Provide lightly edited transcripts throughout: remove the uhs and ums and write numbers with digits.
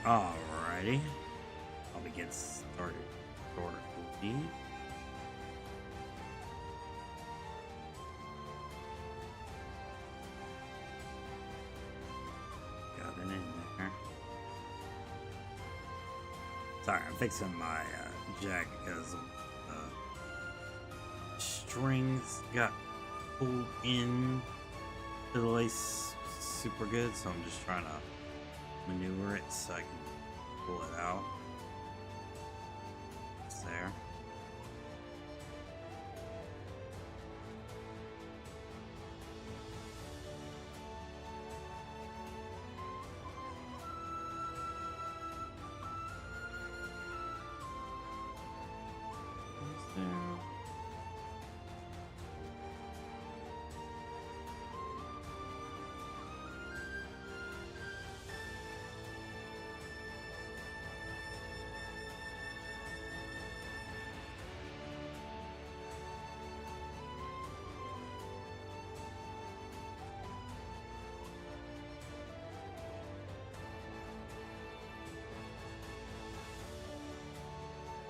Alrighty. I'll begin started shortly. Got it in there. Sorry, I'm fixing my jacket because the strings got pulled in to the lace super good, so I'm just trying to maneuver it so I can pull it out. It's there. It's there.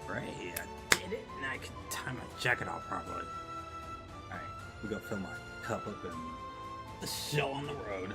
Great, I did it, and I can tie my jacket off properly. Alright, we go fill my cup up and the show on the road.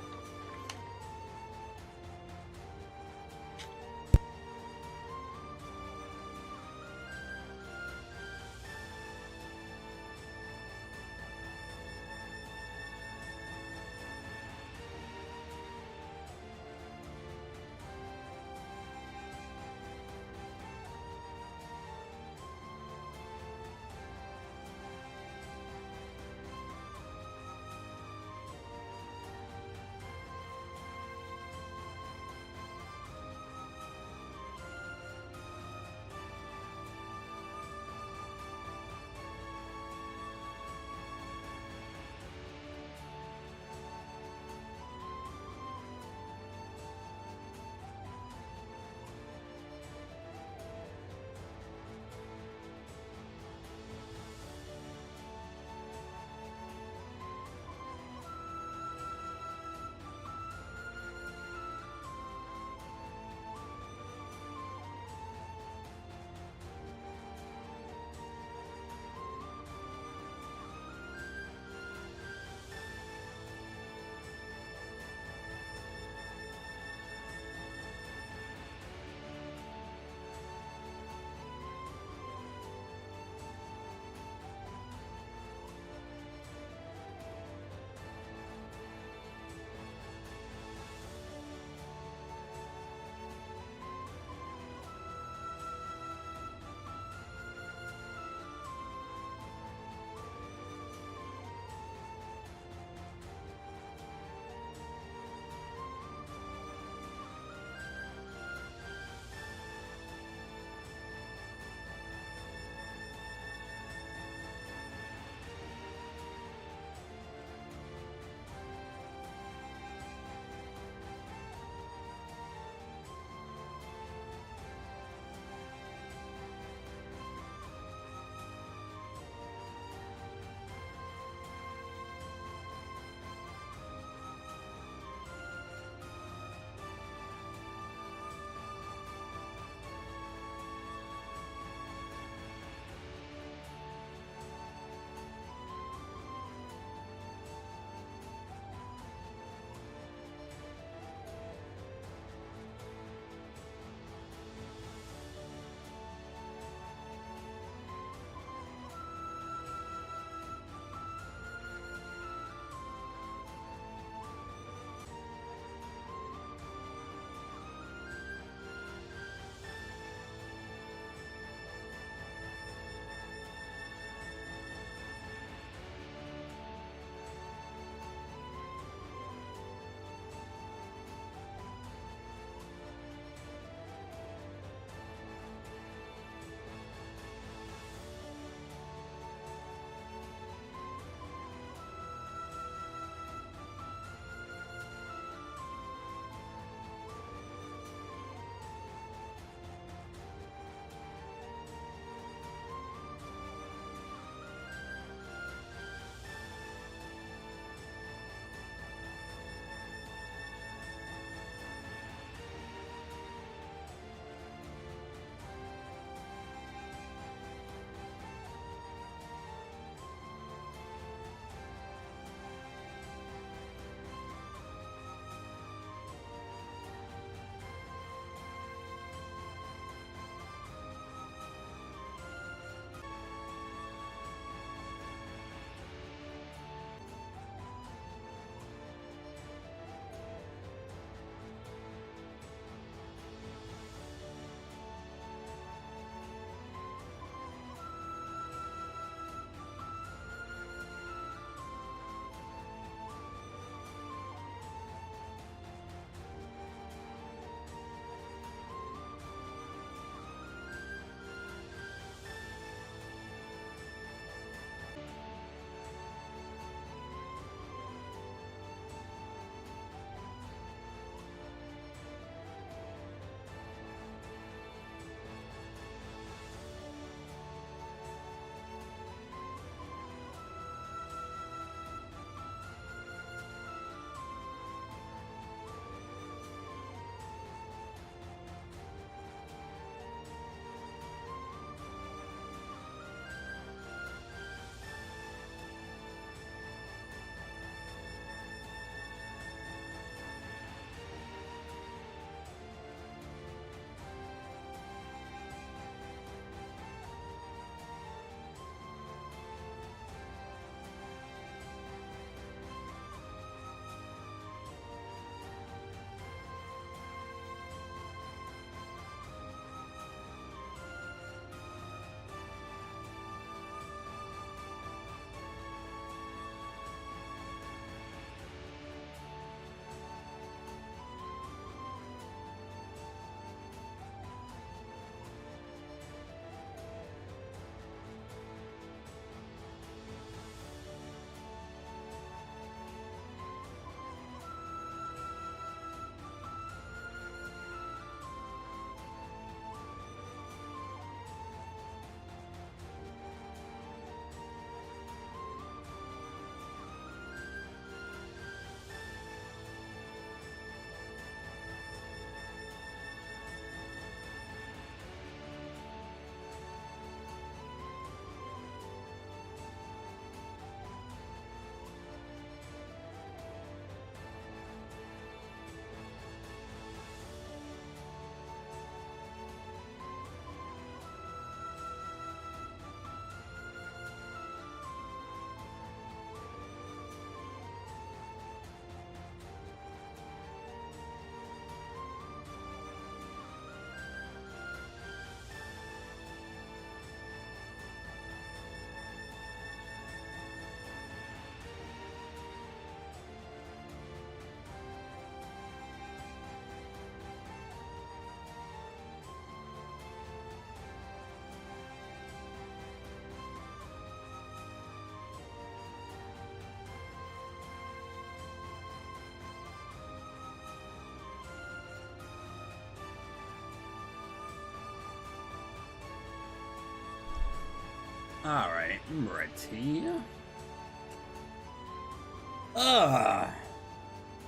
Alright, I'm ready.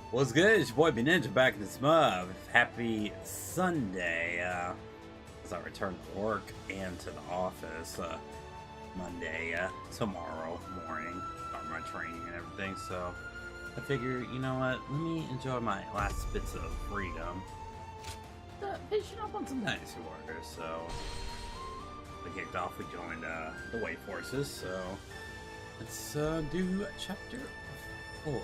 What's good? It's your boy B Ninja back in this mug. Happy Sunday. As I return to work and to the office Monday, tomorrow morning. Start my training and everything, so I figure, you know what? Let me enjoy my last bits of freedom. Finishing up on some Dynasty Warriors, so we kicked off, we joined the White Forces, so let's do chapter 4.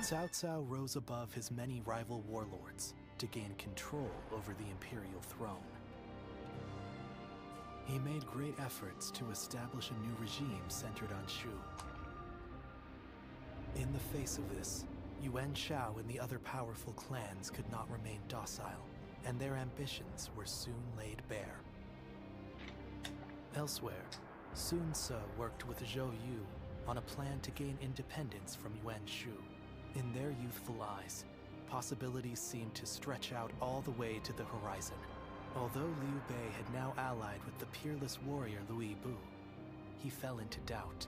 Cao Cao rose above his many rival warlords to gain control over the imperial throne. He made great efforts to establish a new regime centered on Shu. In the face of this, Yuan Shao and the other powerful clans could not remain docile, and their ambitions were soon laid bare. Elsewhere, Sun Ce worked with Zhou Yu on a plan to gain independence from Yuan Shu. In their youthful eyes, possibilities seemed to stretch out all the way to the horizon. Although Liu Bei had now allied with the peerless warrior Louis Bu, he fell into doubt,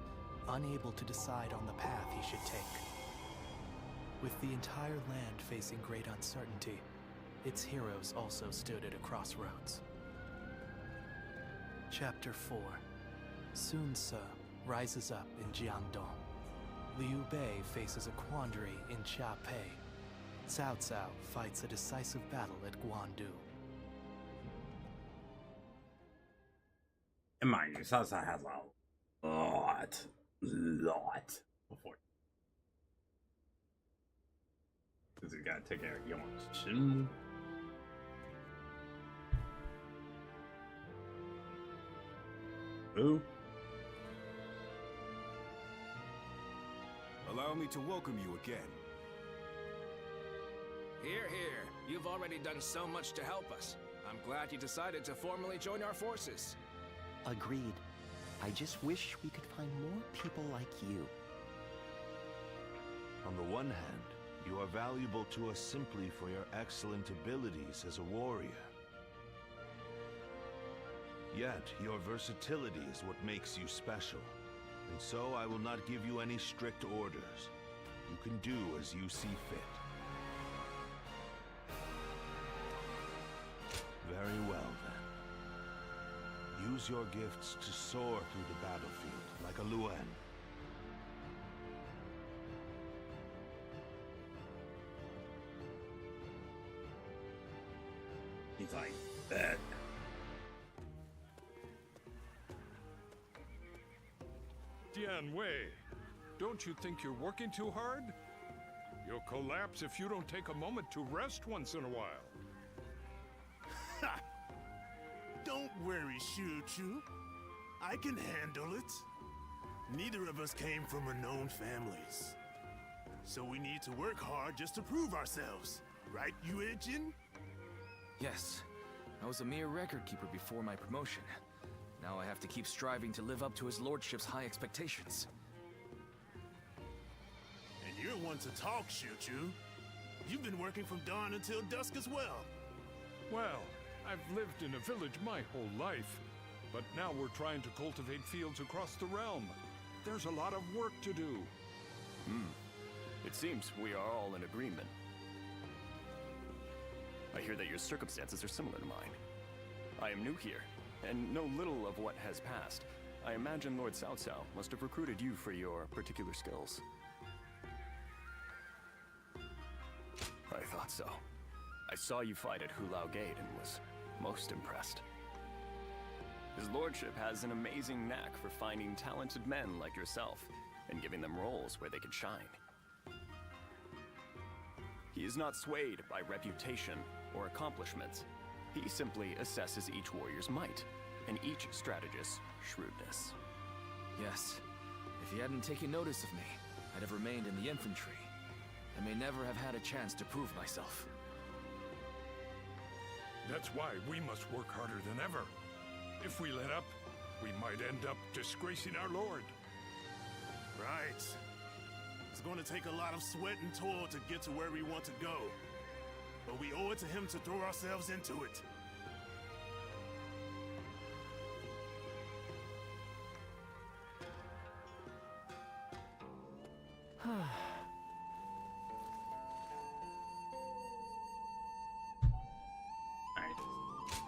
unable to decide on the path he should take. With the entire land facing great uncertainty, its heroes also stood at a crossroads. Chapter 4. Sun Ce rises up in Jiangdong. Liu Bei faces a quandary in Chiapei. Cao Cao fights a decisive battle at Guandu. And mind you, Cao Cao has a lot before. Because we gotta take care of Yuan Shu. Who? Allow me to welcome you again. Here, here. You've already done so much to help us. I'm glad you decided to formally join our forces. Agreed. I just wish we could find more people like you. On the one hand, you are valuable to us simply for your excellent abilities as a warrior. Yet, your versatility is what makes you special. And so I will not give you any strict orders. You can do as you see fit. Very well, then. Use your gifts to soar through the battlefield like a Luan. He's like, that. Dian Wei, don't you think you're working too hard? You'll collapse if you don't take a moment to rest once in a while. Ha! Don't worry, Shu Chu. I can handle it. Neither of us came from renowned families. So we need to work hard just to prove ourselves. Right, Yue Jin? Yes. I was a mere record keeper before my promotion. Now I have to keep striving to live up to his lordship's high expectations. And you're one to talk, Shu Chu. You've been working from dawn until dusk as well. Well, I've lived in a village my whole life, but now we're trying to cultivate fields across the realm. There's a lot of work to do. It seems we are all in agreement. I hear that your circumstances are similar to mine. I am new here, and know little of what has passed. I imagine Lord Cao Cao must have recruited you for your particular skills. I thought so. I saw you fight at Hulao Gate and was most impressed. His lordship has an amazing knack for finding talented men like yourself and giving them roles where they can shine. He is not swayed by reputation or accomplishments. He simply assesses each warrior's might and each strategist's shrewdness. Yes. If he hadn't taken notice of me, I'd have remained in the infantry. I may never have had a chance to prove myself. That's why we must work harder than ever. If we let up, we might end up disgracing our lord. Right. It's going to take a lot of sweat and toil to get to where we want to go. But we owe it to him to throw ourselves into it. Alright,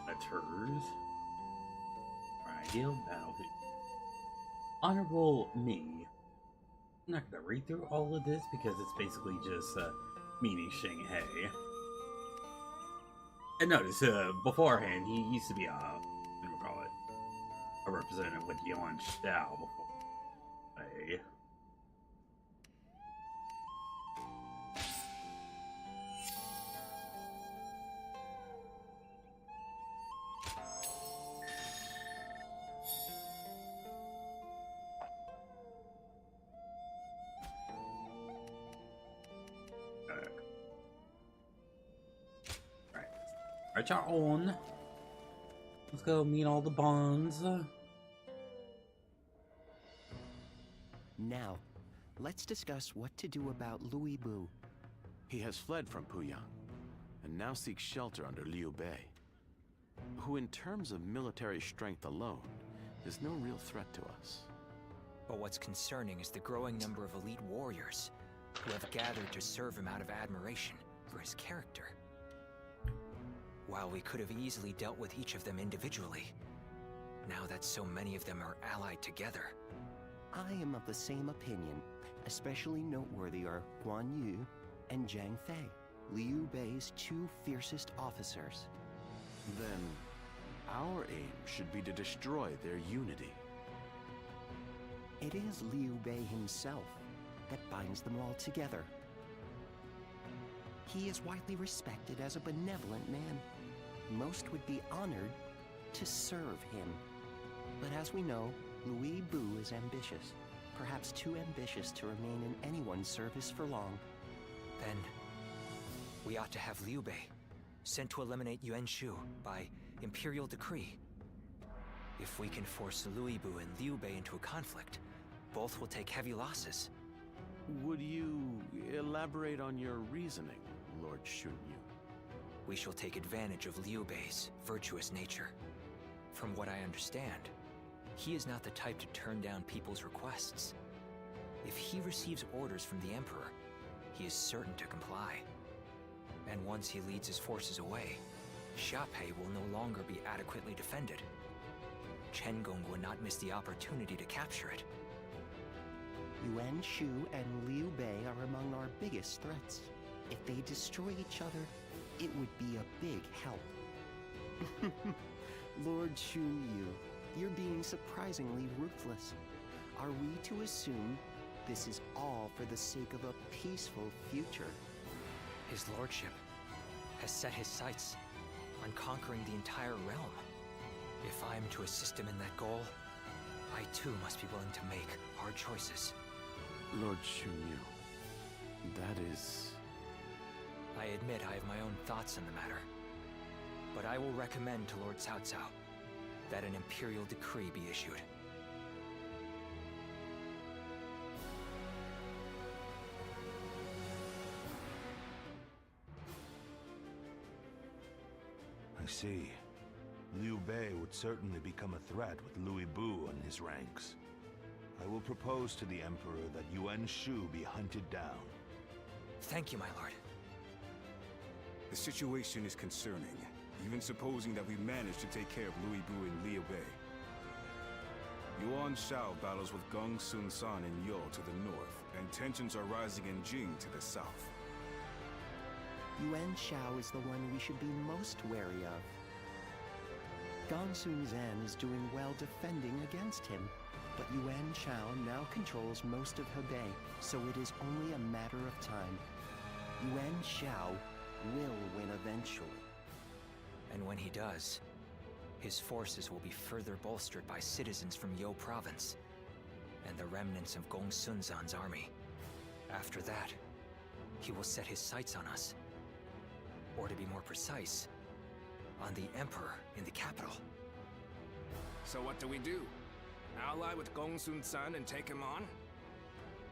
letters. Ideal battlefield. Honorable me. I'm not gonna read through all of this because it's basically just meaning Shanghai. And notice, beforehand, he used to be what do we call it? A representative with Yuan Shao before. Our own. Let's go meet all the bonds. Now, let's discuss what to do about R.E.V.O. He has fled from Puyang, and now seeks shelter under Liu Bei, who in terms of military strength alone, is no real threat to us. But what's concerning is the growing number of elite warriors who have gathered to serve him out of admiration for his character. While we could have easily dealt with each of them individually, now that so many of them are allied together. I am of the same opinion. Especially noteworthy are Guan Yu and Zhang Fei, Liu Bei's two fiercest officers. Then, our aim should be to destroy their unity. It is Liu Bei himself that binds them all together. He is widely respected as a benevolent man. Most would be honored to serve him. But as we know, R.E.V.O. is ambitious. Perhaps too ambitious to remain in anyone's service for long. Then, we ought to have Liu Bei sent to eliminate Yuan Shu by imperial decree. If we can force R.E.V.O. and Liu Bei into a conflict, both will take heavy losses. Would you elaborate on your reasoning, Lord Shunyu? We shall take advantage of Liu Bei's virtuous nature. From what I understand, he is not the type to turn down people's requests. If he receives orders from the Emperor, he is certain to comply. And once he leads his forces away, Xiaopei will no longer be adequately defended. Chen Gong will not miss the opportunity to capture it. Yuan Shu and Liu Bei are among our biggest threats. If they destroy each other, it would be a big help. Lord Shunyu, you're being surprisingly ruthless. Are we to assume this is all for the sake of a peaceful future? His lordship has set his sights on conquering the entire realm. If I am to assist him in that goal, I too must be willing to make hard choices. Lord Shunyu, that is... I admit I have my own thoughts on the matter, but I will recommend to Lord Cao Cao that an imperial decree be issued. I see. Liu Bei would certainly become a threat with R.E.V.O. in his ranks. I will propose to the Emperor that Yuan Shu be hunted down. Thank you, my lord. The situation is concerning, even supposing that we manage to take care of R.E.V.O. and Liu Bei. Yuan Shao battles with Gong Sun San in Yo to the north, and tensions are rising in Jing to the south. Yuan Shao is the one we should be most wary of. Gong Sun Zan is doing well defending against him, but Yuan Shao now controls most of Hebei, so it is only a matter of time. Yuan Shao will win eventually. And when he does, his forces will be further bolstered by citizens from Yo province and the remnants of Gong Sun Zan's army. After that, he will set his sights on us. Or to be more precise, on the Emperor in the capital. So what do we do? Ally with Gong Sun San and take him on?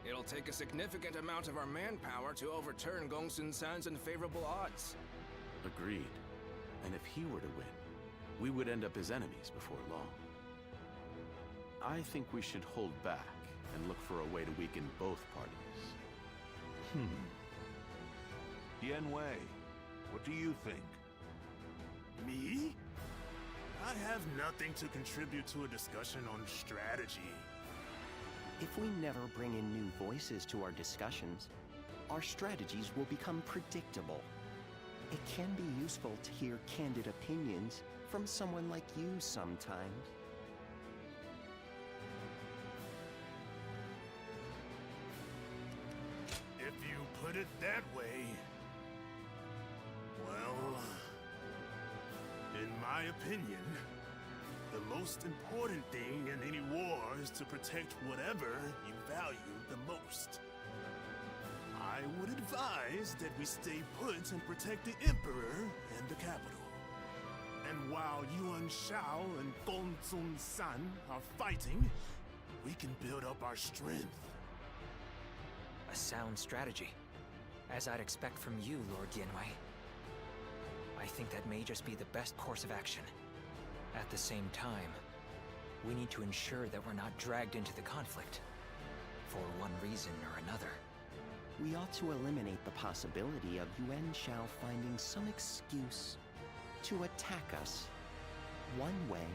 It'll take a significant amount of our manpower to overturn Gong Sun San's unfavorable odds. Agreed. And if he were to win, we would end up his enemies before long. I think we should hold back and look for a way to weaken both parties. Yen Wei, what do you think? Me? I have nothing to contribute to a discussion on strategy. If we never bring in new voices to our discussions, our strategies will become predictable. It can be useful to hear candid opinions from someone like you sometimes. If you put it that way, well, in my opinion, the most important thing in any war is to protect whatever you value the most. I would advise that we stay put and protect the Emperor and the capital. And while Yuan Shao and Gong Sun San are fighting, we can build up our strength. A sound strategy, as I'd expect from you, Lord Yanwei. I think that may just be the best course of action. At the same time, we need to ensure that we're not dragged into the conflict, for one reason or another. We ought to eliminate the possibility of Yuan Shao finding some excuse to attack us. One way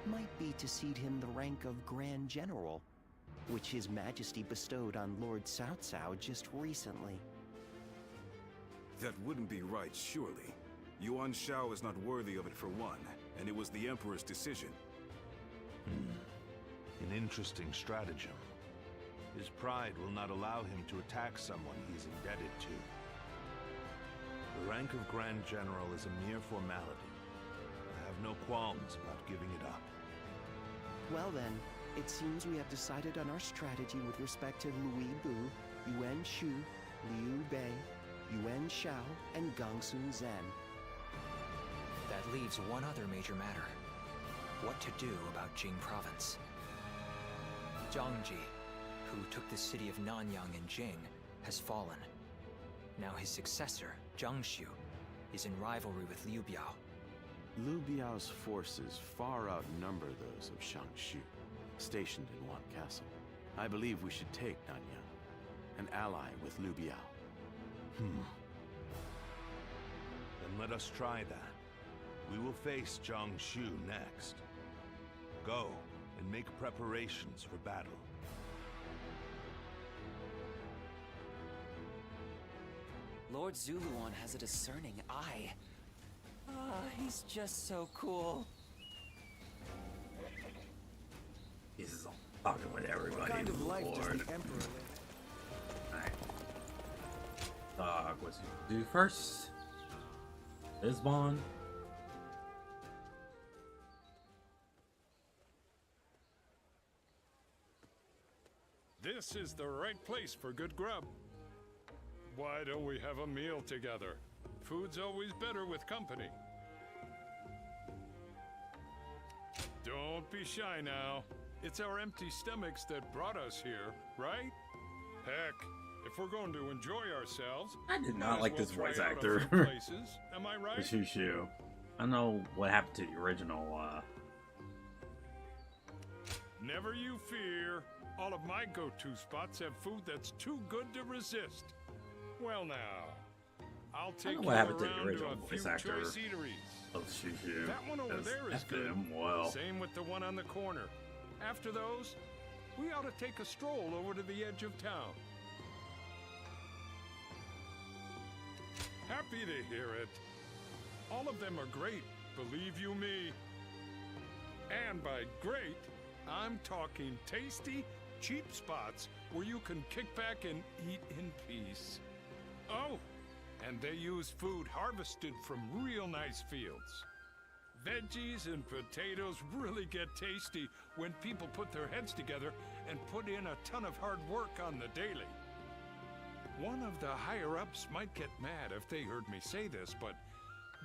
might be to cede him the rank of Grand General, which His Majesty bestowed on Lord Cao Cao just recently. That wouldn't be right, surely. Yuan Shao is not worthy of it for one, and it was the Emperor's decision. An interesting stratagem. His pride will not allow him to attack someone he's indebted to. The rank of Grand General is a mere formality. I have no qualms about giving it up. Well then, it seems we have decided on our strategy with respect to Louis Bu, Yuan Shu, Liu Bei, Yuan Shao, and Gongsun Zhen. That leaves one other major matter. What to do about Jing Province. Zhang Ji, who took the city of Nanyang in Jing, has fallen. Now his successor, Zhang Xiu, is in rivalry with Liu Biao. Liu Biao's forces far outnumber those of Shangshu, stationed in Wan Castle. I believe we should take Nanyang, an ally with Liu Biao. Then let us try that. We will face Zhang Shu next. Go and make preparations for battle. Lord Zuluan has a discerning eye. He's just so cool. He's talking with everybody. What kind of life does Lord. the Emperor live? Alright. What's he do first? Lisbon. This is the right place for good grub. Why don't we have a meal together? Food's always better with company. Don't be shy now. It's our empty stomachs that brought us here, right? Heck, if we're going to enjoy ourselves, I did might not as like well this try voice out a actor. few places. Am I right? The Shushu. I don't know what happened to the original. Never you fear. All of my go-to spots have food that's too good to resist. Well now, I'll take you what happened to the around to original a few voice actor choice eateries. Of Shushu. That one over there is good. Well. Same with the one on the corner. After those, we ought to take a stroll over to the edge of town. Happy to hear it. All of them are great, believe you me. And by great, I'm talking tasty, cheap spots where you can kick back and eat in peace. Oh, and they use food harvested from real nice fields. Veggies and potatoes really get tasty when people put their heads together and put in a ton of hard work on the daily. One of the higher-ups might get mad if they heard me say this, but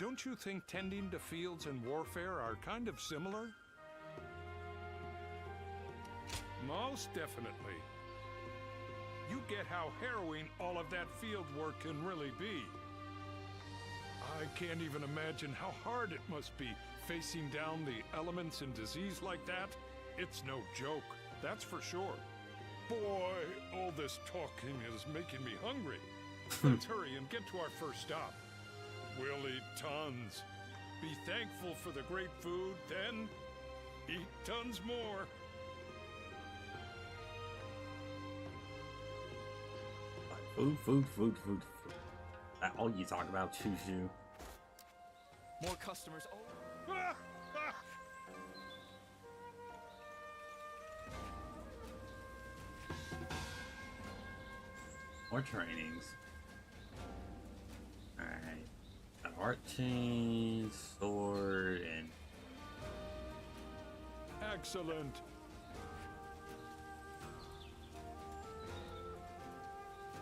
don't you think tending to fields and warfare are kind of similar? Most definitely. You get how harrowing all of that field work can really be. I can't even imagine how hard it must be facing down the elements and disease like that. It's no joke, that's for sure. Boy, all this talking is making me hungry. Let's hurry and get to our first stop. We'll eat tons. Be thankful for the great food, then eat tons more. Food. That all you talk about, Choo-Choo. More customers. Oh. More trainings. Alright. An art chain, sword, and... Excellent.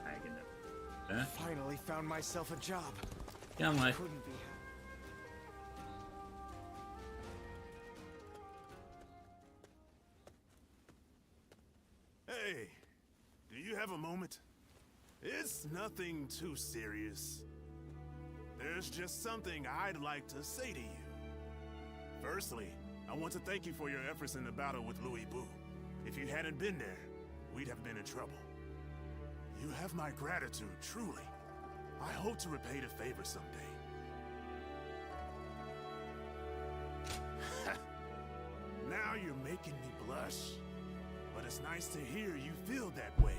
I can do that. Finally found myself a job. Yeah, I'm like... Couldn't be Hey, do you have a moment? It's nothing too serious. There's just something I'd like to say to you. Firstly, I want to thank you for your efforts in the battle with R.E.V.O. If you hadn't been there, we'd have been in trouble. You have my gratitude, truly. I hope to repay the favor someday. Now you're making me blush. But it's nice to hear you feel that way.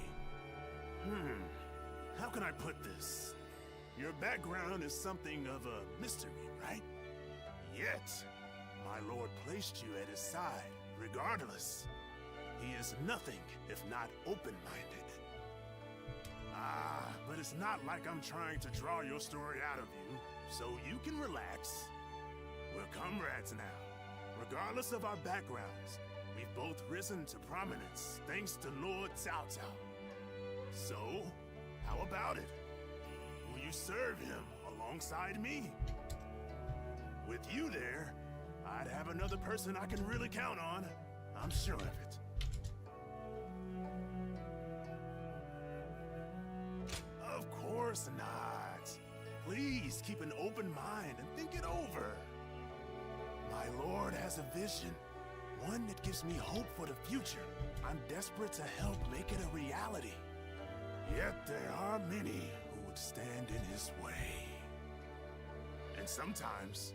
How can I put this? Your background is something of a mystery, right? Yet, my lord placed you at his side, regardless. He is nothing if not open-minded. But it's not like I'm trying to draw your story out of you, so you can relax. We're comrades now. Regardless of our backgrounds, we've both risen to prominence thanks to Lord Cao Cao. So, how about it? Will you serve him alongside me? With you there, I'd have another person I can really count on. I'm sure of it. Of course not. Please keep an open mind and think it over. My lord has a vision. One that gives me hope for the future. I'm desperate to help make it a reality. Yet there are many who would stand in his way. And sometimes,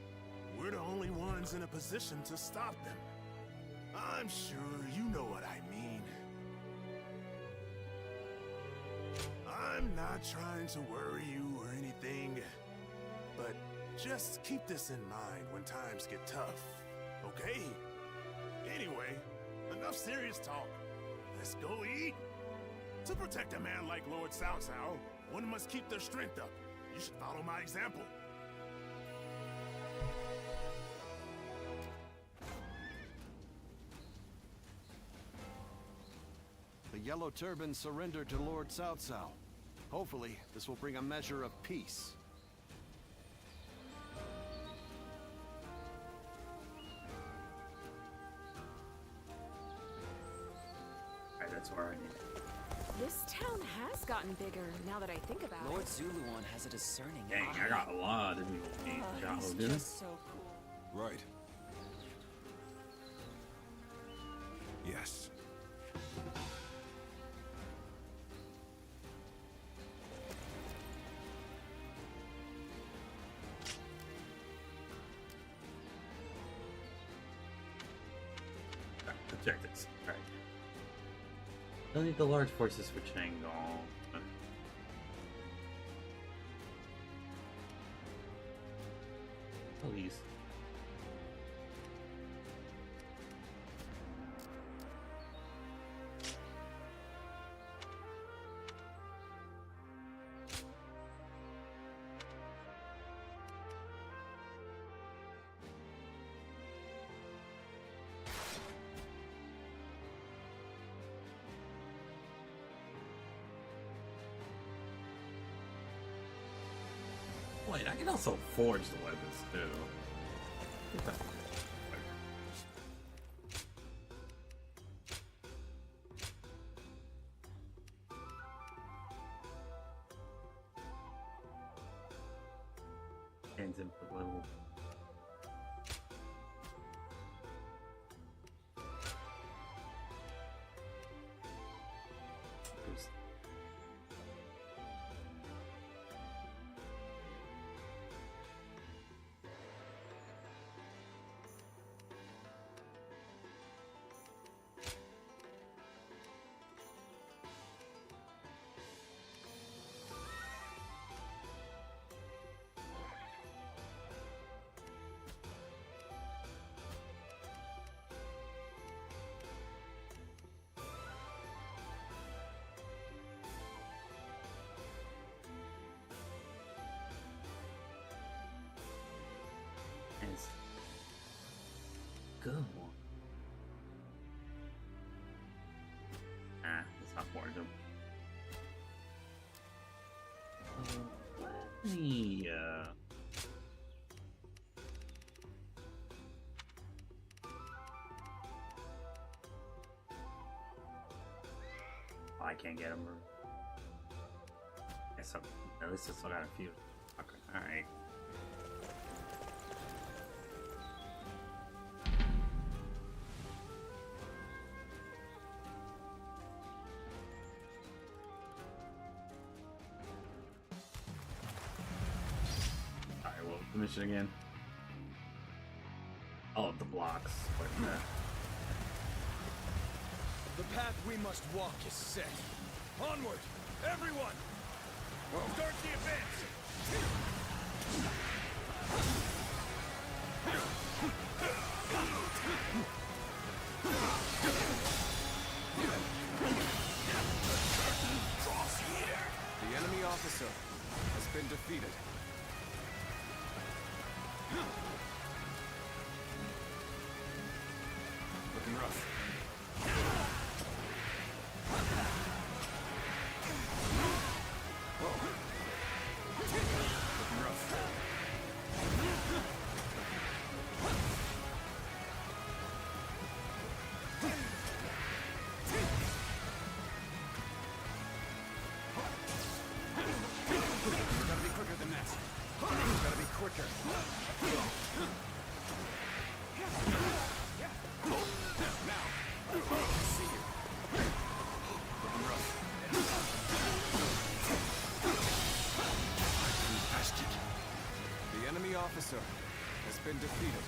we're the only ones in a position to stop them. I'm sure you know what I mean. I'm not trying to worry you or anything, but just keep this in mind when times get tough, okay? Anyway, enough serious talk. Let's go eat. To protect a man like Lord Cao Cao, one must keep their strength up. You should follow my example. The Yellow Turban surrendered to Lord Cao Cao. Hopefully, this will bring a measure of peace. Alright, that's where I need it. This town has gotten bigger, now that I think about Lord it. Zuluan has a discerning Dang, eye. I got a lot of people being He's dude. just so cool. Right. Yes. Objectives. Alright. Don't need the large forces for Chang'an. Please. Wait, I can also forge the weapons too. Hands input level. go. It's not for them. Let me, I can't get them. Guess at least I still got a few. Okay, alright. Alright, well, the mission again. All of the blocks. The path we must walk is set. Onward, everyone! Start the advance! The enemy officer has been defeated. Looking rough. Officer has been defeated.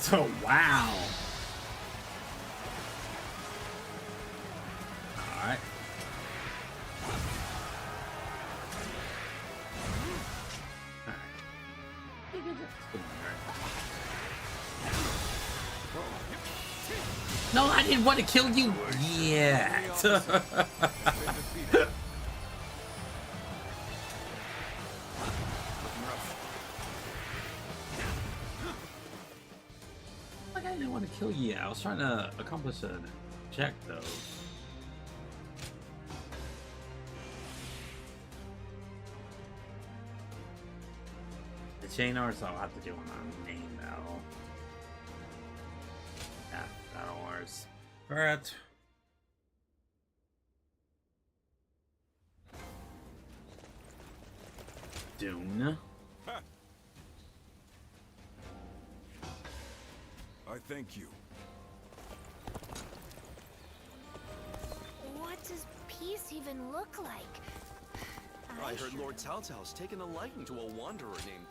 So wow. All right. No, I didn't want to kill you yet. Like I didn't want to kill you. I was trying to accomplish a check though. The chain arts I'll have to do on my main battle. Yeah, battle arts. Alright. Dune. I thank you. What does peace even look like? I heard Lord Cao Cao's taken a liking to a wanderer named...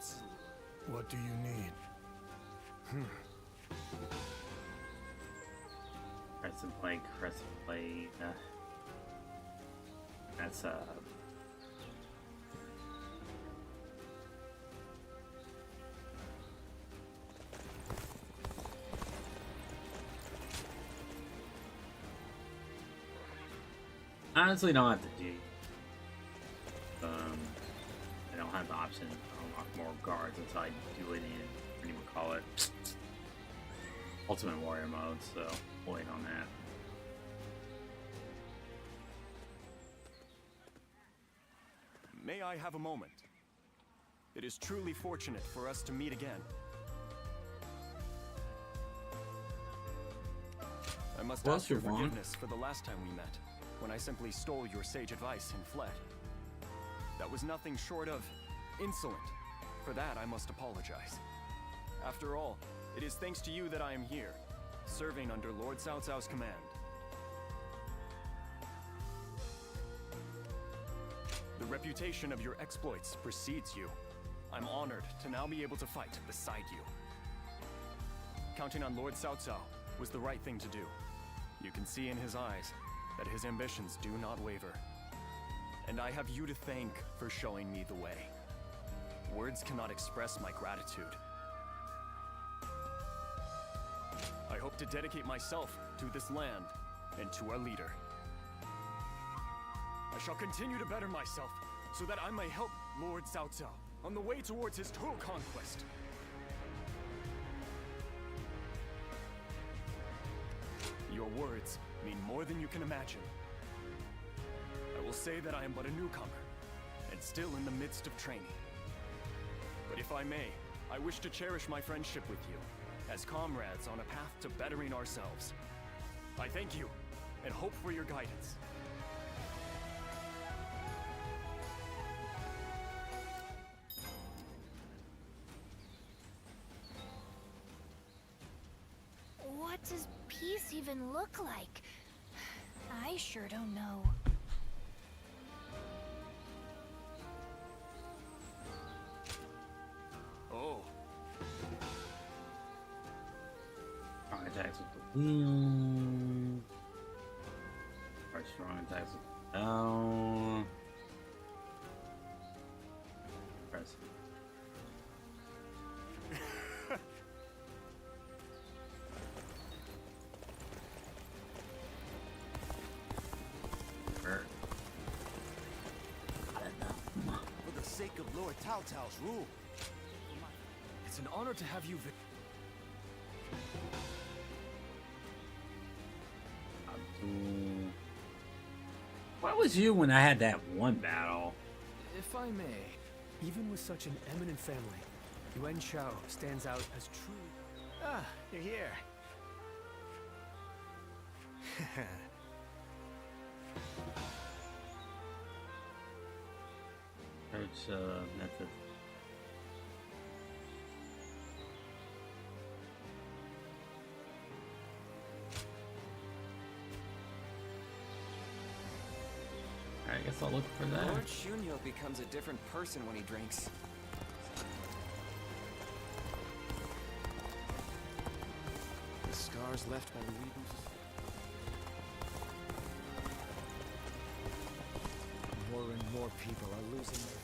What do you need? Crescent Blade, Crescent Blade. That's honestly don't have to do. I don't have the option to unlock more guards until I do it in, what do you call it, Ultimate Warrior mode. So wait on that. May I have a moment? It is truly fortunate for us to meet again. I must ask your forgiveness for the last time we met, when I simply stole your sage advice and fled. That was nothing short of insolent. For that, I must apologize. After all, it is thanks to you that I am here, serving under Lord Cao Cao's command. The reputation of your exploits precedes you. I'm honored to now be able to fight beside you. Counting on Lord Cao Cao was the right thing to do. You can see in his eyes that his ambitions do not waver. And I have you to thank for showing me the way. Words cannot express my gratitude. I hope to dedicate myself to this land and to our leader. I shall continue to better myself so that I may help Lord Cao Cao on the way towards his total conquest. Your words mean more than you can imagine. I will say that I am but a newcomer and still in the midst of training. But if I may, I wish to cherish my friendship with you as comrades on a path to bettering ourselves. I thank you and hope for your guidance. What does peace even look like? I sure don't know. Oh. Strong attacks with the wheel. Or strong attacks with the down. Press. For the sake of Lord Cao Cao's rule. It's an honor to have you Where was you when I had that one battle? If I may, even with such an eminent family, Yuan Shao stands out as true. Ah, you're here. Search method. I guess I'll look for that. Lord Shunyo becomes a different person when he drinks. The scars left by the reavers. More and more people are losing their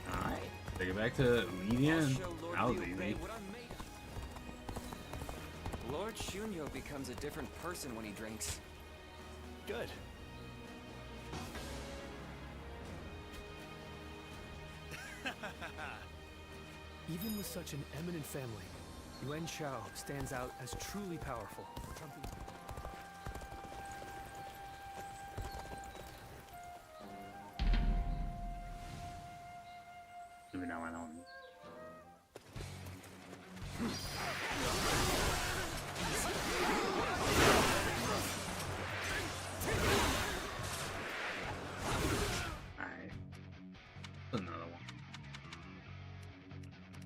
Alright, take it back to Media and I'll show Alzi. Lord Liu Bei what I'm made of. Lord Shunyo becomes a different person when he drinks. Good. Even with such an eminent family, Yuan Shao stands out as truly powerful. Even though I don't. Alright. Another one.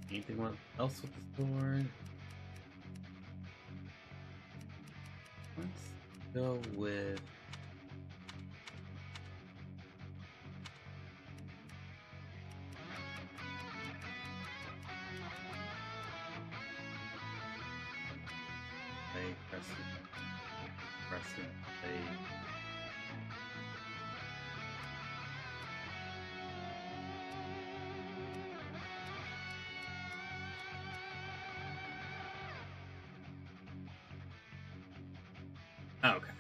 Anything else with the sword? Let's go with. Press it, play. Okay.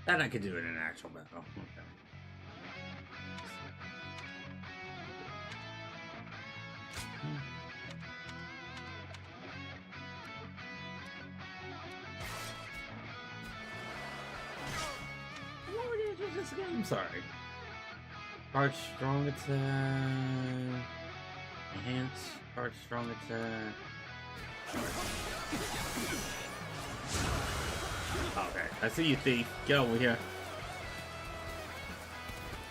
That I could do in an actual battle. Okay. What did you just again? I'm sorry. Charge strong attack. Enhance. Charge strong attack. Okay, I see you, thief. Get over here.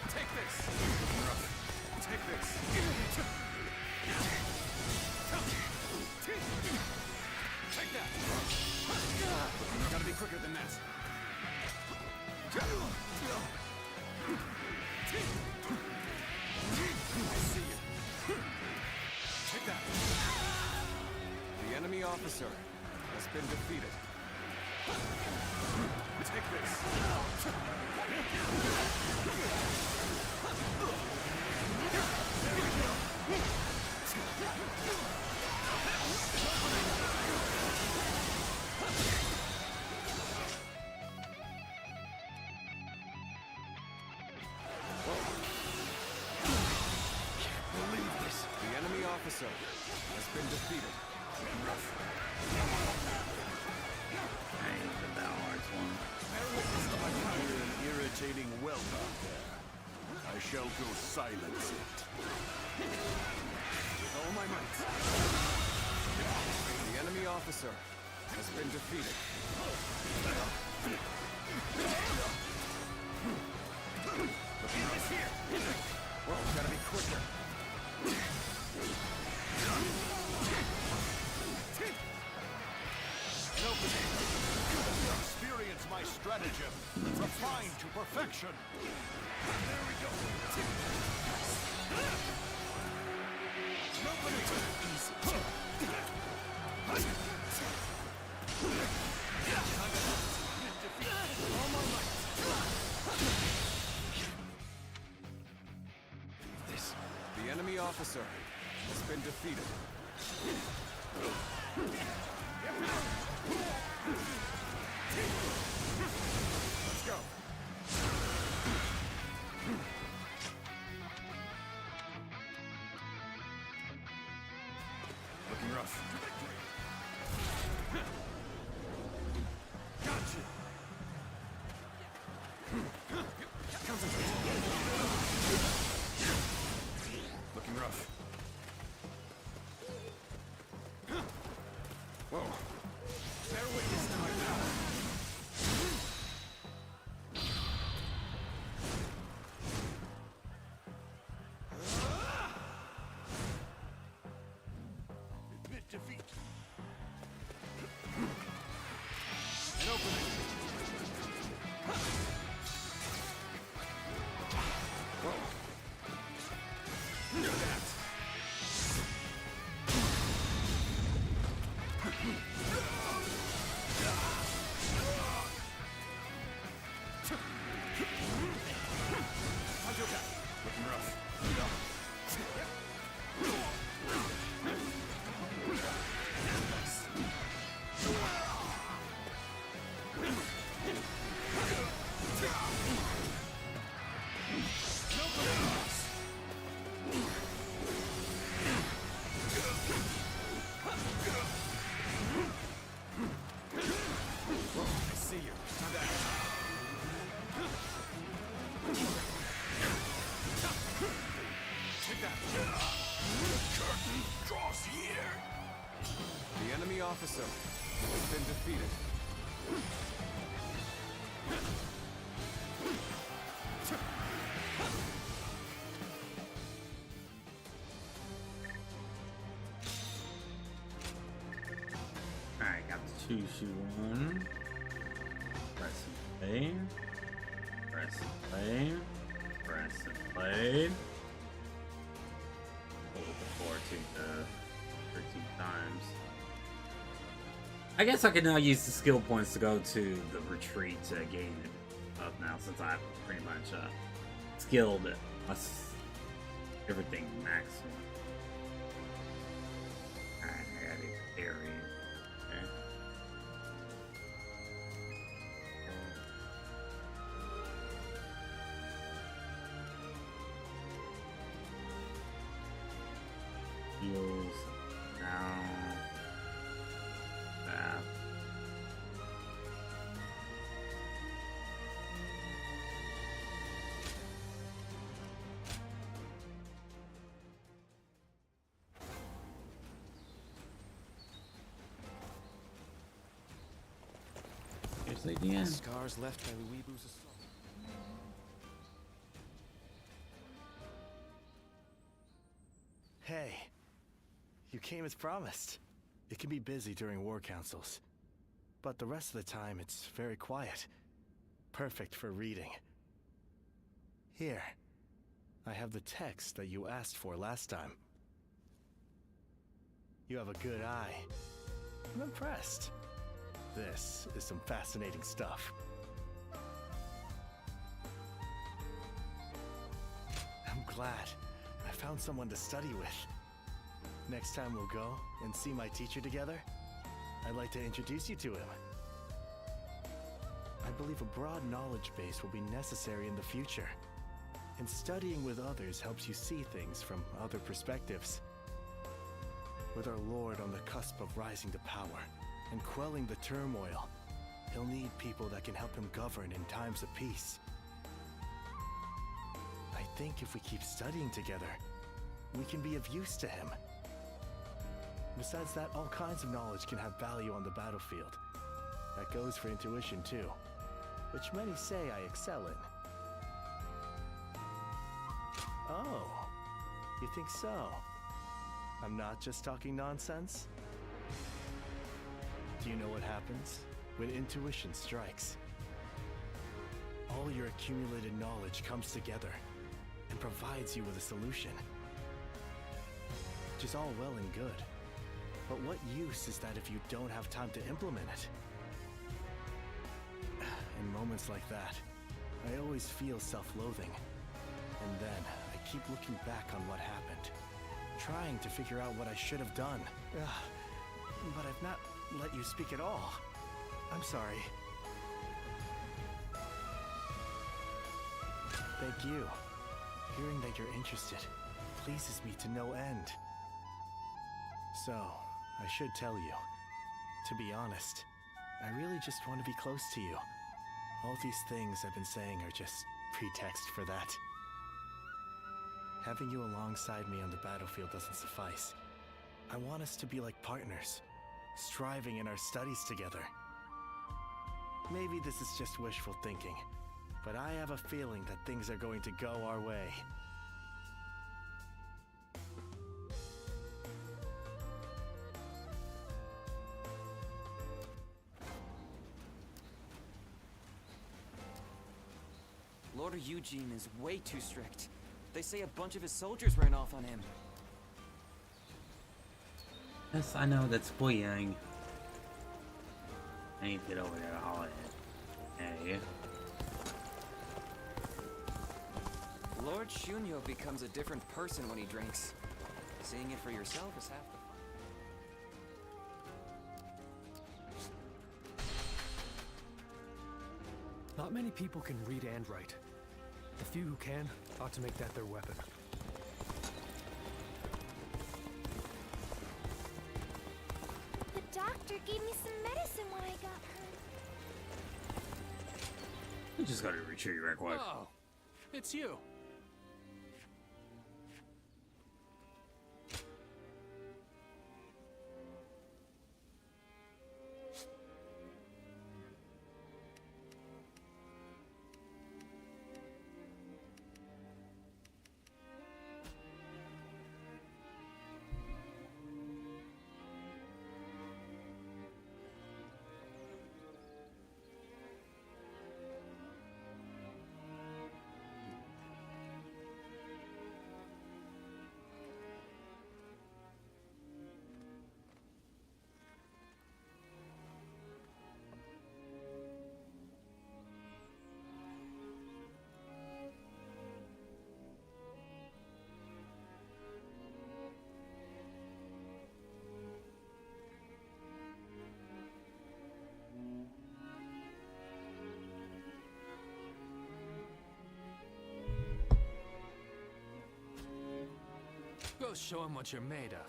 Take this. Take this. Take that. You gotta be quicker than that. officer has been defeated. Take this. Officer has been defeated. You're an irritating whelp out there. I shall go silence it. With all my might. The enemy officer has been defeated. Looking right here. Whoa, gotta be quicker. Experience my stratagem, refined to perfection. There we go. The enemy officer has been defeated. Let's go. Looking rough. Gotcha. Looking rough. Whoa. Bear witness to my power. Admit defeat. An opening. Whoa. Do that. Looking rough. I see you. Time to act. Take that. Curtain draws here. The enemy officer has been defeated. Alright, got the 2-2-1. Press and play. Press and play. Press and play. Hold the 14 13 times. I guess I can now use the skill points to go to the retreat to gain it up now, since I've pretty much skilled everything maximum. Alright, I gotta do parry. Okay. Heals down. That. Here's the end. Scars left by R.E.V.O's assault. Hey, you came as promised. It can be busy during war councils, but the rest of the time it's very quiet. Perfect for reading. Here, I have the text that you asked for last time. You have a good eye. I'm impressed. This is some fascinating stuff. I'm glad I found someone to study with. Next time we'll go and see my teacher together, I'd like to introduce you to him. I believe a broad knowledge base will be necessary in the future, and studying with others helps you see things from other perspectives. With our Lord on the cusp of rising to power and quelling the turmoil, he'll need people that can help him govern in times of peace. I think if we keep studying together, we can be of use to him. Besides that, all kinds of knowledge can have value on the battlefield. That goes for intuition too, which many say I excel in. Oh, you think so? I'm not just talking nonsense? Do you know what happens when intuition strikes? All your accumulated knowledge comes together and provides you with a solution. Which is all well and good. But what use is that if you don't have time to implement it? In moments like that, I always feel self-loathing. And then I keep looking back on what happened, trying to figure out what I should have done. But I've not let you speak at all. I'm sorry. Thank you. Hearing that you're interested pleases me to no end. So, I should tell you, to be honest, I really just want to be close to you. All these things I've been saying are just pretext for that. Having you alongside me on the battlefield doesn't suffice. I want us to be like partners, striving in our studies together. Maybe this is just wishful thinking, but I have a feeling that things are going to go our way. Lord Eugene is way too strict. They say a bunch of his soldiers ran off on him. Yes, I know, that's bullying. I need to get over there to holler at. Hey. Lord Shunyo becomes a different person when he drinks. Seeing it for yourself is half the fun. Not many people can read and write. The few who can ought to make that their weapon. The doctor gave me some medicine when I got hurt. You just gotta retreat right quick. Oh, it's you. Go show him what you're made of.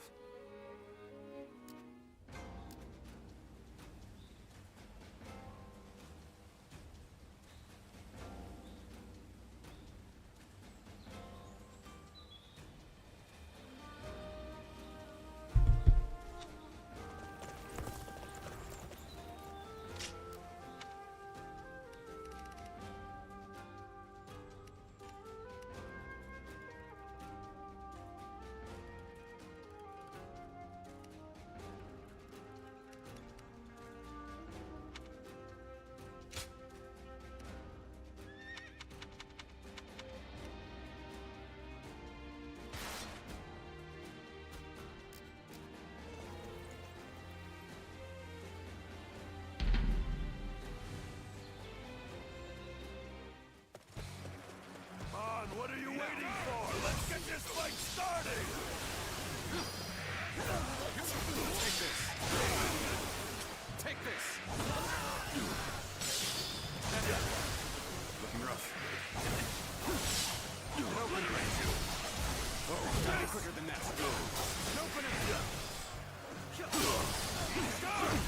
rough. An open range. Oh, gotta be quicker than that. An open range. Guard!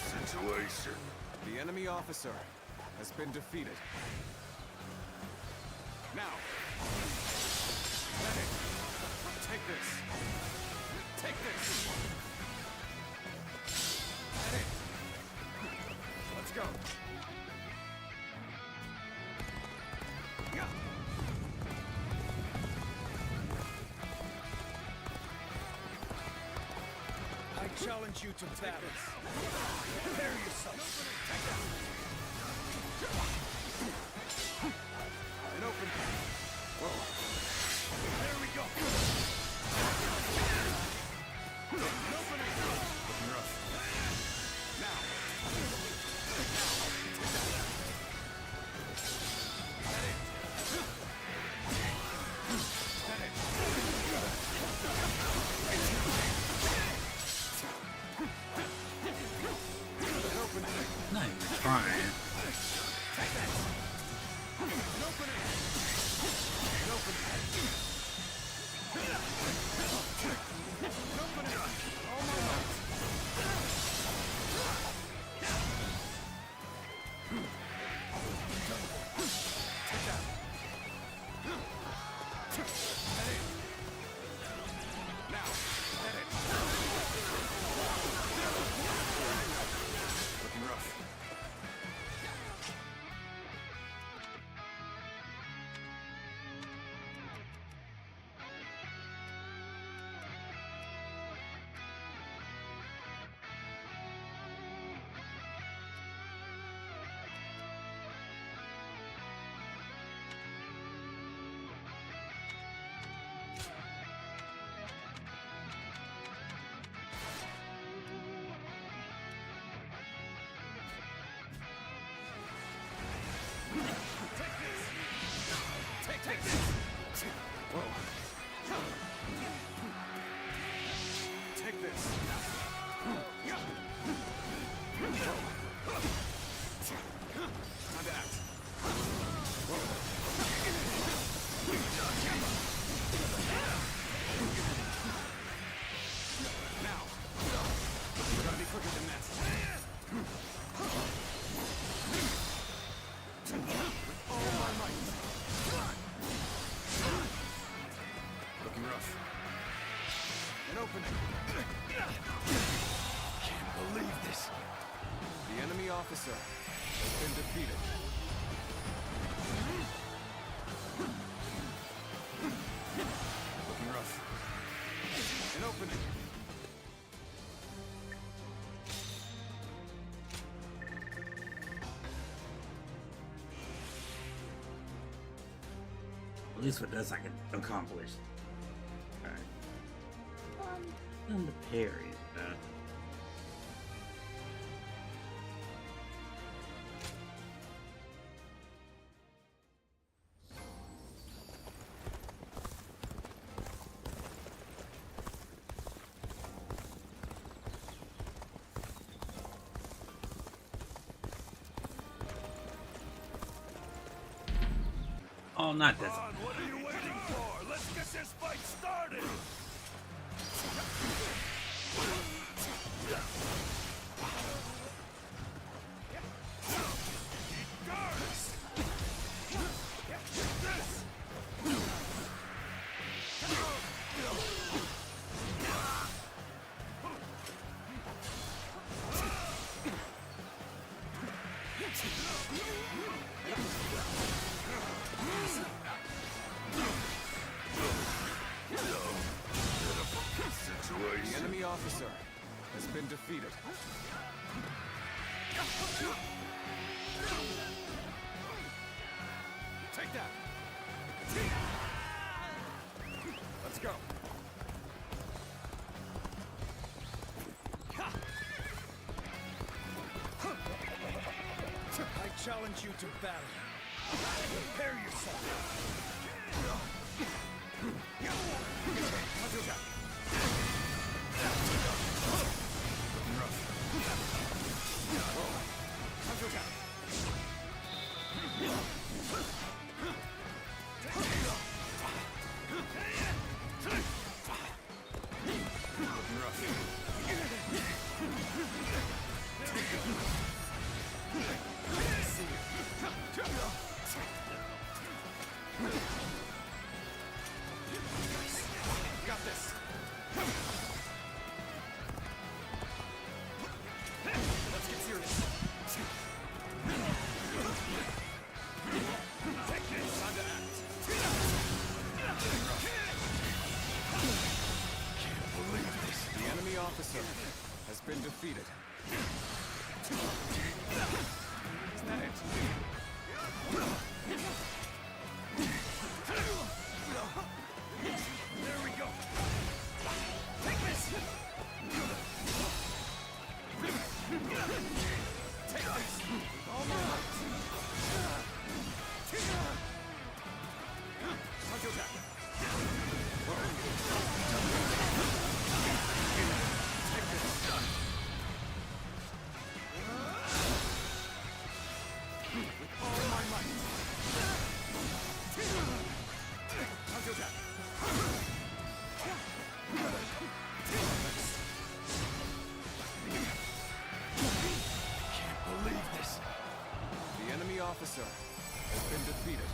Situation. The enemy officer has been defeated. Now, medic, take this. Take this. Medic, let's go. Yeah. I challenge you to battle. Prepare yourself. An open. Whoa. There we go. An opening. Looking rough. Now. Not even trying. Looking rough. Take this! Whoa. Take this. Time to act. Now. We gotta be quicker than that. With all my might. Looking rough. An opening. Can't believe this. The enemy officer has been defeated. Looking rough. An opening. At least with this I can accomplish. Alright. And the parries, Oh, not this. What are you waiting for? Let's get this fight started! The enemy officer has been defeated. Take that! Let's go! challenge you to battle. Prepare yourself. Got this. Let's get serious. Tekken, time to act. Can't believe this. The enemy officer has been defeated. Isn't that it? There we go. Take this. Take this. All my might. Counter attack. Take this. With all my might. Counter attack. Can't believe this. The enemy officer has been defeated.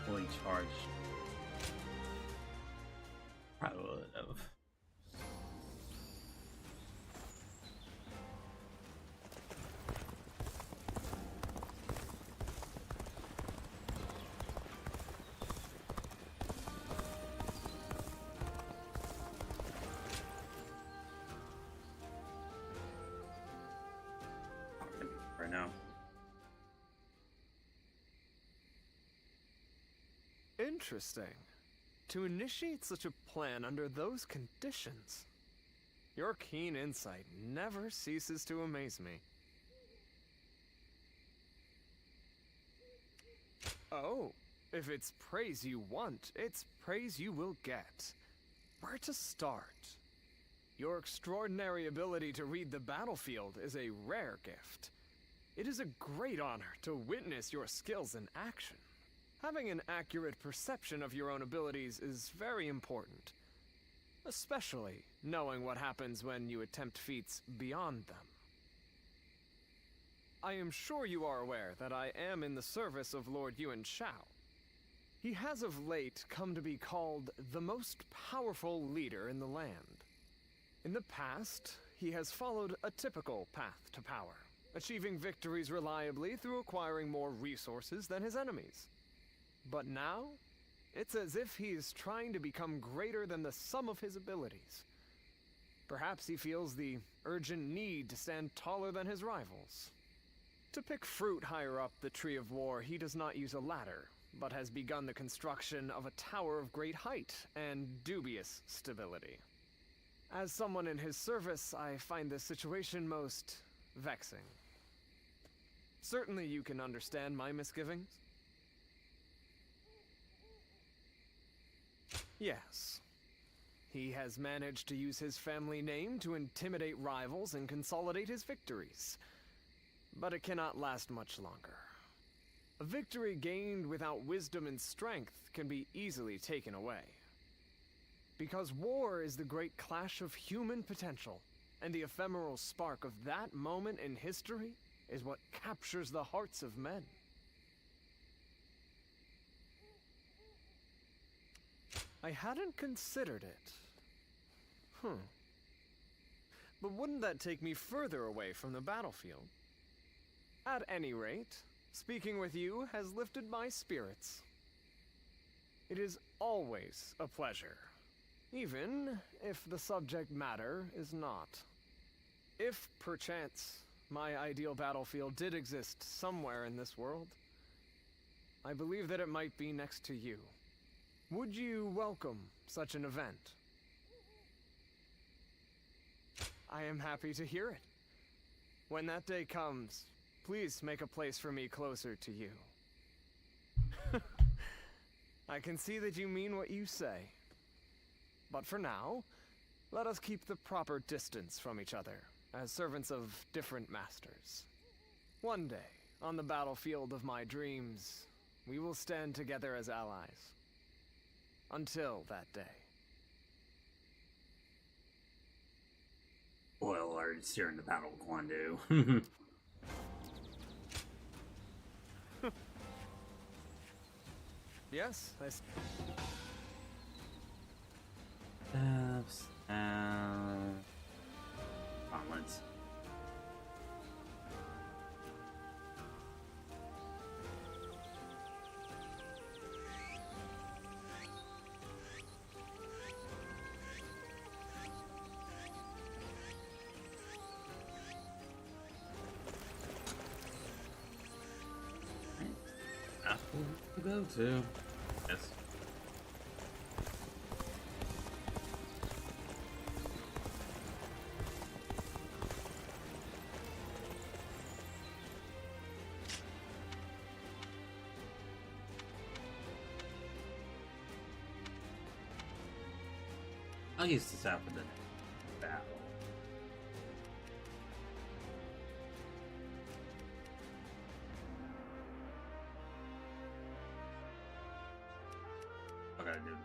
Fully charged. I would have. Right now. Interesting. To initiate such a plan under those conditions. Your keen insight never ceases to amaze me. Oh, if it's praise you want, it's praise you will get. Where to start? Your extraordinary ability to read the battlefield is a rare gift. It is a great honor to witness your skills in action. Having an accurate perception of your own abilities is very important, especially knowing what happens when you attempt feats beyond them. I am sure you are aware that I am in the service of Lord Yuan Shao. He has of late come to be called the most powerful leader in the land. In the past, he has followed a typical path to power, achieving victories reliably through acquiring more resources than his enemies. But now, it's as if he is trying to become greater than the sum of his abilities. Perhaps he feels the urgent need to stand taller than his rivals. To pick fruit higher up the Tree of War, he does not use a ladder, but has begun the construction of a tower of great height and dubious stability. As someone in his service, I find this situation most vexing. Certainly you can understand my misgivings. Yes. He has managed to use his family name to intimidate rivals and consolidate his victories. But it cannot last much longer. A victory gained without wisdom and strength can be easily taken away. Because war is the great clash of human potential, And the ephemeral spark of that moment in history is what captures the hearts of men. I hadn't considered it. But wouldn't that take me further away from the battlefield? At any rate, speaking with you has lifted my spirits. It is always a pleasure, even if the subject matter is not. If, perchance, my ideal battlefield did exist somewhere in this world, I believe that it might be next to you. Would you welcome such an event? I am happy to hear it. When that day comes, please make a place for me closer to you. I can see that you mean what you say. But for now, let us keep the proper distance from each other, as servants of different masters. One day, on the battlefield of my dreams, we will stand together as allies. Until that day. Oil already during the Battle of Guandu. Yes, Onwards. Apple to go to. Yes. I'll use this out for the battle. Okay, dude.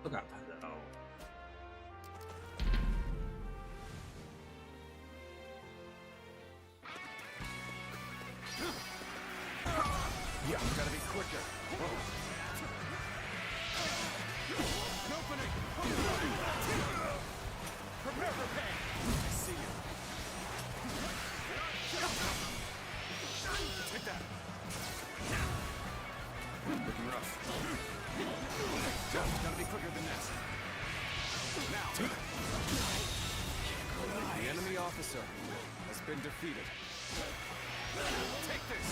Look out for that. Oh. Yeah, gotta be quicker. Opening! Prepare for pain! I see you. Take that. Looking rough. Gotta be quicker than this. Now. The enemy officer has been defeated. Take this.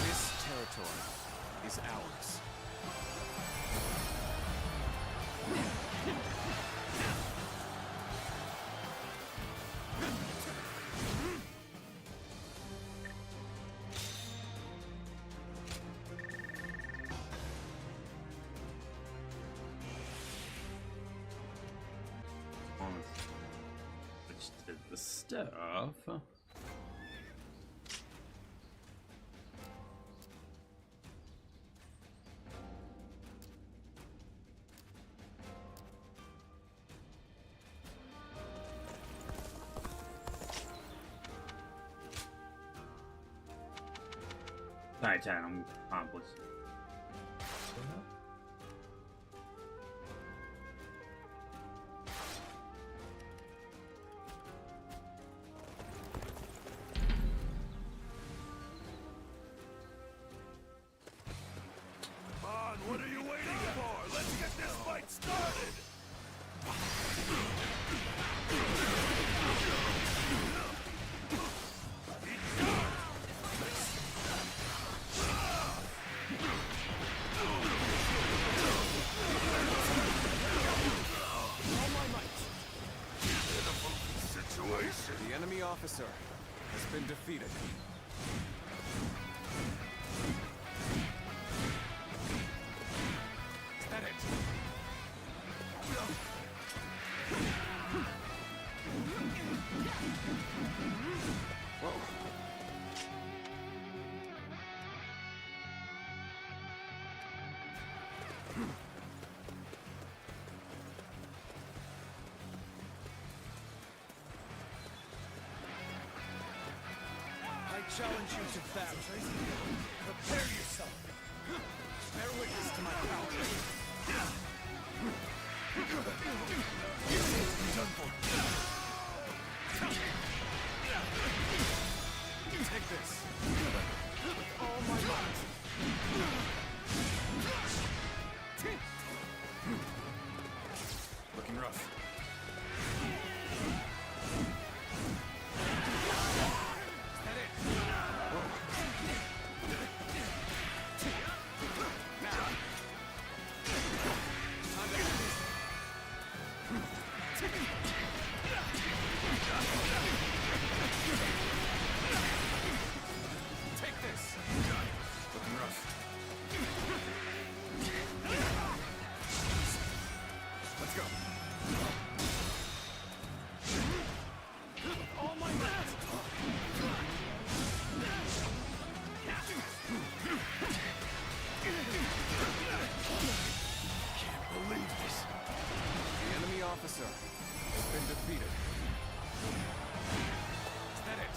This territory is ours. Which did the stuff. Sorry, chat, I'm accomplished. Come on, what are you waiting for? Let's get this fight started! The enemy officer has been defeated. Is that it? Whoa. challenge you to battle. Prepare yourself. Bear witness to my power. You're done for. Take this. With all my might. Looking rough. Take this. Looking rough. Let's go. All my might. Can't believe this. The enemy officer has been defeated. Is that it?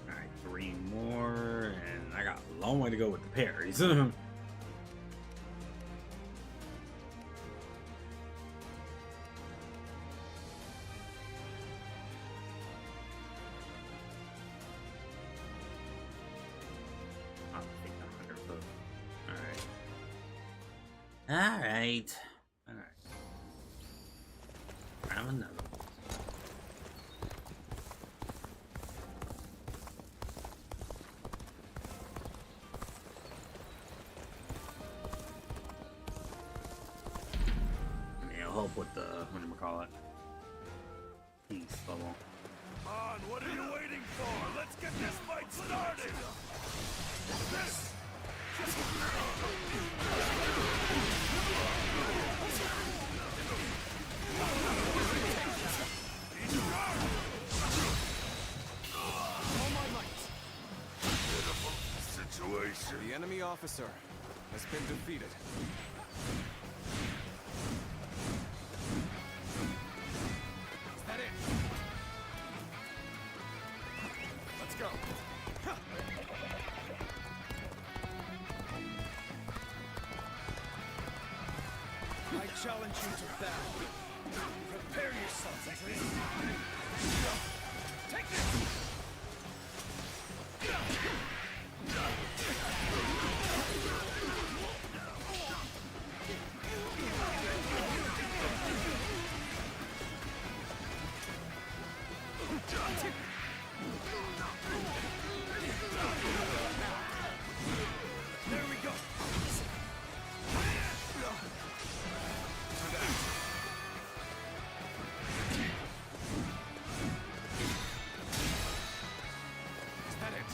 Alright, 3 more, and I got a long way to go with the parries. Alright. Round another. I'll help with the, whatchamacallit, peace level. Come on, what are you waiting for? Let's get this fight started! This! All my might. Pitiful situation. The enemy officer has been defeated. Is that it? Let's go. I challenge you to battle. Prepare yourself, Take this! There we go. Is that it?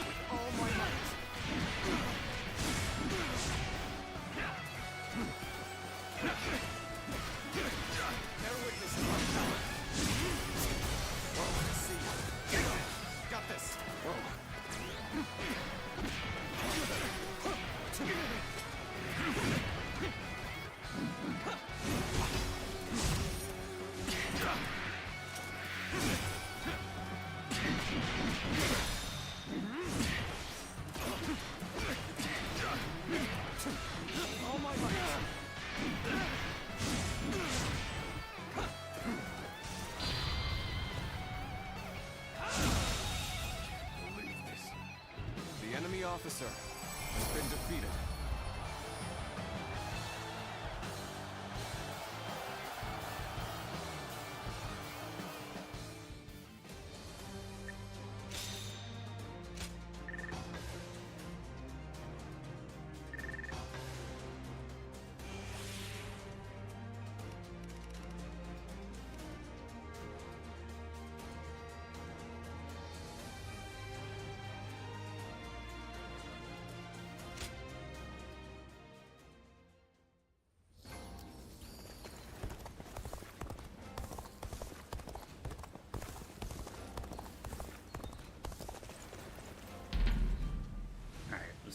With all my might. Bear witness to my power. Whoa, let's see. Got this. All my might. Believe this. The enemy officer has been defeated.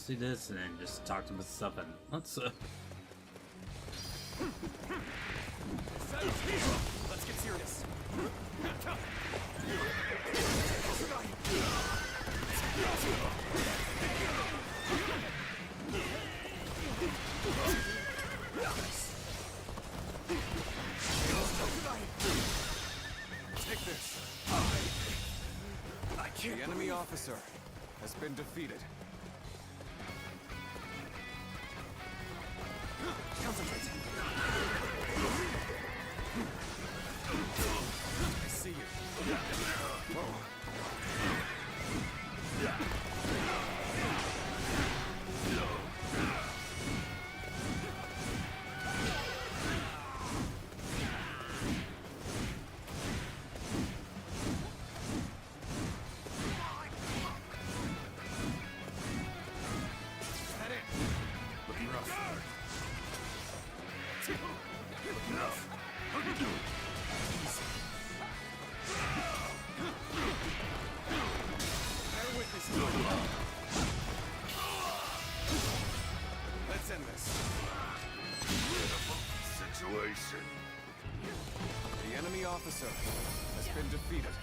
let's do this and then just talk to myself and let's Let's get serious. Take this. The enemy officer has been defeated. Concentrate. I see you. Whoa. Looking rough. Looking rough. Bear witness to it. Let's end this. Situation. The enemy officer has been defeated.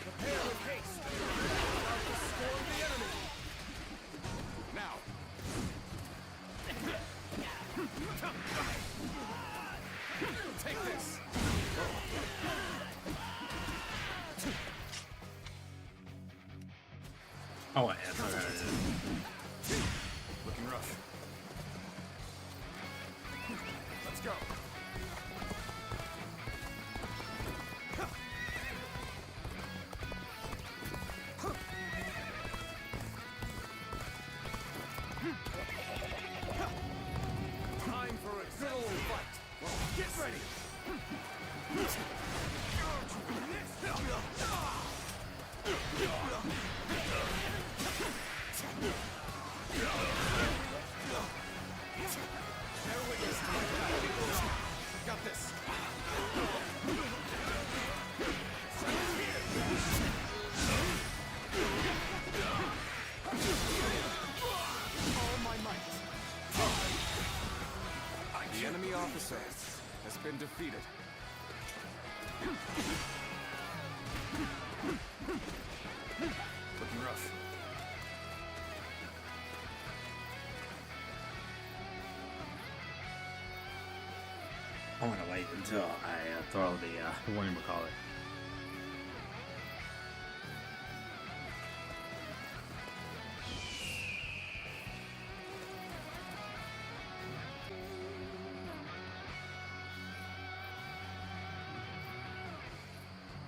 Prepare with haste. About to storm the enemy. Now. Take this. oh yeah, that's what it is. Looking rough. Let's go. Time for a good old fight. Get ready. Bear witness to my power. Got this. All my might. The enemy officer has been defeated. Looking rough. I want to wait until I throw the what do you call it?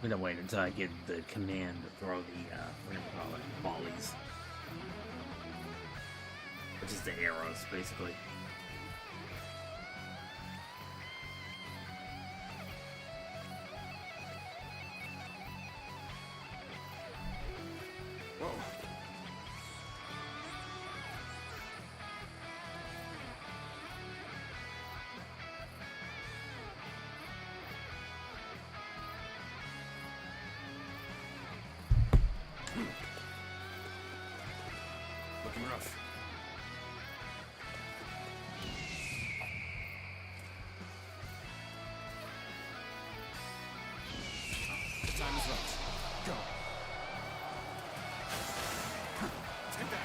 I'm gonna wait until I get the command to throw the what do you call it? Volleys, which is the arrows, basically. Whoa. Looking rough. Time is right. Go. Take that.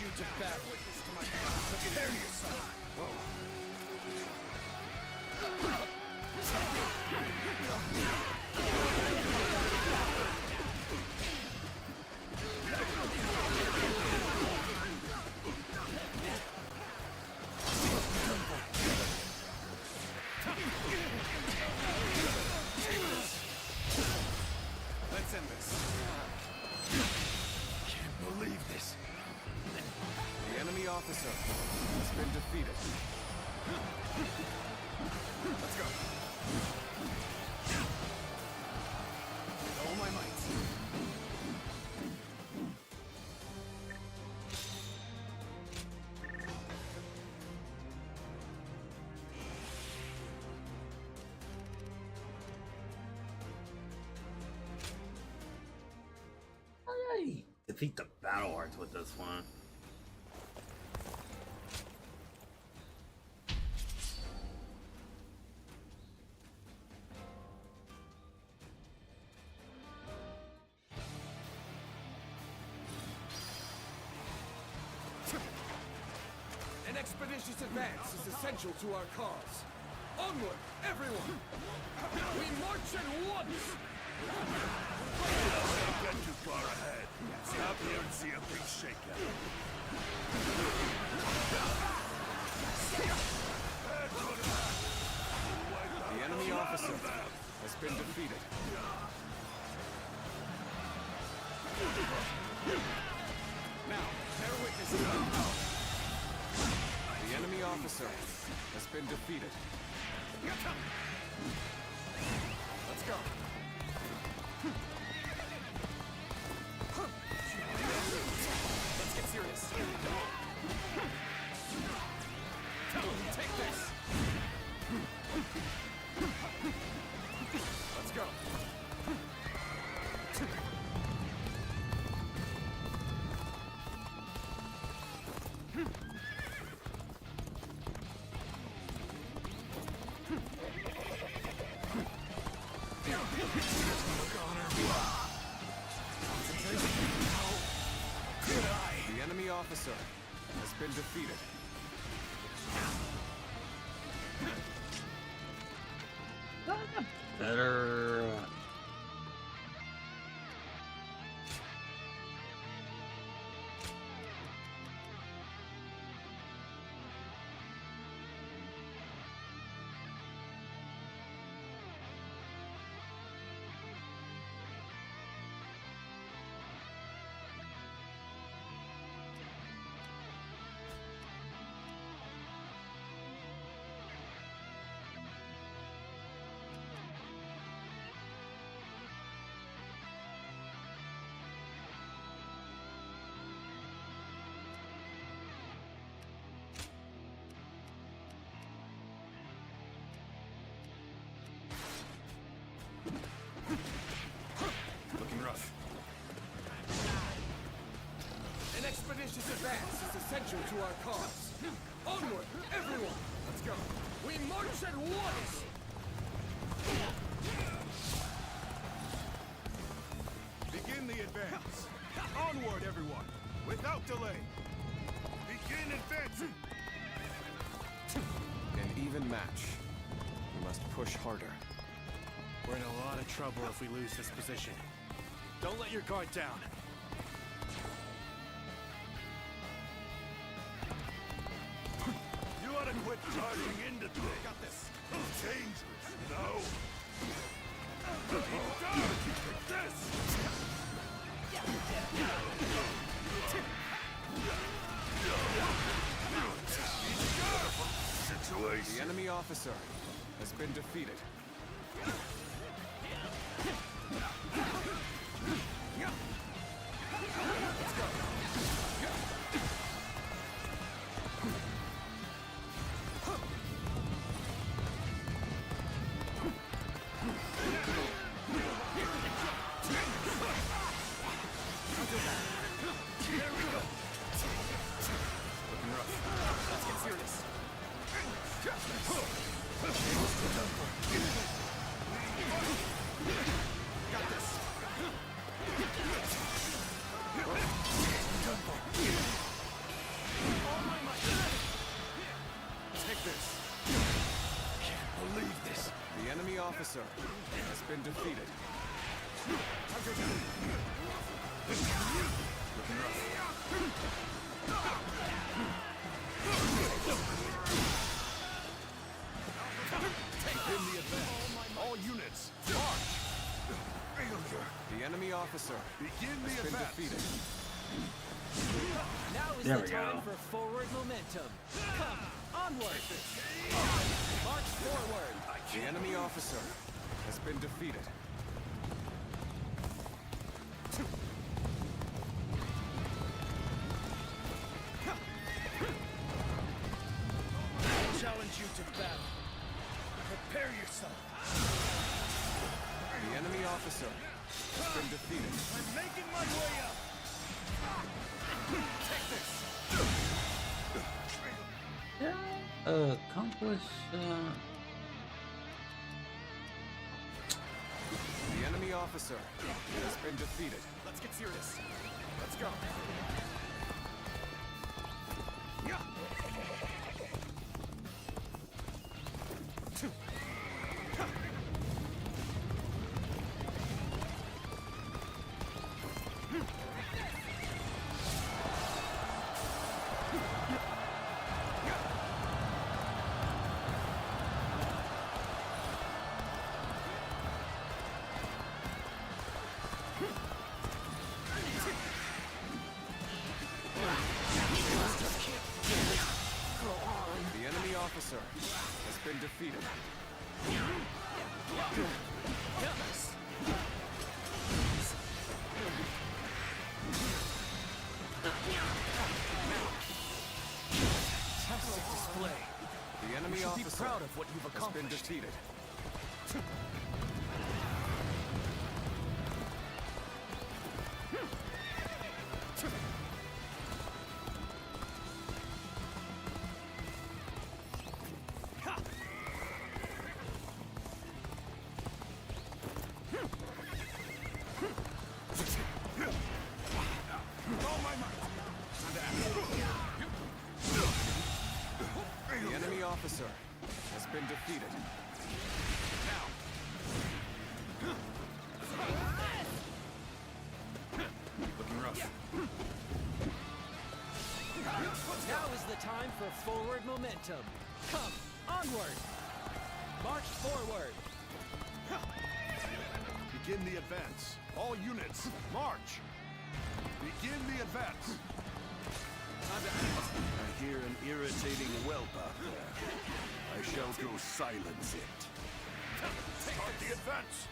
you to battle. Prepare yourself. Let's end this. Can't believe this. The enemy officer has been defeated. Let's go. With all my might. Hey, defeat the battle arts with this one. An expeditious advance is essential to our cause. Onward, everyone! We march at once! Don't get too far ahead. Stop here and see a big shakeout. The enemy officer has been defeated. Now, bear witness to that. The enemy officer has been defeated. Let's go. Let's get serious. Take this. Let's go. The enemy officer has been defeated. Better. Looking rough. An expeditious advance is essential to our cause. Onward, everyone! Let's go. We march at once! Begin the advance. Onward, everyone, without delay. Begin advancing. An even match. We must push harder. We're in a lot of trouble if we lose this position. Don't let your guard down. You ought to quit charging into things. Got this. It's dangerous, you know? Take this! Situation. The enemy officer has been defeated. Let's go. There we go. Looking rough. Let's get serious. officer has been defeated. Begin the advance. All units, march! Failure. The enemy officer Begin the has been advance. defeated. Now is There the we time go. for forward momentum. Come, onward! March forward! The enemy officer has been defeated. I challenge you to battle. Prepare yourself. The enemy officer has been defeated. I'm making my way up. Take this. Accomplish, The enemy officer has been defeated. Let's get serious. Let's go. The enemy officer has been defeated. Fantastic display. The enemy You should be officer proud of what you've has been accomplished. defeated. The enemy officer has been defeated. Looking rough. Now is the time for forward momentum. Come, onward! March forward! Begin the advance. All units, march! Begin the advance. I hear an irritating whelp out there. I shall go silence it. Start the advance.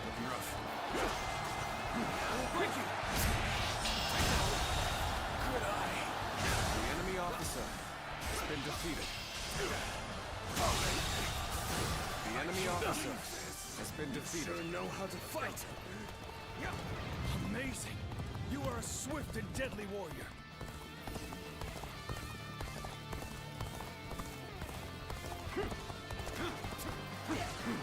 Looking rough. The enemy officer has been defeated. The enemy officer has been defeated. Sure know how to fight. Amazing. You are a swift and deadly warrior.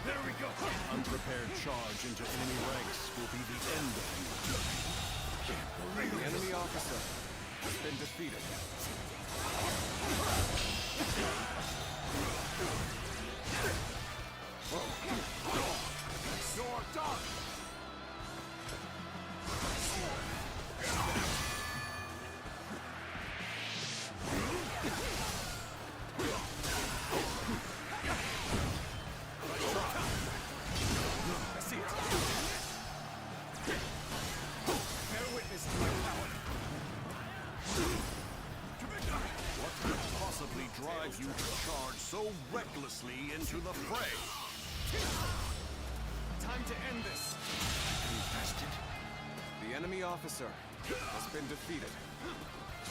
There we go. Unprepared charge into enemy ranks will be the end of you. The enemy officer has been defeated. You're done. I see it. Bear witness to my power. What could possibly drive you to charge so recklessly into the fray? Time to end this. Infested. The enemy officer has been defeated.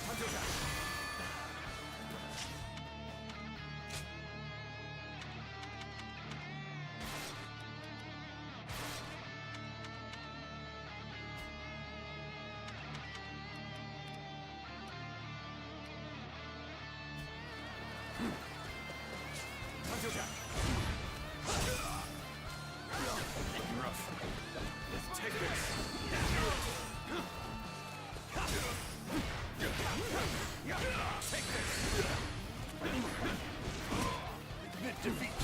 Under that. Let's take this. Take this. Admit defeat.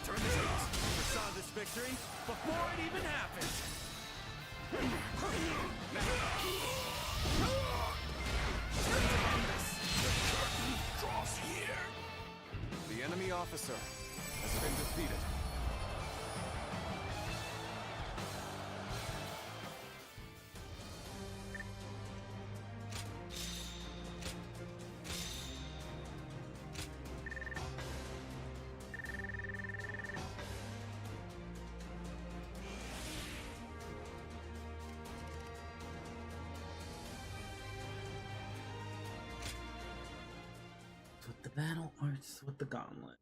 Turn the tables. We saw this victory before it even happened. Cross here. The enemy officer has been defeated. With the battle arts with the gauntlet.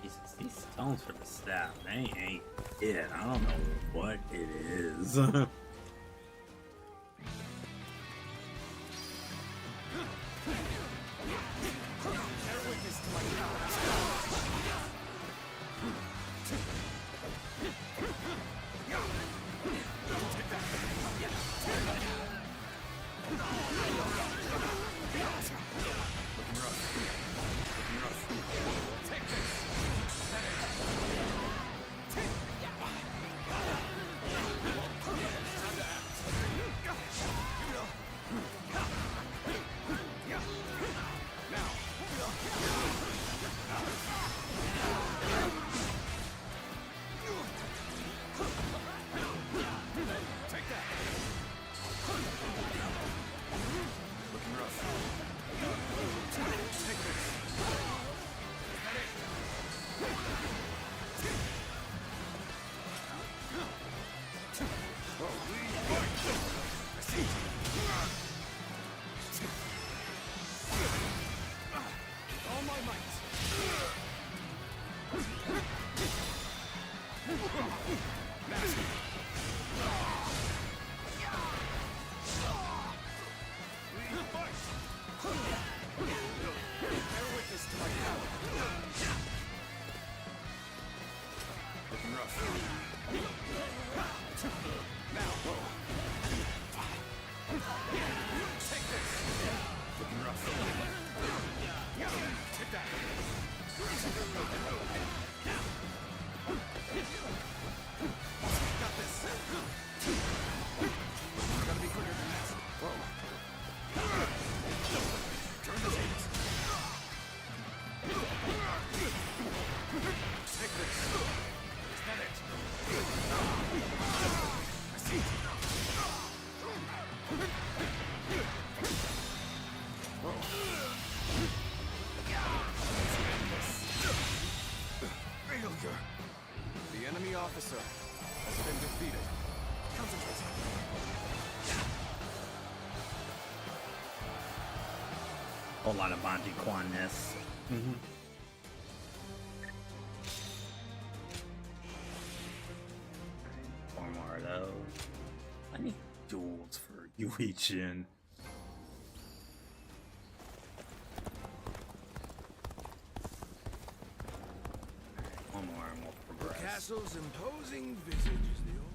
Jesus, these stones for the staff, they ain't it. I don't know what it is. The enemy officer has been defeated. Concentrate. Whole lot of Monty Quan-ness. Four more of those. I need duels for Yui-Chin. One more and we'll progress. Castle's imposing visage is the old.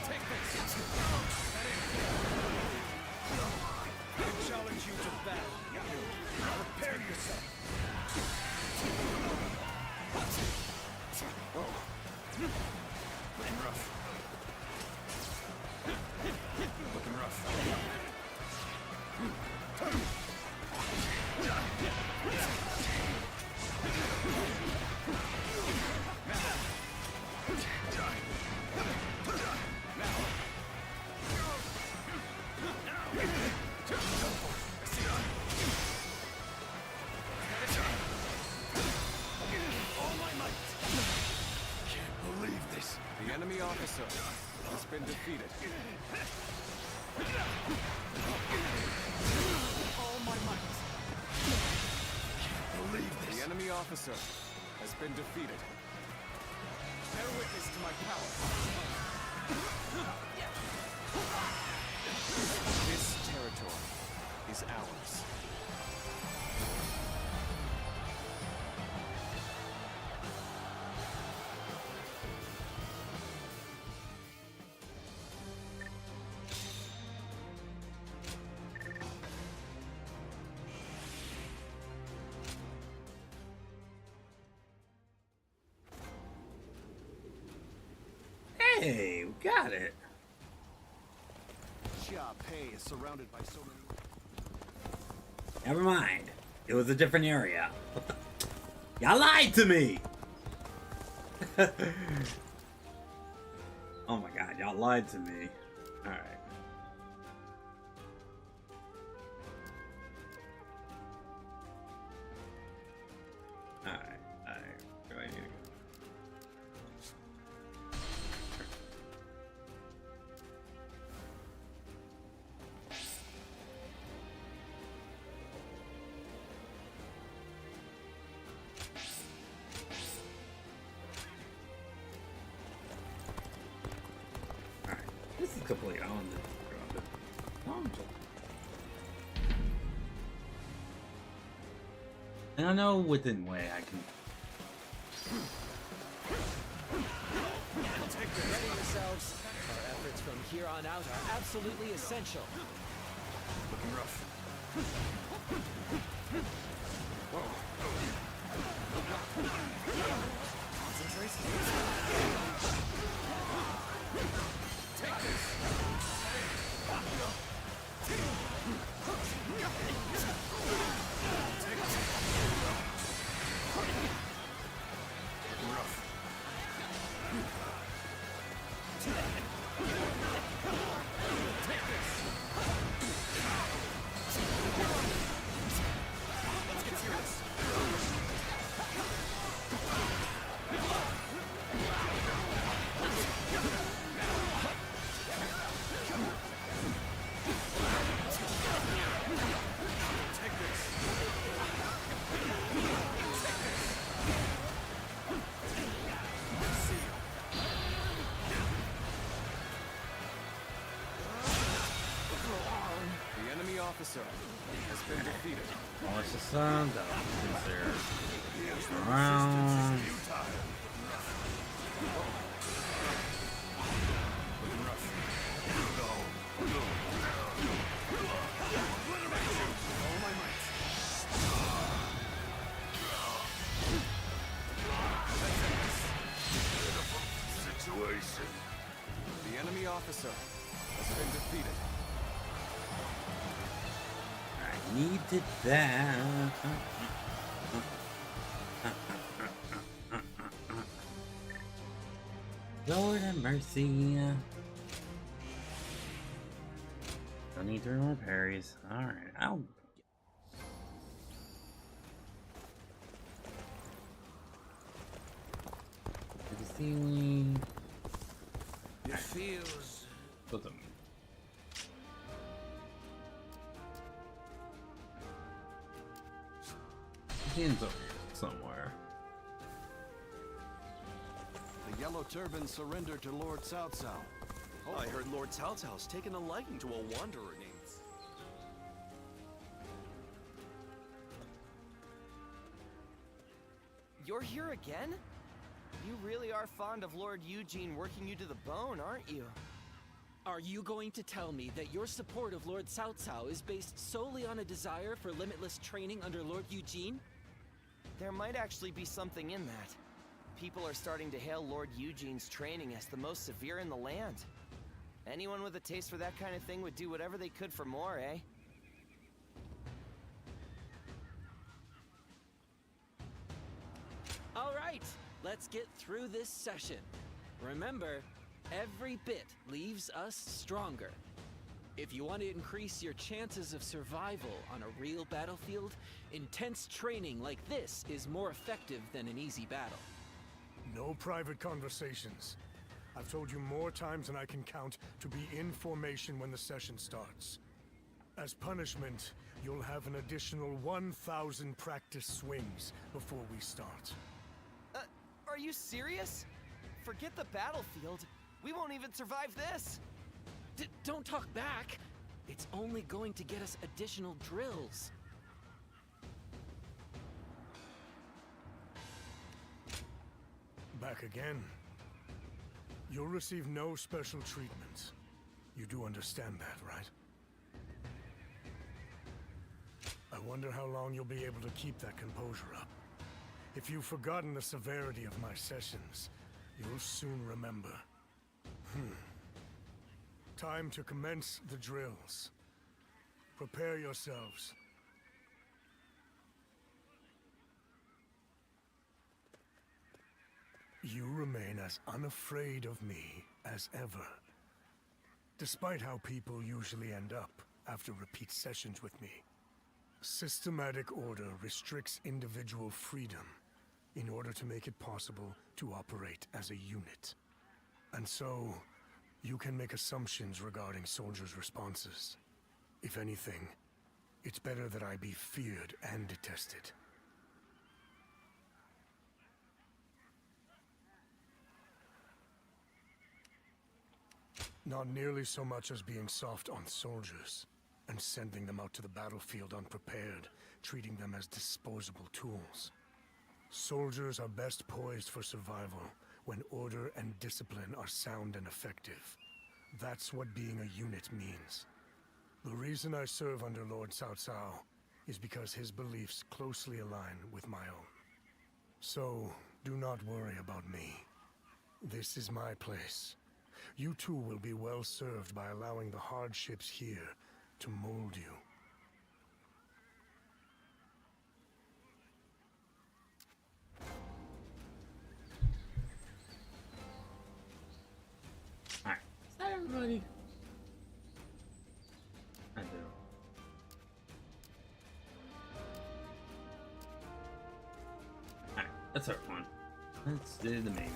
Take this. I challenge you to battle. Prepare yourself. Looking rough. Looking rough. All my might! Can't believe this. The enemy officer has been defeated. All my might! Can't believe this. The enemy officer has been defeated. Bear witness to my power. This territory is ours. Hey, we got it. Xia Pei is surrounded by so many. Never mind. It was a different area. What the? Y'all lied to me! Oh my god, y'all lied to me. Alright. Alright, where do I need to go? This is completely on the and I know within way I can. Ready yourselves. Our efforts from here on out are absolutely essential. Looking rough. Take this. Officer has been defeated. Polish the sun, that there. Around. Situation. The enemy officer has been defeated. Needed that. Lord have mercy. Don't need 3 more parries. Alright, I'll. To the ceiling. It feels. Put them. Jin's over here somewhere. The Yellow Turban surrendered to Lord Cao Cao. Oh, I heard Lord Cao Cao's taken a liking to a wanderer named. You're here again? You really are fond of Lord Eugene working you to the bone, aren't you? Are you going to tell me that your support of Lord Cao Cao is based solely on a desire for limitless training under Lord Eugene? There might actually be something in that. People are starting to hail Lord Eugene's training as the most severe in the land. Anyone with a taste for that kind of thing would do whatever they could for more, eh? All right, let's get through this session. Remember, every bit leaves us stronger. If you want to increase your chances of survival on a real battlefield, intense training like this is more effective than an easy battle. No private conversations. I've told you more times than I can count to be in formation when the session starts. As punishment, you'll have an additional 1,000 practice swings before we start. Are you serious? Forget the battlefield. We won't even survive this. Don't talk back. It's only going to get us additional drills. Back again. You'll receive no special treatment. You do understand that, right? I wonder how long you'll be able to keep that composure up. If you've forgotten the severity of my sessions, you'll soon remember. Time to commence the drills. Prepare yourselves. You remain as unafraid of me as ever. Despite how people usually end up after repeat sessions with me. Systematic order restricts individual freedom in order to make it possible to operate as a unit. And so, you can make assumptions regarding soldiers' responses. If anything, it's better that I be feared and detested. Not nearly so much as being soft on soldiers and sending them out to the battlefield unprepared, treating them as disposable tools. Soldiers are best poised for survival when order and discipline are sound and effective. That's what being a unit means. The reason I serve under Lord Cao Cao is because his beliefs closely align with my own. So, do not worry about me. This is my place. You too will be well served by allowing the hardships here to mold you. Alright, is that everybody? I do. Alright, that's everyone. Let's do the main.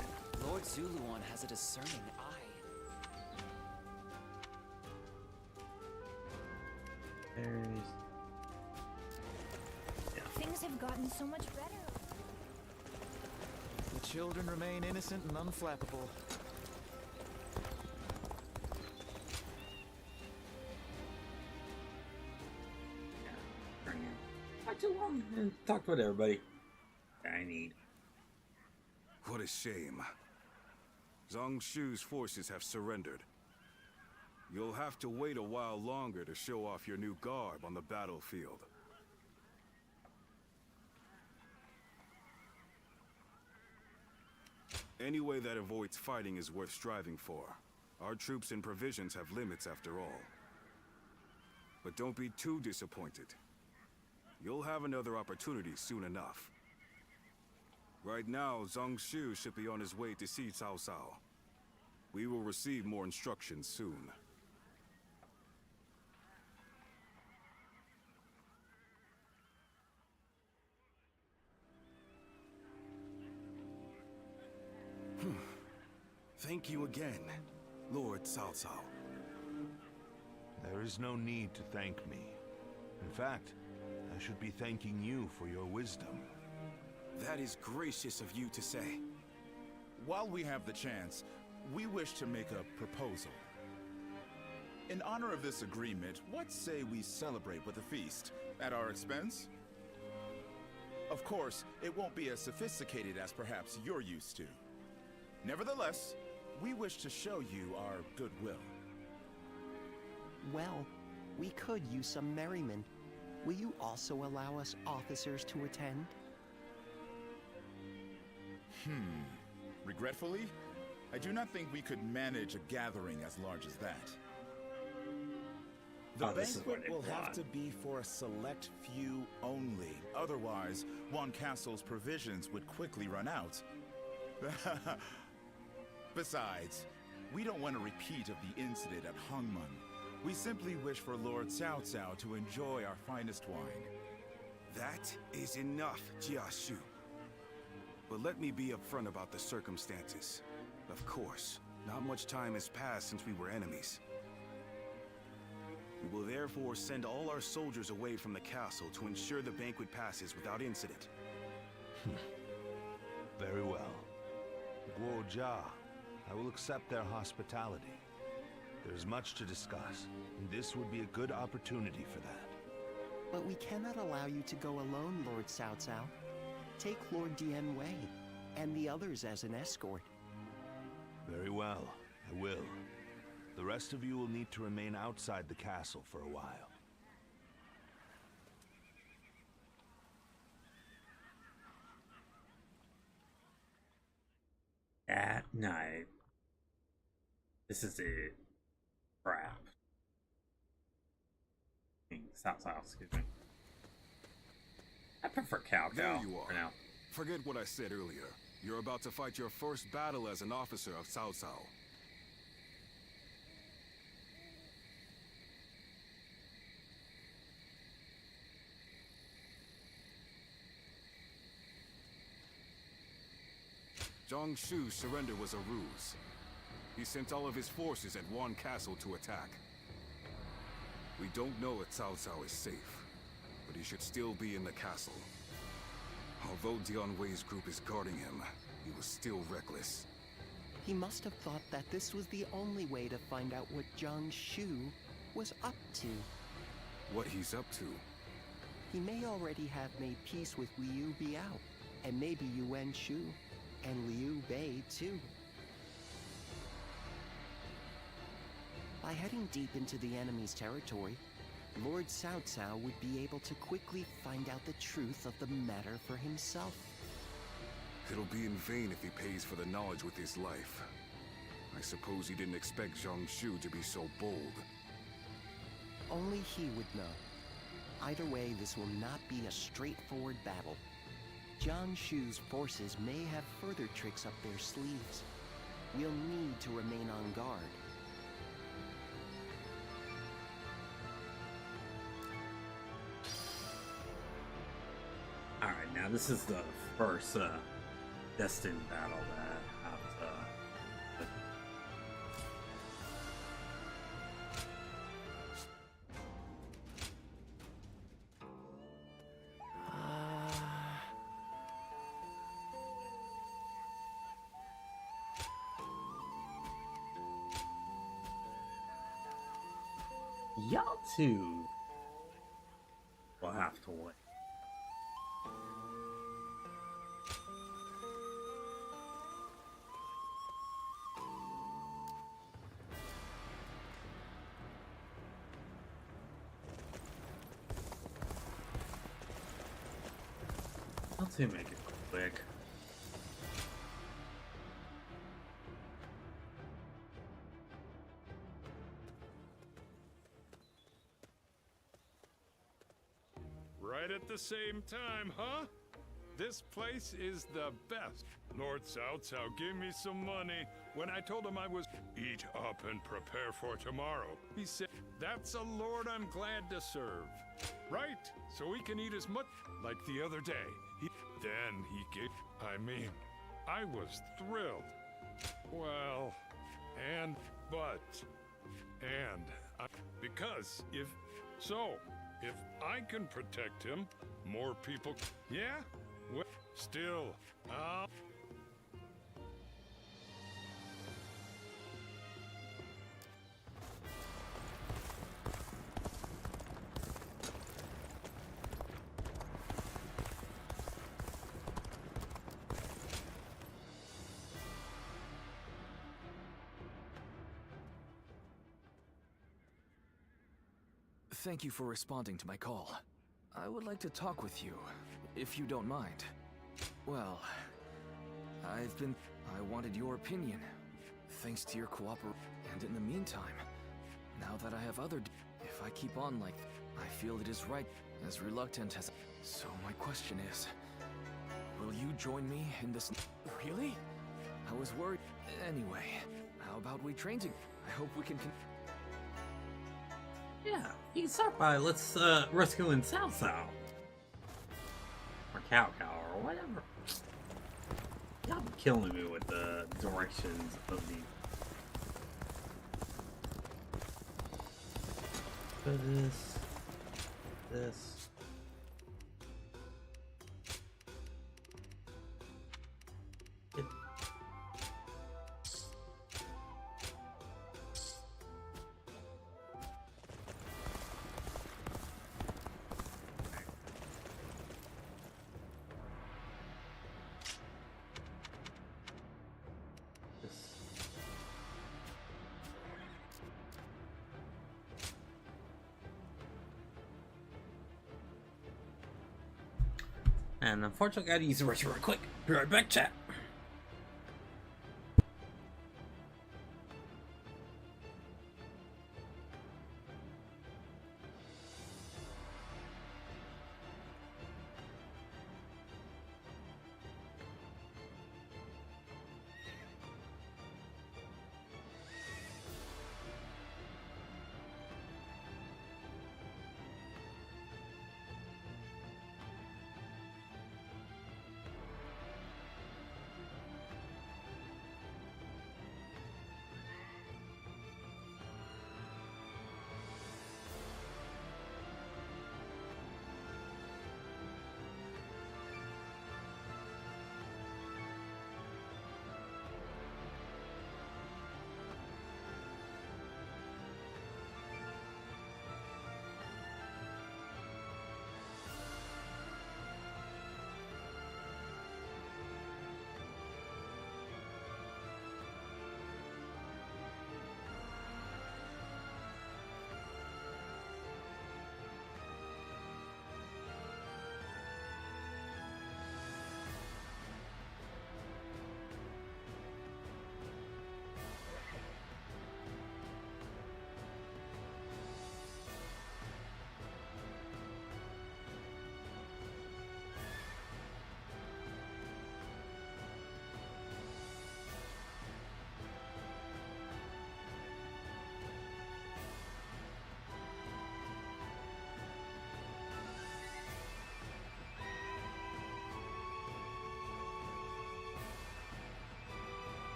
Lord Zuluan has a discerning eye. Things have gotten so much better. The children remain innocent and unflappable. Not too long. Talked with everybody I need. What a shame. Zhang Shu's forces have surrendered. You'll have to wait a while longer to show off your new garb on the battlefield. Any way that avoids fighting is worth striving for. Our troops and provisions have limits after all. But don't be too disappointed. You'll have another opportunity soon enough. Right now, Zhang Shu should be on his way to see Cao Cao. We will receive more instructions soon. Thank you again, Lord Cao Cao. There is no need to thank me. In fact, I should be thanking you for your wisdom. That is gracious of you to say. While we have the chance, we wish to make a proposal. In honor of this agreement, what say we celebrate with a feast at our expense? Of course, it won't be as sophisticated as perhaps you're used to. Nevertheless, we wish to show you our goodwill. Well, we could use some merriment. Will you also allow us officers to attend? Regretfully, I do not think we could manage a gathering as large as that. The banquet will have to be for a select few only. Otherwise, Wan Castle's provisions would quickly run out. Besides, we don't want a repeat of the incident at Hongmen. We simply wish for Lord Cao Cao to enjoy our finest wine. That is enough, Jiashu. But let me be upfront about the circumstances. Of course, not much time has passed since we were enemies. We will therefore send all our soldiers away from the castle to ensure the banquet passes without incident. Very well. Guo Jia, I will accept their hospitality. There's much to discuss, and this would be a good opportunity for that. But we cannot allow you to go alone, Lord Cao Cao. Take Lord Dian Wei and the others as an escort. Very well, I will. The rest of you will need to remain outside the castle for a while. At night. This is it. Crap. South, excuse me. I prefer Cao Cao. There you are. For now. Forget what I said earlier. You're about to fight your first battle as an officer of Cao Cao. Zhang Shu's surrender was a ruse. He sent all of his forces at Wan Castle to attack. We don't know if Cao Cao is safe, but he should still be in the castle. Although Dian Wei's group is guarding him, he was still reckless. He must have thought that this was the only way to find out what Zhang Shu was up to. What he's up to? He may already have made peace with Liu Biao, and maybe Yuan Shu, and Liu Bei too. By heading deep into the enemy's territory, Lord Cao Cao would be able to quickly find out the truth of the matter for himself. It'll be in vain if he pays for the knowledge with his life. I suppose he didn't expect Zhang Shu to be so bold. Only he would know. Either way, this will not be a straightforward battle. Zhang Shu's forces may have further tricks up their sleeves. We'll need to remain on guard. Alright, now this is the first destined battle that I've y'all two will have to wait. To make it quick. Right at the same time, huh? This place is the best. Lord Cao Cao gave me some money when I told him I was eat up and prepare for tomorrow. He said, that's a lord I'm glad to serve. Right? So we can eat as much like the other day. Then he gave, I was thrilled. Well, because if I can protect him, more people, yeah? Well, still, Thank you for responding to my call. I would like to talk with you, if you don't mind. Well, I wanted your opinion. Thanks to your cooperation. And in the meantime, now that I have if I keep on like I feel it is right, as reluctant as... So my question is, will you join me in this... Really? I was worried... Anyway, how about we train together? I hope we can... Yeah, you can start by let's rescuing Cao Cao. Or Cow or whatever. Y'all be killing me with the directions of the. This. And unfortunately, I gotta use the restroom real quick. Be right back, chat.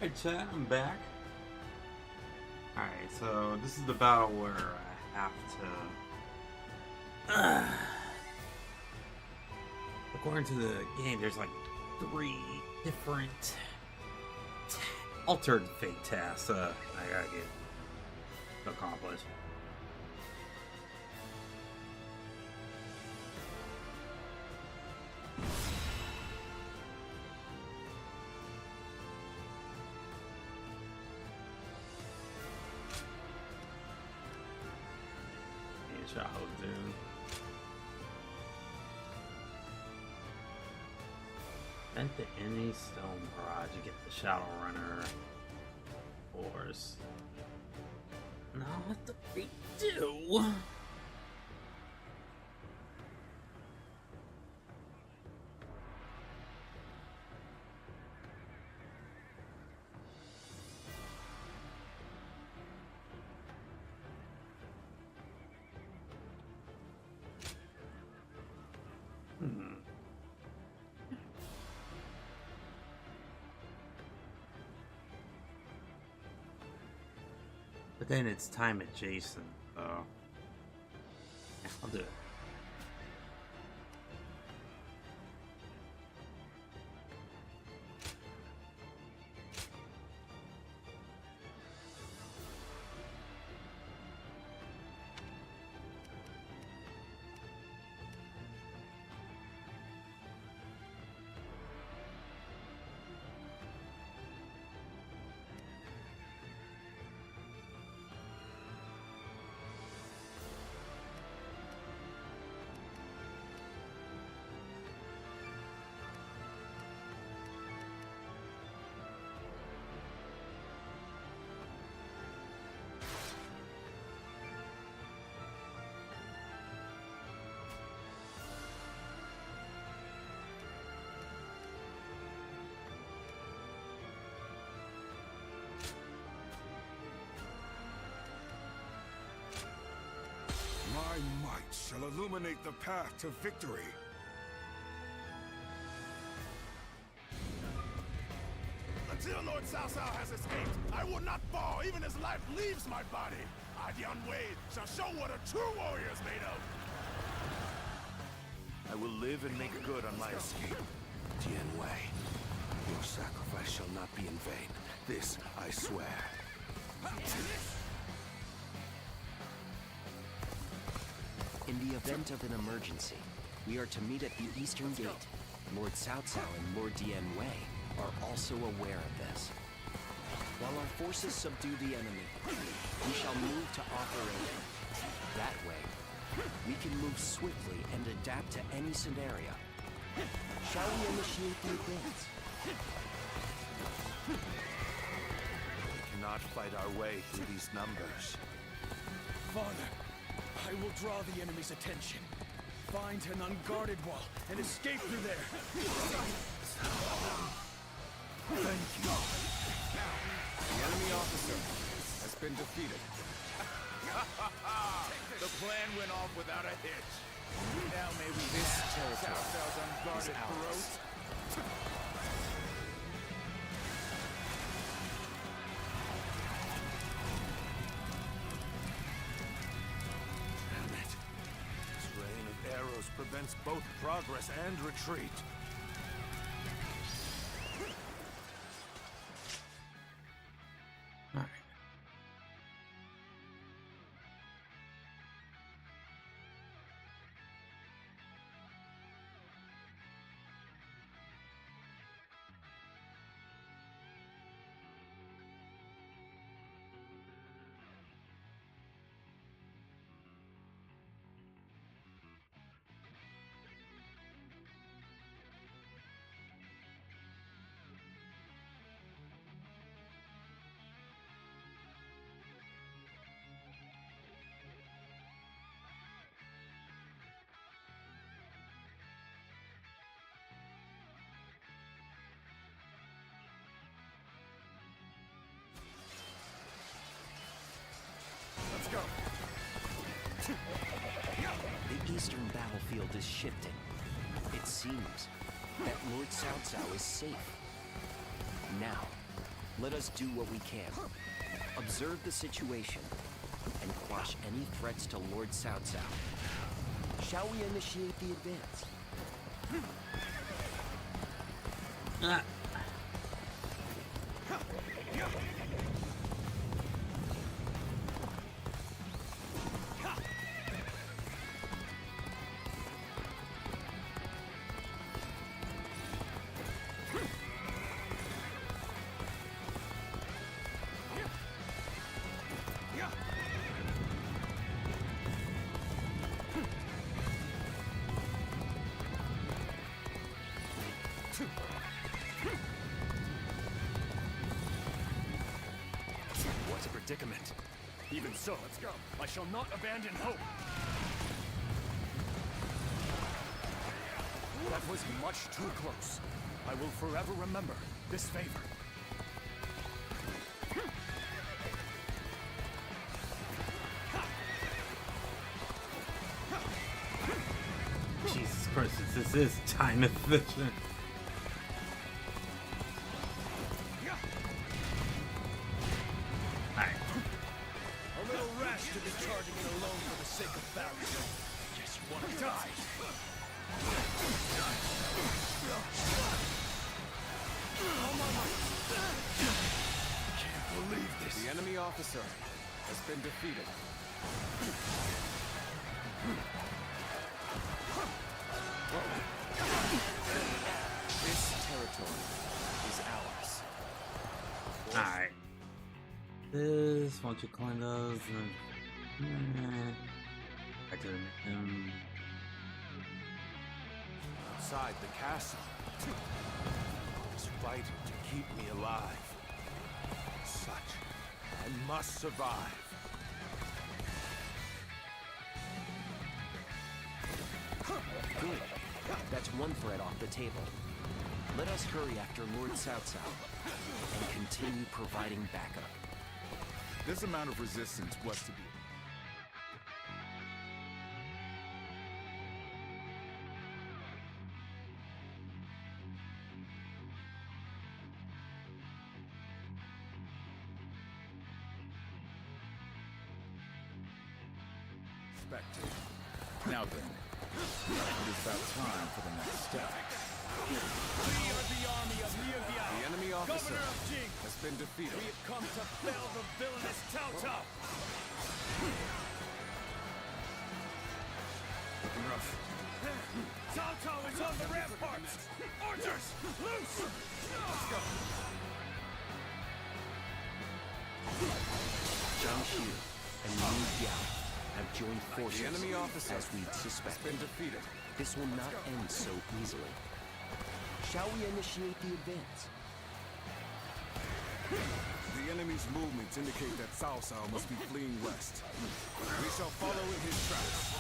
Alright, chat, I'm back. Alright, so this is the battle where I have to... according to the game, there's like 3 different altered fate tasks I gotta get accomplished. Dude. At the enemy stone barrage, you get the Shadow Runner force. Now what the freak do? But then it's time adjacent, so yeah, I'll do it. My might shall illuminate the path to victory. Until Lord Cao Cao has escaped, I will not fall even as life leaves my body. Dian Wei shall show what a true warrior is made of. I will live and make good on my escape. Dian Wei, your sacrifice shall not be in vain. This I swear. In the event of an emergency, we are to meet at the Eastern Gate. Lord Cao Cao and Lord Dian Wei are also aware of this. While our forces subdue the enemy, we shall move to operate. That way, we can move swiftly and adapt to any scenario. Shall we initiate the advance? We cannot fight our way through these numbers. Father, I will draw the enemy's attention. Find an unguarded wall and escape through there. Thank you. The enemy officer has been defeated. The plan went off without a hitch. Now may we This have territory Cao Cao's is unguarded ours. throat. Damn it. This rain of arrows prevents both progress and retreat. Let's go. The eastern battlefield is shifting. It seems that Lord Cao Cao is safe. Now, Let us do what we can. Observe the situation and quash any threats to Lord Cao Cao. Shall we initiate the advance? What a predicament. Even so, let's go. I shall not abandon hope. That was much too close. I will forever remember this favor. Jesus Christ, this is time efficient. A little rash to be charging in alone for the sake of battle. Guess you want to die. Can't believe this. The enemy officer has been defeated. This territory is ours. Alright. This, once you climb those, I did Outside the castle. Is fighting to keep me alive. Such, I must survive. Good. That's one threat off the table. Let us hurry after Lord Cao Cao and continue providing backup. This amount of resistance was to be. Expected. Now then, it is about time for the next step. We are the army of R.E.V.O. The enemy officer Governor of Jing has been defeated. We have come to fell the villainous Cao Cao. Looking rough. Cao Cao is on the ramparts. Archers, loose. Let's go. Zhang Xu and Liu Biao have joined forces. The enemy officer as we suspect. has been defeated. This will not end so easily. Shall we initiate the advance? The enemy's movements indicate that Cao Cao must be fleeing west. We shall follow in his tracks.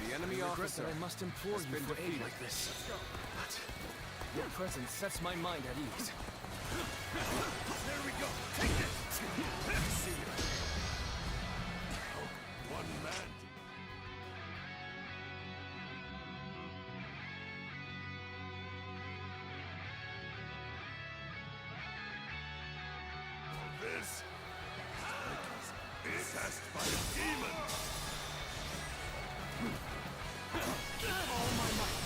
The enemy officer I must implore has you been for aid defeated. like this. But your presence sets my mind at ease. There we go. Take this. Let me see you. One man. This is possessed by a demon. All my might.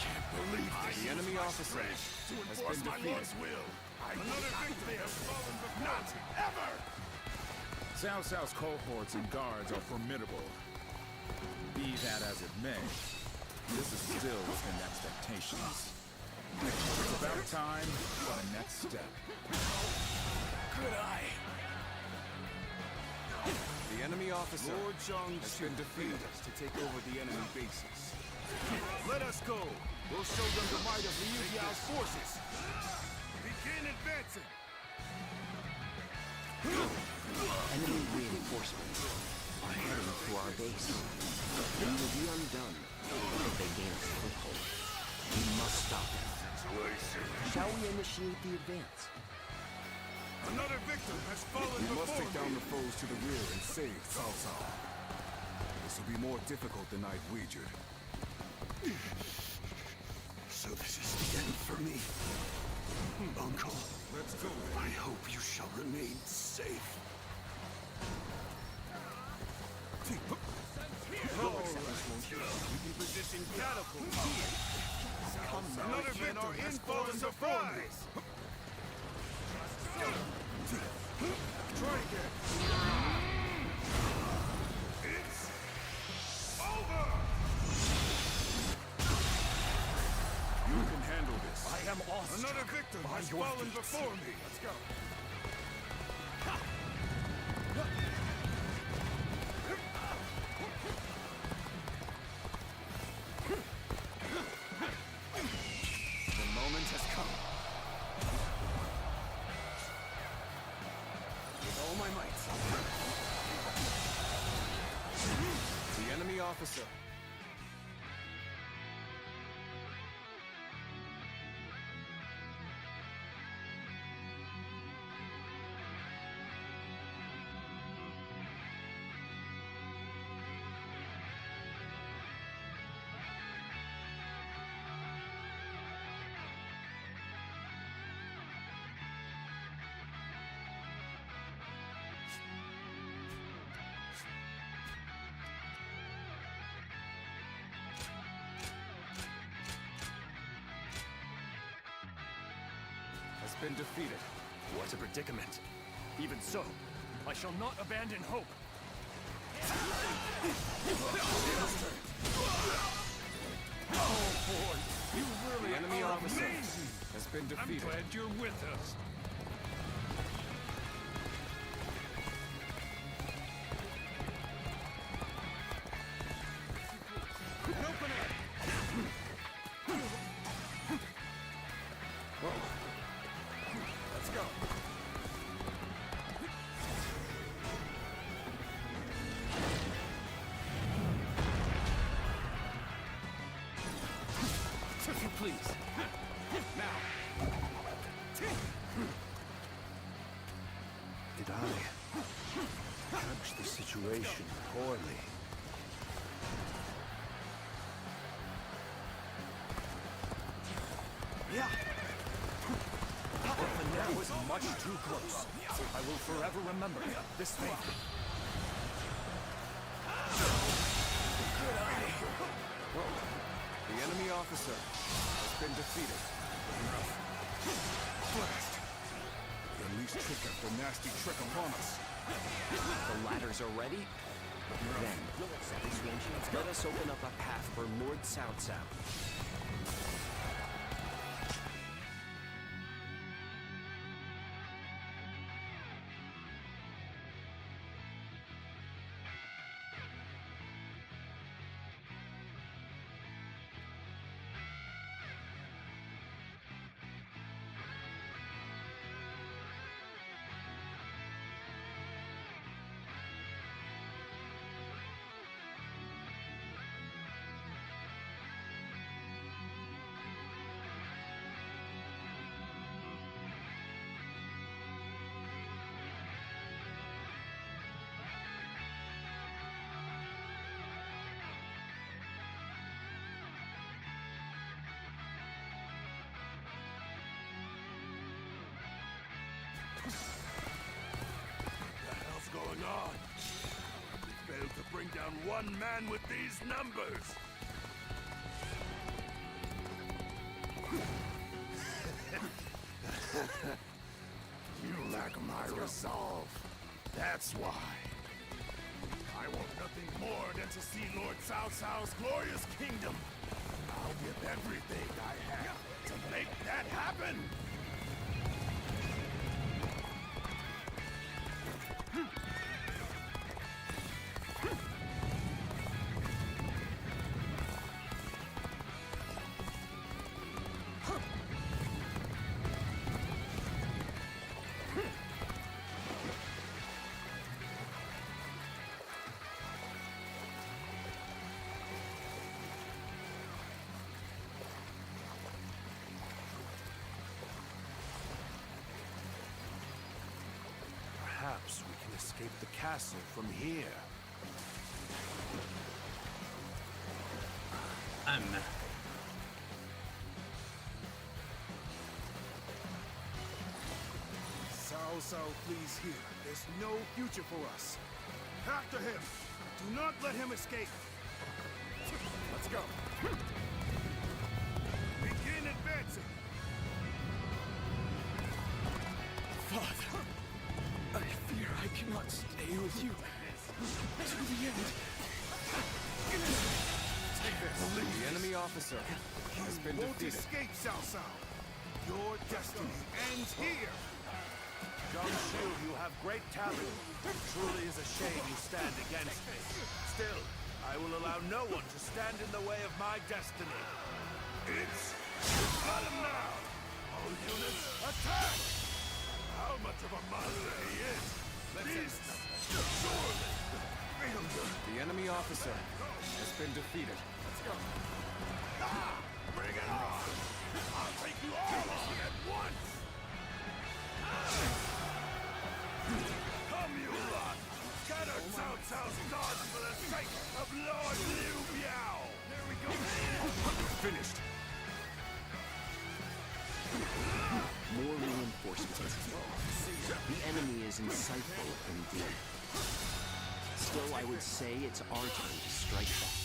Can't believe this. The enemy officer To has enforce been my defeated. lord's will. Another victory has fallen before. Not ever. Cao Cao's cohorts and guards are formidable. Be that as it may, this is still within expectations. It's about time for the next step. Could I? The enemy officer Lord Zhang has Xu been defeated. us to take over the enemy bases. Let us go. We'll show them the might of Liu Biao's forces. Begin advancing. Enemy reinforcements are heading to our base. They will be undone if they gain a foothold. We must stop them. Shall we initiate the advance? Another victim has fallen We must before take down the foes to the rear and save Cao Cao. This will be more difficult than I'd wagered. So this is the end for me, Uncle. Let's go. I hope you shall remain safe. We can position catapults here. Another victory in for the surprise. Try again. It's over. You can handle this. I am awestruck. Another victim has fallen before me. Let's go. The moment has come. With all my might. The enemy officer. Has been defeated. What a predicament. Even so, I shall not abandon hope. Oh boy, you really The enemy are officer amazing. has been defeated. I'm glad you're with us. Let's go. If you please. Now. Did I judge the situation poorly? Yeah. But the now is much too close. I will forever remember this thing. The enemy officer has been defeated. Blast! They unleashed trick after nasty trick upon us. The ladders are ready? Then, let us open up a path for Lord Cao Cao. What the hell's going on? We failed to bring down one man with these numbers. You lack my resolve. That's why. I want nothing more than to see Lord Cao Cao's glorious kingdom. I'll give everything I have to make that happen. Perhaps we can escape the castle from here. Cao flees here, there's no future for us. After him! Do not let him escape! Let's go! Begin advancing! Father, I fear I cannot stay with you to the end. Take this. The enemy officer has been Won't defeated. escape, Cao Cao. Your destiny ends here. Shu, you have great talent. It truly is a shame you stand against me. Still, I will allow no one to stand in the way of my destiny. It's got him now. All units, attack! How much of a monster he is. Beasts, surely. Failure. The enemy officer has been defeated. Let's go. Ah, bring it on! I'll take you all on at once! Come, you lot! Scatter Cao Cao's gods for the sake of Lord Liu Biao! There we go! Finished. More reinforcements. The enemy is insightful indeed. Still, I would say it's our turn to strike back.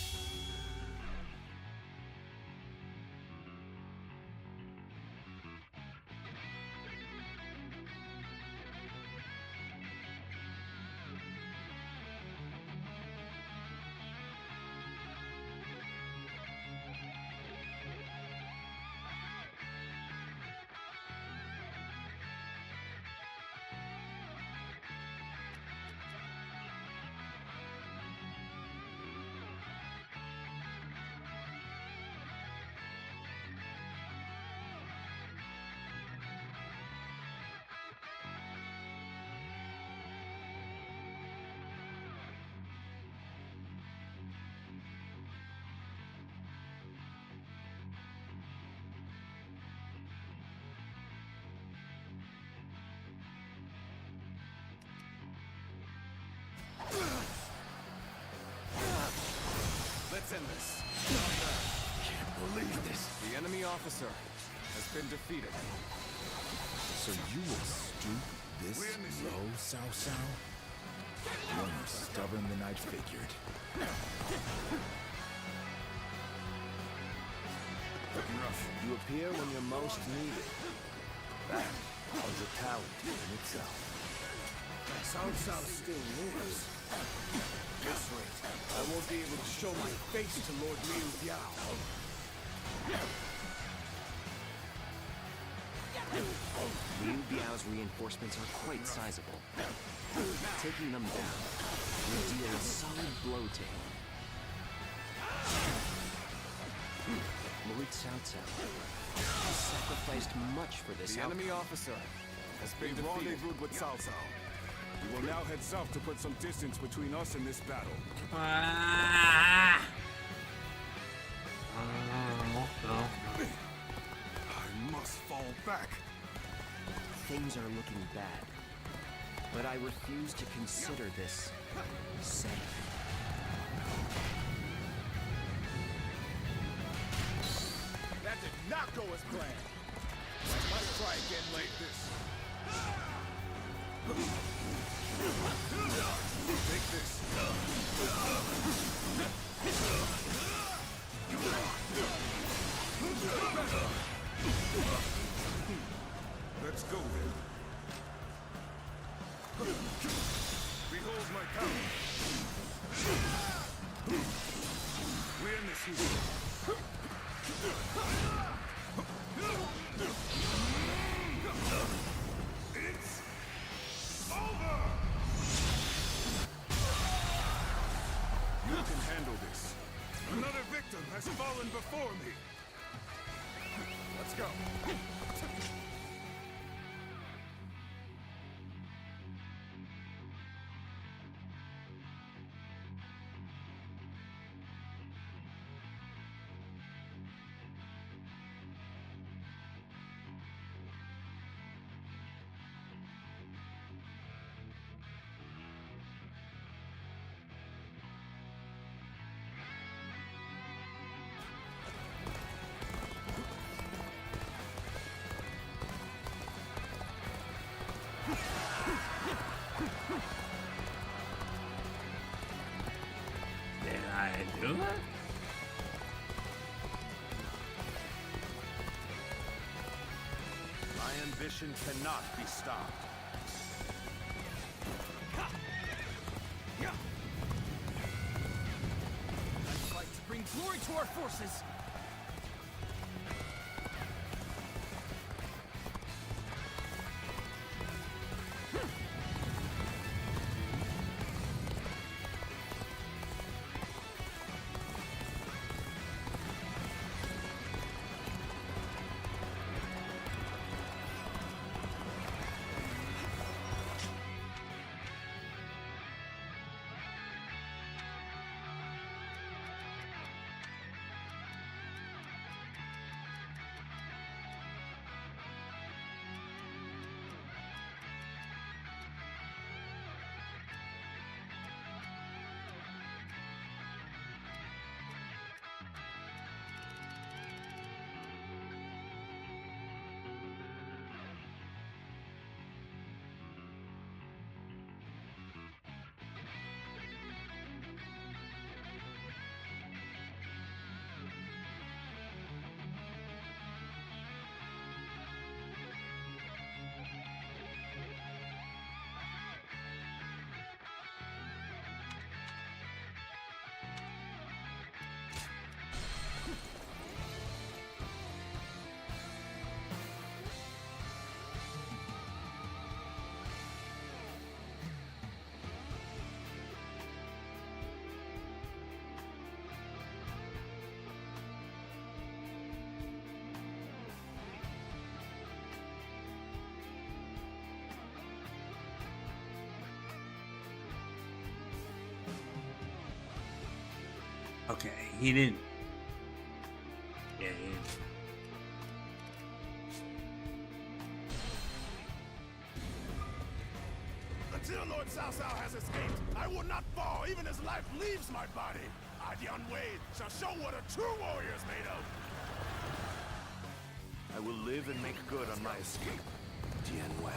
Let's end this. Can't believe this. The enemy officer has been defeated. So you will stoop this low, Cao Cao? You're more stubborn than I'd figured. Looking rough. You appear when you're most needed. That is a talent in itself. Cao Cao still lives. At this rate, I won't be able to show my face to Lord Liu Biao. Liu Biao's reinforcements are quite sizable. Taking them down will deal a solid blow to him. Lord Cao Cao has sacrificed much for this The enemy officer has been We've defeated. rendezvoused with Cao Cao. We will now head south to put some distance between us and this battle. I must fall back. Things are looking bad, but I refuse to consider this safe. That did not go as planned. Let's try again like this. Take this. Let's go then. Behold my power. We end this here. It's over! You can handle this. Another victim has fallen before me. Let's go. Can't do that? My ambition cannot be stopped. Let's fight to bring glory to our forces! Okay, he didn't. Yeah, Until Lord Cao Cao has escaped, I will not fall even as life leaves my body. I, Dian Wei, shall show what a true warrior is made of. I will live and make good on my escape, Dian Wei.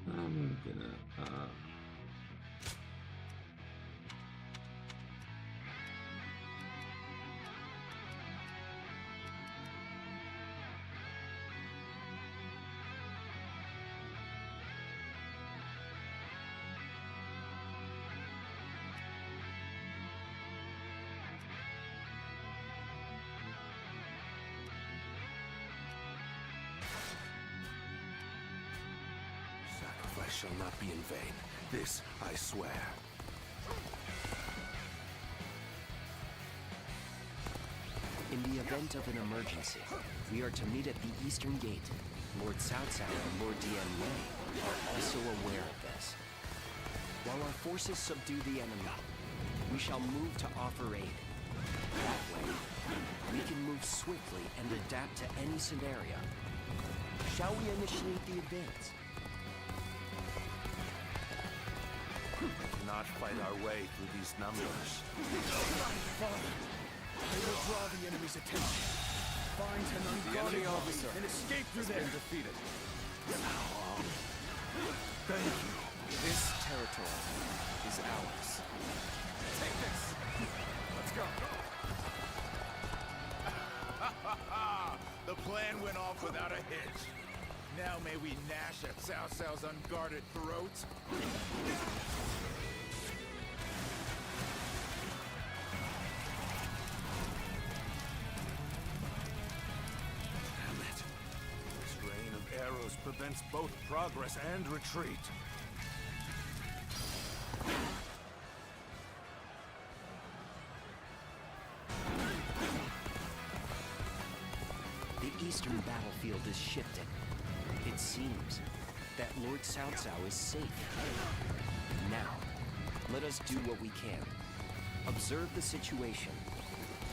I'm gonna, Sacrifice shall not be in vain. This I swear. In the event of an emergency, we are to meet at the Eastern Gate. Lord Cao Cao and Lord Dian Wei are also aware of this. While our forces subdue the enemy, we shall move to offer aid. That way, we can move swiftly and adapt to any scenario. Shall we initiate the advance? We cannot fight our way through these numbers. Father, they will draw the enemy's attention. Find an unguarded officer and escape through there. Defeated. Thank you. This territory is ours. Take this. Let's go. The plan went off without a hitch. Now may we gnash at Cao Cao's unguarded throat. Damn it. This rain of arrows prevents both progress and retreat. The eastern battlefield is shifting. It seems that Lord Cao Cao is safe. Now, let us do what we can. Observe the situation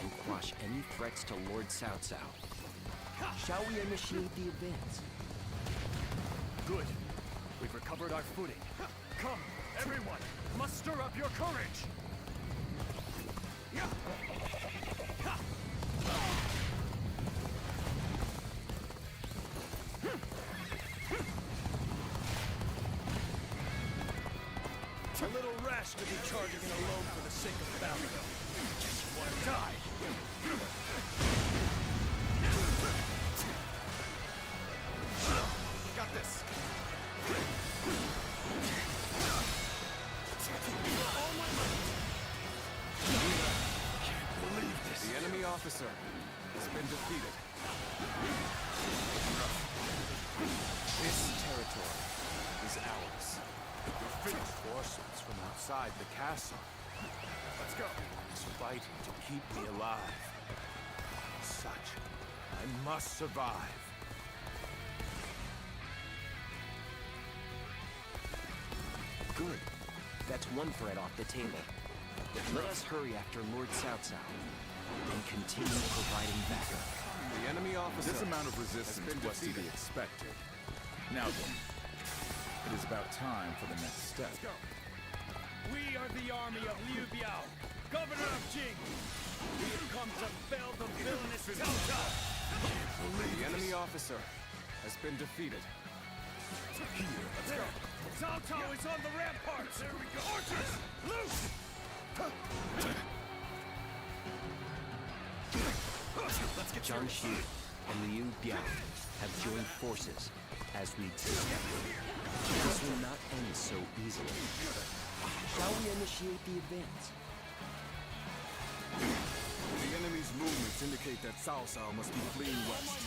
and quash any threats to Lord Cao Cao. Shall we initiate the advance? Good. We've recovered our footing. Come, everyone! Muster up your courage! A little rash to be charging in alone for the sake of battle. Just want to die. Got this. All my might. Can't believe this. The enemy officer has been defeated. This territory is ours. Your finished forces from outside the castle. Let's go. Is fighting to keep me alive. As such, I must survive. Good. That's one threat off the table. Let us hurry after Lord Cao Cao and continue providing backup. The enemy officer. This amount of resistance was to be expected. Now then, it is about time for the next step. Let's go. We are the army of Liu Biao, governor of Jing. We have come to fell the villainous Cao Cao. The enemy officer has been defeated. Here, let's go. Cao Cao is on the ramparts. There we go. Archers, loose! Let's get Zhang Xu and Liu Biao have joined forces as we expected. This will not end so easily. Shall we initiate the advance? The enemy's movements indicate that Cao Cao must be fleeing west.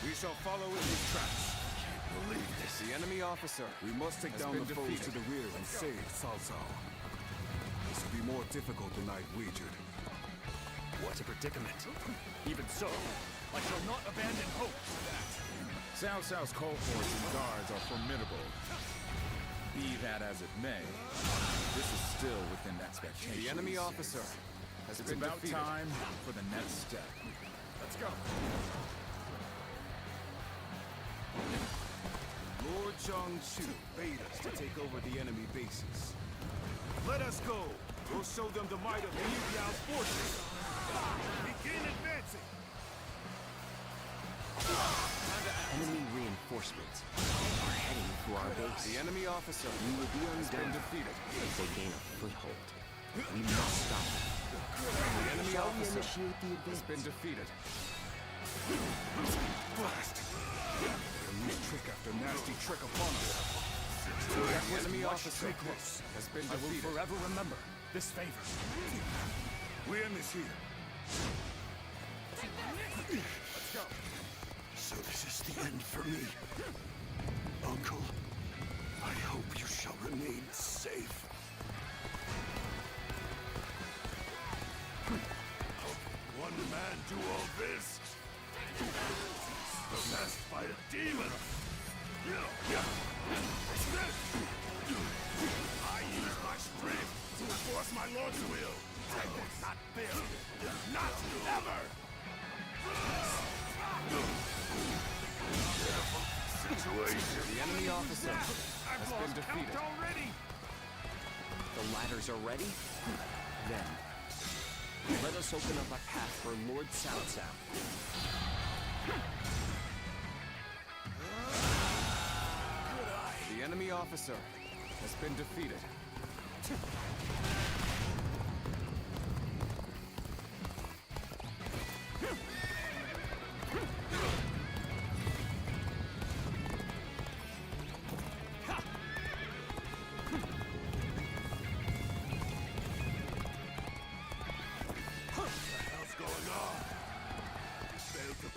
We shall follow in his tracks. Believe this. The enemy officer. We must take down the foes to the rear and save Cao Cao. This will be more difficult than I'd wagered. What a predicament. Even so, I shall not abandon hope. Cao Cao's cohorts and guards are formidable. Be that as it may, this is still within expectations. The enemy officer has It's been about defeated. time for the next step. Let's go. Lord Jiangsu bade us to take over the enemy bases. Let us go! We'll show them the might of Liu Biao's forces! Begin advancing! Enemy reinforcements are heading for our base. The enemy officer We will be undone defeated as they gain a foothold. We must stop them. The enemy Shall we officer initiate the advance? has been defeated. Blast! New trick after nasty trick upon us. The enemy officer has been I will defeated. forever remember this favor. We end this here. Let's go. So this is the end for me. Uncle, I hope you shall remain safe. One man do all this? Possessed by a demon! I use my strength to enforce my lord's will. I will not fail. Not ever! Situation. The enemy officer has been defeated. Already. The ladders are ready? Then, let us open up a path for Lord Cao Cao. The enemy officer has been defeated.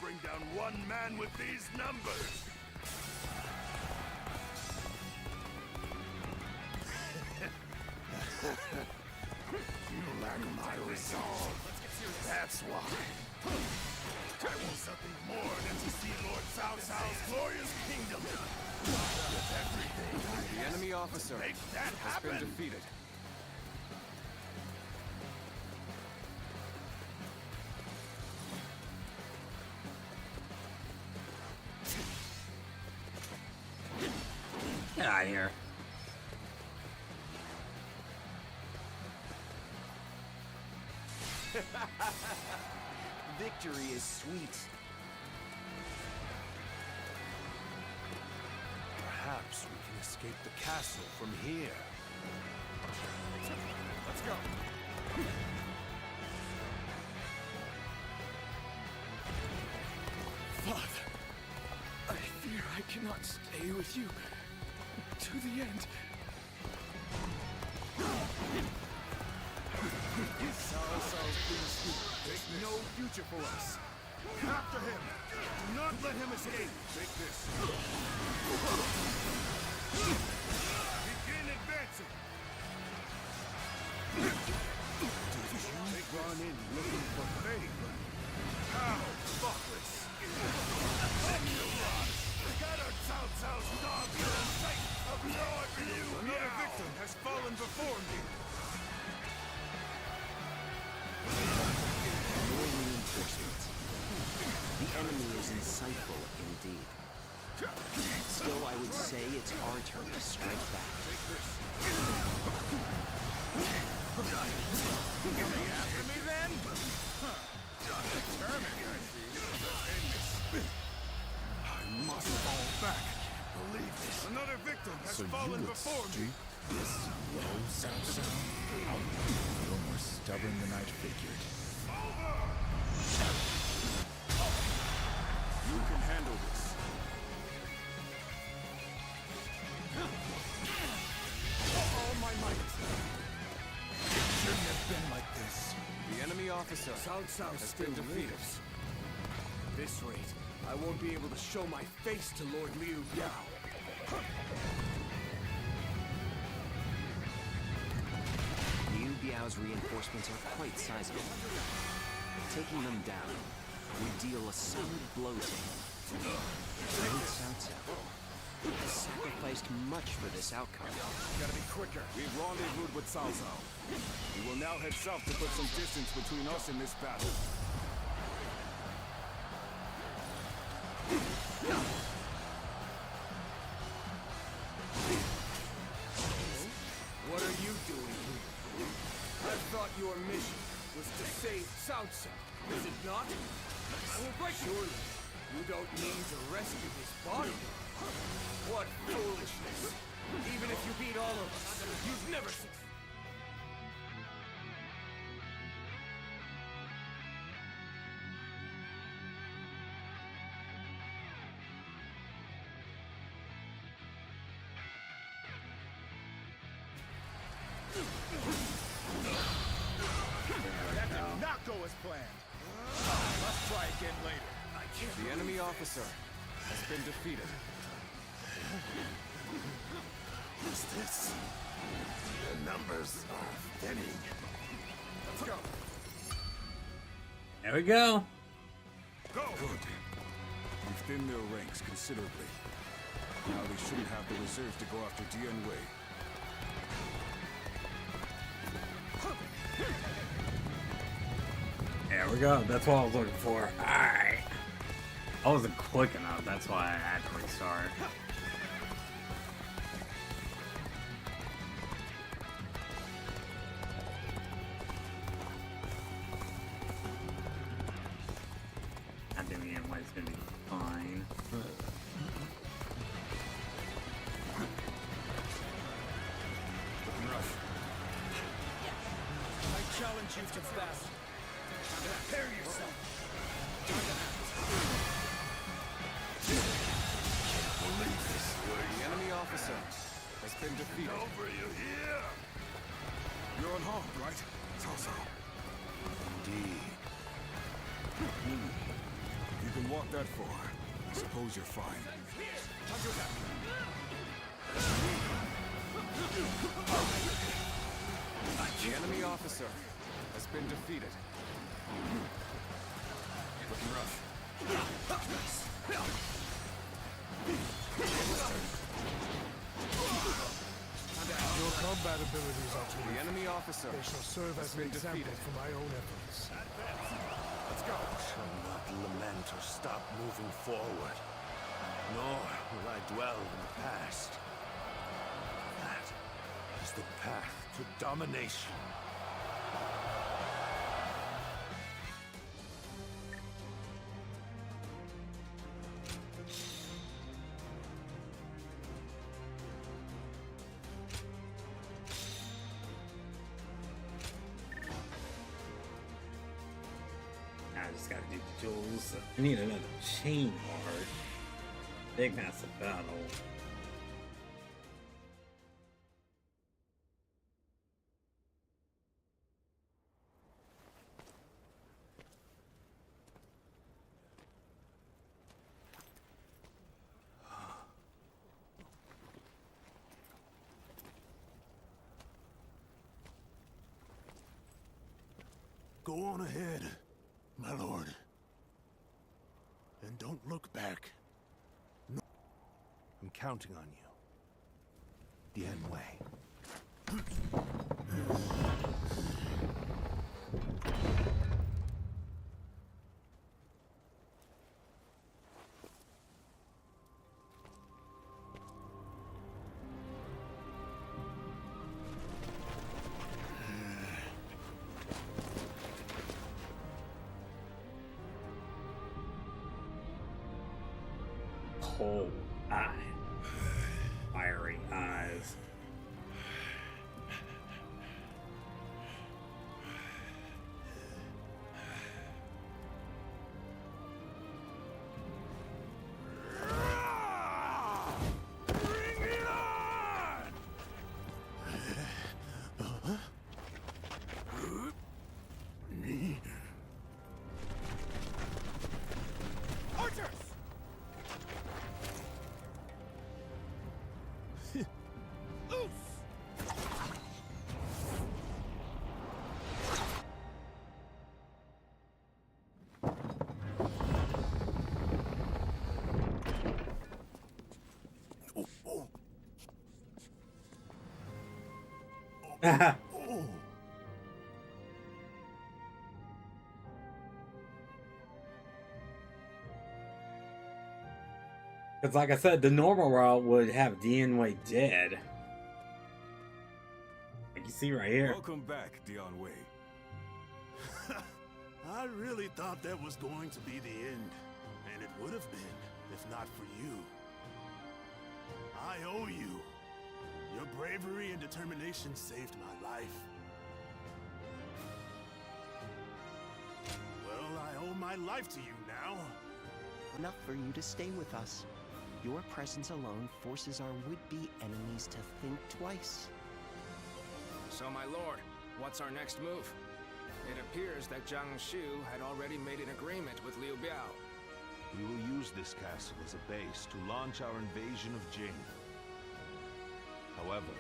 Bring down one man with these numbers! You lack my resolve. That's why. I want something more than to see Lord Cao Cao's glorious kingdom. With everything. The enemy officer Make that has been happen. defeated. Get out of here. Victory is sweet. Perhaps we can escape the castle from here. Let's go. Father, I fear I cannot stay with you to the end. Cao Dynasty has no future for us. After him! Do not let him escape! Take this. Begin advancing! Did you run in looking for fame? How thoughtless! Scatter Cao Cao's dogs in the sight of Lord Liu! Another victim has fallen before me! More reinforcements. The enemy is insightful indeed. Still, I would say it's our turn to strike back. After me then? Determined, I see. I must fall back. Believe this. Another victim has fallen before me. This low, Cao Cao? You're more stubborn than I'd figured. You can handle this. All my might. It shouldn't have been like this. The enemy officer Cao Cao has still been defeated. lives. At this rate, I won't be able to show my face to Lord Liu Biao. Liu Biao's reinforcements are quite sizable. Taking them down would deal a solid blow to him. Lord Cao Cao has sacrificed much for this outcome. Gotta be quicker. We've rendezvoused with Cao Cao. We will now head south to put some distance between us and this battle. What are you doing here? I thought your mission was to save Cao Cao. Is it not? I will break surely. You don't mean to rescue his body. What foolishness! Even if you beat all of us, you've never succeeded. That did not go as planned. Let's try again later. The enemy officer has been defeated. What's this? The numbers are thinning. Let's go. There we go. Go! Good. We've thinned their ranks considerably. Now they shouldn't have the reserves to go after Dian Wei. There we go. That's what I was looking for. Alright. I wasn't quick enough. That's why I had to restart. I think Dian Wei's gonna be fine. I challenge you to battle. Prepare yourself. Believe this. The enemy officer has been defeated. Over you here. You're unharmed, right? Cao Cao. Indeed. You can walk that far. I suppose you're fine. The enemy officer has been defeated. Looking rough. Your combat abilities are The terrific. enemy officer They shall serve has as an been example defeated. for my own efforts. Let's go. I shall not lament or stop moving forward. Nor will I dwell in the past. That is the path to domination. just gotta do the jewels. I need another chain ward. Big massive battle. Go on ahead, my lord. And don't look back. No. I'm counting on you. Dian Wei. Cold eye. Fiery eyes. Because like I said, the normal route would have Dian Wei dead. Like you see right here. Welcome back, Dian Wei. I really thought that was going to be the end. And it would have been, if not for you. I owe you. Your bravery and determination saved my life. Well, I owe my life to you now. Enough for you to stay with us. Your presence alone forces our would-be enemies to think twice. So, my lord, what's our next move? It appears that Zhang Shu had already made an agreement with Liu Biao. We will use this castle as a base to launch our invasion of Jing. However,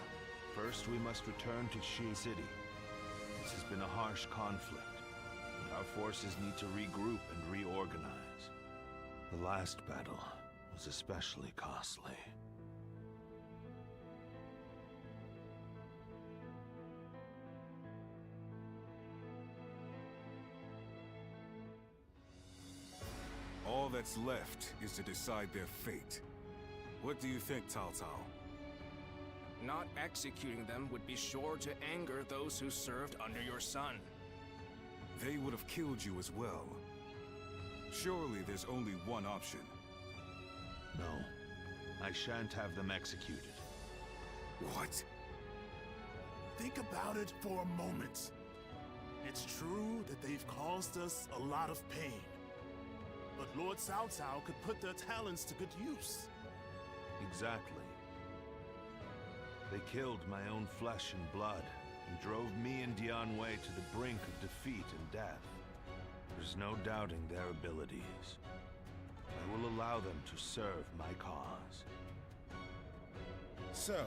first we must return to Shi City. This has been a harsh conflict, and our forces need to regroup and reorganize. The last battle was especially costly. All that's left is to decide their fate. What do you think, Cao Cao? Not executing them would be sure to anger those who served under your son. They would have killed you as well. Surely there's only one option. No, I shan't have them executed. What? Think about it for a moment. It's true that they've caused us a lot of pain. But Lord Cao Cao could put their talents to good use. Exactly. They killed my own flesh and blood, and drove me and Dian Wei to the brink of defeat and death. There's no doubting their abilities. I will allow them to serve my cause. So,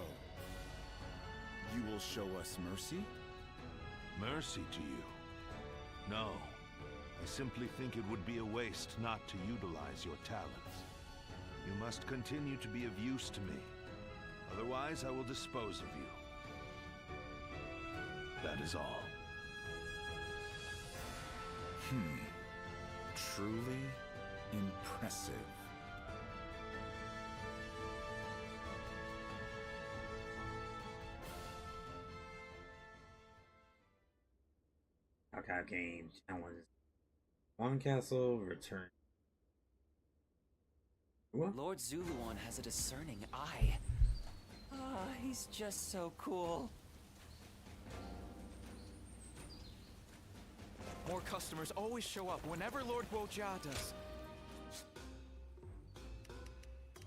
you will show us mercy? Mercy to you? No. I simply think it would be a waste not to utilize your talents. You must continue to be of use to me. Otherwise, I will dispose of you. That is all. Truly impressive. Okay, I've gained challenge. One castle, return. What? Lord Zuluan has a discerning eye. Ah, he's just so cool. More customers always show up whenever Lord Guojia does.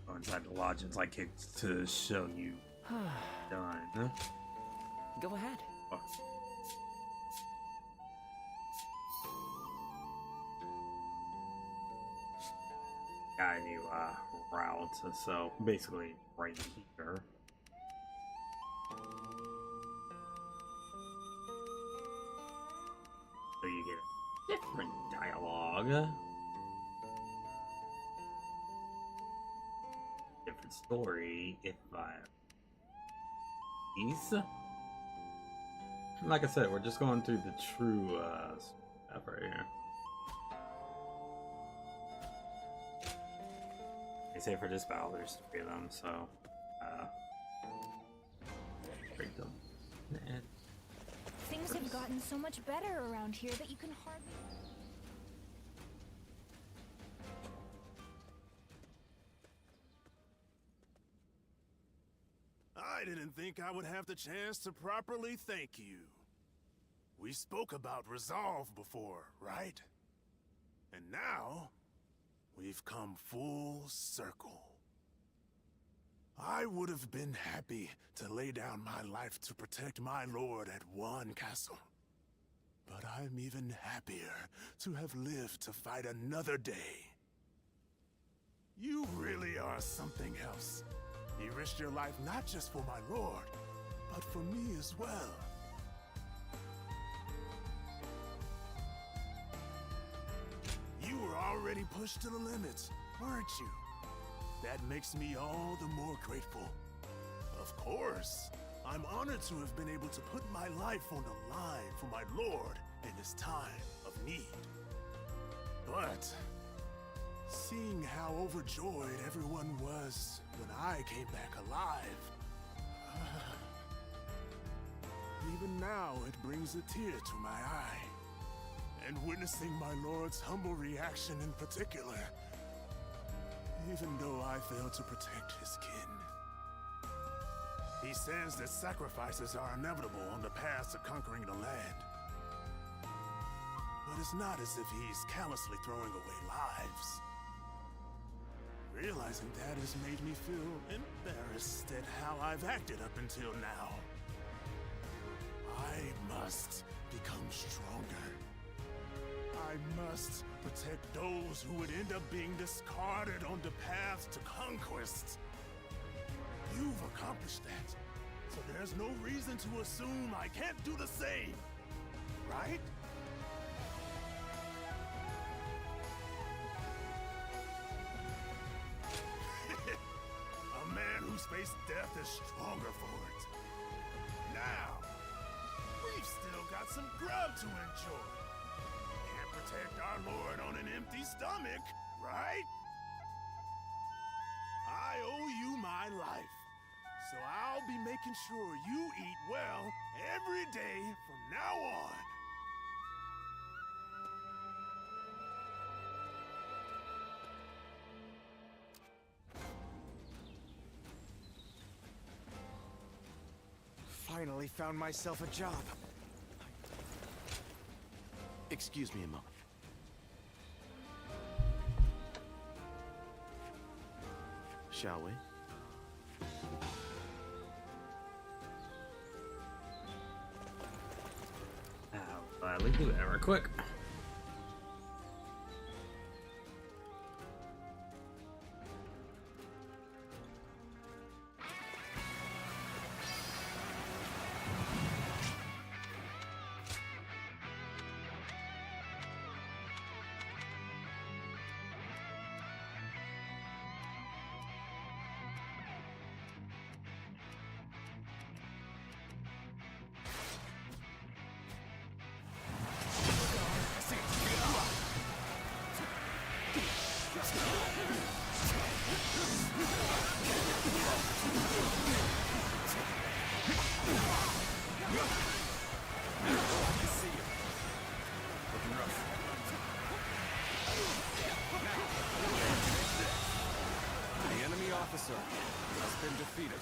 Go inside the lodge until I kick to show you. Done. Go ahead. Oh. Got a new route, so basically right here. So you get a different dialogue. Different story if I... Like I said, we're just going through the true stuff right here. They say for this battle there's 3 of them, so break them. And Things have gotten so much better around here that you can hardly... I didn't think I would have the chance to properly thank you. We spoke about resolve before, right? And now, we've come full circle. I would have been happy to lay down my life to protect my lord at one castle. But I'm even happier to have lived to fight another day. You really are something else. You risked your life not just for my lord, but for me as well. You were already pushed to the limits, weren't you? That makes me all the more grateful. Of course, I'm honored to have been able to put my life on the line for my lord in his time of need. But seeing how overjoyed everyone was when I came back alive, even now it brings a tear to my eye. And witnessing my lord's humble reaction in particular, even though I failed to protect his kin. He says that sacrifices are inevitable on the path to conquering the land. But it's not as if he's callously throwing away lives. Realizing that has made me feel embarrassed at how I've acted up until now. I must become stronger. I must protect those who would end up being discarded on the path to conquest. You've accomplished that, so there's no reason to assume I can't do the same, right? A man who's faced death is stronger for it. Now, we've still got some grub to enjoy. Can't protect our lord on an empty stomach, right? I owe you my life, so I'll be making sure you eat well every day from now on. Finally found myself a job. Excuse me a moment. Shall we? I'll gladly do that real quick. Officer has been defeated.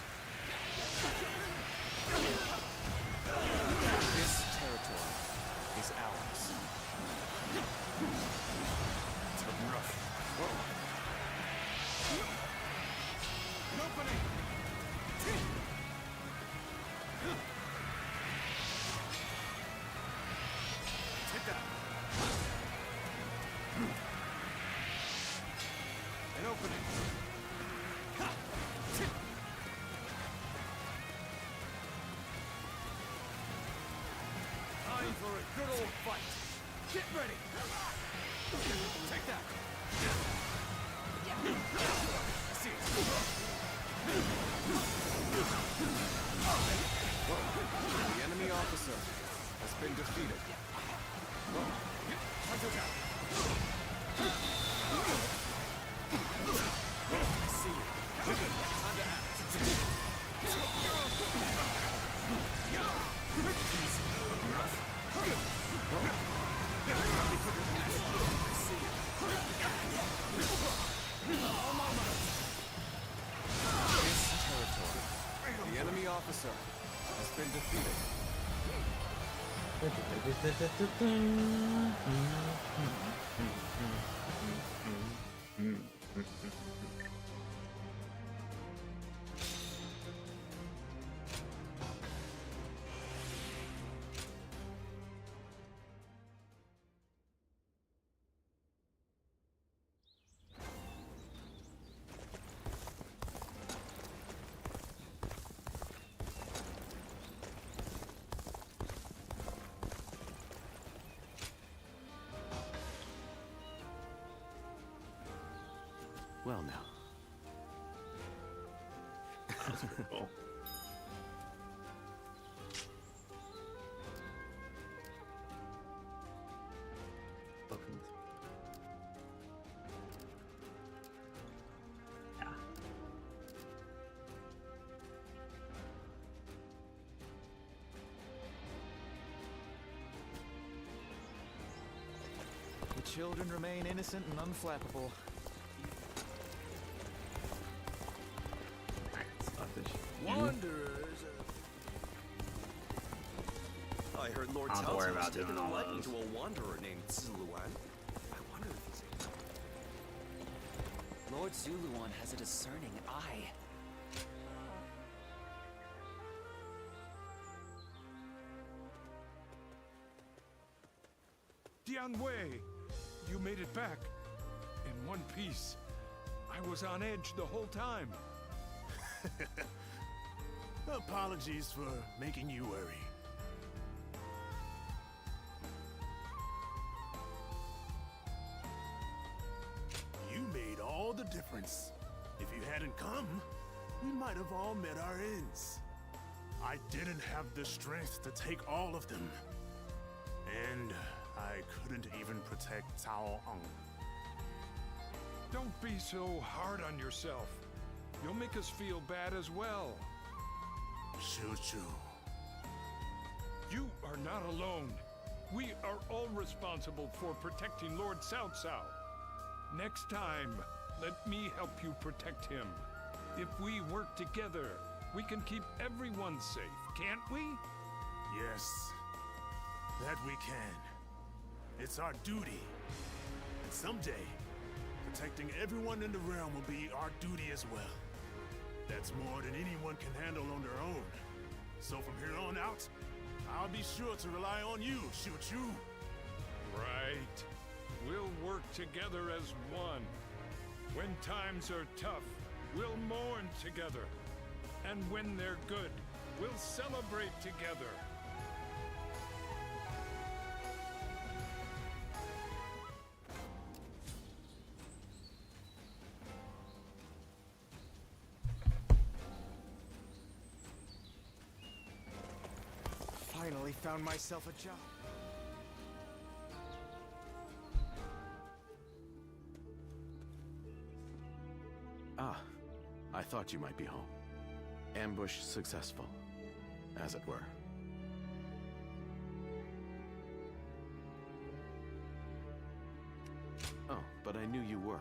This territory is ours. Take that. An opening. Time for a good old fight. Get ready. Take that. I see it. The enemy officer has been defeated. Time to attack. I see you. Time to act. This territory. The enemy officer has been defeated. Well now. That's pretty cool. Opened. Yeah. The children remain innocent and unflappable. Wanderers. I heard Lord Don't worry Cao about has taken doing a all liking those. to a wanderer named Zuluan. I wonder if he's Lord Zuluan has a discerning eye. Dianwei, you made it back. In one piece. I was on edge the whole time. Apologies for making you worry. You made all the difference. If you hadn't come, we might have all met our ends. I didn't have the strength to take all of them. And I couldn't even protect Cao Ang. Don't be so hard on yourself. You'll make us feel bad as well. Shu-Chu. You are not alone. We are all responsible for protecting Lord Cao Cao. Next time, let me help you protect him. If we work together, we can keep everyone safe, can't we? Yes, that we can. It's our duty. And someday, protecting everyone in the realm will be our duty as well. That's more than anyone can handle on their own. So from here on out, I'll be sure to rely on you, Shu-Chu. Right. We'll work together as one. When times are tough, we'll mourn together. And when they're good, we'll celebrate together. Finally found myself a job. Ah, I thought you might be home. Ambush successful, as it were. Oh, but I knew you were.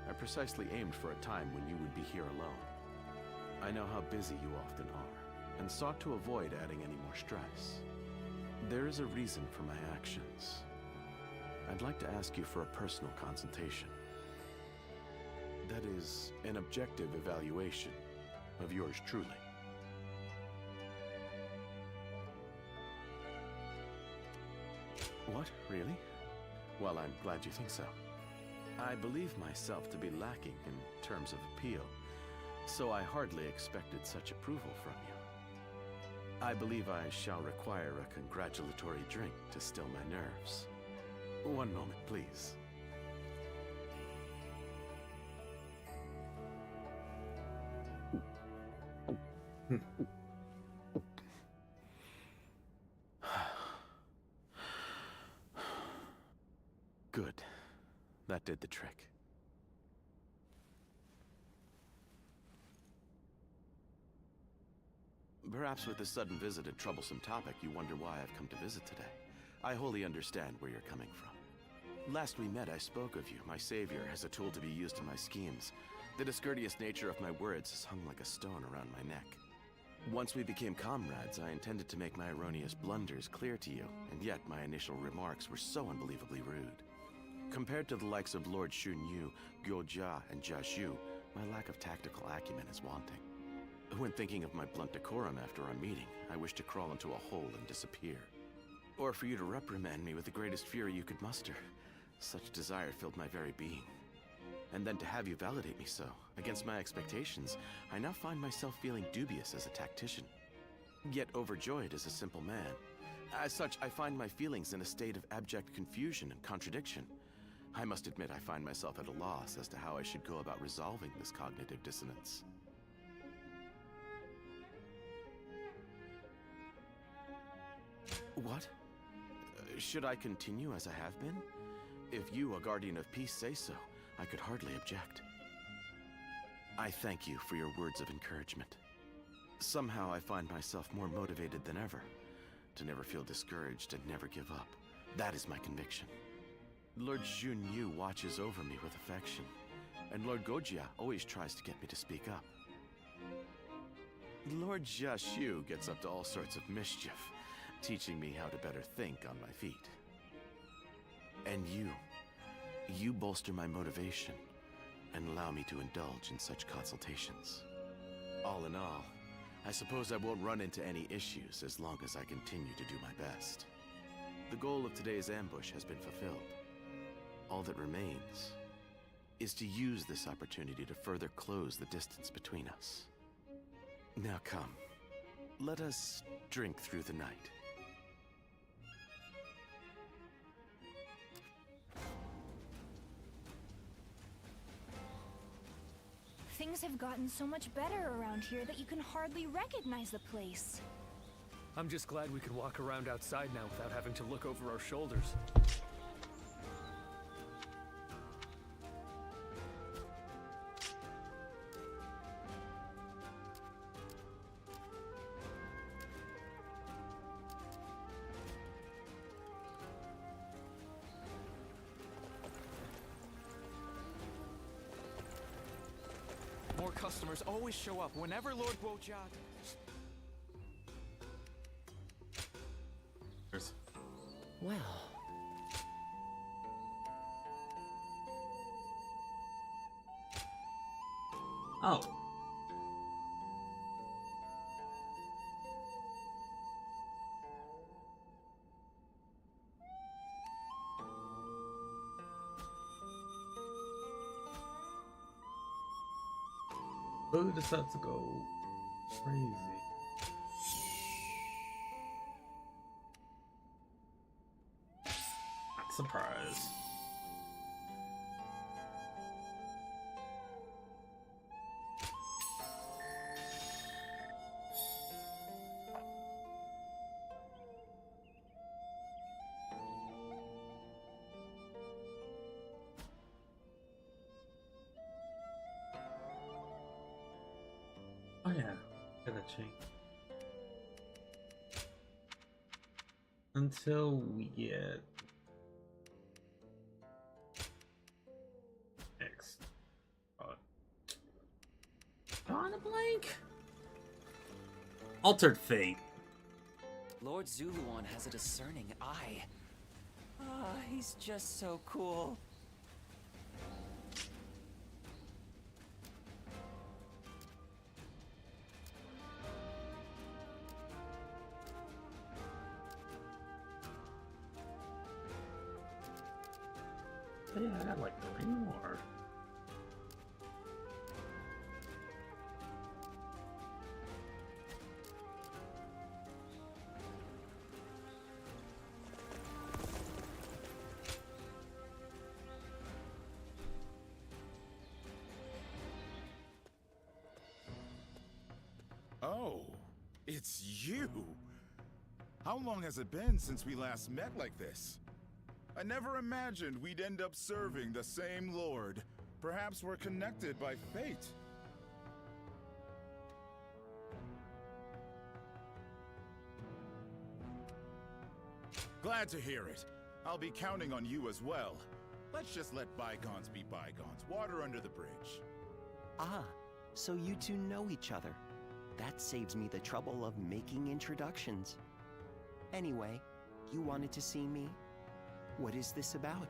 I precisely aimed for a time when you would be here alone. I know how busy you often are, and sought to avoid adding any more stress. There is a reason for my actions. I'd like to ask you for a personal consultation. That is, an objective evaluation of yours truly. What? Really? Well, I'm glad you think so. I believe myself to be lacking in terms of appeal, so I hardly expected such approval from you. I believe I shall require a congratulatory drink to still my nerves. One moment, please. Good. That did the trick. Perhaps with this sudden visit a troublesome topic, you wonder why I've come to visit today. I wholly understand where you're coming from. Last we met, I spoke of you, my savior, as a tool to be used in my schemes. The discourteous nature of my words has hung like a stone around my neck. Once we became comrades, I intended to make my erroneous blunders clear to you, and yet my initial remarks were so unbelievably rude. Compared to the likes of Lord Shunyu, Gyojia, and Jiazhu, my lack of tactical acumen is wanting. When thinking of my blunt decorum after our meeting, I wish to crawl into a hole and disappear. Or for you to reprimand me with the greatest fury you could muster. Such desire filled my very being. And then to have you validate me so, against my expectations, I now find myself feeling dubious as a tactician. Yet overjoyed as a simple man. As such, I find my feelings in a state of abject confusion and contradiction. I must admit I find myself at a loss as to how I should go about resolving this cognitive dissonance. What? Should I continue as I have been? If you, a guardian of peace, say so, I could hardly object. I thank you for your words of encouragement. Somehow I find myself more motivated than ever, to never feel discouraged and never give up. That is my conviction. Lord Xunyu watches over me with affection, and Lord Gojia always tries to get me to speak up. Lord Jiaxu gets up to all sorts of mischief, teaching me how to better think on my feet. And you bolster my motivation and allow me to indulge in such consultations. All in all, I suppose I won't run into any issues as long as I continue to do my best. The goal of today's ambush has been fulfilled. All that remains is to use this opportunity to further close the distance between us. Now come, let us drink through the night. Things have gotten so much better around here that you can hardly recognize the place. I'm just glad we can walk around outside now without having to look over our shoulders. More customers always show up whenever Lord Guojia... Well... Oh. Who decides to go crazy? Surprise. Oh yeah, gotta change. Until we get next. On a blank. Altered Fate. Lord Zuluan has a discerning eye. Ah, he's just so cool. So yeah, I got like 3 more. Oh, it's you! How long has it been since we last met like this? I never imagined we'd end up serving the same lord. Perhaps we're connected by fate. Glad to hear it. I'll be counting on you as well. Let's just let bygones be bygones. Water under the bridge. Ah, so you two know each other. That saves me the trouble of making introductions. Anyway, you wanted to see me? What is this about?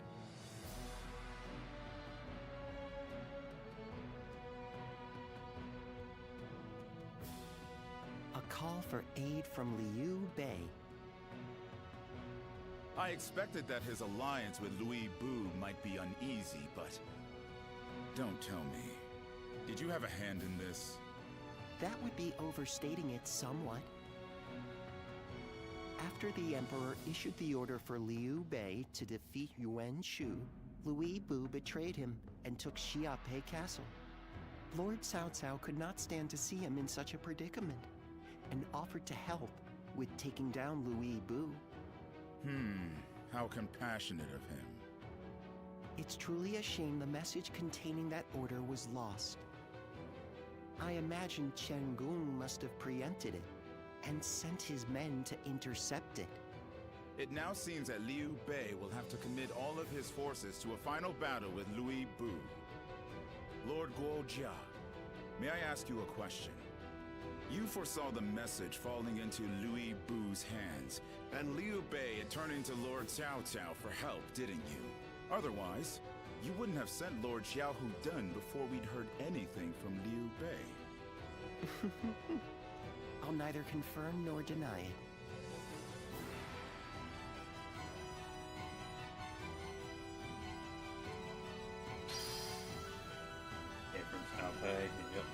A call for aid from Liu Bei. I expected that his alliance with R.E.V.O might be uneasy, but... Don't tell me. Did you have a hand in this? That would be overstating it somewhat. After the Emperor issued the order for Liu Bei to defeat Yuan Shu, R.E.V.O betrayed him and took Xiaopei Castle. Lord Cao Cao could not stand to see him in such a predicament, and offered to help with taking down R.E.V.O. How compassionate of him. It's truly a shame the message containing that order was lost. I imagine Chen Gong must have preempted it and sent his men to intercept it. It now seems that Liu Bei will have to commit all of his forces to a final battle with R.E.V.O. Lord Guojia, may I ask you a question? You foresaw the message falling into R.E.V.O's hands, and Liu Bei turning to Lord Cao Cao for help, didn't you? Otherwise, you wouldn't have sent Lord Xiahou Dun before we'd heard anything from Liu Bei. I'll neither confirm nor deny it. Okay, from Xiaopei, yep.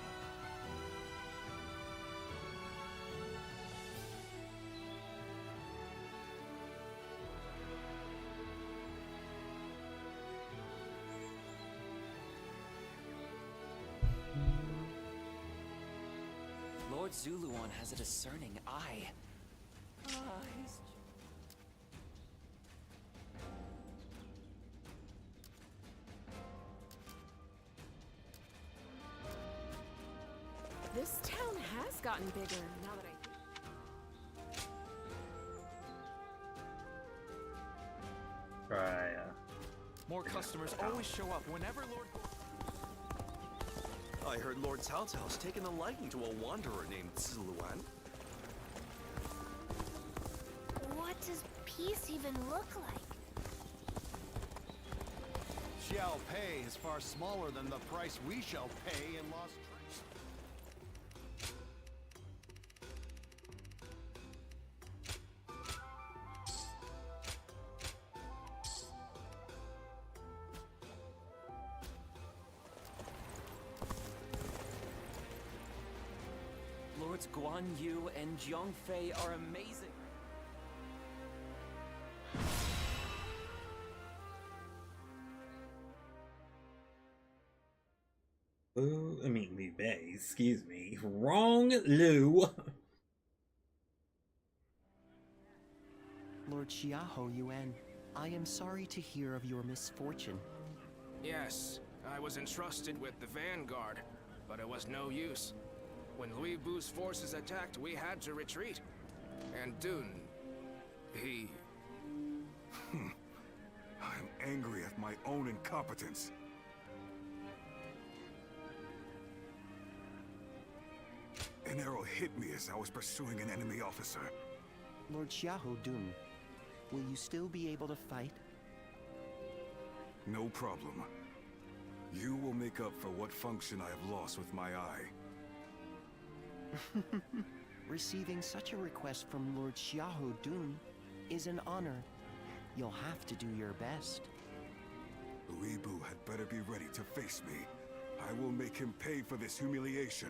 Lord Zuluan has a discerning eye. This town has gotten bigger now that I... Try, More customers always show up whenever Lord... I heard Lord Cao Cao's taken a liking to a wanderer named Zuluan. What does peace even look like? Xiaopei is far smaller than the price we shall pay in lost trade. Lords Guan Yu and Jiang Fei are amazing. Liu Bei, excuse me. Wrong Liu. Lord Xiahou Yuan, I am sorry to hear of your misfortune. Yes, I was entrusted with the vanguard, but it was no use. When R.E.V.O's forces attacked, we had to retreat. And Dun, he... I'm angry at my own incompetence. An arrow hit me as I was pursuing an enemy officer. Lord Xiahou Dun, will you still be able to fight? No problem. You will make up for what function I have lost with my eye. Receiving such a request from Lord Xiahou Dun is an honor. You'll have to do your best. R.E.V.O had better be ready to face me. I will make him pay for this humiliation.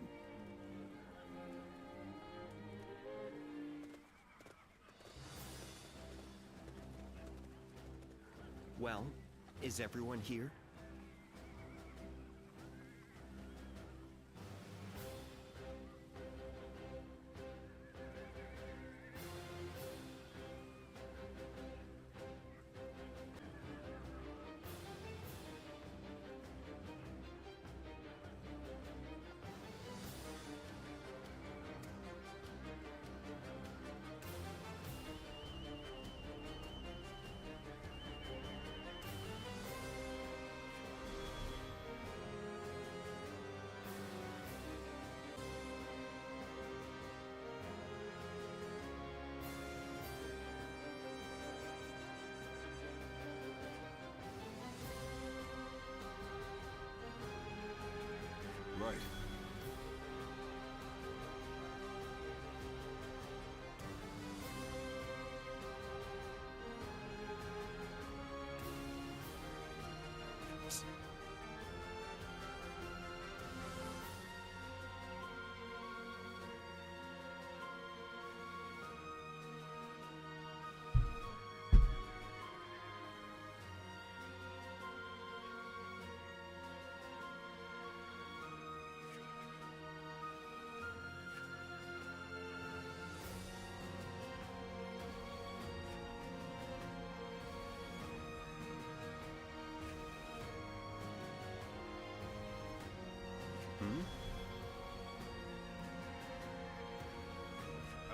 Well, is everyone here? Right.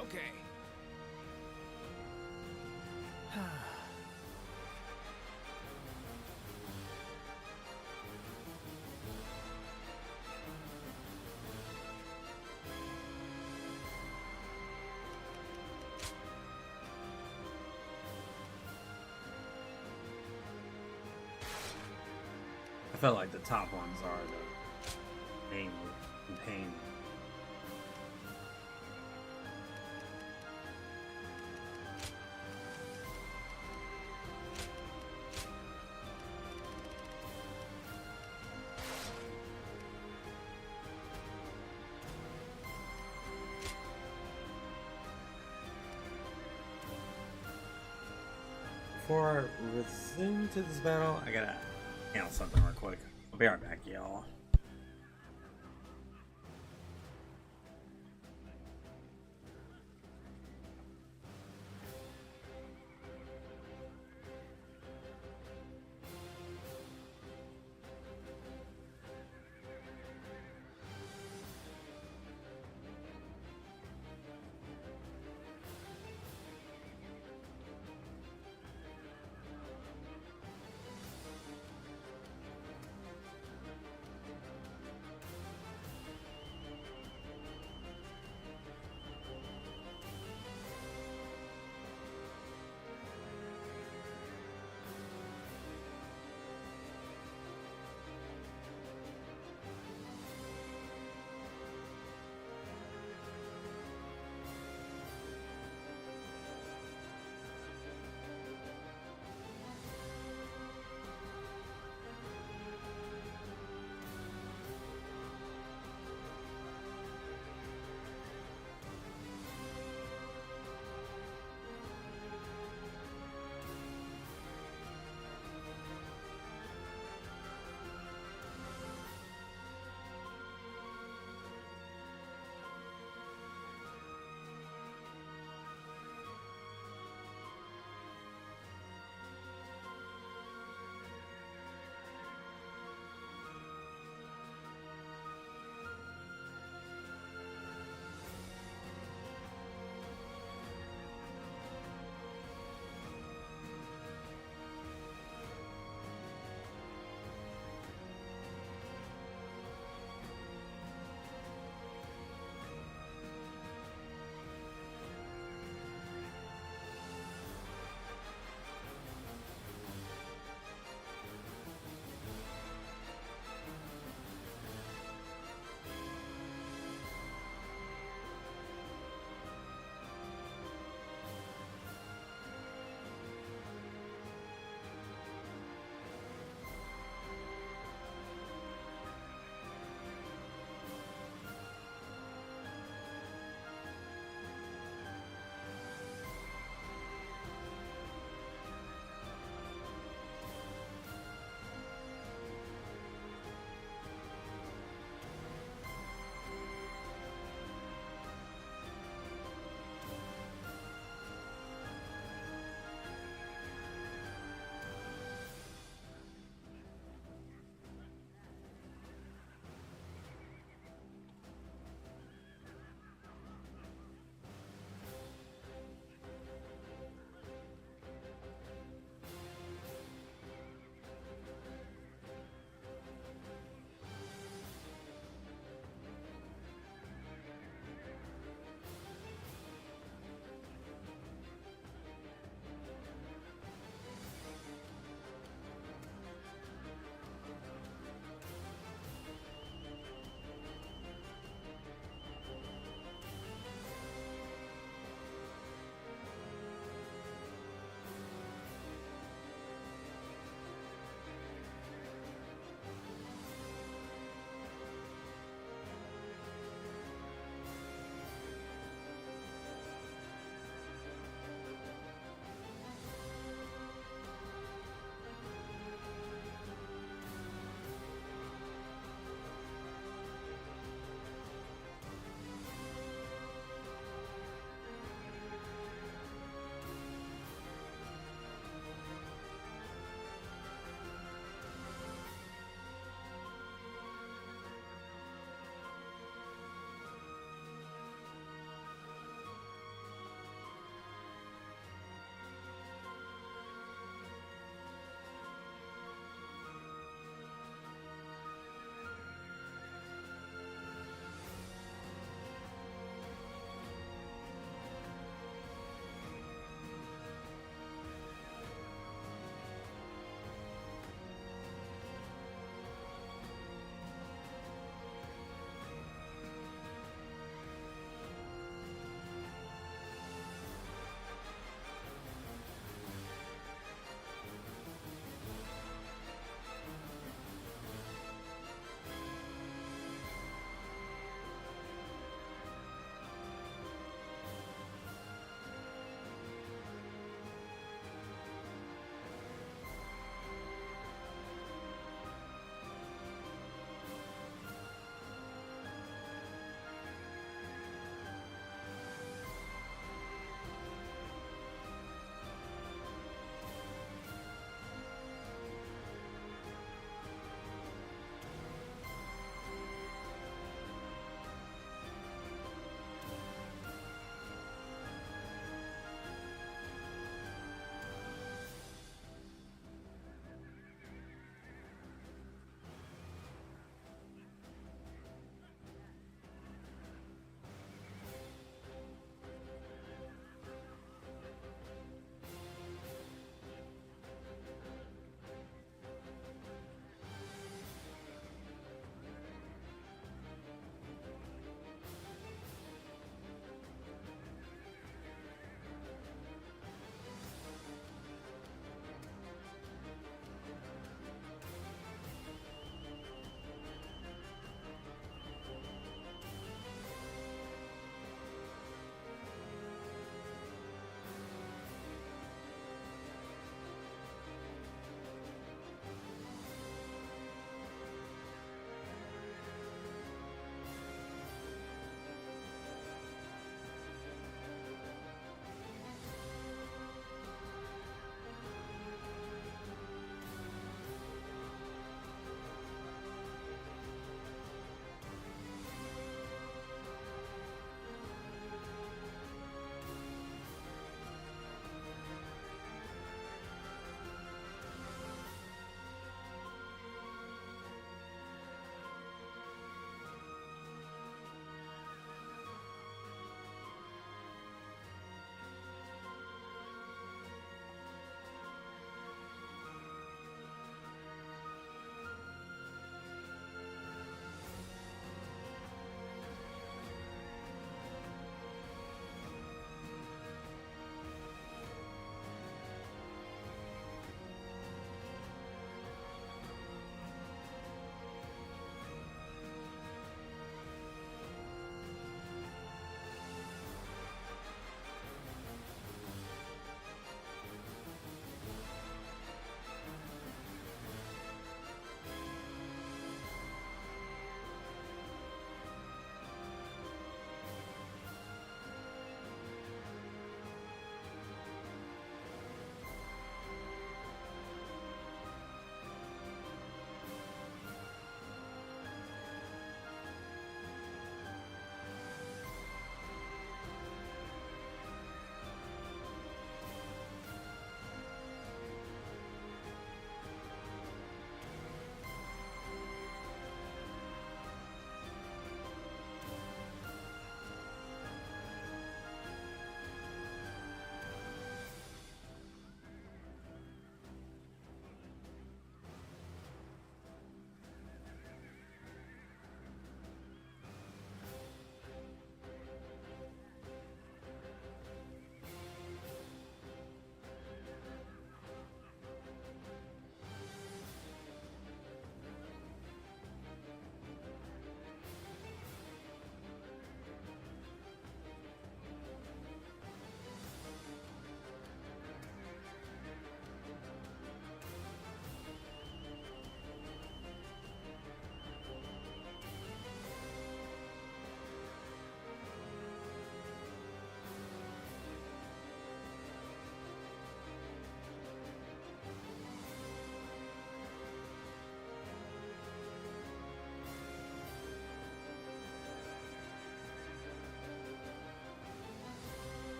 Okay. I felt like the top ones are the main pain. Before I resume to this battle, I gotta handle something real quick. I'll be right back, y'all.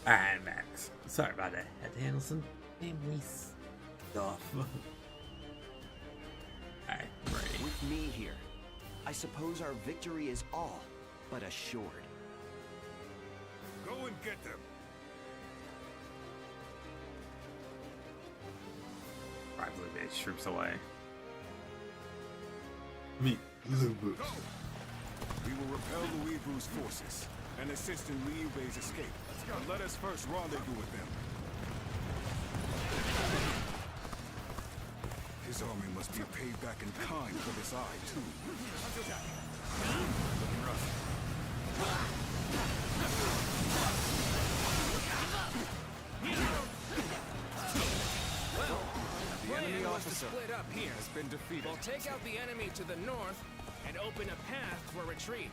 Alright, Max. Sorry about that. Had to handle some family stuff. Alright, ready. With me here, I suppose our victory is all but assured. Go and get them. Right, Blue Base troops away. Me, Blue Boots. We will repel the R.E.V.O's forces and assist in Liu Bei's escape. But let us first rendezvous with them. His army must be paid back in kind for this eye, too. Looking rough. Well, The enemy officer split up here. has been defeated. We'll take out the enemy to the north and open a path for retreat.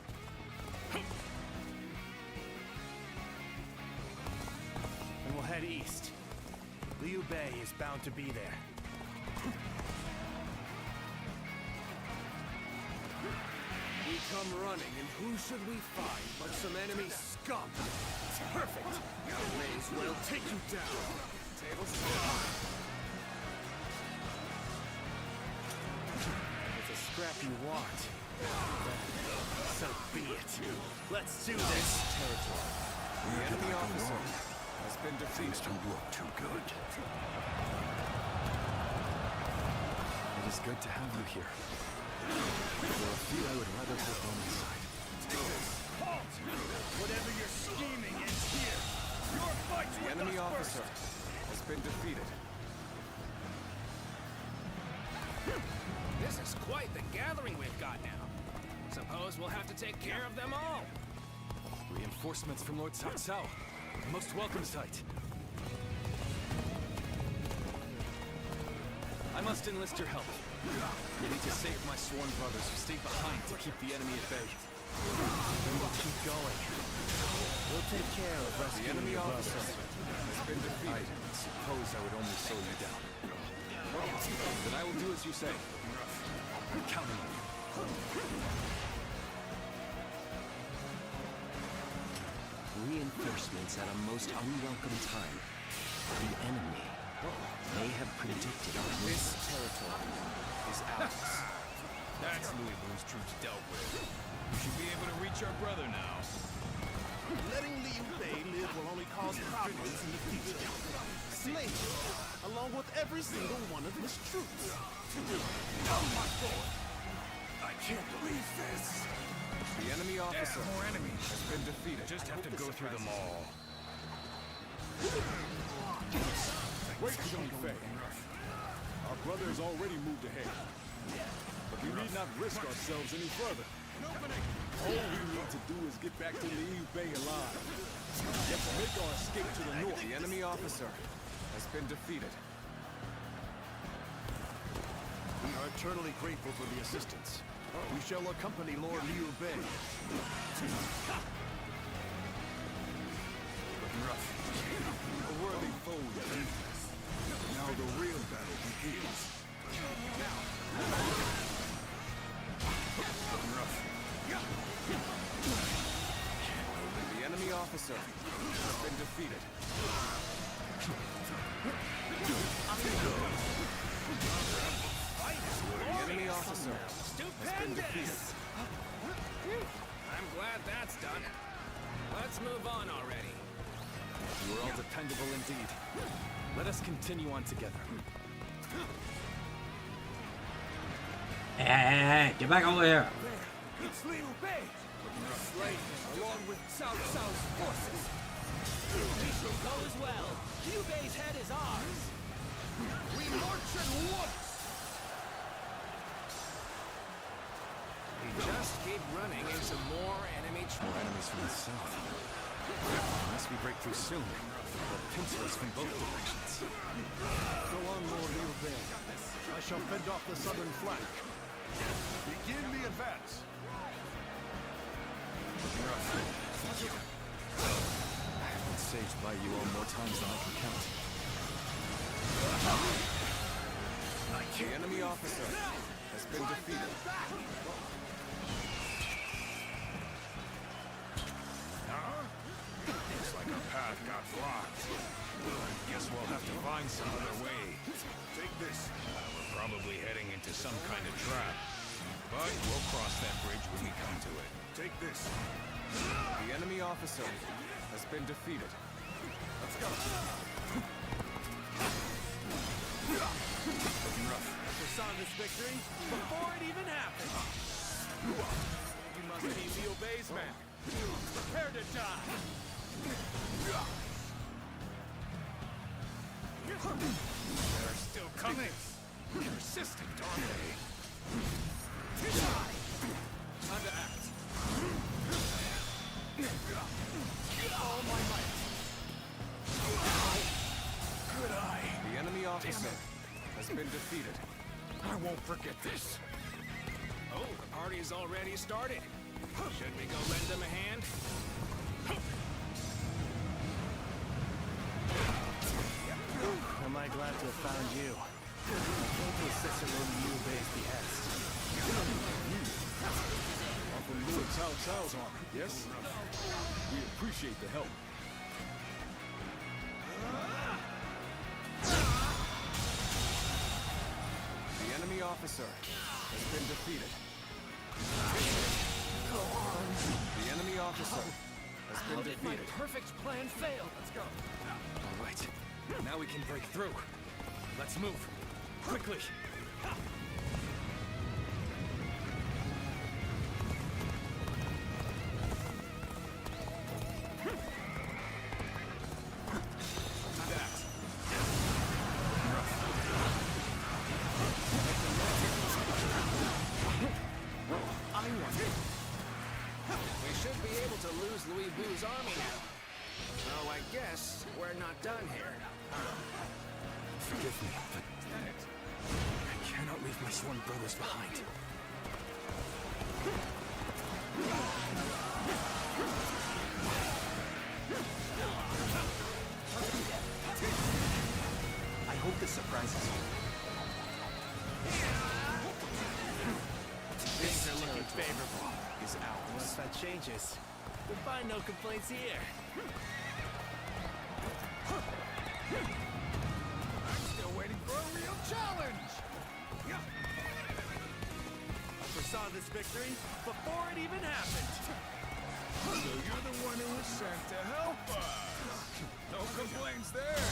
And we'll head east. Liu Bei is bound to be there. We come running, and who should we find but some enemy scum? Perfect! May as well take you down. Tables It's a scrap you want. So be it. Let's do this. Territory. The enemy officer has been defeated. Don't look too good. It is good to have you here. There are a few I would rather have on my side. halt! Whatever you're scheming is here. Your fight's The with enemy us officer first. has been defeated. This is quite the gathering we've got now. Suppose we'll have to take care of them all. Reinforcements from Lord Cao Cao. A most welcome sight. I must enlist your help. I need to save my sworn brothers who stayed behind to keep the enemy at bay. Then we'll keep going. We'll take care of The rescuing enemy your officer brothers. has been defeated. I suppose I would only slow you down. Then I will do as you say. I'm counting on you. Reinforcements at a most unwelcome time. The enemy may have predicted our This territory is ours. That's Louisville's troops dealt with. We should be able to reach our brother now. Letting Liu Bei live will only cause problems in the future. Slay him, along with every single one of his troops. Oh my God! I can't believe this! The enemy officer more enemies. has been defeated. Just have to go through them all. Wait, Zhong Fei. Our brother has already moved ahead. But we need not risk ourselves any further. All we need to do is get back to Liu Bei alive. Let's make our escape to the north. The enemy officer has been defeated. We are eternally grateful for the assistance. We shall accompany Lord Liu Bei. Looking rough. A worthy foe to lead us. Now the real battle begins. Looking rough. The enemy officer has been defeated. The enemy officer has been defeated. I'm glad that's done. Let's move on already. You are all dependable indeed. Let us continue on together. Hey, get back over here. It's Liu Bei! Slain along with Cao Cao's forces. We shall go as well. Liu Bei's head is ours. We march at once! We just keep running into more enemy More enemies from the south. Unless we break through soon, they'll pinch us from both directions. Go on, Lord Liu Bei. I shall fend off the southern flank. Begin the advance. I've been saved by you all more times than I can count. The enemy officer has been defeated. Looks like our path got blocked. Guess we'll have to find some other way. Take this. We're probably heading into some kind of trap. But we'll cross that bridge when we come to it. Take this. The enemy officer has been defeated. Let's go. Looking rough. Foresaw this victory before it even happened. You must be Liu Bei's man. Prepare to die. They're still coming. Persistent, aren't they? Time to act. All my might. Good eye. The enemy officer has been defeated. I won't forget this. Oh, the party's already started. Should we go lend them a hand? Am I glad to have found you? I came to assist in Liu Bei's behest. From Lord Cao Cao's army, yes? We appreciate the help. The enemy officer has been defeated. Go on. The enemy officer has been How did my defeated. perfect plan fail? Let's go. All right. Now we can break through. Let's move. Quickly. We should be able to lose Louis Vu's army now. Oh, I guess we're not done here. Forgive me, but I cannot leave my sworn brothers behind. I hope this surprises you. Things are looking favorable. Is ours. Unless that changes, we'll find no complaints here. I'm still waiting for a real challenge! I foresaw this victory before it even happened. So you're the one who was sent to help us. No complaints there.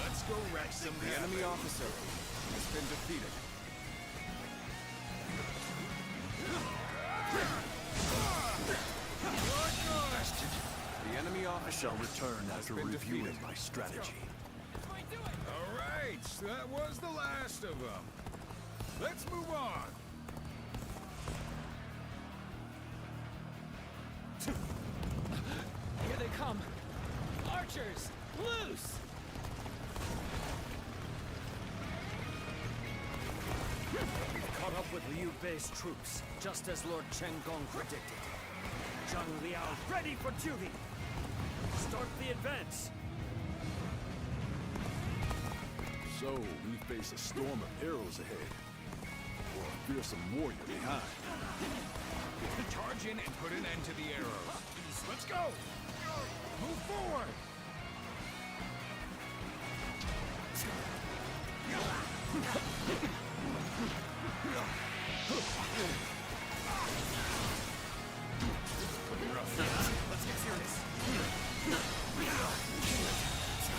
Let's go wreck some The enemy officer has been defeated. The enemy officer shall return after been reviewing defeated. my strategy. All right, that was the last of them. Let's move on. Here they come. Archers, loose! We've caught up with Liu Bei's troops, just as Lord Chen Gong predicted. Zhang Liao ready for duty. Start the advance. So, we face a storm of arrows ahead. Or a fearsome warrior behind. Charge in and put an end to the arrows. Let's go! Move forward! Let's get serious.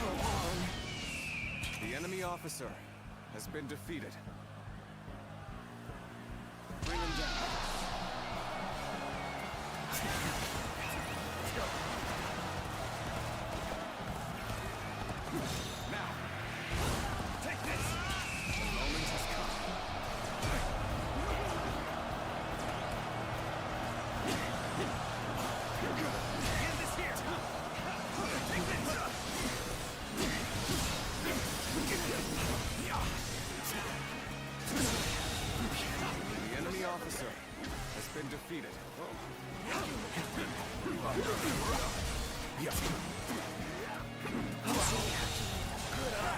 Go on. The enemy officer has been defeated. Bring him down. Now, take this! The moment has come. End this here. Take this. The enemy officer has been defeated.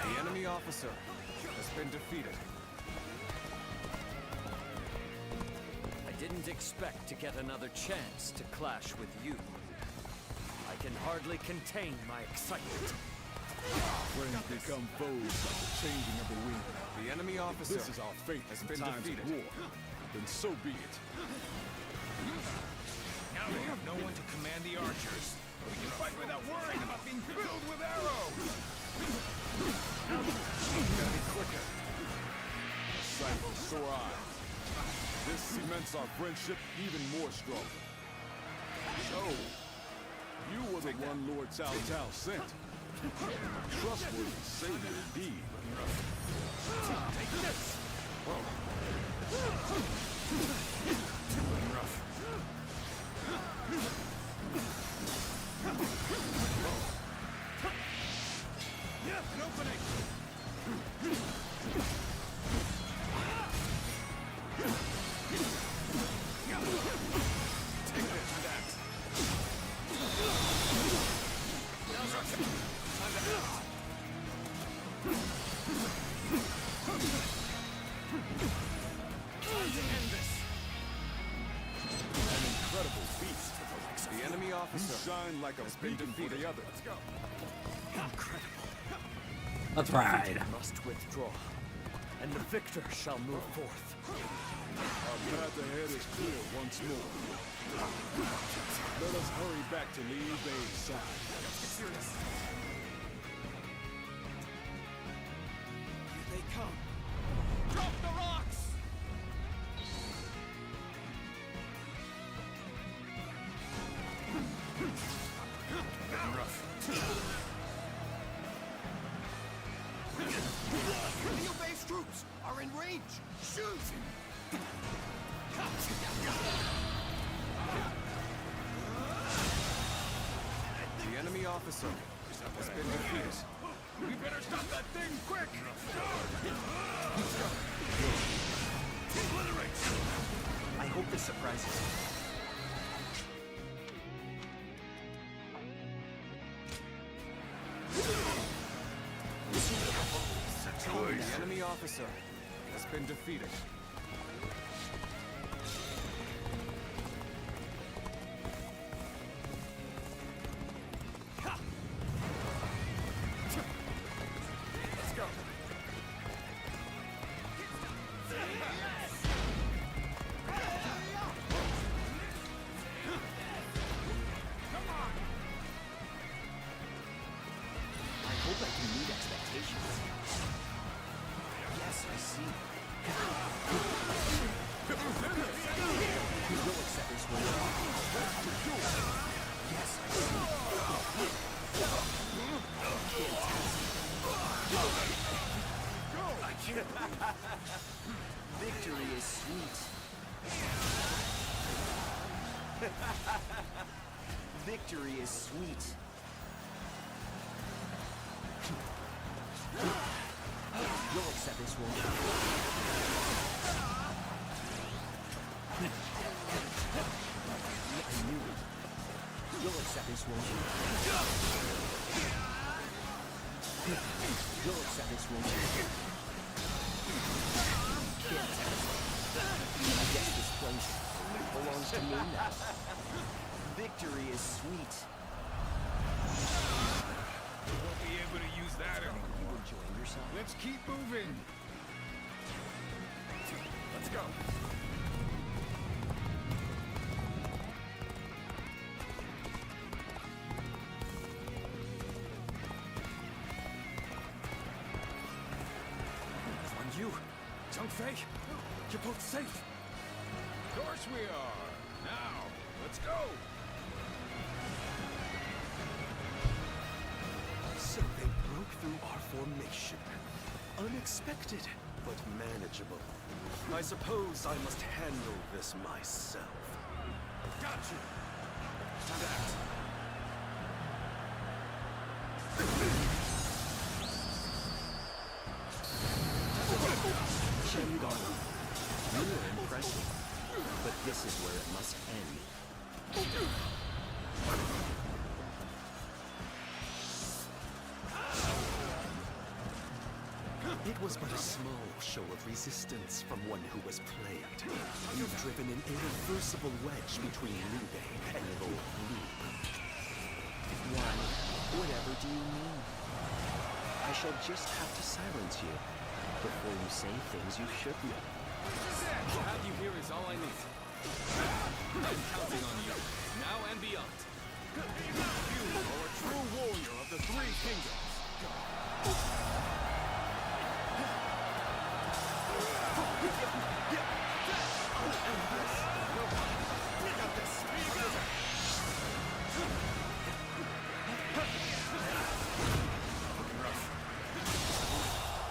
The enemy officer has been defeated. I didn't expect to get another chance to clash with you. I can hardly contain my excitement. Friends become foes by the changing of the wind. The enemy officer This is our fate has in been times defeated. of war. Then so be it. Now we have no one to command the archers. We can fight without worrying about being filled with arrows. Gotta be quicker. A sight for sore eyes. This cements our friendship even more stronger. So, you were the one Lord Cao Cao sent. Trustworthy savior indeed. Take this! Yes, an opening! Take this and that. Now's our time to act. Time to end this. An incredible beast. The enemy officer You shine like a has been beacon for defeated. the others. Let's go. Incredible. Let's ride. Defeated must withdraw, and the victor shall move forth. Our path ahead is clear once more. Let us hurry back to Liu Bei's side. Let's get serious. Here they come. Drop the rocks! Getting rough. Liu Bei's troops are in range! Shoot! The enemy officer has been defeated. We better stop that thing quick! I hope this surprises you. The enemy officer has been defeated. Let's go. I hope I can meet expectations. Yes, I see. You will accept this one. Yes, I see. Victory is sweet. Victory is sweet. You'll accept this, won't you? I knew it. You'll accept this, won't you? You'll accept this, won't you? I guess this place belongs to me now. Victory is sweet. We won't be able to use that anymore. You enjoying yourself? Let's keep moving. Let's go. On you, Zhang Fei. You're both safe. Of course we are. Now, let's go. So they broke through our formation. Unexpected, but manageable. I suppose I must handle this myself. Got you. Time to act. Shengang, you are impressive, but this is where it must end. It was but a small show of resistance from one who was plagued. You've driven an irreversible wedge between Liu Bei and Lord Liu. Why, whatever do you mean? I shall just have to silence you before you say things you shouldn't. To have you here is all I need. I'm counting on you, now and beyond. You are a true warrior of the Three Kingdoms.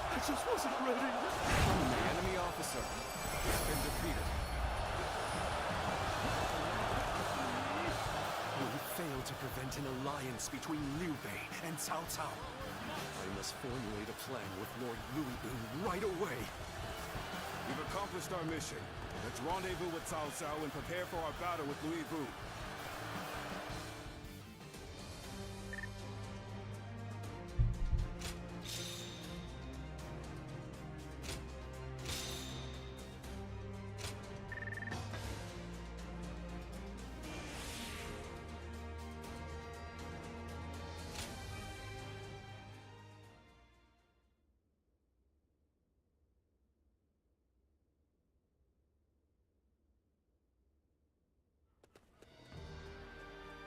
I just wasn't ready. The enemy officer has been defeated. We failed to prevent an alliance between Liu Bei and Cao Cao. I must formulate a plan with Lord Louis right away. We've accomplished our mission. Let's rendezvous with Cao Cao and prepare for our battle with R.E.V.O.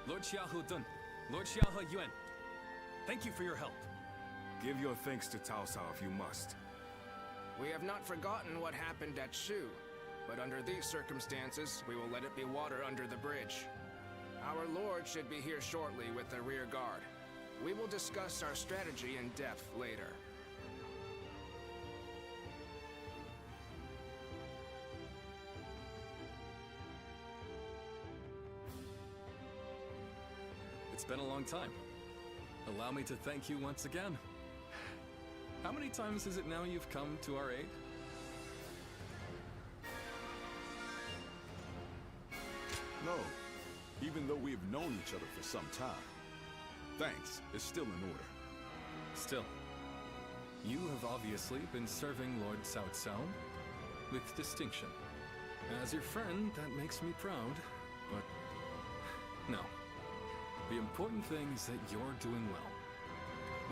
Lord Xiaohu Dun, Lord Xiaohu Yuan, thank you for your help. Give your thanks to Cao Cao if you must. We have not forgotten what happened at Shu, but under these circumstances, we will let it be water under the bridge. Our lord should be here shortly with the rear guard. We will discuss our strategy in depth later. It's been a long time. Allow me to thank you once again. How many times is it now you've come to our aid? No, even though we've known each other for some time. Thanks is still in order. Still, you have obviously been serving Lord Cao Cao with distinction. As your friend, that makes me proud, but no. The important thing is that you're doing well.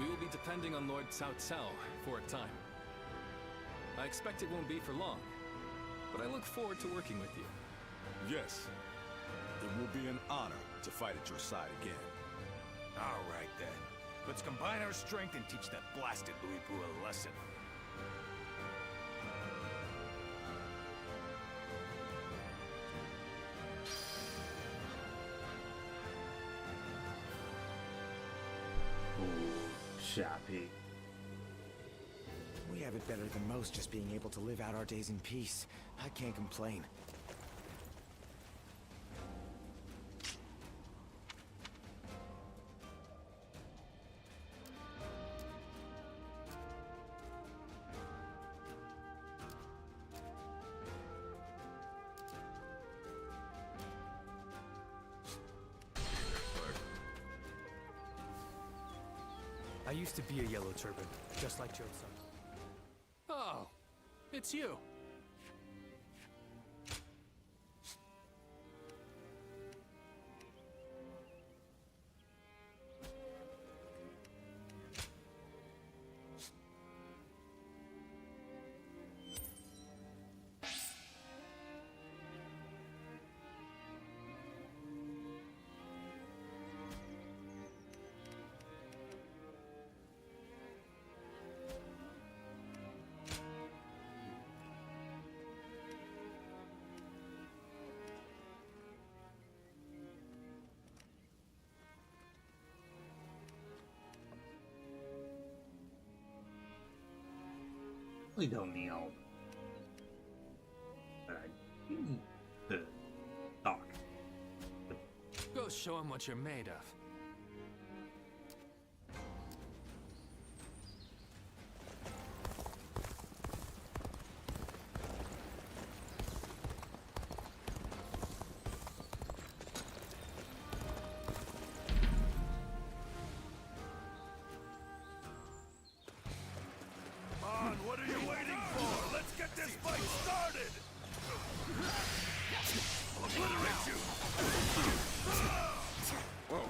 We will be depending on Lord Cao Cao for a time. I expect it won't be for long, but I look forward to working with you. Yes, it will be an honor to fight at your side again. All right then. Let's combine our strength and teach that blasted R.E.V.O a lesson. Shappy. We have it better than most, just being able to live out our days in peace. I can't complain. I used to be a yellow turban, just like Joe's son. Oh, it's you. We don't kneel. But I need to talk. Go show him what you're made of. What are you waiting for? Let's get this fight started! I'll obliterate you! Whoa.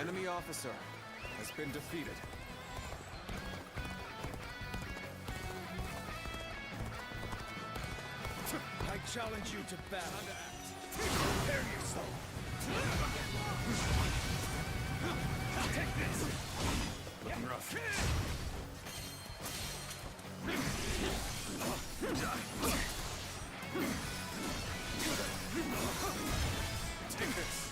enemy officer has been defeated. I challenge you to battle. Prepare yourself. Take this. Looking rough. Take this.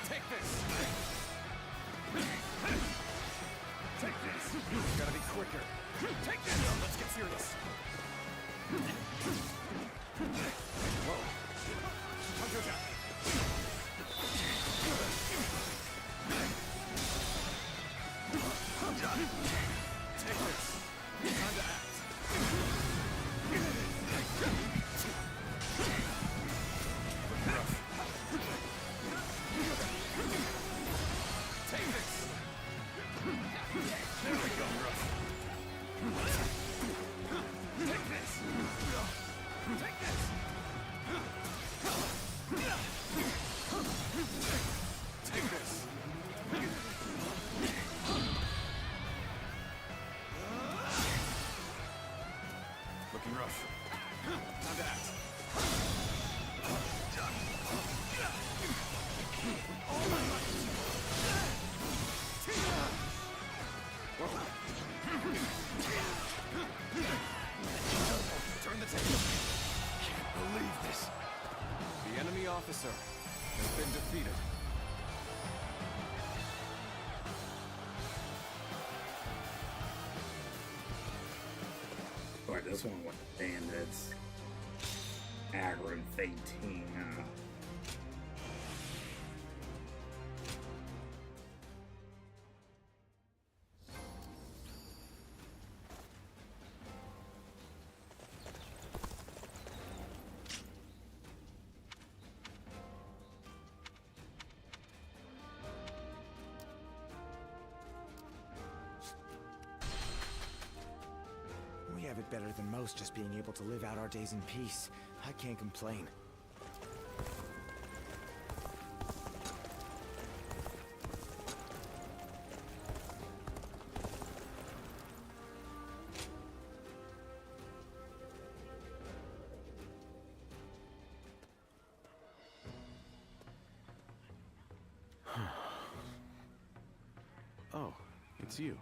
Take this! Take this. Gotta be quicker. Take this. Let's get serious. Whoa. Counterattack. Take this. Time to act. Rough. Take this. There we go, rough. Take this. Take this. Take this. Looking rough. Time to act. All my might. Turn the table. Can't believe this. The enemy officer has been defeated. Boy, this one with the bandits. Aggravating. We have it better than most, just being able to live out our days in peace. I can't complain. Oh, it's you.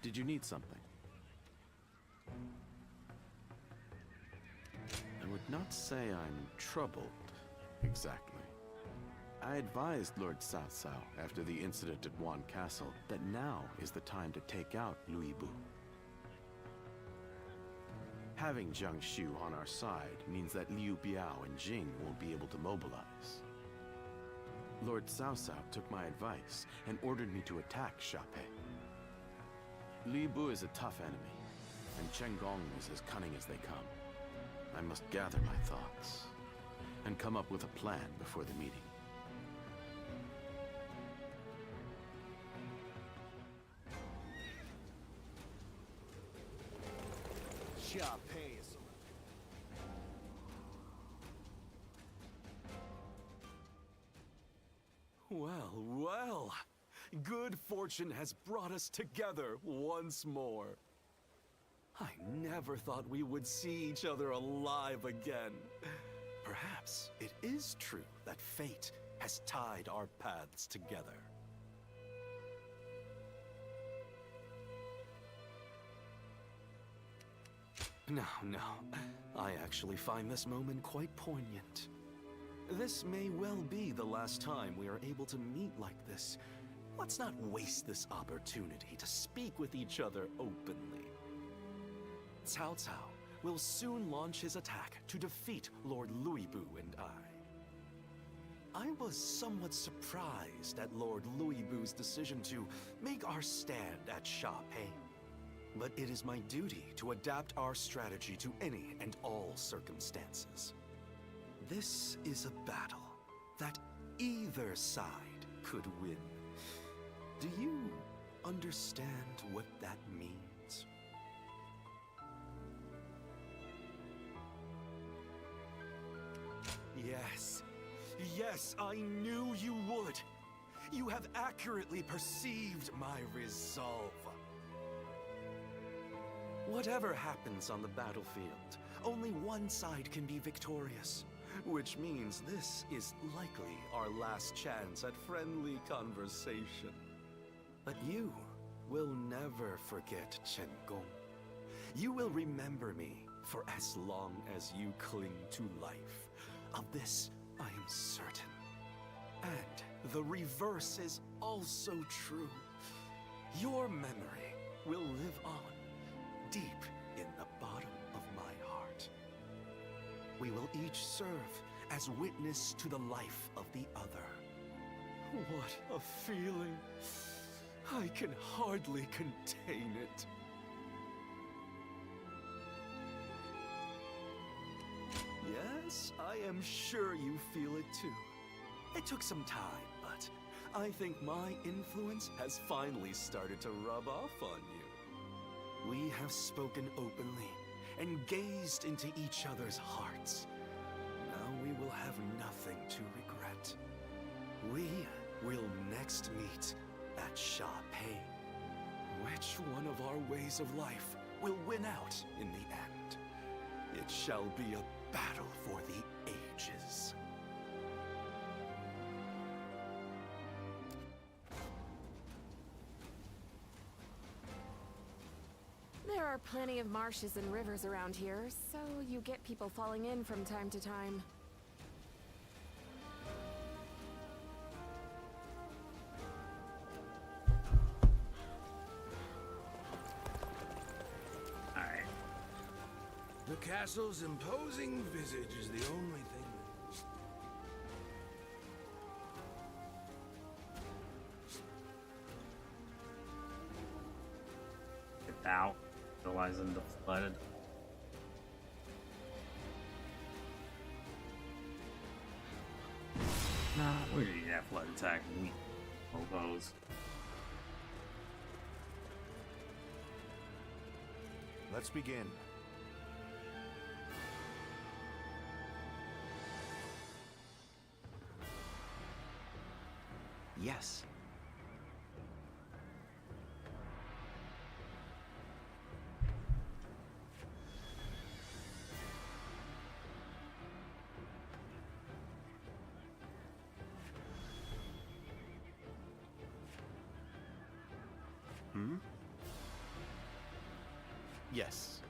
Did you need something? I would not say I'm troubled, exactly. I advised Lord Cao Cao after the incident at Wan Castle that now is the time to take out R.E.V.O. Having Jiang Shu on our side means that Liu Biao and Jing won't be able to mobilize. Lord Cao Cao took my advice and ordered me to attack Sha-Pei. R.E.V.O. is a tough enemy, and Chen Gong is as cunning as they come. I must gather my thoughts and come up with a plan before the meeting. Sha-Pei is Well, well. Good fortune has brought us together once more. I never thought we would see each other alive again. Perhaps it is true that fate has tied our paths together. No, no. I actually find this moment quite poignant. This may well be the last time we are able to meet like this. Let's not waste this opportunity to speak with each other openly. Cao Cao will soon launch his attack to defeat Lord R.E.V.O. and I was somewhat surprised at Lord R.E.V.O.'s decision to make our stand at Sha-Pei. But it is my duty to adapt our strategy to any and all circumstances. This is a battle that either side could win. Do you understand what that means? yes, I knew you would. You have accurately perceived my resolve. Whatever happens on the battlefield, only one side can be victorious, which means this is likely our last chance at friendly conversation. But you will never forget Chen Gong. You will remember me for as long as you cling to life. Of this, I am certain. And the reverse is also true. Your memory will live on, deep in the bottom of my heart. We will each serve as witness to the life of the other. What a feeling! I can hardly contain it. Yes, I am sure you feel it too. It took some time, but I think my influence has finally started to rub off on you. We have spoken openly and gazed into each other's hearts. Now we will have nothing to regret. We will next meet at Sha-Pei. Which one of our ways of life will win out in the end? It shall be a battle for the ages. There are plenty of marshes and rivers around here, so you get people falling in from time to time. Alright. The castle's imposing visage is the only thing. Get out. Realizing the flooded. Nah, we need that flood attack. We hobos. Let's begin. Yes. Hmm? Yes.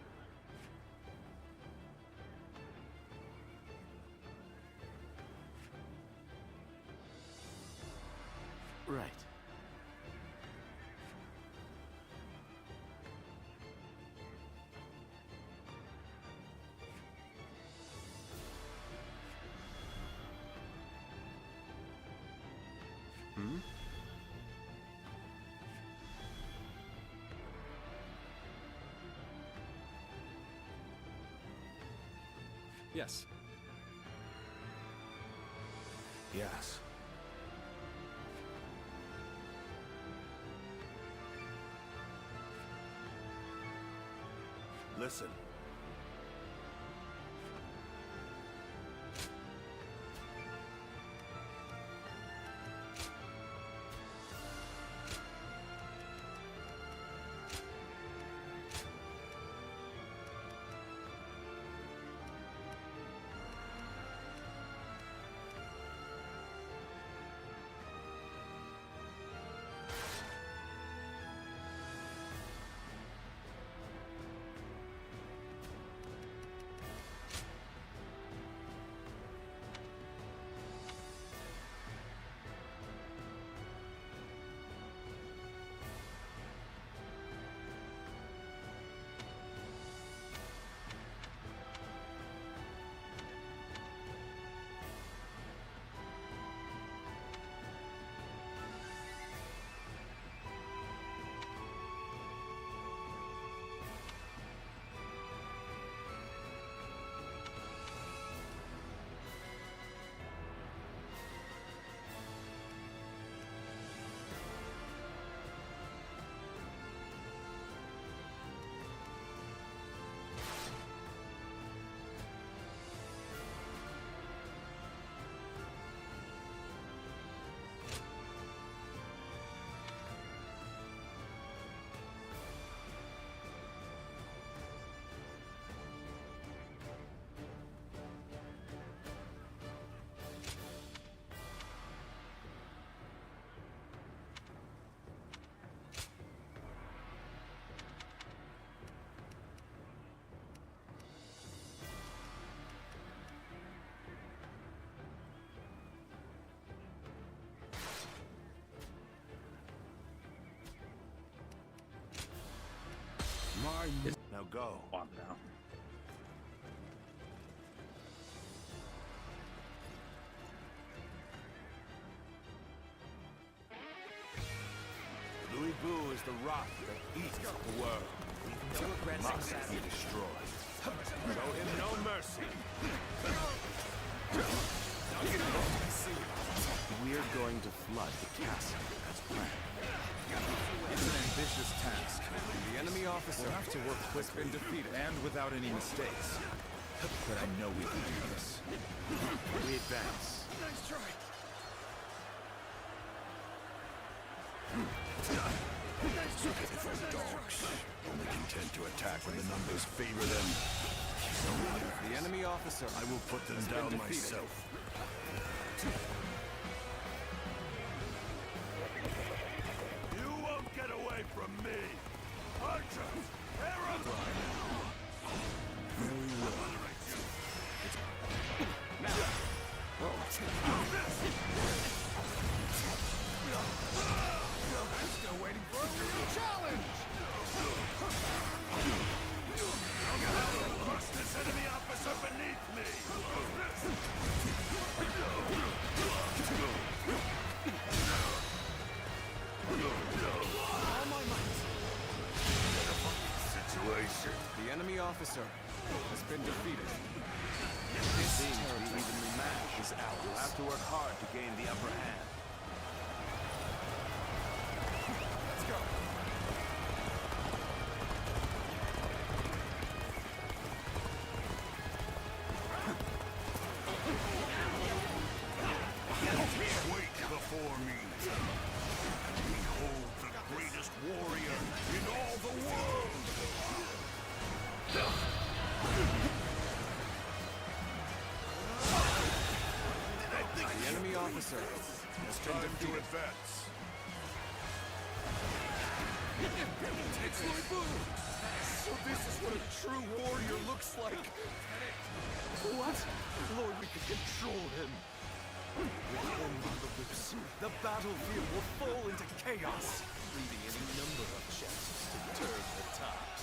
Right. Hmm? Yes. Yes. Listen. Now go. Walk now. R.E.V.O is the rock that eats the world. No regrets Must except be destroyed. Show him no mercy. We're going to flood the castle as planned. It's an ambitious task. The enemy officer We'll have to work quickly and without any mistakes. But I know we can do this. We advance. Nice try. Dogs. Only content to attack when the numbers favor them. the enemy officer. I will put them has been down defeated. myself. You won't get away from me! Archer! Arrow! Very well. I'm still waiting for a real challenge! Crush this enemy officer beneath me! All my might. Situation. The enemy officer has been defeated. This seems to be evenly matched. Is ours. We'll have to work hard to gain the upper hand. Let's go. Wait before me. Behold the greatest warrior in all the world! The enemy officer has been Time to defeated. advance. It's R.E.V.O. So this is what a true warrior looks like. What? Lord, we can control him. With him on the loose, the battlefield will fall into chaos, leaving any number of chances to turn the tide.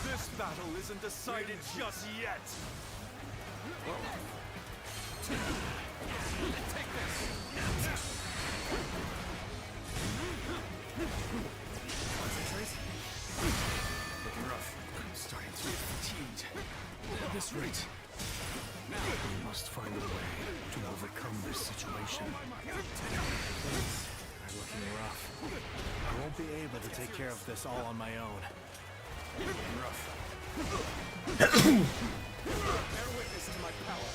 This battle isn't decided just yet. Take this. Concentrate. Looking rough. I'm starting to get fatigued. At this rate. Now we must find a way to overcome this situation. Things are looking rough. I won't be able to take care of this all on my own. Looking rough. Bear witness to my power.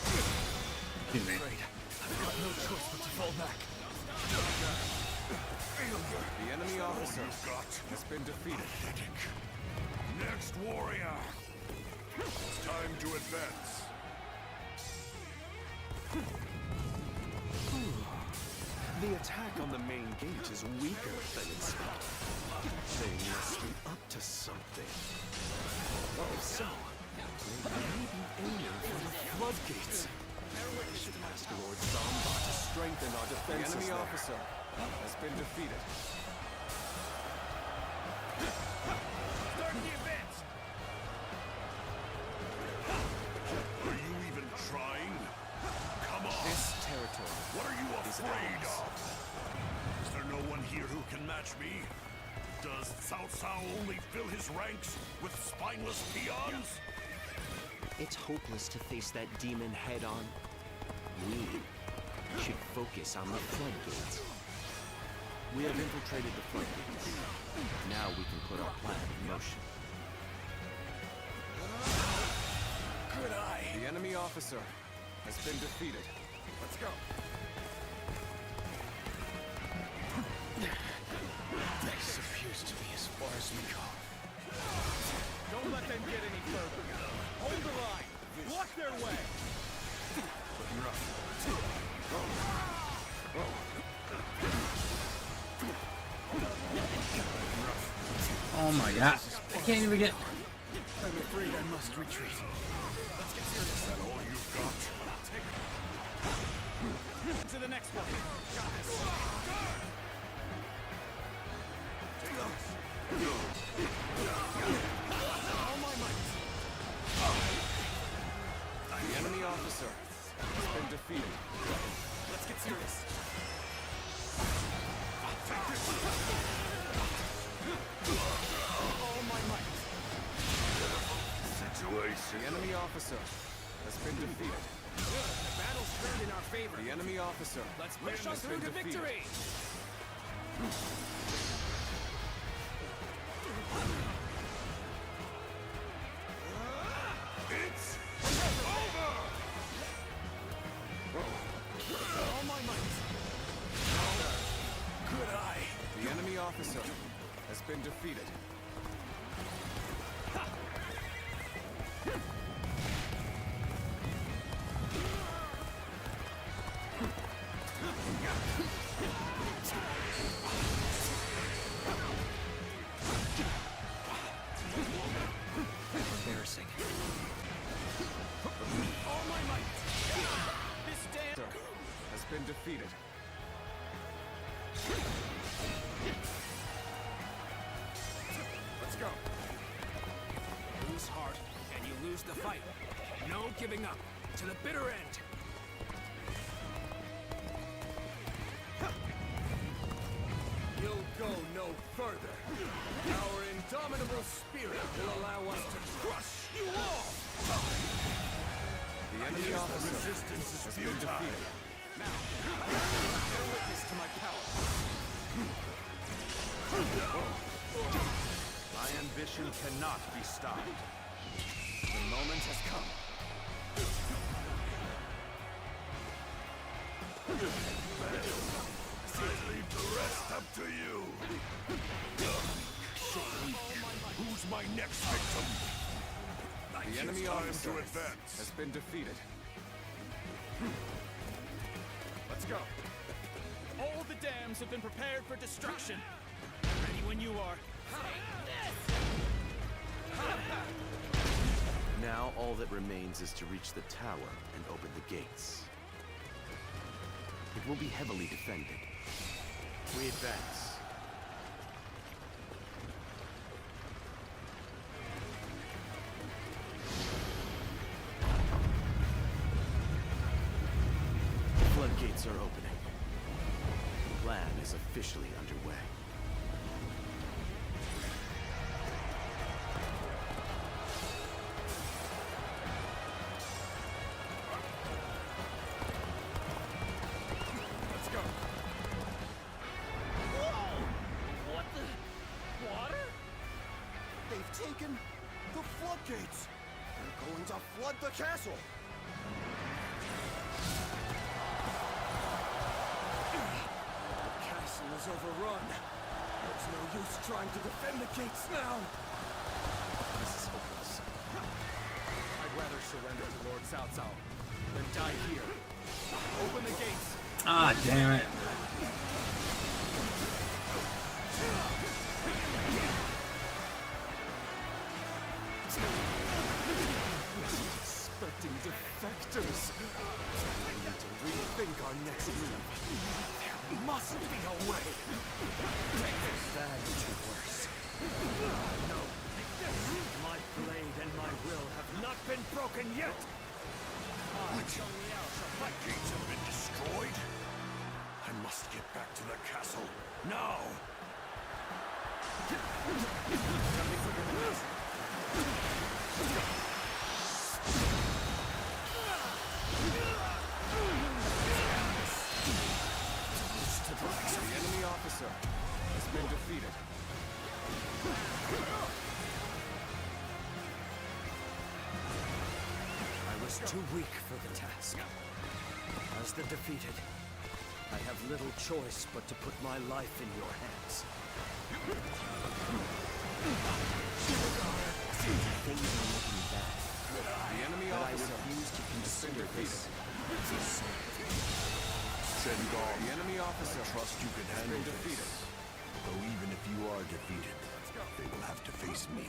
I'm afraid I've got no choice but to fall back. The enemy officer has been defeated. Next warrior. It's time to advance. The attack on the main gate is weaker than expected. They must be up to something. If so, they may be aiming for the floodgates. We should ask Lord Zomba to strengthen our The defenses enemy there. officer has been defeated. Start the advance! Are you even trying? Come on! This territory. What are you afraid of? Is there no one here who can match me? Does Cao Cao only fill his ranks with spineless peons? It's hopeless to face that demon head-on. We should focus on the floodgates. We have infiltrated the floodgates. Now we can put our plan in motion. Good eye. The enemy officer has been defeated. Let's go. This appears to be as far as we go. Don't let them get any further. Hold the line. Block their way. Looking rough. Oh my god. I can't even get. I'm afraid I must retreat. Let's get serious. Is that all you've got? To the next one. Got this. Take officer has been defeated. Good. The battle's turned in our favor. The enemy officer Let's push on has through been to defeated. victory! It's over! All my might. Good eye. The enemy officer has been defeated. Embarrassing. All my might. This dancer has been defeated. Let's go. Lose heart, and you lose the fight. No giving up. To the bitter end. You'll go no further. Our indomitable spirit will allow us to crush you all! The enemy officer resistance is has been futile. defeated. Now, bear witness to my power. My ambition cannot be stopped. The moment has come. I leave the rest up to you. So weak. Who's my next victim? The enemy It's time officer to advance. has been defeated. Let's go. All the dams have been prepared for destruction. Ready when you are. Now all that remains is to reach the tower and open the gates. It will be heavily defended. We advance. The floodgates are opening. The plan is officially underway. Let's go. What the? Water? They've taken the floodgates. They're going to flood the castle. The castle is overrun. There's no use trying to defend the gates now. This is hopeless. I'd rather surrender to Lord Cao Cao than die here. Open the gates. Ah, damn it. Expecting defectors. We need to rethink our next move. There must be a way. That is worse. No. My blade and my will have not been broken yet. My gates have been destroyed. I must get back to the castle now. The enemy officer has been defeated. I was too weak for the task. As the defeated, I have little choice but to put my life in your hands. Things are looking bad. The enemy But I officer refuse to consider this. Shengar, The enemy officer I trust you can has handle been defeated. this. Though even if you are defeated, they will have to face me.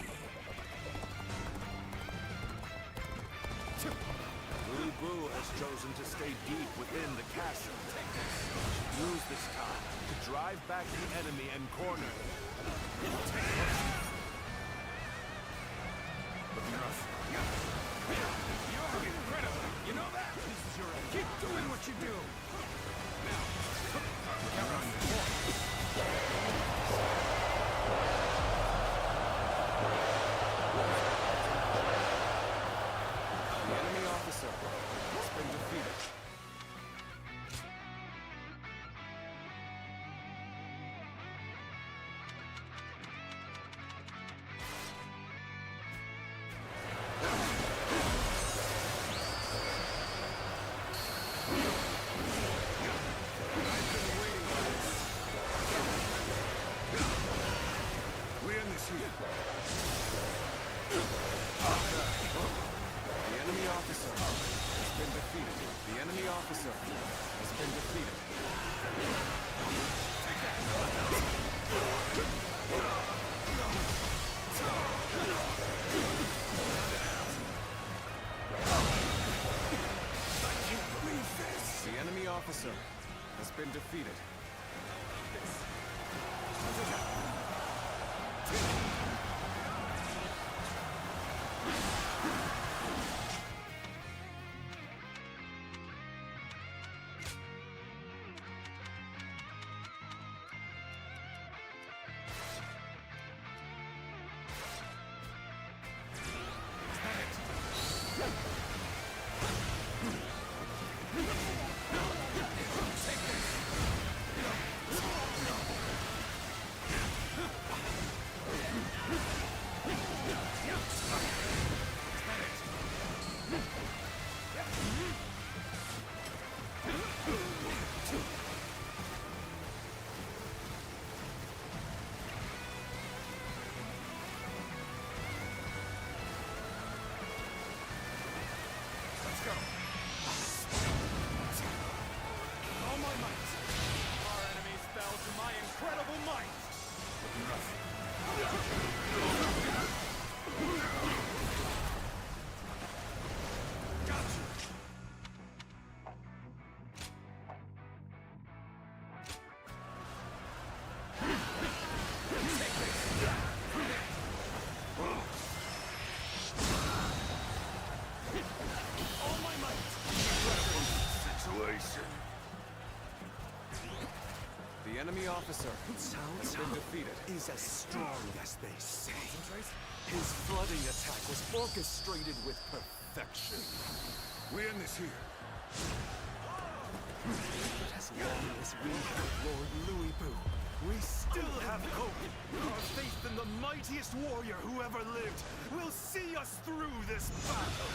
Lu Bu has chosen to stay deep within the castle. Use this time to drive back the enemy and corner. You're incredible. You know that? Keep doing what you do. this here. The enemy officer has been defeated. The enemy officer has been defeated. Take that! I can't believe this! The enemy officer has been defeated. The enemy officer has been defeated. Is as strong as they say. His flooding attack was orchestrated with perfection. We end this here. As long as we have Lord Louis-Bu, we still have hope. Our faith in the mightiest warrior who ever lived will see us through this battle.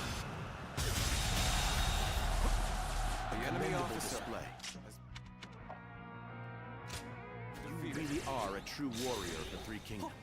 The enemy officer Display. You really are a true warrior of the Three Kingdoms.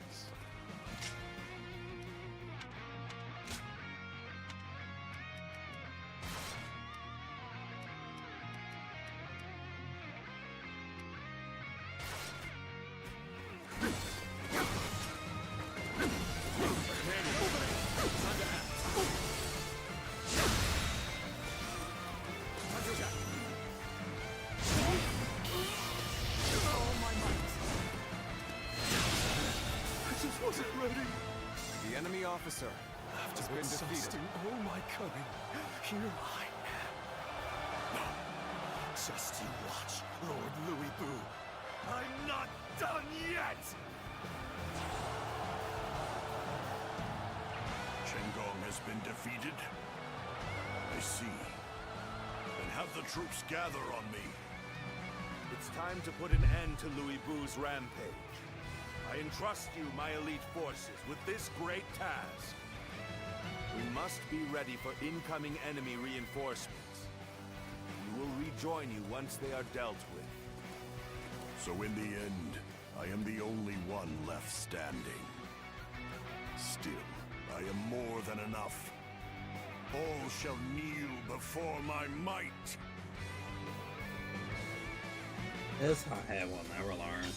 The enemy officer has been defeated. All my coming, here I am. No, just you watch, Lord Louis-Bu. I'm not done yet! Shenggong has been defeated? I see. Then have the troops gather on me. It's time to put an end to Louis-Bu's rampage. I entrust you, my elite forces, with this great task. We must be ready for incoming enemy reinforcements. We will rejoin you once they are dealt with. So in the end, I am the only one left standing. Still, I am more than enough. All shall kneel before my might. This I will never learn.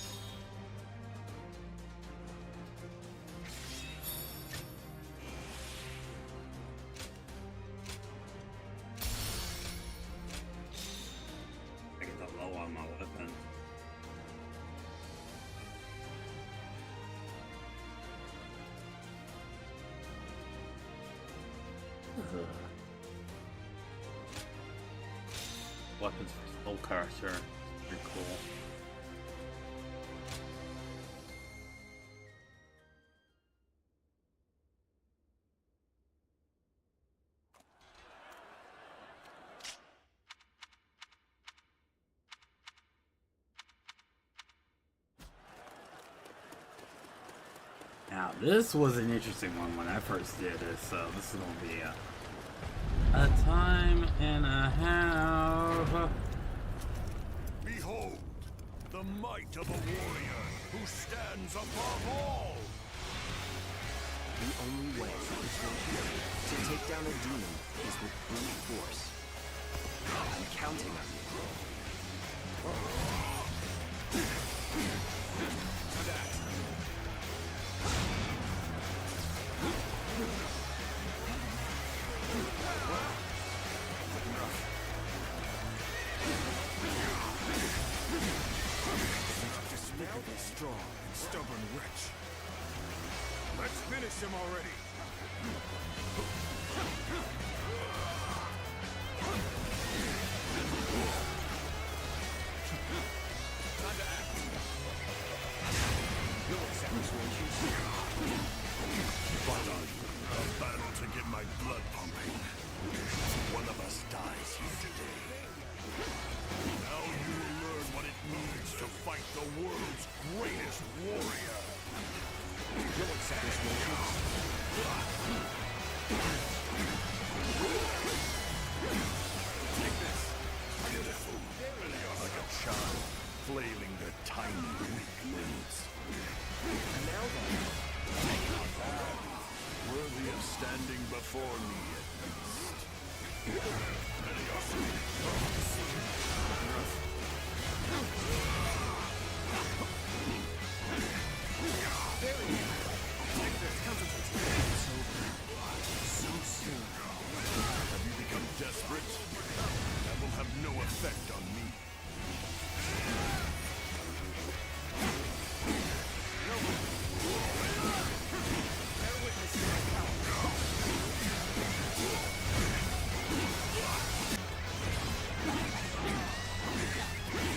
I get the low on my weapon. Weapons for soul caster. Pretty cool. Now, this was an interesting one when I first did it, so this is gonna be a time and a half. Behold, the might of a warrior who stands above all. The only way to take down a demon is with brute force. I'm counting on you. Despicably strong and stubborn wretch. Let's finish him already. A battle to get my blood pumping. One of us dies here today. Now you will learn what it means to fight the world's greatest warrior. You'll accept this, won't you? Take this. Pitiful. Like a child, flailing their tiny weak limbs. And now then, worthy of standing before me, at least. So soon. Have you become desperate? That will have no effect on me.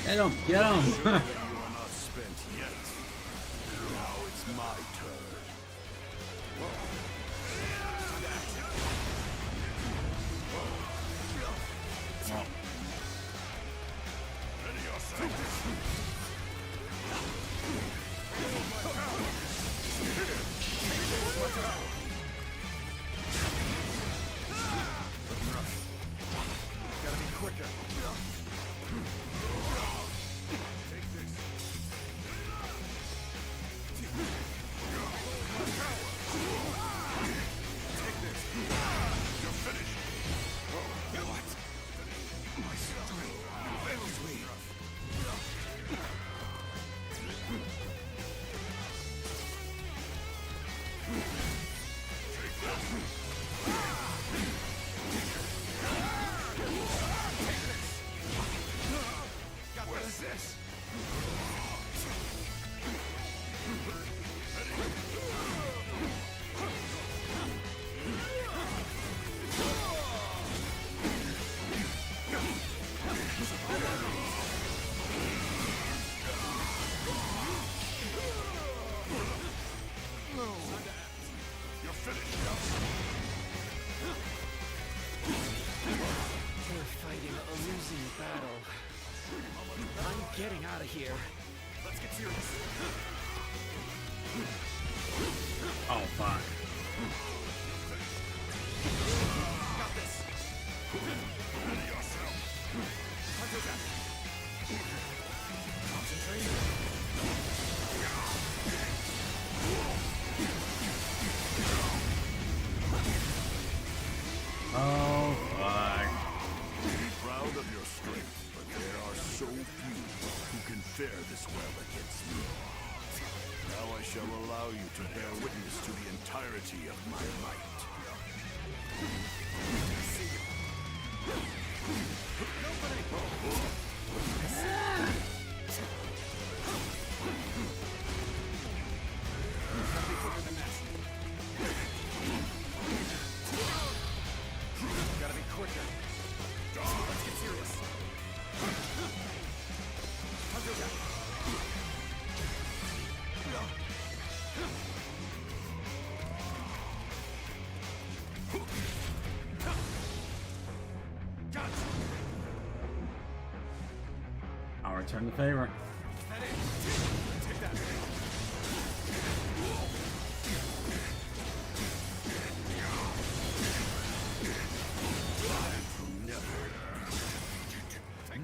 They don't get him. You are not spent yet. Now it's my turn. Ready yourself. Gotta be quicker. What is this? You're finished. We're fighting a losing battle. I'm getting out of here. Let's get serious. Oh, fuck. Got this. Ready yourself. Concentrate. Oh, fuck. Be proud of your strength, but there are so few who can fare this well against me. Now I shall allow you to bear witness to the entirety of my might. Gotta be quicker. Let's get serious. I'll return the favor. Take that.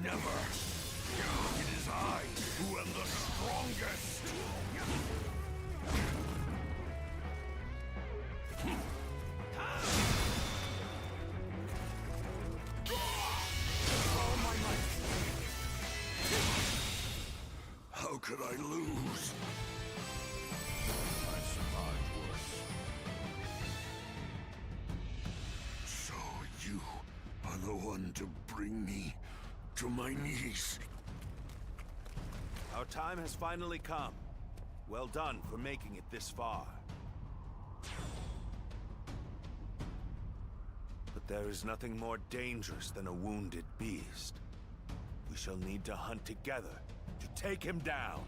Never. It is I who am the strongest. could I lose? I survived worse. So you are the one to bring me to my knees. Our time has finally come. Well done for making it this far. But there is nothing more dangerous than a wounded beast. We shall need to hunt together to take him down.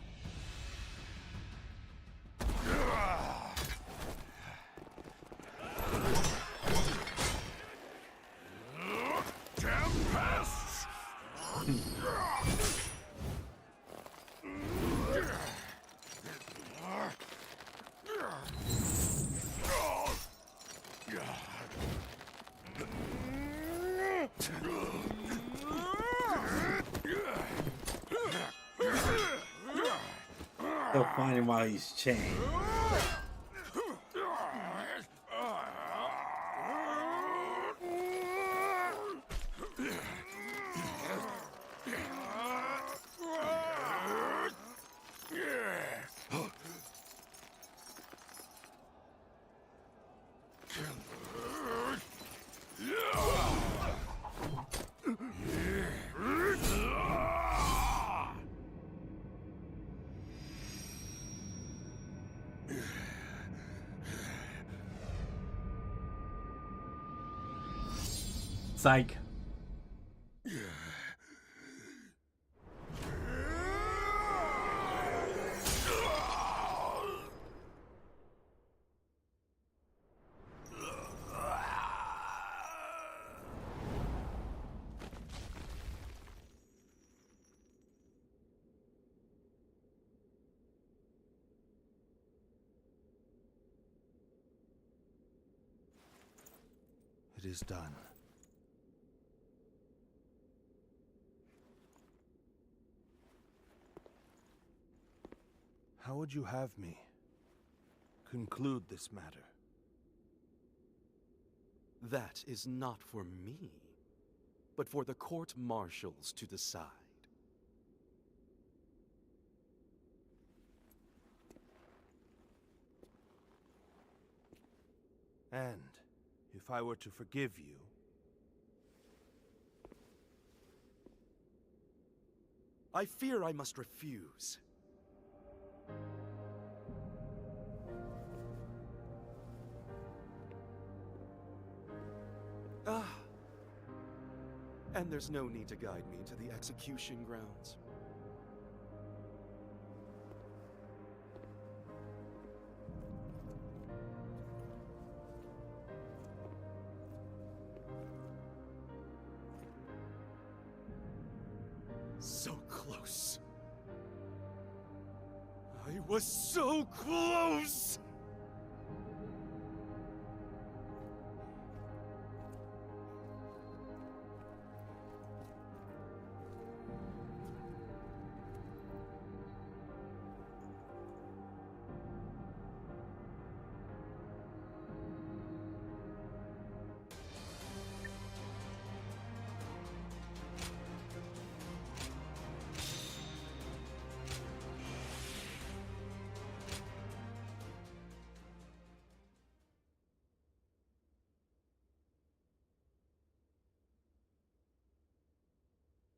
Damn pests! They'll find him while he's chained. Psych. It is done. How would you have me conclude this matter? That is not for me, but for the court-martials to decide. And if I were to forgive you, I fear I must refuse. And there's no need to guide me to the execution grounds. So close. I was so close!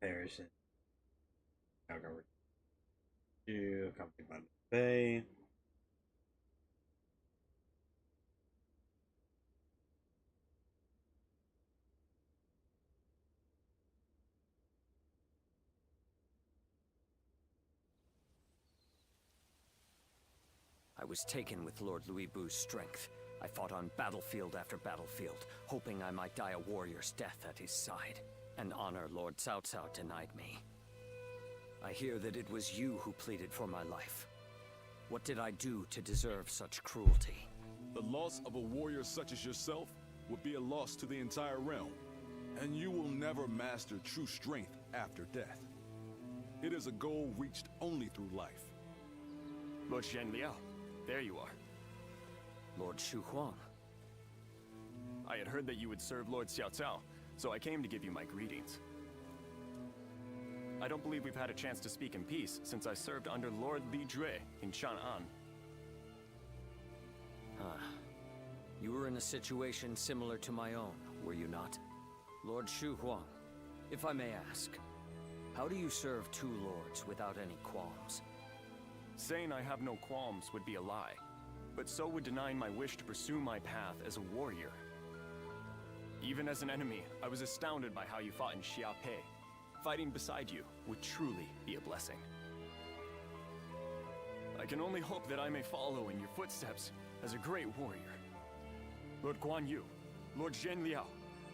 Comparison. I'll go to company by Bay. I was taken with Lord R.E.V.O's strength. I fought on battlefield after battlefield, hoping I might die a warrior's death at his side. An honor Lord Cao Cao denied me. I hear that it was you who pleaded for my life. What did I do to deserve such cruelty? The loss of a warrior such as yourself would be a loss to the entire realm, and you will never master true strength after death. It is a goal reached only through life. Lord Zhenliao, there you are. Lord Shu Huang. I had heard that you would serve Lord Xiao Cao, so I came to give you my greetings. I don't believe we've had a chance to speak in peace since I served under Lord Li Jue in Chang'an. You were in a situation similar to my own, were you not? Lord Shu Huang, if I may ask, how do you serve two lords without any qualms? Saying I have no qualms would be a lie, but so would denying my wish to pursue my path as a warrior. Even as an enemy, I was astounded by how you fought in Xiaopei. Fighting beside you would truly be a blessing. I can only hope that I may follow in your footsteps as a great warrior. Lord Guan Yu, Lord Zhen Liao,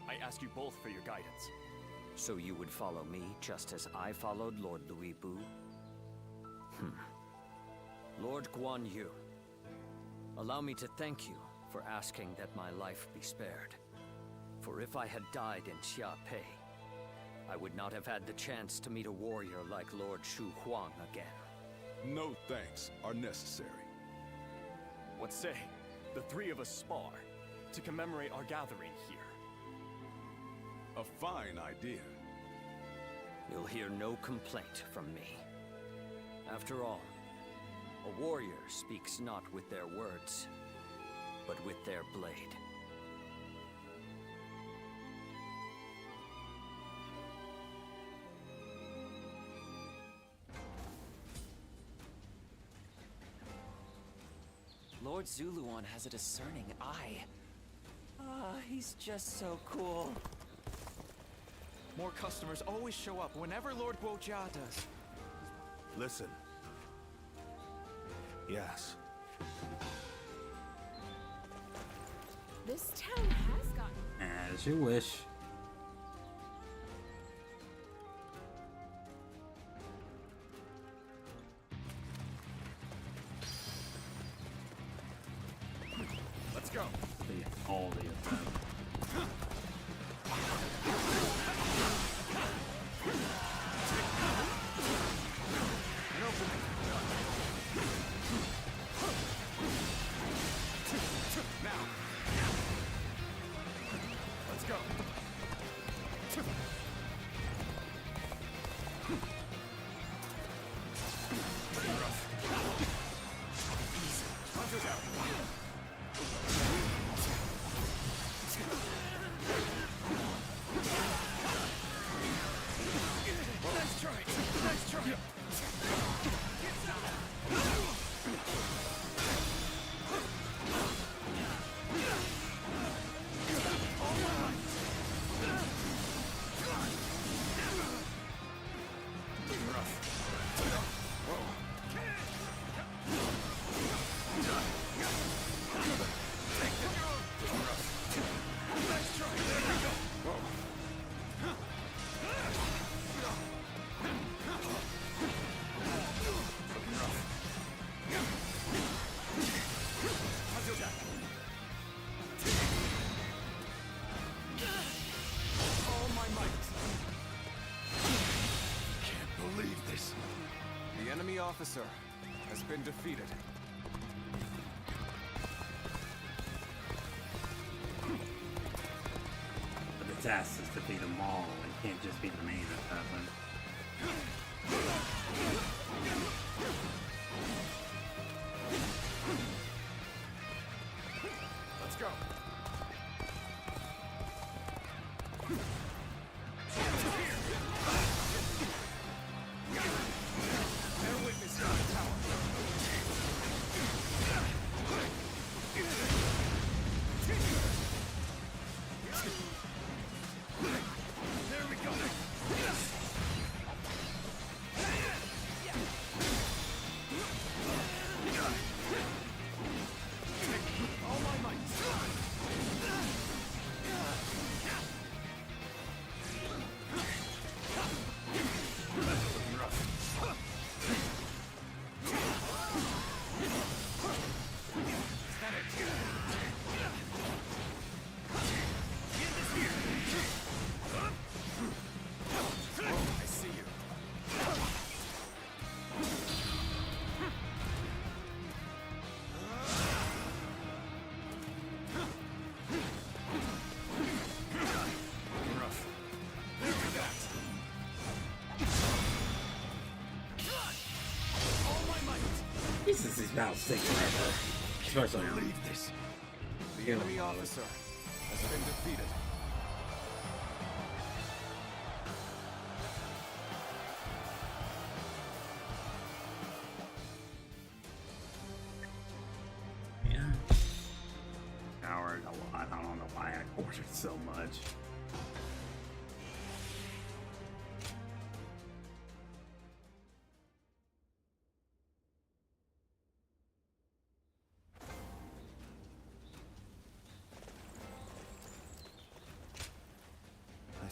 I ask you both for your guidance. So you would follow me just as I followed Lord Louis Bu? Lord Guan Yu, allow me to thank you for asking that my life be spared. For if I had died in Xiaopei, I would not have had the chance to meet a warrior like Lord Shu Huang again. No thanks are necessary. What say the three of us spar to commemorate our gathering here? A fine idea. You'll hear no complaint from me. After all, a warrior speaks not with their words, but with their blade. Lord Zuluan has a discerning eye. He's just so cool. More customers always show up whenever Lord Guojia does. Listen. Yes. This town has gotten... As you wish. Let's go. All the event. Now. Let's go. Hunters out. Nice try. Nice try. The enemy officer has been defeated. But the task is to beat them all. It can't just be the main assassin. Let's go. Bear witness to the tower. There we go. All my might. since these battles take forever. Especially on Believe this. The enemy officer has been defeated. Yeah. Powered a lot. I don't know why I ordered so much.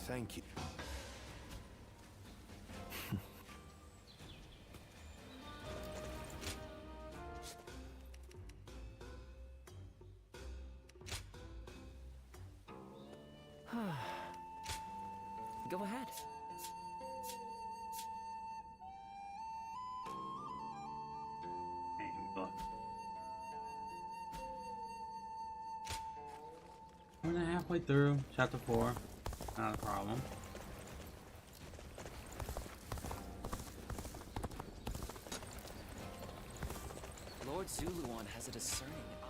Thank you. Go ahead. We're halfway through chapter 4. Not a problem. Lord Zuluan has a discerning eye.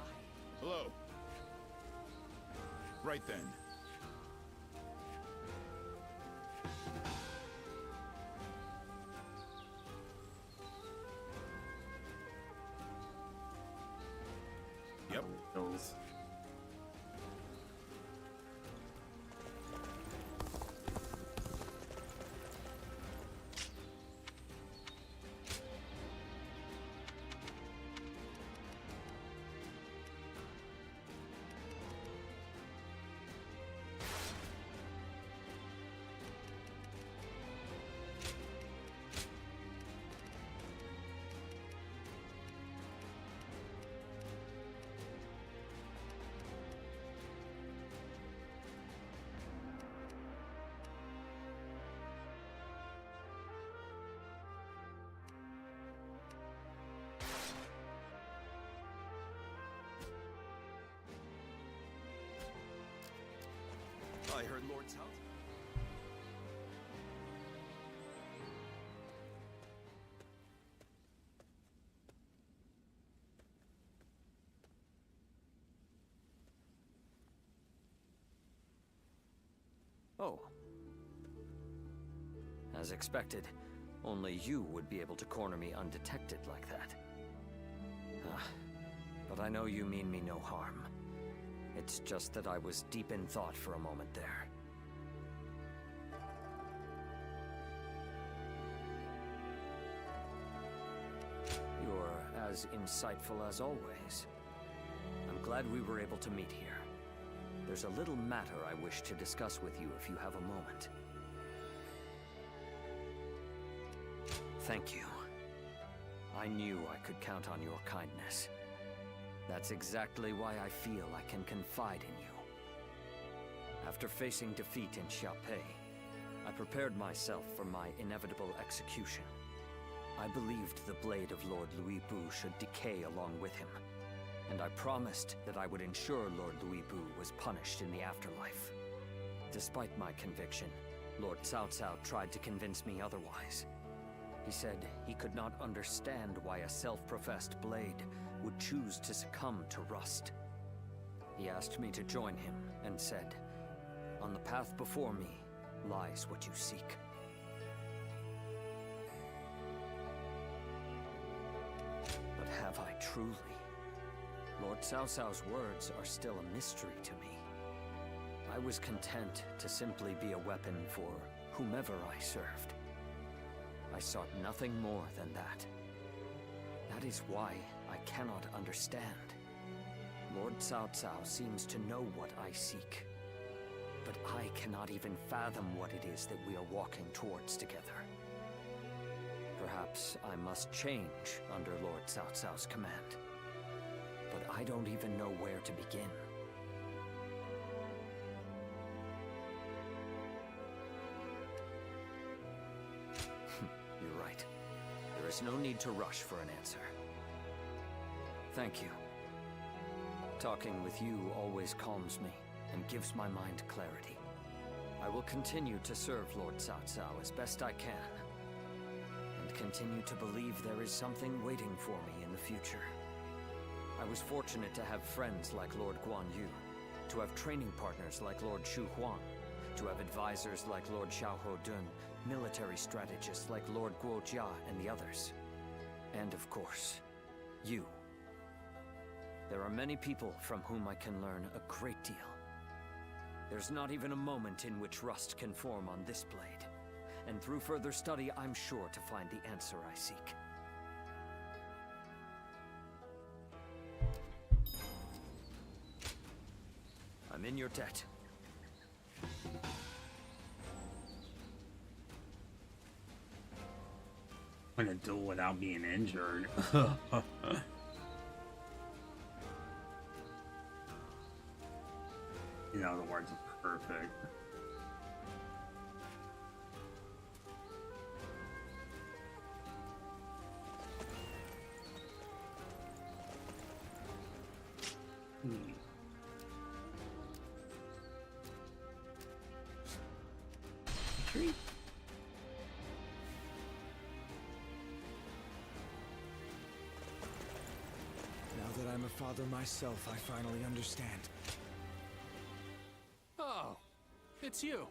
Hello. Right then. Yep. Those. I heard Lord South. Oh. As expected, only you would be able to corner me undetected like that. But I know you mean me no harm. It's just that I was deep in thought for a moment there. You're as insightful as always. I'm glad we were able to meet here. There's a little matter I wish to discuss with you if you have a moment. Thank you. I knew I could count on your kindness. That's exactly why I feel I can confide in you. After facing defeat in Xiaopei, I prepared myself for my inevitable execution. I believed the blade of Lord Louis-Bu should decay along with him, and I promised that I would ensure Lord Louis-Bu was punished in the afterlife. Despite my conviction, Lord Cao Cao tried to convince me otherwise. He said he could not understand why a self-professed blade would choose to succumb to rust. He asked me to join him and said, "On the path before me lies what you seek." But have I truly? Lord Cao Cao's words are still a mystery to me. I was content to simply be a weapon for whomever I served. I sought nothing more than that. That is why I cannot understand. Lord Cao Cao seems to know what I seek, but I cannot even fathom what it is that we are walking towards together. Perhaps I must change under Lord Cao Cao's command, but I don't even know where to begin. You're right. There is no need to rush for an answer. Thank you. Talking with you always calms me and gives my mind clarity. I will continue to serve Lord Cao Cao as best I can, and continue to believe there is something waiting for me in the future. I was fortunate to have friends like Lord Guan Yu, to have training partners like Lord Shu Huang, to have advisors like Lord Xiaoho Dun, military strategists like Lord Guo Jia and the others. And of course, you. There are many people from whom I can learn a great deal. There's not even a moment in which rust can form on this blade. And through further study, I'm sure to find the answer I seek. I'm in your debt. I'm gonna do it without being injured. You know, the words are perfect. Tree. Now that I'm a father myself, I finally understand. Oh, it's you.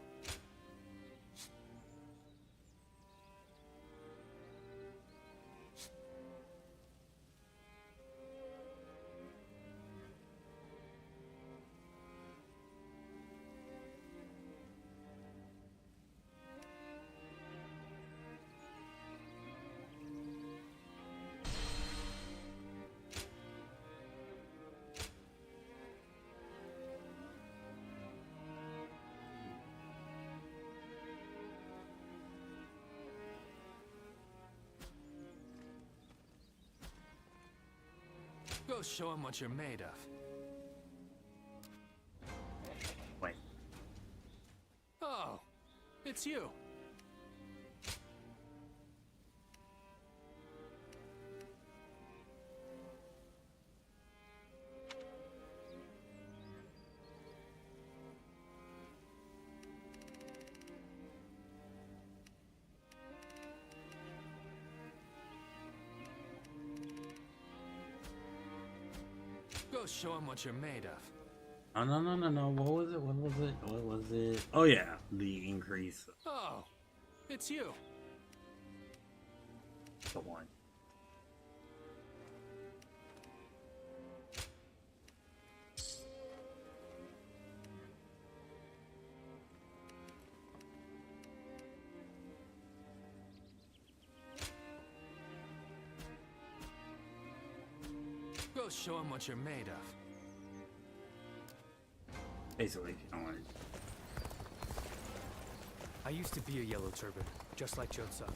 Go show him what you're made of. Wait. Oh, it's you. Go show him what you're made of. Oh, no. What was it? Oh, yeah. The increase. Oh, it's you. The one. Go show him what you're made of. Basically, if you don't want it. I used to be a yellow turban, just like Jotsa.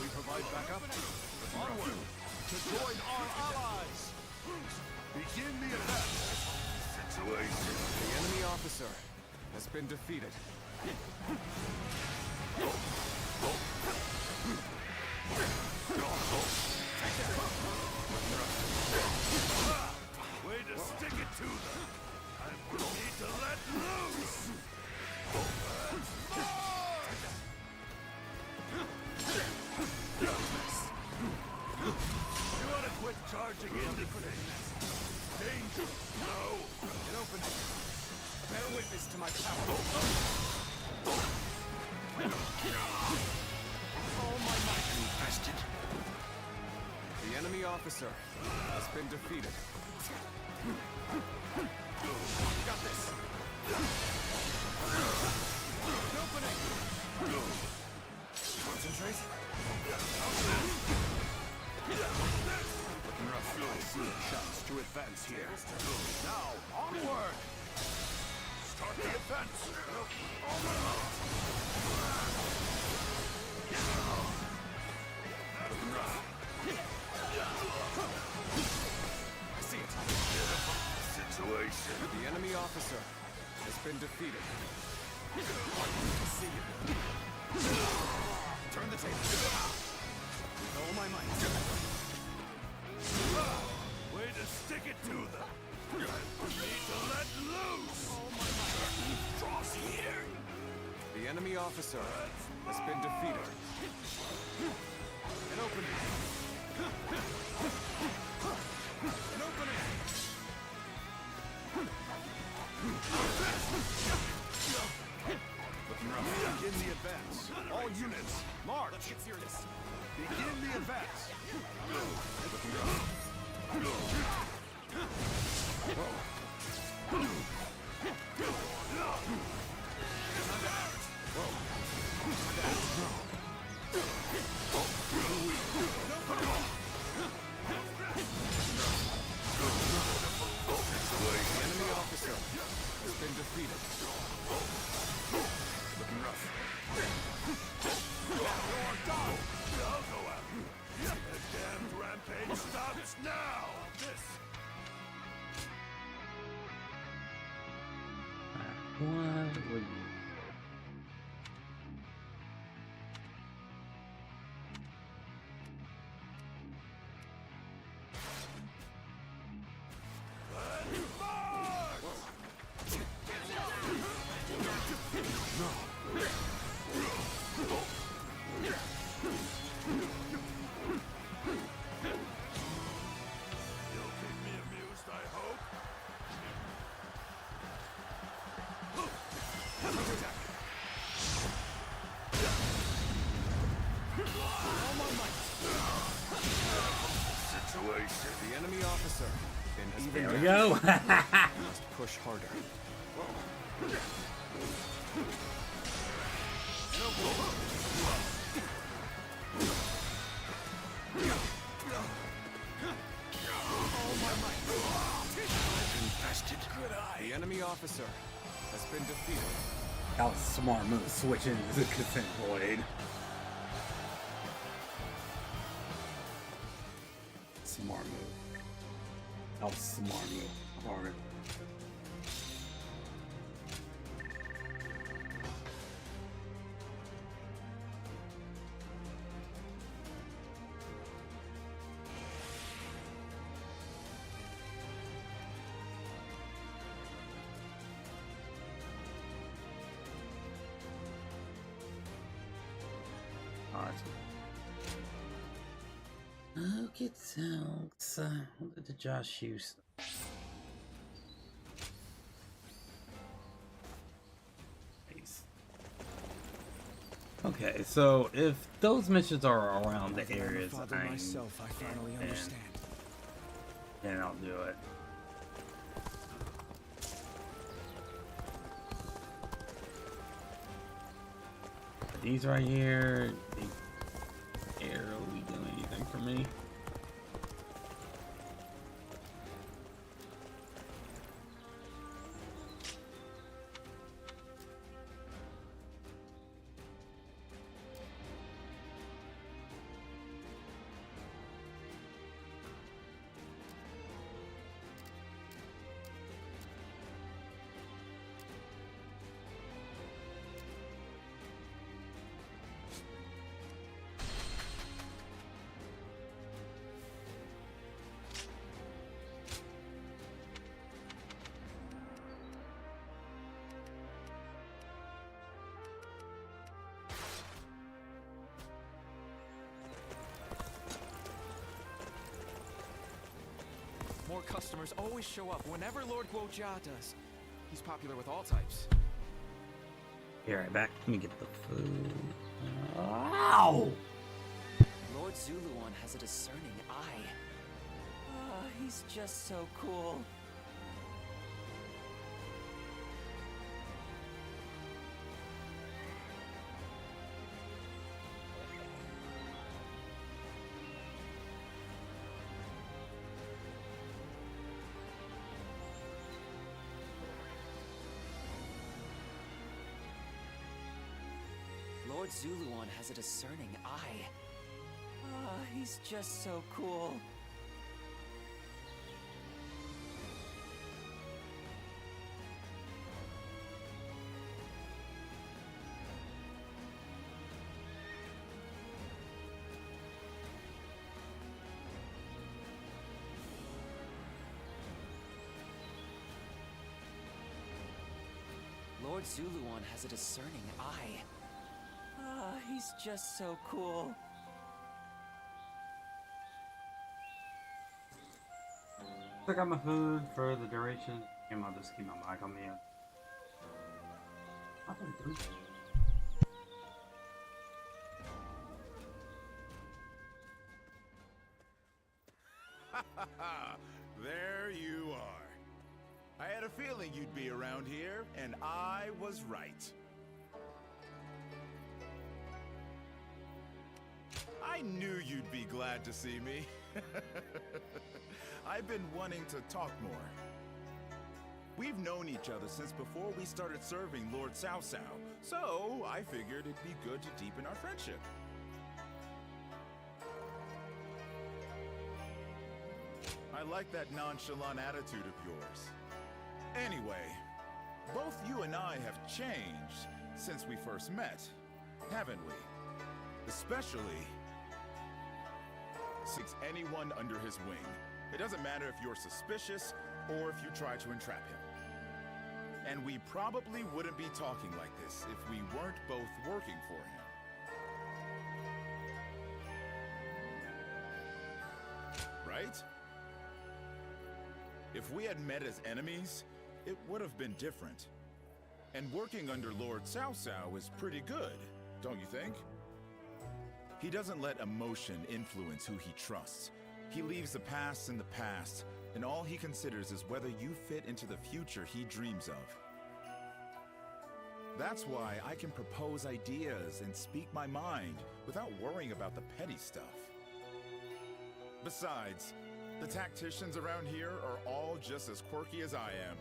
We provide backup. Onward to join our allies. Begin the attack. Situation. The enemy officer has been defeated. Way to stick it to them. I will need to let loose. You ought to quit charging into things. Danger. No. An opening. Bear witness to my power. All my might. Infested. The enemy officer has been defeated. Got this. An opening. Concentrate. Looking I see a chance to advance here. Now, onward! Start the advance! I see it. Situation. The enemy officer has been defeated. I see you. Turn the table. With all my might. Way to stick it to them. Need to let loose. All my might. Draws here. The enemy officer has been defeated. An opening. An opening. Looking rough. Begin the advance. All units, march. Let's get serious. Begin the advance. Looking rough. The enemy officer has been defeated. Looking rough. You're done. I'll go after you. The damned rampage stops now. This. What would you? You'll keep me amused, I hope. All my might. Situation. The enemy officer has been There we go. must push harder. All my might. Infested. Good eye. The enemy officer has been defeated. That was a smart move, switching to the consent blade. Smart move. That was a smart move. Hard. Okay, thanks. What did Josh use? Okay, so if those missions are around the areas I'm myself, I finally understand. then I'll do it. These right here, the arrow, we do anything for me? More customers always show up whenever Lord Guojia does. He's popular with all types. Be right back. Let me get the food. Ow! Lord Zuluon has a discerning eye. Ah, he's just so cool. Lord Zuluon has a discerning eye. Ah, he's just so cool. Lord Zuluon has a discerning eye. Ah, he's just so cool. I got my food for the duration. I'll just keep my mic on mute. What do I do? There you are. I had a feeling you'd be around here, and I was right. I knew you'd be glad to see me. I've been wanting to talk more. We've known each other since before we started serving Lord Cao Cao, so I figured it'd be good to deepen our friendship. I like that nonchalant attitude of yours. Anyway, both you and I have changed since we first met, haven't we? Especially since anyone under his wing. It doesn't matter if you're suspicious or if you try to entrap him. And we probably wouldn't be talking like this if we weren't both working for him. Right? If we had met as enemies, it would have been different. And working under Lord Cao Cao is pretty good, don't you think? He doesn't let emotion influence who he trusts. He leaves the past in the past, and all he considers is whether you fit into the future he dreams of. That's why I can propose ideas and speak my mind without worrying about the petty stuff. Besides, the tacticians around here are all just as quirky as I am.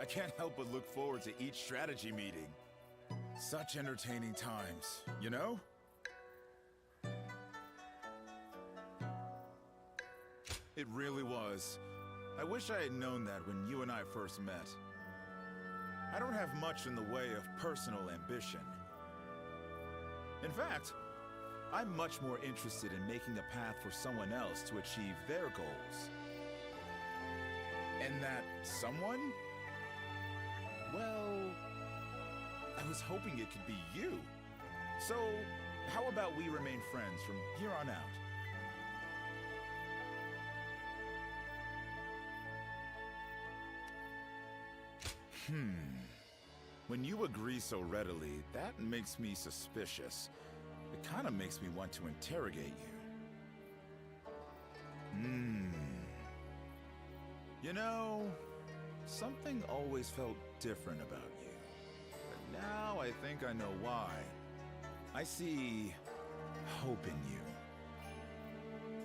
I can't help but look forward to each strategy meeting. Such entertaining times, you know? It really was. I wish I had known that when you and I first met. I don't have much in the way of personal ambition. In fact, I'm much more interested in making a path for someone else to achieve their goals. And that someone? Well, I was hoping it could be you. So, how about we remain friends from here on out? When you agree so readily, that makes me suspicious. It kind of makes me want to interrogate you. You know, something always felt different about you. But now I think I know why. I see hope in you.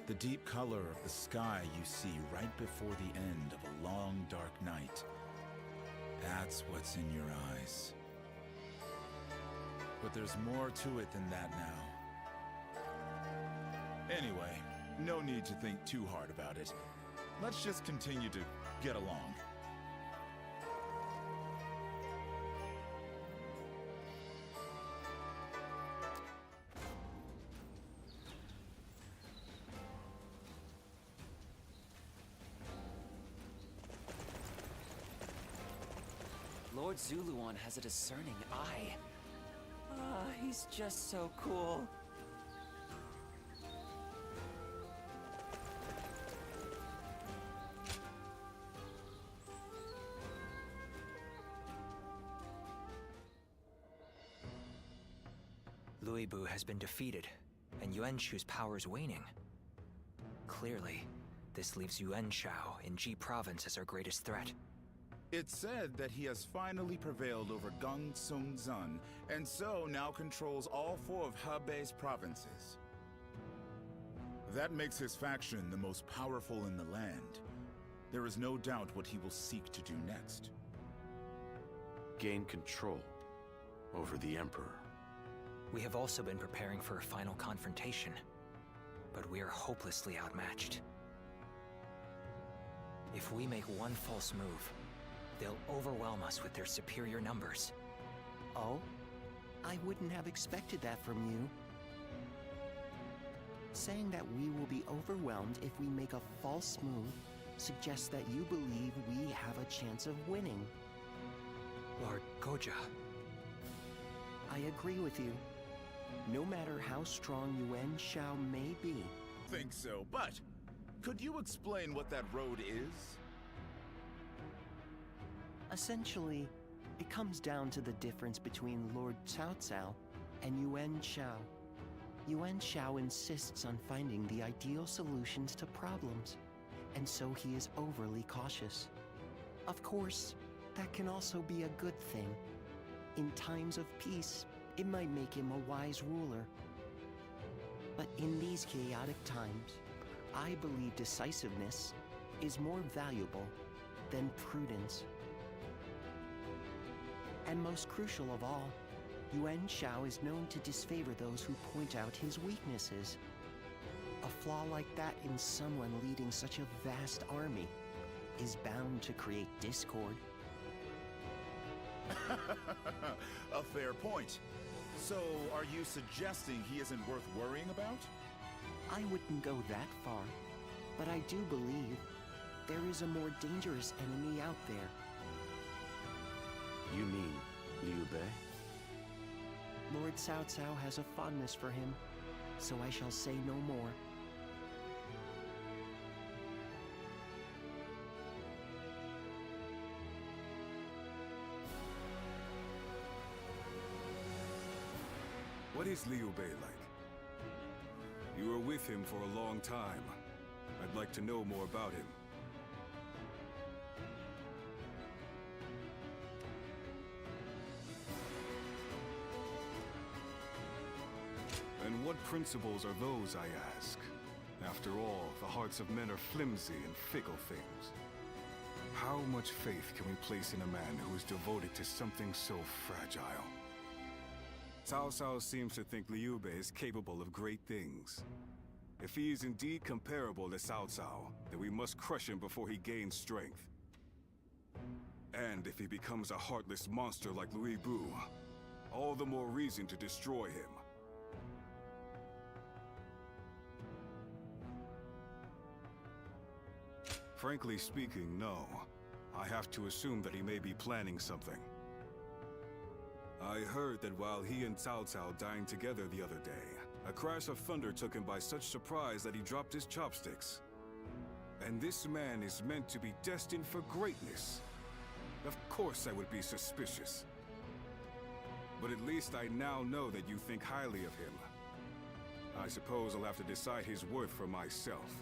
The deep color of the sky you see right before the end of a long, dark night. That's what's in your eyes. But there's more to it than that now. Anyway, no need to think too hard about it. Let's just continue to get along. Lord Zuluon has a discerning eye. Ah, he's just so cool. R.E.V.O has been defeated, and Yuanshu's power is waning. Clearly, this leaves Yuanshao in Ji Province as our greatest threat. It's said that he has finally prevailed over Gongsun Zun, and so now controls all 4 of Hebei's provinces. That makes his faction the most powerful in the land. There is no doubt what he will seek to do next. Gain control over the Emperor. We have also been preparing for a final confrontation, but we are hopelessly outmatched. If we make one false move, they'll overwhelm us with their superior numbers. Oh? I wouldn't have expected that from you. Saying that we will be overwhelmed if we make a false move suggests that you believe we have a chance of winning. Lord Goja. I agree with you. No matter how strong Yuan Shao may be. Think so, but could you explain what that road is? Essentially, it comes down to the difference between Lord Cao Cao and Yuan Shao. Yuan Shao insists on finding the ideal solutions to problems, and so he is overly cautious. Of course, that can also be a good thing. In times of peace, it might make him a wise ruler. But in these chaotic times, I believe decisiveness is more valuable than prudence. And most crucial of all, Yuan Shao is known to disfavor those who point out his weaknesses. A flaw like that in someone leading such a vast army is bound to create discord. A fair point. So, are you suggesting he isn't worth worrying about? I wouldn't go that far, but I do believe there is a more dangerous enemy out there. You mean Liu Bei? Lord Cao Cao has a fondness for him, so I shall say no more. What is Liu Bei like? You were with him for a long time. I'd like to know more about him. And what principles are those, I ask? After all, the hearts of men are flimsy and fickle things. How much faith can we place in a man who is devoted to something so fragile? Cao Cao seems to think Liu Bei is capable of great things. If he is indeed comparable to Cao Cao, then we must crush him before he gains strength. And if he becomes a heartless monster like R.E.V.O, all the more reason to destroy him. Frankly speaking, no. I have to assume that he may be planning something. I heard that while he and Cao Cao dined together the other day, a crash of thunder took him by such surprise that he dropped his chopsticks. And this man is meant to be destined for greatness. Of course I would be suspicious. But at least I now know that you think highly of him. I suppose I'll have to decide his worth for myself.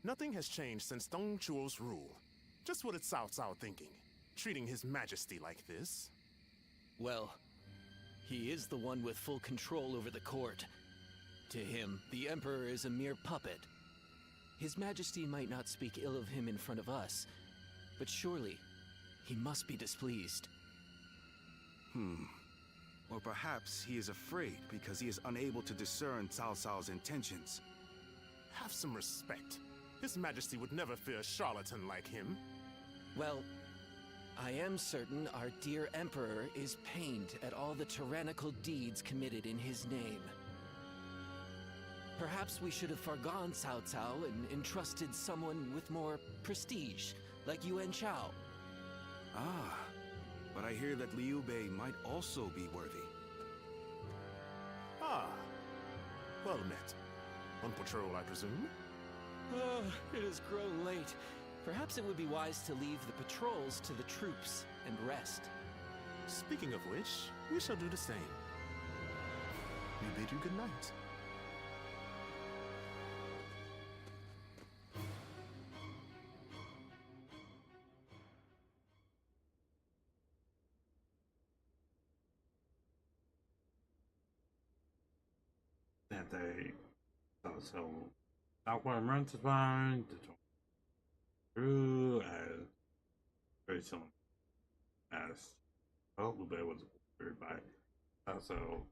Nothing has changed since Dong Chuo's rule. Just what is Cao Cao thinking? Treating His Majesty like this? Well, he is the one with full control over the court. To him, the Emperor is a mere puppet. His Majesty might not speak ill of him in front of us, but surely he must be displeased. Or perhaps he is afraid because he is unable to discern Cao Cao's intentions. Have some respect. His Majesty would never fear a charlatan like him. Well, I am certain our dear Emperor is pained at all the tyrannical deeds committed in his name. Perhaps we should have forgone Cao Cao and entrusted someone with more prestige, like Yuan Shao. Ah, but I hear that Liu Bei might also be worthy. Ah, well met. On patrol, I presume? Oh, it has grown late. Perhaps it would be wise to leave the patrols to the troops and rest. Speaking of which, we shall do the same. We bid you good night. That they so Alquan runs fine, the very similar as well. Liu Bei was ordered by so.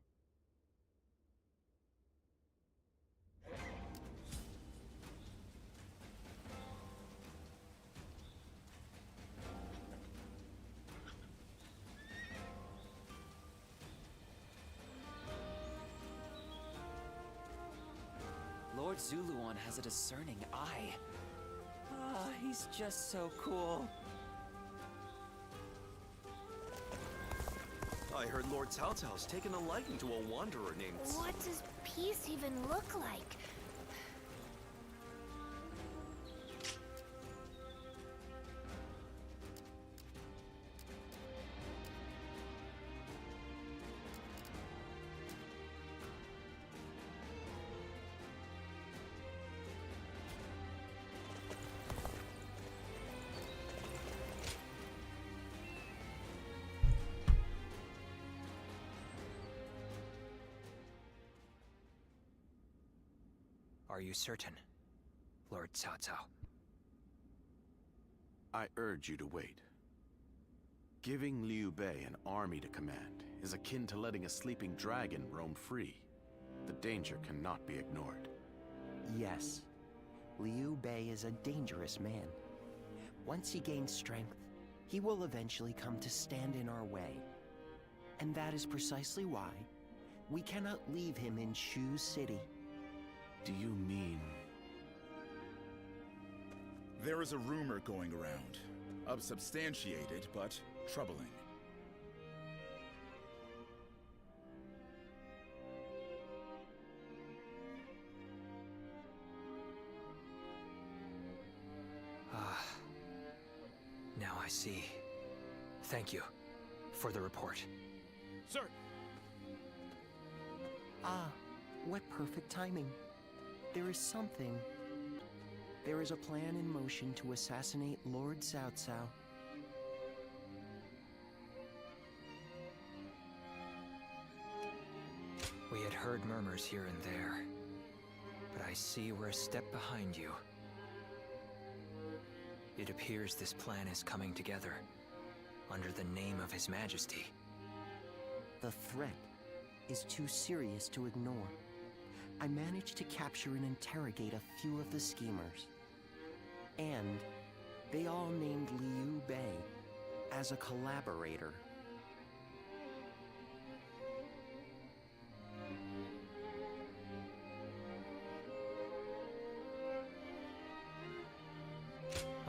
Lord Zuluan has a discerning eye. Ah, he's just so cool. I heard Lord Cao Cao's taken a liking to a wanderer named... What does peace even look like? Are you certain, Lord Cao Cao? I urge you to wait. Giving Liu Bei an army to command is akin to letting a sleeping dragon roam free. The danger cannot be ignored. Yes, Liu Bei is a dangerous man. Once he gains strength, he will eventually come to stand in our way. And that is precisely why we cannot leave him in Shu City. Do you mean... There is a rumor going around. Unsubstantiated, but troubling. Ah. Now I see. Thank you for the report. Sir! Ah, what perfect timing. There is something. There is a plan in motion to assassinate Lord Cao Cao. We had heard murmurs here and there, but I see we're a step behind you. It appears this plan is coming together, under the name of His Majesty. The threat is too serious to ignore. I managed to capture and interrogate a few of the schemers. And they all named Liu Bei as a collaborator.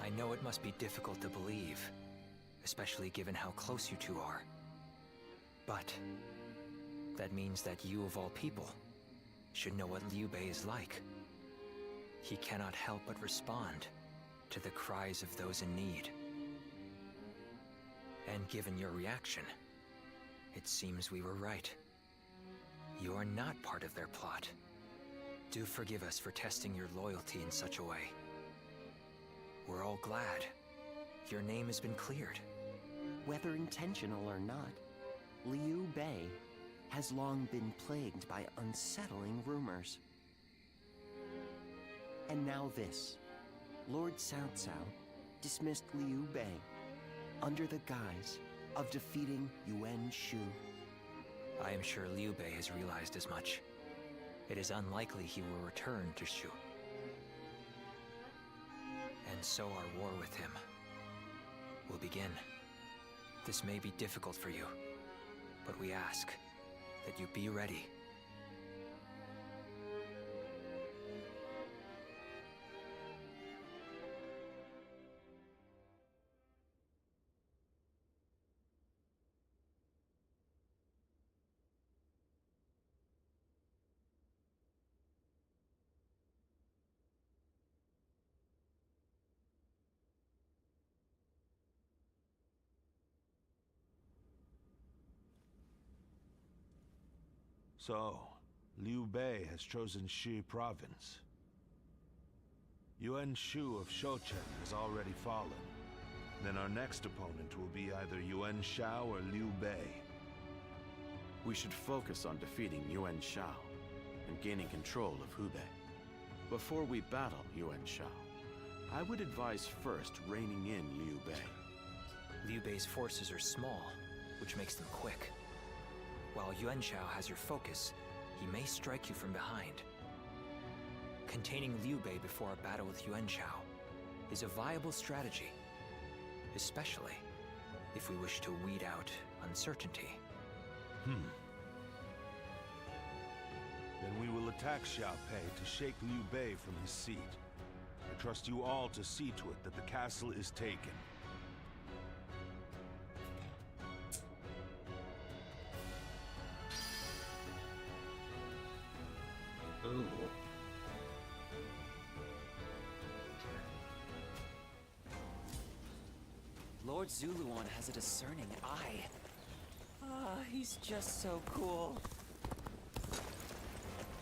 I know it must be difficult to believe, especially given how close you two are. But that means that you, of all people, should know what Liu Bei is like. He cannot help but respond to the cries of those in need. And given your reaction, it seems we were right. You are not part of their plot. Do forgive us for testing your loyalty in such a way. We're all glad your name has been cleared. Whether intentional or not, Liu Bei has long been plagued by unsettling rumors. And now this. Lord Cao Cao dismissed Liu Bei under the guise of defeating Yuan Shu. I am sure Liu Bei has realized as much. It is unlikely he will return to Shu. And so our war with him will begin. This may be difficult for you, but we ask that you be ready. So, Liu Bei has chosen Shi province. Yuan Shu of Shouchen has already fallen. Then our next opponent will be either Yuan Shao or Liu Bei. We should focus on defeating Yuan Shao and gaining control of Hubei. Before we battle Yuan Shao, I would advise first reining in Liu Bei. Liu Bei's forces are small, which makes them quick. While Yuan Shao has your focus, he may strike you from behind. Containing Liu Bei before a battle with Yuan Shao is a viable strategy, especially if we wish to weed out uncertainty. Then we will attack Xiao Pei to shake Liu Bei from his seat. I trust you all to see to it that the castle is taken. Ooh. Lord Zuluan has a discerning eye. Ah, he's just so cool.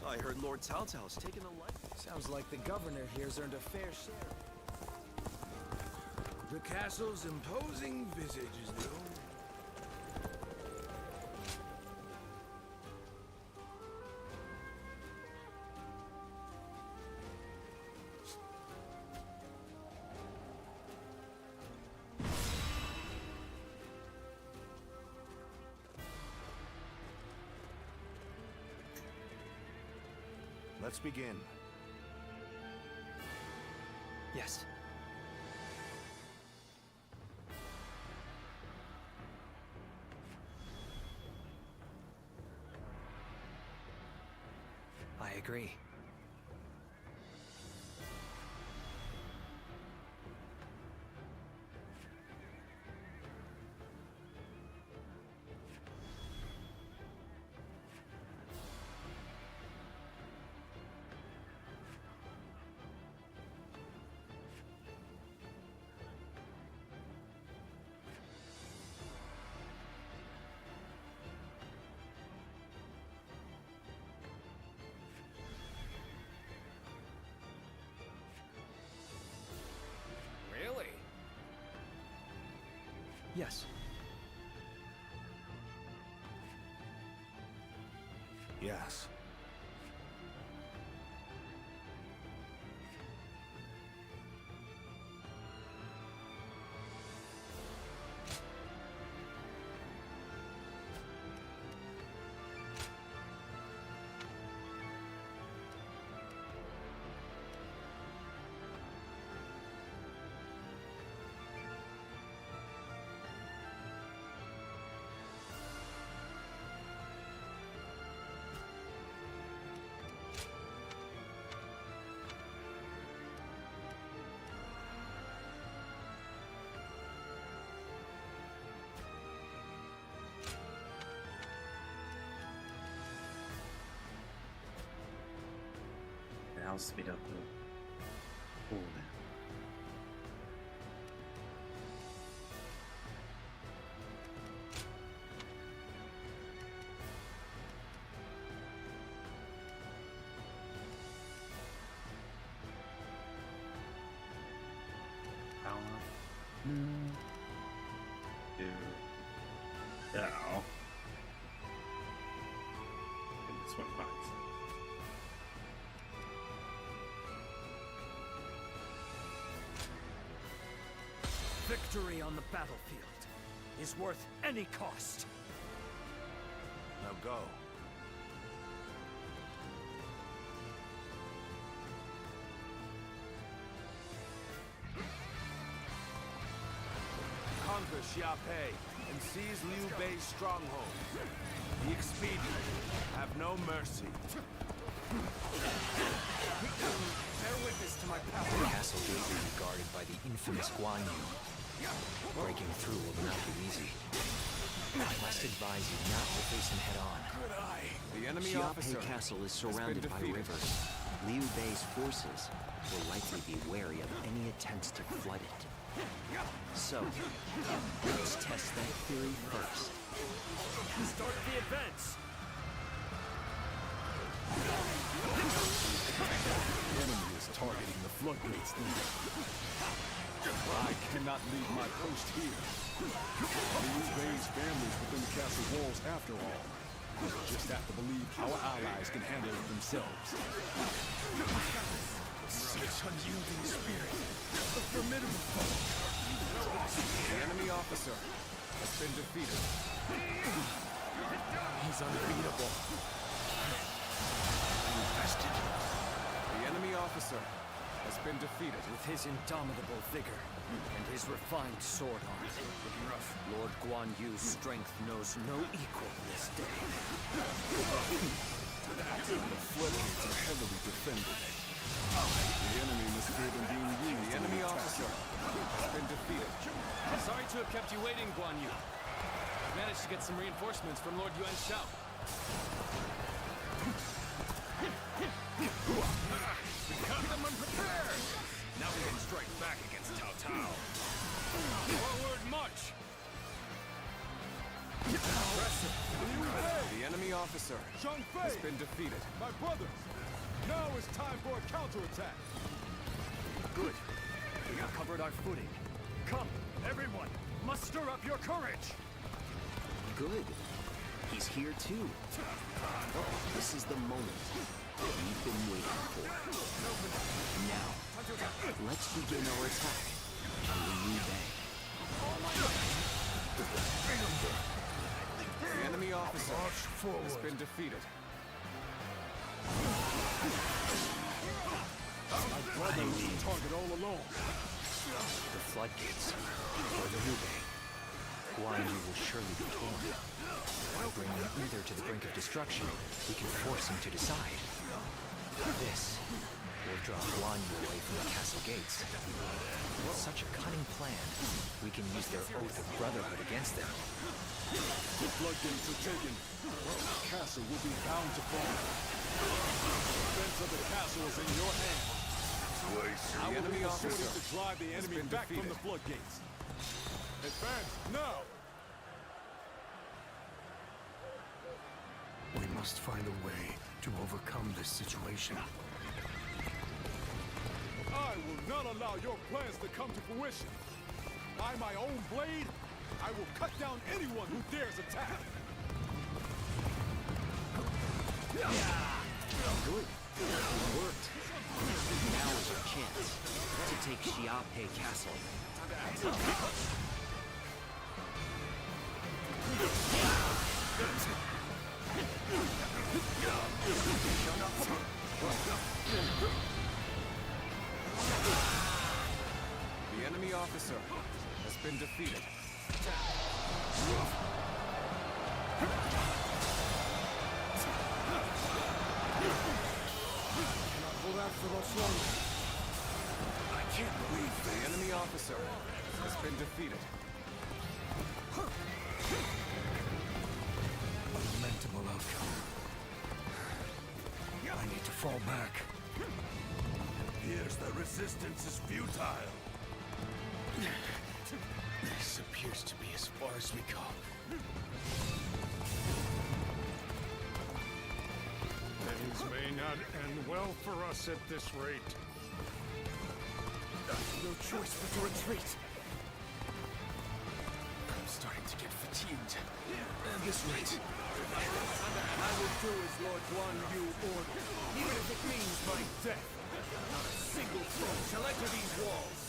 I heard Lord Cao Cao's taken a life. Sounds like the governor here's earned a fair share. The castle's imposing visage is the only... Let's begin. Yes. I agree. Really? Yes. Yes. I'll speed up the cooldown. Oh. This one finds. Victory on the battlefield is worth any cost. Now go. Conquer Xiao Pei and seize Liu Bei's stronghold. Be expedient. Have no mercy. Bear witness to my power. The castle gate will be guarded by the infamous Guan Yu. Breaking through will not be easy. I must advise you not to face him head-on. The enemy Xiao officer Pei Castle is has been surrounded by defeated. rivers. Liu Bei's forces will likely be wary of any attempts to flood it. So, let's test that theory first. Start the advance. The enemy is targeting the floodgates there. I cannot leave my post here. Liu Bei's family's within the castle walls after all. Just have to believe our allies can handle it themselves. Such unyielding spirit. A formidable foe. The enemy officer has been defeated. He's unbeatable. Invested. The enemy officer has been defeated. With his indomitable vigor and his refined sword art, Lord Guan Yu's strength knows no equal this day. The floodgates are heavily defended. The enemy must fear them being used. The enemy officer has been defeated. Sorry to have kept you waiting, Guan Yu. Managed to get some reinforcements from Lord Yuan Shao. Come unprepared! Now we can strike back against Cao Cao. Forward march! Impressive. The enemy officer has been defeated. My brothers! Now it's time for a counterattack! Good. We have covered our footing. Come, everyone! Muster up your courage! Good. He's here too. This is the moment we've been waiting for. Now, let's begin our attack on the Liu Bei. The enemy officer has been defeated. My brother was the target all along. The floodgates for the Liu Bei. Guan Yu will surely be torn. By bringing either to the brink of destruction, we can force him to decide. This will draw Guan Yu away from the castle gates. With such a cunning plan, we can use their oath of brotherhood against them. The floodgates are taken. The castle will be bound to fall. The defense of the castle is in your hands. The enemy officer to drive the enemy back from the floodgates. Advance now! We must find a way to overcome this situation. I will not allow your plans to come to fruition. By my own blade, I will cut down anyone who dares attack. Good. It worked. Now is our chance to take Xiaopei Castle. The enemy officer has been defeated. Cannot hold out for much longer. I can't believe the enemy officer has been defeated. A lamentable outcome. I need to fall back. Here's the resistance is futile. This appears to be as far as we go. Things may not end well for us at this rate. No choice but to retreat. I'm starting to get fatigued. At this rate. I will do as Lord Guan Yu orders, even if it means my death. Not a single foe shall enter these walls.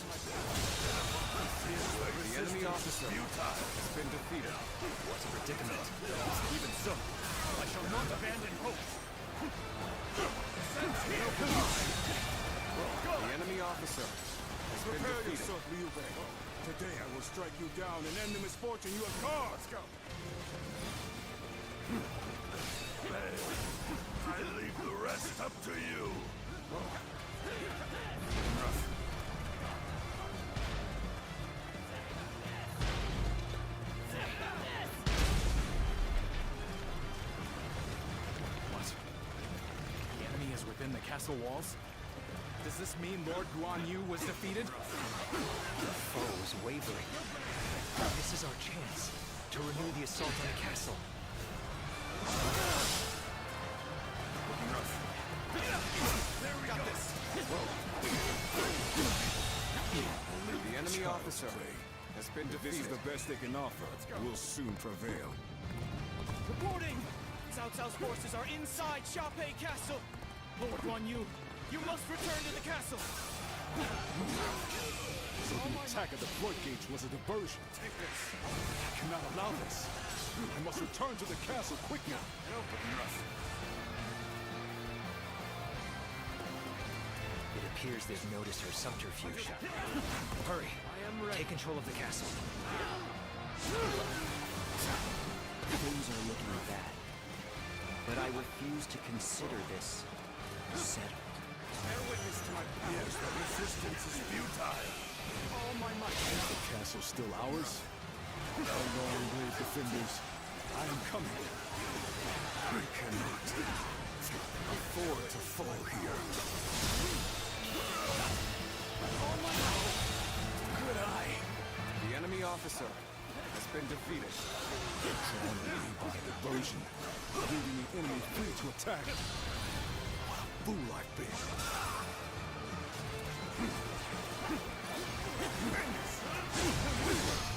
The enemy officer has been defeated. What a predicament. Even so, I shall not abandon hope. the enemy officer has been Prepare defeated. yourself, Liu Bei. Today I will strike you down and end the misfortune you have caused. Let's go. I leave the rest up to you. What? The enemy is within the castle walls? Does this mean Lord Guan Yu was defeated? The foe is wavering. This is our chance to renew the assault on the castle. There we got this. The enemy officer has been This is defeated. the best they can offer. We'll soon prevail. Reporting! Cao Cao's forces are inside Xiaopei Castle! Lord Guan Yu, you must return to the castle! So the attack at the floodgates was a diversion. Take this. I cannot allow this. I must return to the castle quickly. It appears they've noticed her subterfuge. Hurry! Take control of the castle. Things are looking bad, but I refuse to consider this settled. Bear witness to my power. Yes, the resistance is futile. All my might. Is the castle still ours? How long, brave defenders? I am coming. I cannot afford to fall here. Good eye. The enemy officer has been defeated. Drawn away by diversion, leaving the enemy free to attack. What a fool I've been.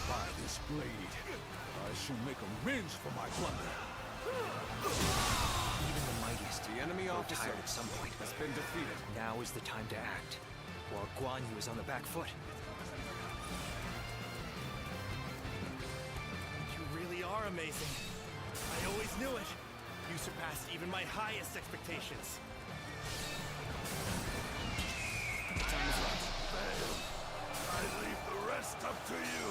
By this blade, I shall make amends for my blunder. Even the mightiest, The enemy officer tired at some point. has been defeated. Now is the time to act, while Guan Yu is on the back foot. You really are amazing. I always knew it. You surpassed even my highest expectations. Time is right. I leave the rest up to you.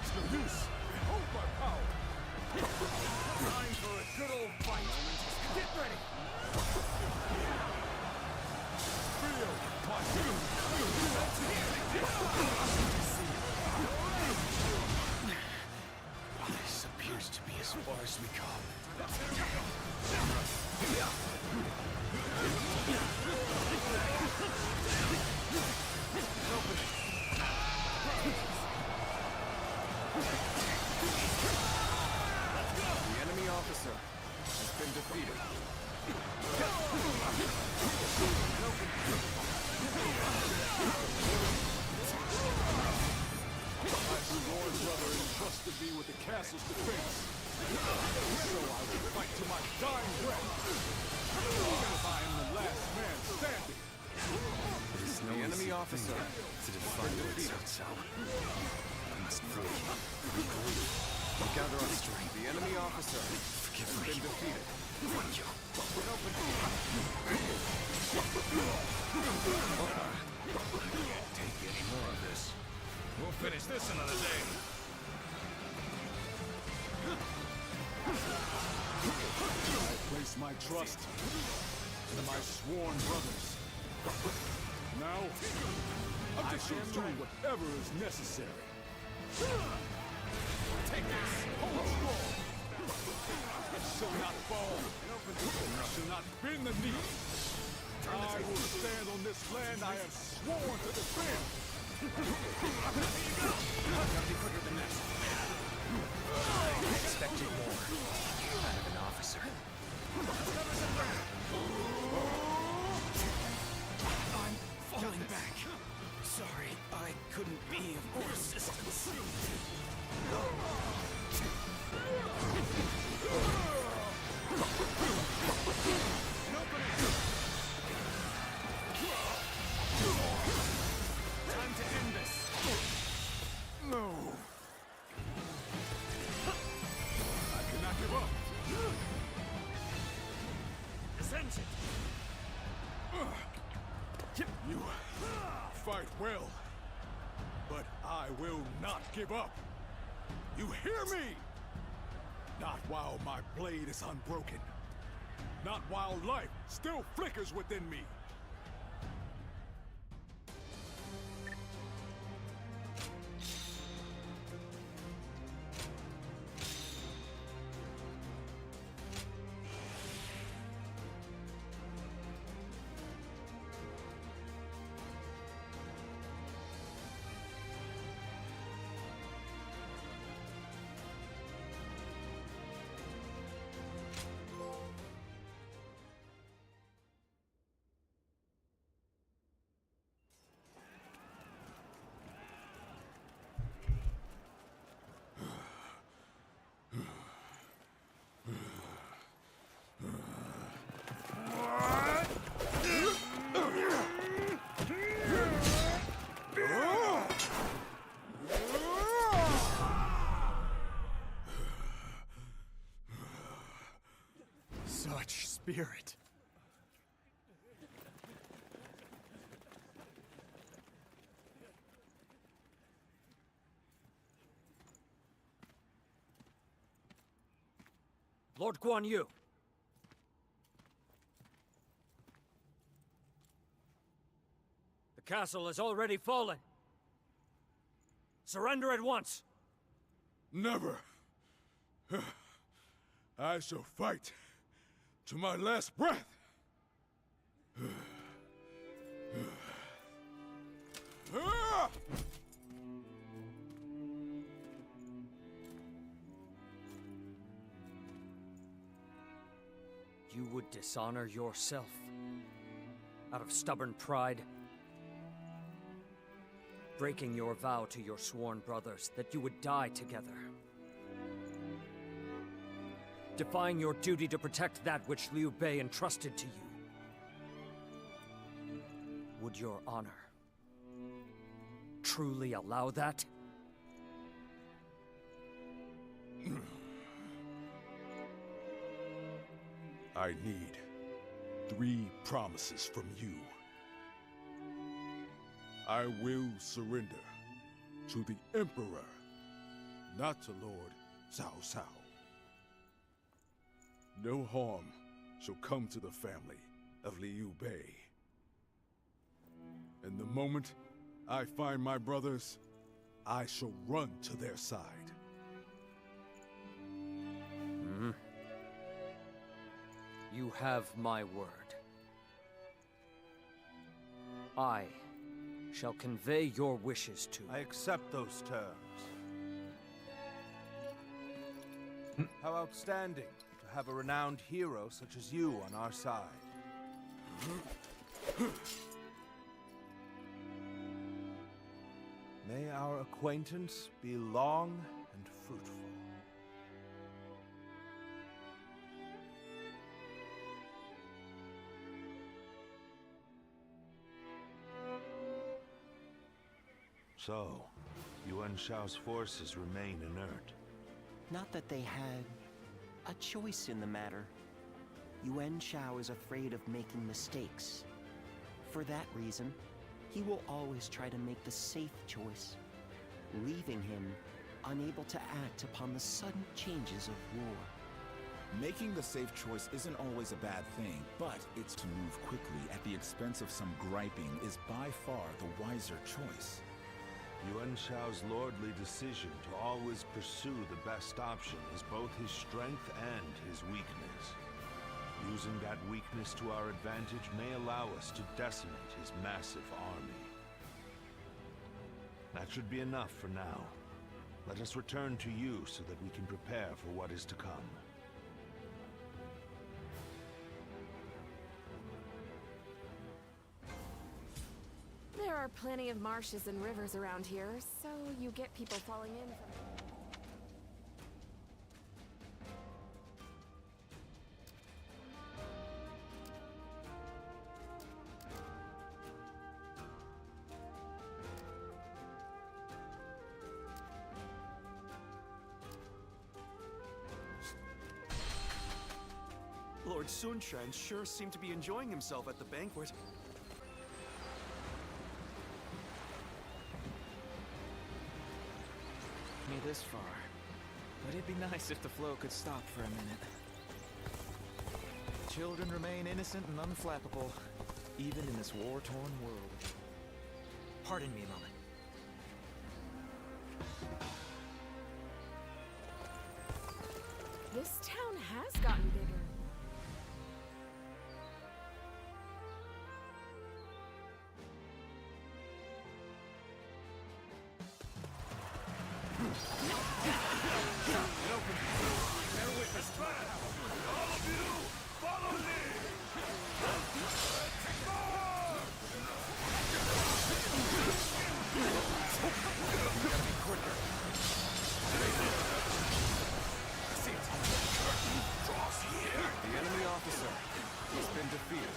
It's no use. Behold my power. Time for a good old fight. Get ready. Feel my doom. This appears to be as far as we come. The enemy officer has been defeated. My sworn brother entrusted me with the castle's defense. So I will fight to my dying breath. Even if I am the last man standing. The enemy officer has been defeated. Gather our strength. The enemy officer has been defeated. Can't take any more of this. We'll finish this another day. I place my trust in my sworn brothers. Now, I shall do whatever is necessary. Take this. Hold strong. It shall not fall. It shall not bend the knee. I will stand on this land I have sworn to defend. Gotta be quicker than this. I expected more out of an officer. I'm falling back. Sorry, I couldn't be of more assistance. Time to end this. No. I cannot give up. Sense it. You fight well, but I will not give up. You hear me? Not while my blade is unbroken. Not while life still flickers within me. Such spirit. Lord Guan Yu. The castle has already fallen. Surrender at once. Never. I shall fight to my last breath. You would dishonor yourself out of stubborn pride, breaking your vow to your sworn brothers that you would die together, defying your duty to protect that which Liu Bei entrusted to you. Would your honor truly allow that? I need 3 promises from you. I will surrender to the Emperor, not to Lord Cao Cao. No harm shall come to the family of Liu Bei. And the moment I find my brothers, I shall run to their side. You have my word. I shall convey your wishes to... I accept those terms. How outstanding to have a renowned hero such as you on our side. May our acquaintance be long and fruitful. So, Yuan Shao's forces remain inert. Not that they had a choice in the matter. Yuan Shao is afraid of making mistakes. For that reason, he will always try to make the safe choice, leaving him unable to act upon the sudden changes of war. Making the safe choice isn't always a bad thing, but it's to move quickly at the expense of some griping is by far the wiser choice. Yuan Shao's lordly decision to always pursue the best option is both his strength and his weakness. Using that weakness to our advantage may allow us to decimate his massive army. That should be enough for now. Let us return to you so that we can prepare for what is to come. There are plenty of marshes and rivers around here, so you get people falling in from... Lord Sun Quan sure seemed to be enjoying himself at the banquet. Me this far. But it'd be nice if the flow could stop for a minute. Children remain innocent and unflappable, even in this war-torn world. Pardon me a moment. This town has gotten bigger. The enemy officer has been defeated.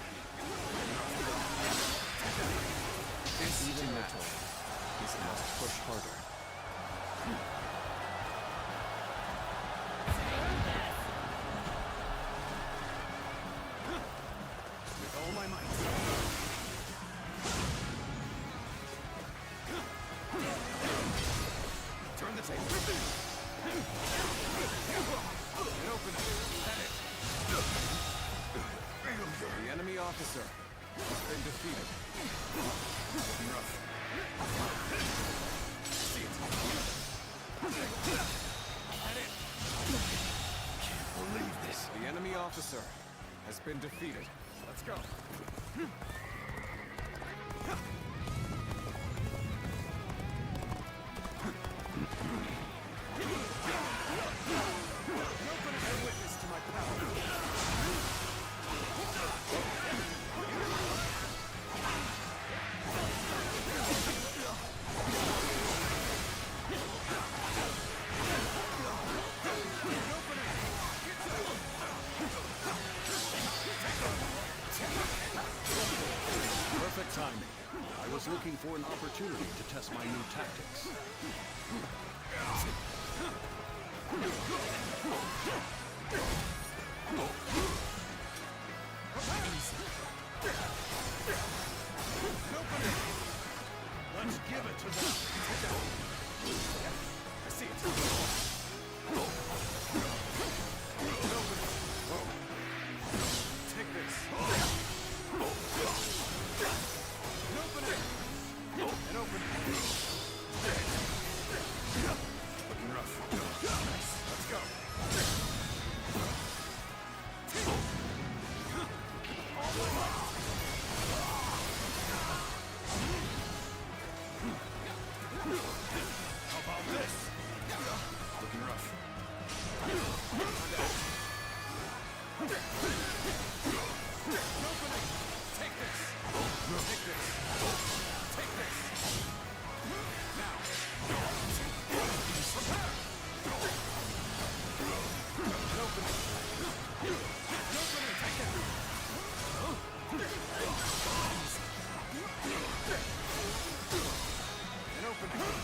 Even Mitchell must push harder. enemy officer has been defeated. Looking rough. See it. Can't believe this. The enemy officer has been defeated. Let's go. Perfect timing. I was looking for an opportunity to test my new tactics. Let's give it to them. I see it. Take this. An opening. Looking rough. Nice. Let's go. How about this? Looking rough. Take this. Take this. Take this. Now. Prepare. An opening. An opening. Tekken. An opening.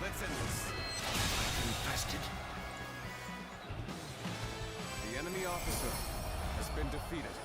Let's end this. Infested. The enemy officer has been defeated.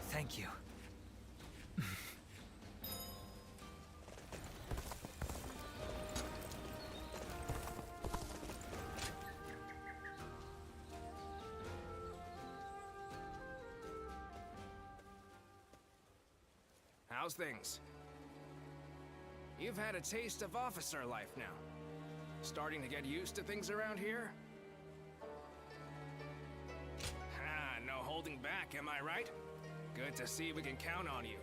Thank you. How's things? You've had a taste of officer life now. Starting to get used to things around here? No holding back, am I right? Good to see we can count on you.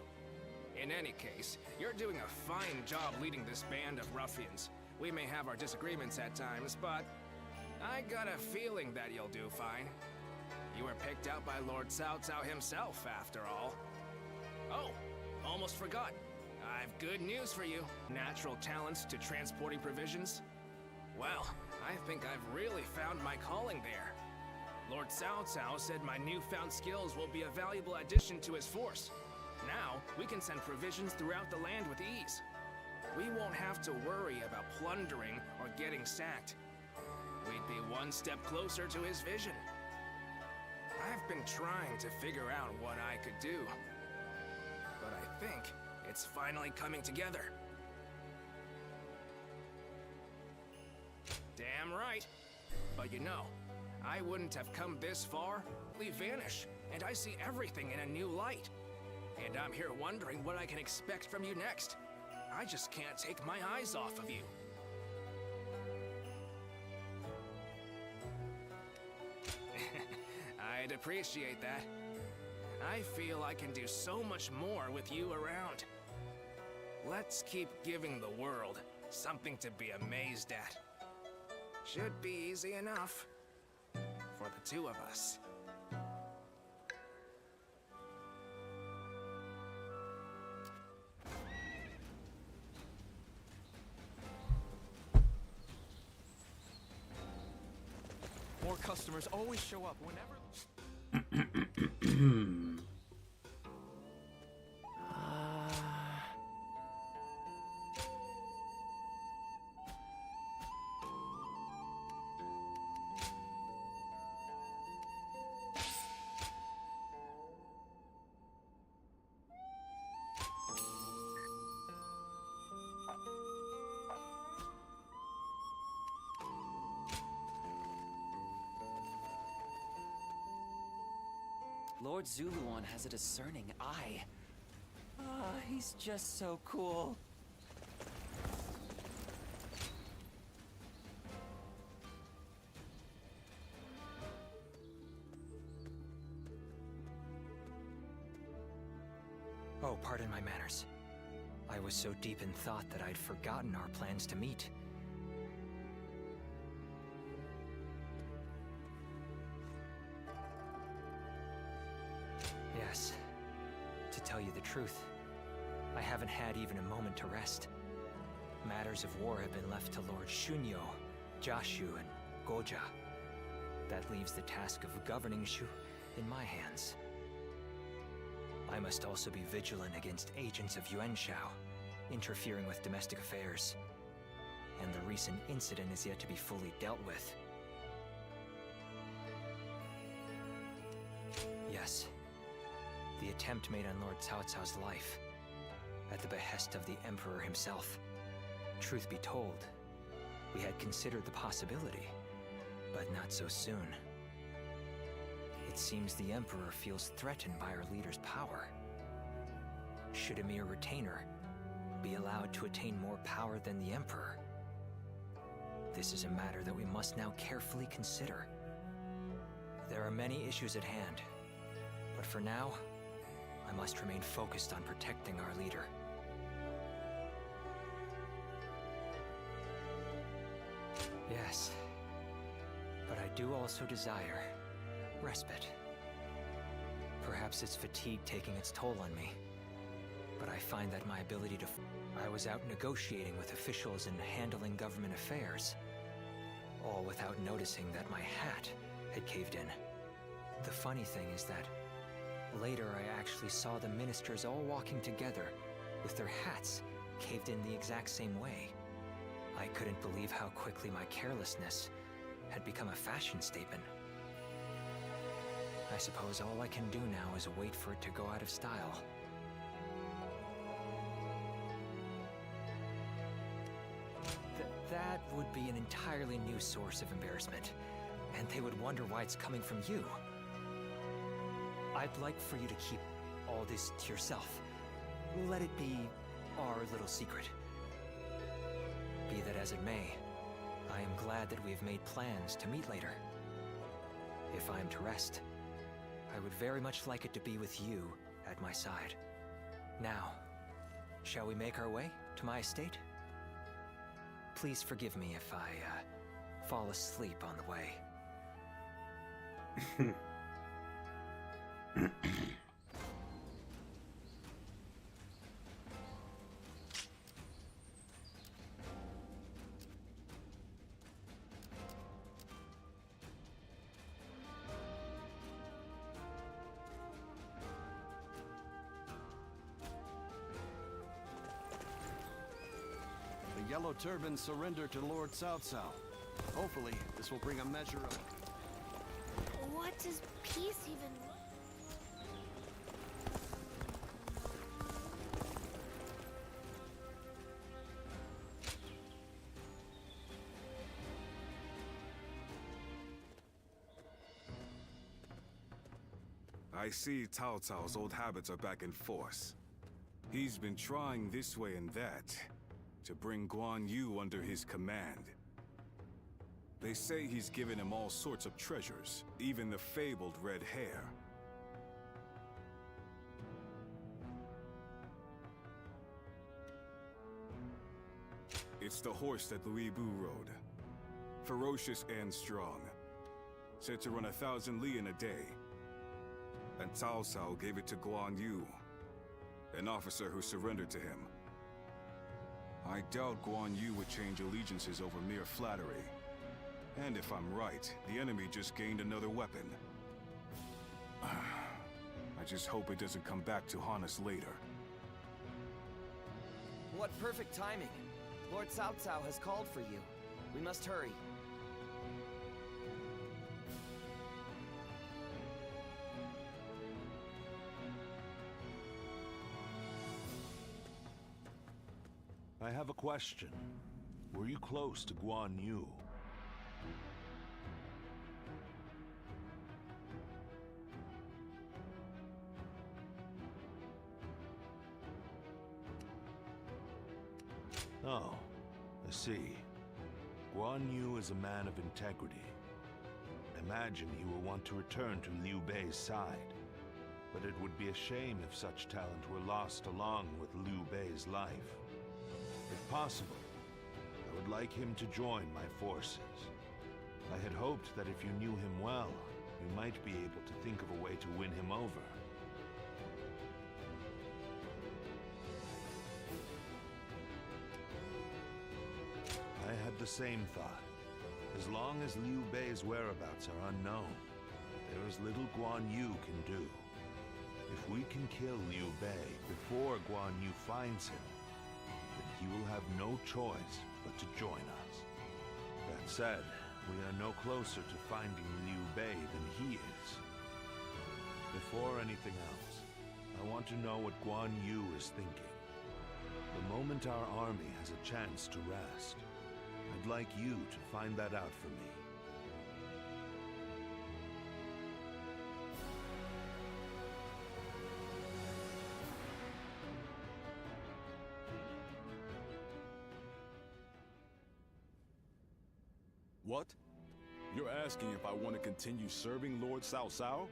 In any case, you're doing a fine job leading this band of ruffians. We may have our disagreements at times, but I got a feeling that you'll do fine. You were picked out by Lord Cao Cao himself, after all. Oh, almost forgot. I've good news for you. Natural talents to transporting provisions? Well, I think I've really found my calling there. Lord Cao Cao said my newfound skills will be a valuable addition to his force. Now, we can send provisions throughout the land with ease. We won't have to worry about plundering or getting sacked. We'd be one step closer to his vision. I've been trying to figure out what I could do. But I think it's finally coming together. Damn right. But you know, I wouldn't have come this far, we vanish, and I see everything in a new light. And I'm here wondering what I can expect from you next. I just can't take my eyes off of you. I'd appreciate that. I feel I can do so much more with you around. Let's keep giving the world something to be amazed at. Should be easy enough for the two of us. More customers always show up whenever... Lord Zuluon has a discerning eye. Ah, he's just so cool. Oh, pardon my manners. I was so deep in thought that I'd forgotten our plans to meet. Yes. To tell you the truth, I haven't had even a moment to rest. Matters of war have been left to Lord Shunyo, Jashu, and Goja. That leaves the task of governing Shu in my hands. I must also be vigilant against agents of Yuanshao, interfering with domestic affairs. And the recent incident is yet to be fully dealt with. Yes. The attempt made on Lord Cao Cao's life, at the behest of the Emperor himself. Truth be told, we had considered the possibility, but not so soon. It seems the Emperor feels threatened by our leader's power. Should a mere retainer be allowed to attain more power than the Emperor? This is a matter that we must now carefully consider. There are many issues at hand, but for now, I must remain focused on protecting our leader. Yes, but I do also desire respite. Perhaps it's fatigue taking its toll on me, but I find that my ability to... I was out negotiating with officials and handling government affairs, all without noticing that my hat had caved in. The funny thing is that later I actually saw the ministers all walking together with their hats caved in the exact same way. I couldn't believe how quickly my carelessness had become a fashion statement. I suppose all I can do now is wait for it to go out of style. That would be an entirely new source of embarrassment, and they would wonder why it's coming from you. I'd like for you to keep all this to yourself. Let it be our little secret. Be that as it may, I am glad that we have made plans to meet later. If I am to rest, I would very much like it to be with you at my side. Now, shall we make our way to my estate? Please forgive me if I, fall asleep on the way. The Yellow Turbans surrender to Lord Cao Cao. Hopefully, this will bring a measure of... What does peace even look? I see Cao Cao's old habits are back in force. He's been trying this way and that to bring Guan Yu under his command. They say he's given him all sorts of treasures, even the fabled red hair. It's the horse that R.E.V.O rode. Ferocious and strong. Said to run 1,000 li in a day. And Cao Cao gave it to Guan Yu, an officer who surrendered to him. I doubt Guan Yu would change allegiances over mere flattery. And if I'm right, the enemy just gained another weapon. just hope it doesn't come back to haunt us later. What perfect timing. Lord Cao Cao has called for you. We must hurry. I have a question. Were you close to Guan Yu? Oh, I see. Guan Yu is a man of integrity. Imagine he will want to return to Liu Bei's side. But it would be a shame if such talent were lost along with Liu Bei's life. If possible, I would like him to join my forces. I had hoped that if you knew him well, you might be able to think of a way to win him over. I had the same thought. As long as Liu Bei's whereabouts are unknown, there is little Guan Yu can do. If we can kill Liu Bei before Guan Yu finds him, then he will have no choice but to join us. That said, we are no closer to finding Liu Bei than he is. Before anything else, I want to know what Guan Yu is thinking. The moment our army has a chance to rest, I'd like you to find that out for me. What? You're asking if I want to continue serving Lord Cao Cao?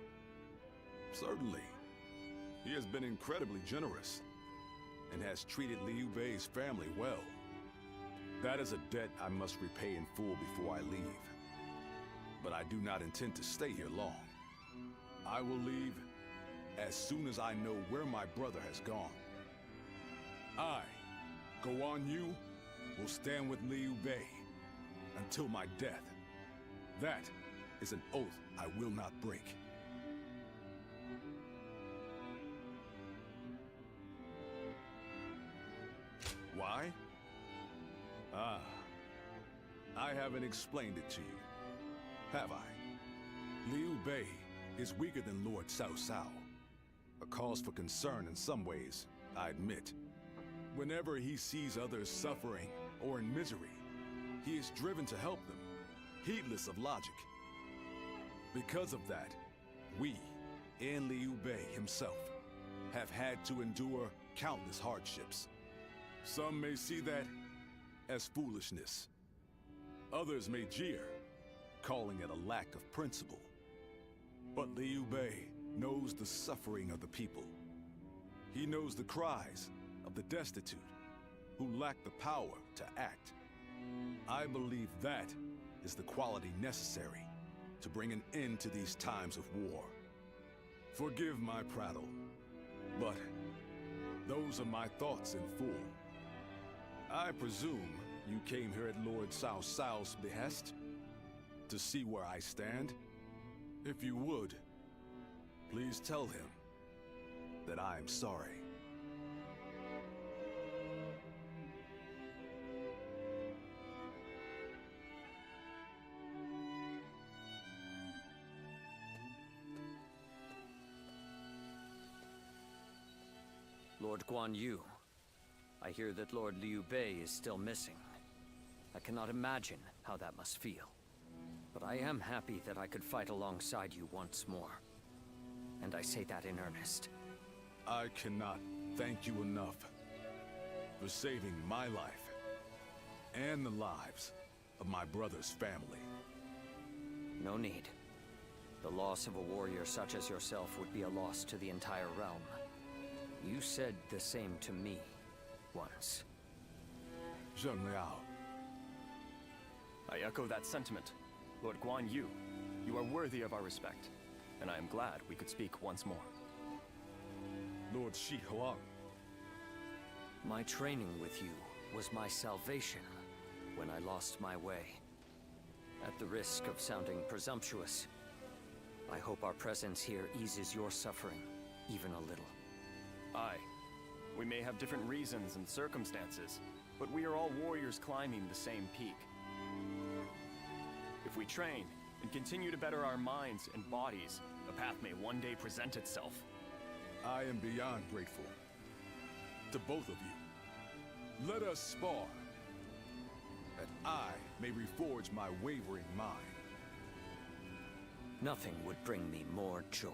Certainly. He has been incredibly generous and has treated Liu Bei's family well. That is a debt I must repay in full before I leave. But I do not intend to stay here long. I will leave as soon as I know where my brother has gone. I, Guan Yu, will stand with Liu Bei until my death. That is an oath I will not break. Why? Ah, I haven't explained it to you, have I? Liu Bei is weaker than Lord Cao Cao. A cause for concern in some ways, I admit. Whenever he sees others suffering or in misery, he is driven to help them, heedless of logic. Because of that, we, and Liu Bei himself, have had to endure countless hardships. Some may see that as foolishness. Others may jeer, calling it a lack of principle. But Liu Bei knows the suffering of the people. He knows the cries of the destitute, who lack the power to act. I believe that is the quality necessary to bring an end to these times of war. Forgive my prattle, but those are my thoughts in full. I presume you came here at Lord Cao Cao's behest to see where I stand? If you would, please tell him that I am sorry. Lord Guan Yu, I hear that Lord Liu Bei is still missing. I cannot imagine how that must feel. But I am happy that I could fight alongside you once more. And I say that in earnest. I cannot thank you enough for saving my life and the lives of my brother's family. No need. The loss of a warrior such as yourself would be a loss to the entire realm. You said the same to me once. Zheng Liao. I echo that sentiment. Lord Guan Yu, you are worthy of our respect, and I am glad we could speak once more. Lord Shi Huang. My training with you was my salvation when I lost my way. At the risk of sounding presumptuous, I hope our presence here eases your suffering even a little. Aye. We may have different reasons and circumstances, but we are all warriors climbing the same peak. If we train and continue to better our minds and bodies, a path may one day present itself. I am beyond grateful to both of you. Let us spar, that I may reforge my wavering mind. Nothing would bring me more joy.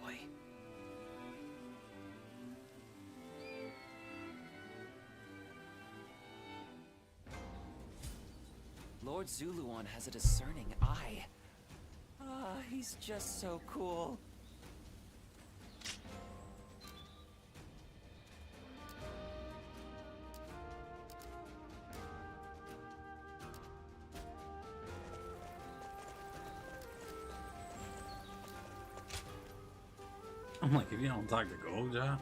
Lord Zuluan has a discerning eye. Ah, he's just so cool. I'm like, if you don't talk to Goja.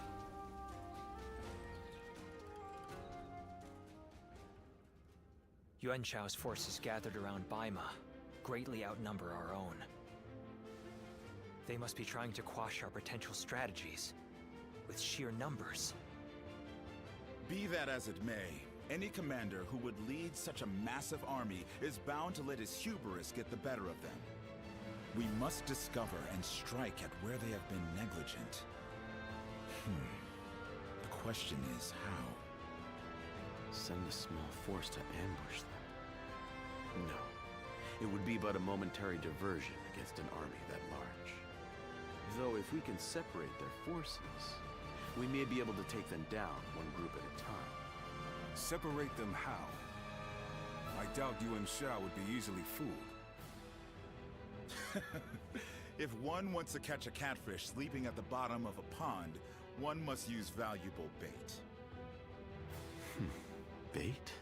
Yuan Shao's forces gathered around Baima greatly outnumber our own. They must be trying to quash our potential strategies with sheer numbers. Be that as it may, any commander who would lead such a massive army is bound to let his hubris get the better of them. We must discover and strike at where they have been negligent. The question is how? Send a small force to ambush them? No. It would be but a momentary diversion against an army that large. Though if we can separate their forces, we may be able to take them down one group at a time. Separate them how? I doubt Yuan Shao would be easily fooled. If one wants to catch a catfish sleeping at the bottom of a pond, one must use valuable bait. Bait?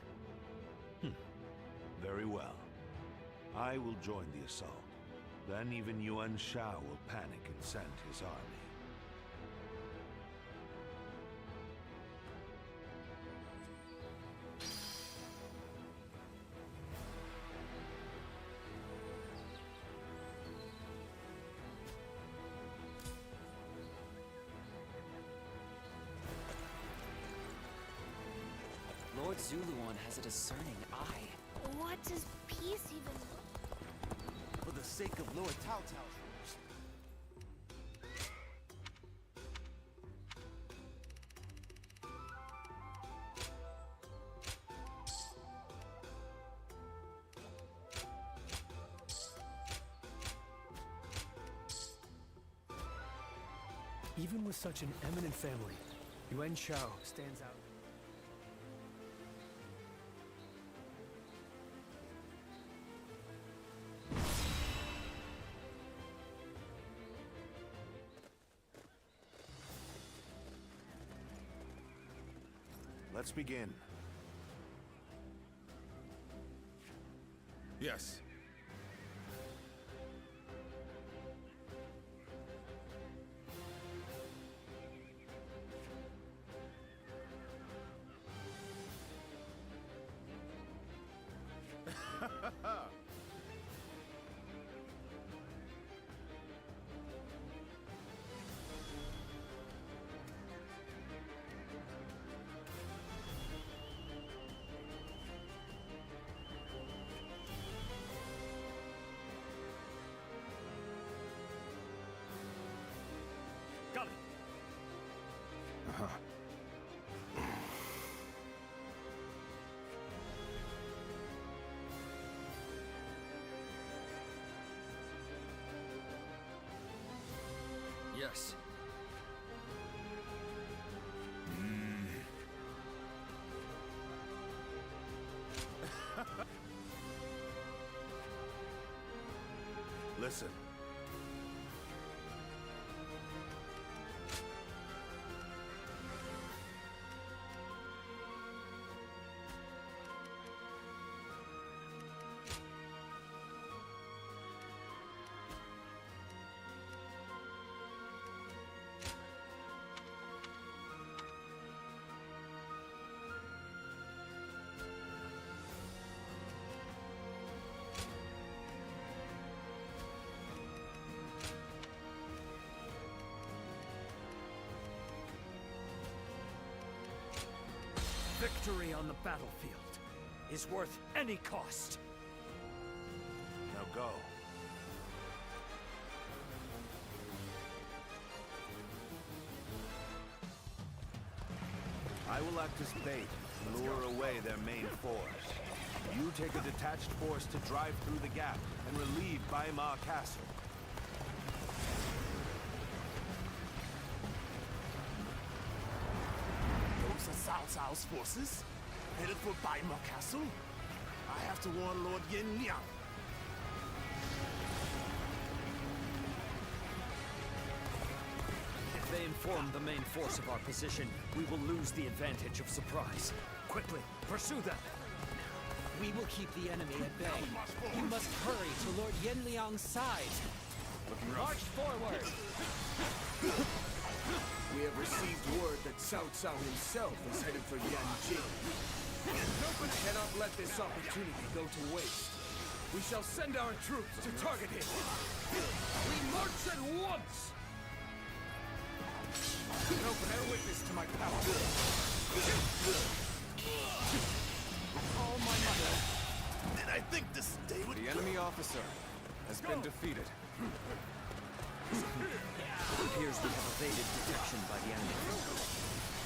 Very well. I will join the assault. Then even Yuan Shao will panic and send his army. Lord Zuluan has a discerning eye. What does peace even... For the sake of Lord Cao Cao's rules. Even with such an eminent family, Yuan Shao stands out. Let's begin. Yes. Got it. Yes. Listen. Victory on the battlefield is worth any cost. Now go. I will act as bait and lure away their main force. You take a detached force to drive through the gap and relieve Baimar Castle. Those are Cao Cao's forces? Headed for Baimar Castle? I have to warn Lord Yin Liang. If they inform the main force of our position, we will lose the advantage of surprise. Quickly, pursue them! We will keep the enemy at bay. You must hurry to Lord Yin Liang's side. March forward! We have received word that Cao Cao himself is headed for Yanjing. Nobody cannot let this opportunity go to waste. We shall send our troops to target him. We march at once! No, bear witness to my power. Oh my mother! And I think this day would... The enemy officer has been defeated. It appears we have evaded detection by the enemy.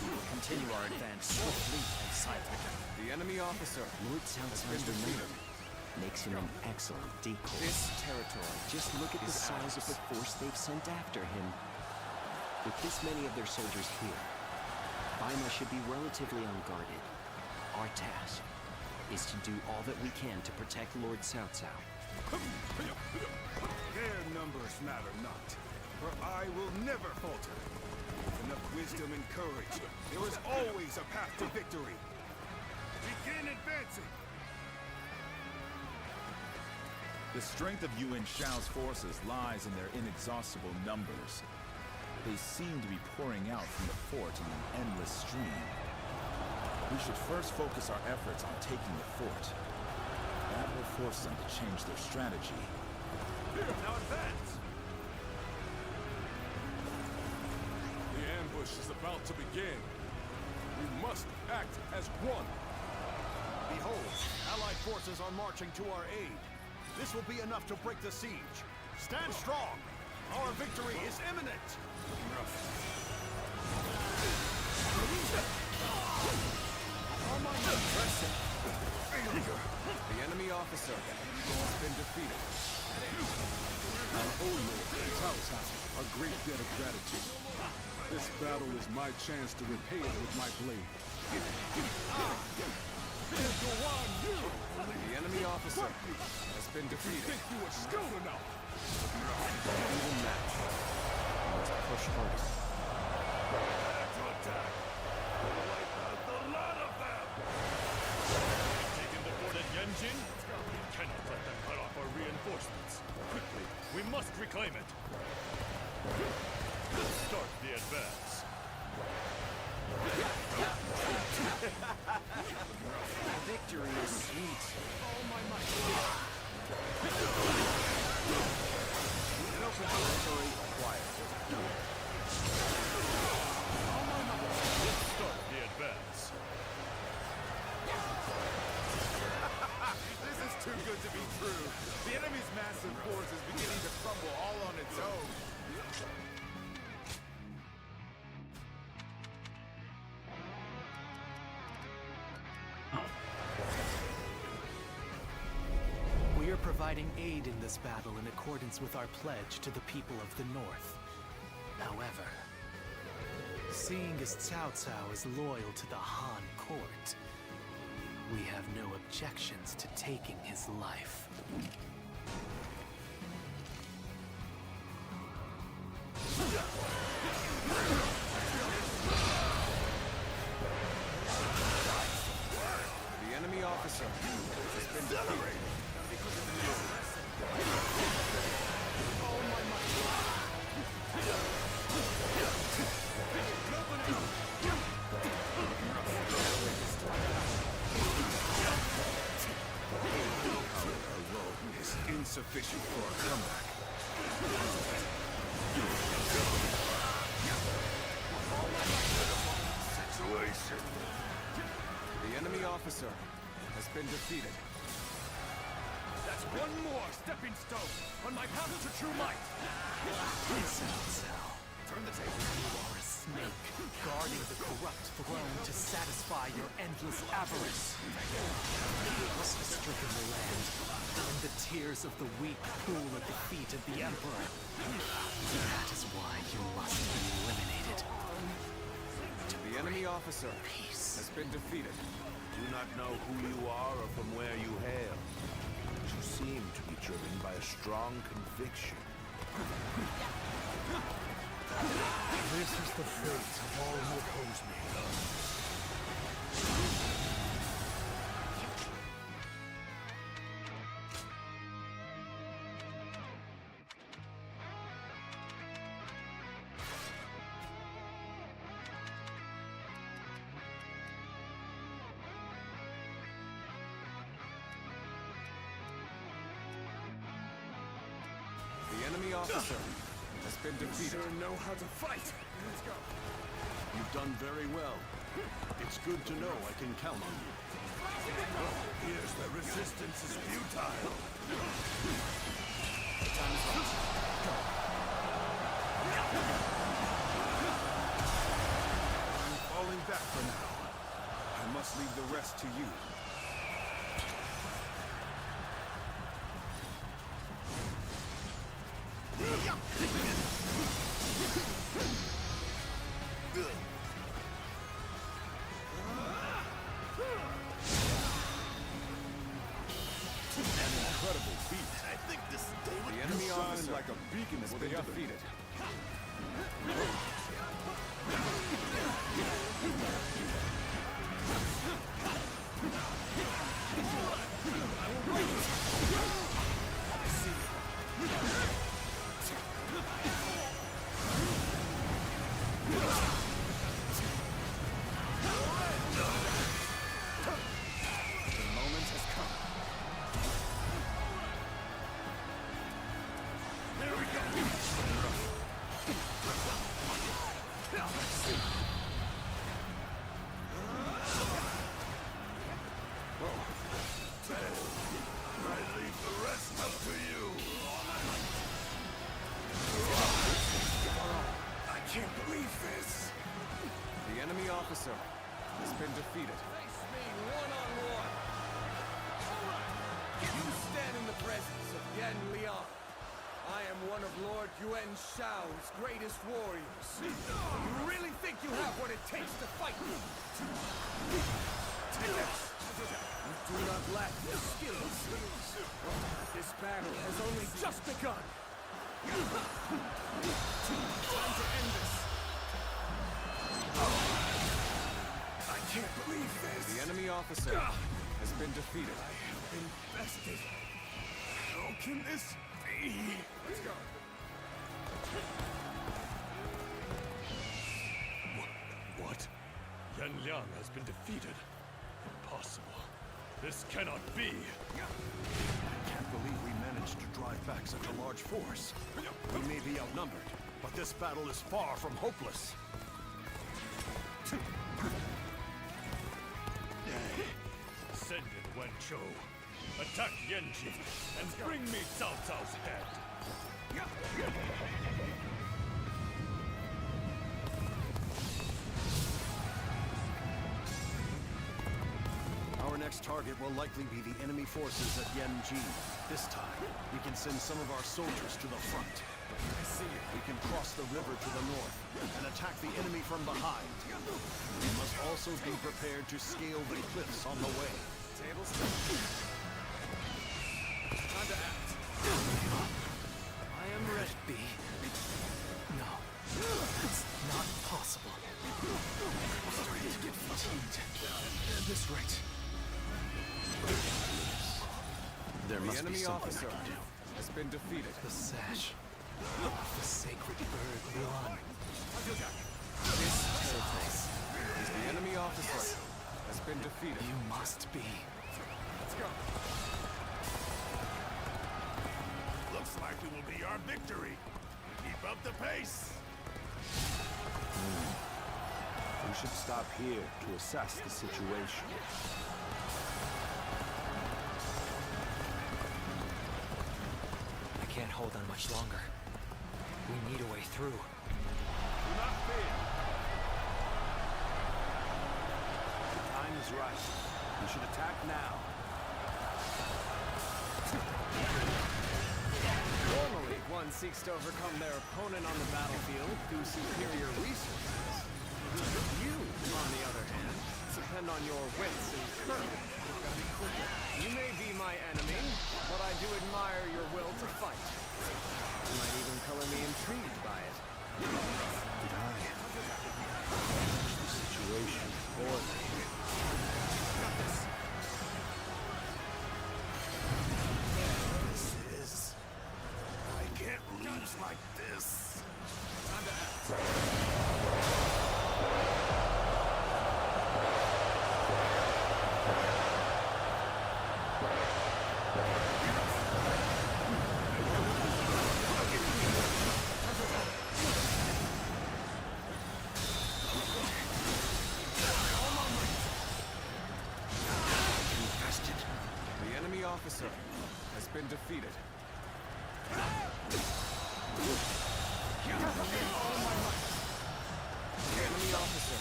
We will continue our advance swiftly and silently. The enemy officer Lord Cao Cao's remembered. Makes him an excellent decoy. This territory. Just look at the size of the force they've sent after him. With this many of their soldiers here, Baima should be relatively unguarded. Our task is to do all that we can to protect Lord Cao Cao. Their numbers matter not, for I will never falter. With enough wisdom and courage, there is always a path to victory. Begin advancing! The strength of Yuan Shao's forces lies in their inexhaustible numbers. They seem to be pouring out from the fort in an endless stream. We should first focus our efforts on taking the fort. That will force them to change their strategy. Here, now advance! The ambush is about to begin. We must act as one. Behold, Allied forces are marching to our aid. This will be enough to break the siege. Stand strong. Our victory is imminent. The enemy officer has been defeated. I owe Lord Cao Cao a great debt of gratitude. This battle is my chance to repay it with my blade. The enemy officer has been defeated. Think you were skilled enough? Even match. We must push harder. To attack! Wipe out the lot of them! Taking the fort at Yanjin? We cannot let them cut off our reinforcements. Quickly, we must reclaim it. Start the advance. Victory is sweet. Oh my might. An open territory acquired. Oh my might. Start the advance. This is too good to be true. The enemy's massive force is beginning to crumble all on its own. We are providing aid in this battle in accordance with our pledge to the people of the North. However, seeing as Cao Cao is loyal to the Han court, we have no objections to taking his life. The enemy officer has been defeated. Is officer has been defeated. That's one more stepping stone on my path to true might. Turn the table. You are a snake, guarding the corrupt throne to satisfy your endless avarice. You must have stricken the land, and the tears of the weak pool at the feet of the Emperor. That is why you must be eliminated. The enemy officer has been defeated. Do not know who you are or from where you hail. But you seem to be driven by a strong conviction. This is the fate of all who oppose me. The enemy officer has been defeated. You sure know how to fight. Let's go. You've done very well. It's good to know I can count on you. Here's the resistance is futile. I'm falling back for now. I must leave the rest to you. Incredible feat. I think this day would The enemy officer Like a beacon has for been the other. defeated. The moment has come. There we go. I leave the rest up to you. I can't believe this. The enemy officer has been defeated. Face me one-on-one. You stand in the presence of Yan Liang. I am one of Lord Yuan Shao's greatest warriors. You really think you have what it takes to fight me? Take this. You do not lack the skills. This battle has only just begun. Time to end this. I can't believe this. The enemy officer has been defeated. I have been bested. How can this be? Let's go. What? Yan Liang has been defeated. Impossible. This cannot be. I can't believe we managed to drive back such a large force. We may be outnumbered, but this battle is far from hopeless. Send in Wen Chou. Attack Yanji and bring me Cao Cao's head. Our next target will likely be the enemy forces at Yanji. This time, we can send some of our soldiers to the front. I see you. We can cross the river to the north and attack the enemy from behind. We must also be prepared to scale the cliffs on the way. Tables turned. Time to act. I am ready. Be. No, it's not possible. I'm starting to get fatigued. At this rate. There The must be enemy something officer I can do. has been defeated. The sash of the sacred bird Wuan. This place. The enemy officer has been defeated. You must be. Let's go. Looks like it will be our victory. Keep up the pace. We should stop here to assess the situation. hold on much longer. We need a way through. Do not fear. The time is right. We should attack now. Normally, one seeks to overcome their opponent on the battlefield through superior resources. You, on the other hand, depend on your wits and courage. You may be my enemy, but I do admire your will to fight. You might even color me intrigued by it. Did I manage the situation poorly? Got this. I can't lose like this. Time to act. The enemy officer has been defeated. The enemy officer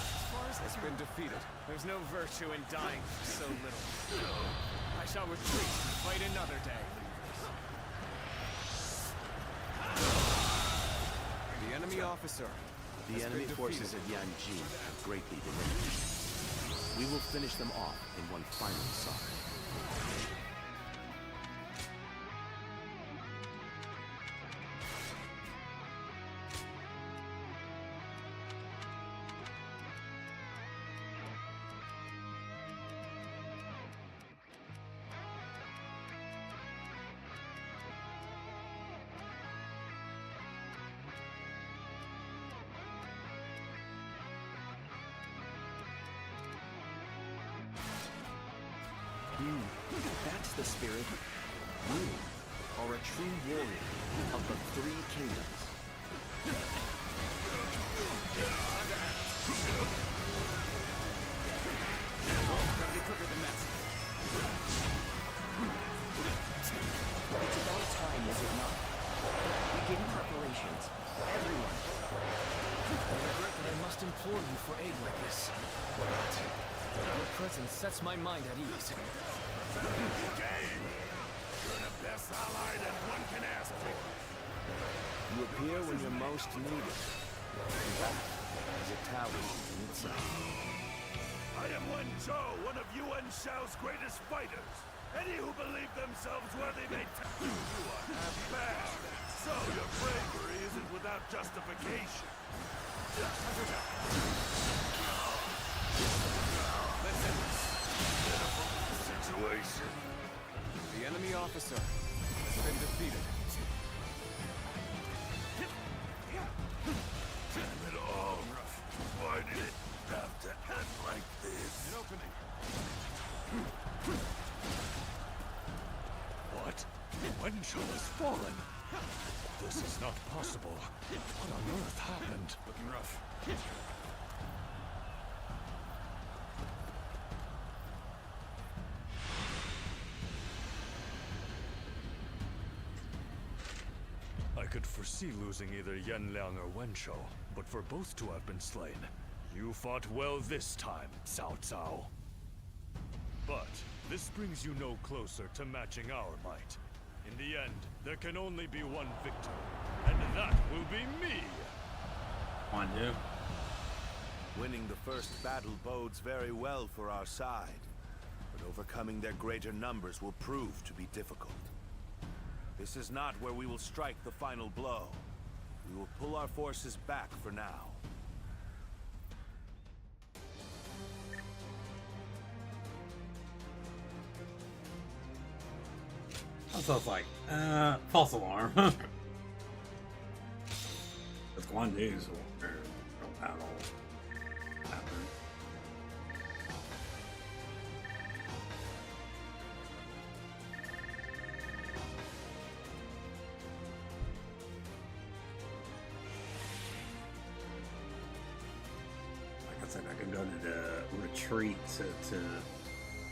has been defeated. There's no virtue in dying for so little. I shall retreat and fight another day. The enemy officer. The enemy forces at Yanjin have greatly diminished. We will finish them off in one final assault. That's the spirit. You are a true warrior of the three kingdoms. Gotta be quicker than that. It's about time, is it not? Begin preparations. Everyone. I regret that I must implore you for aid like this. But your presence sets my mind at ease. Game! You're the best ally that one can ask for. You appear when you're most needed. That is a talent in itself. I am Wen Zhou, one of Yuan Shao's greatest fighters. Any who believe themselves worthy may tell you are half bad. So your bravery isn't without justification. Listen. Situation. The enemy officer has been defeated. Damn it all. Why did it have to end like this? An opening. What? Wen Zhou has fallen. This is not possible. What on earth happened? Looking rough. I could foresee losing either Yan Liang or Wen Zhou, but for both to have been slain, you fought well this time, Cao Cao. But this brings you no closer to matching our might. In the end, there can only be one victor, and that will be me! On you. Winning the first battle bodes very well for our side, but overcoming their greater numbers will prove to be difficult. This is not where we will strike the final blow. We will pull our forces back for now. So it's like, false alarm. It's Guan Yu's battle happened. Like I said, I can go to the retreat to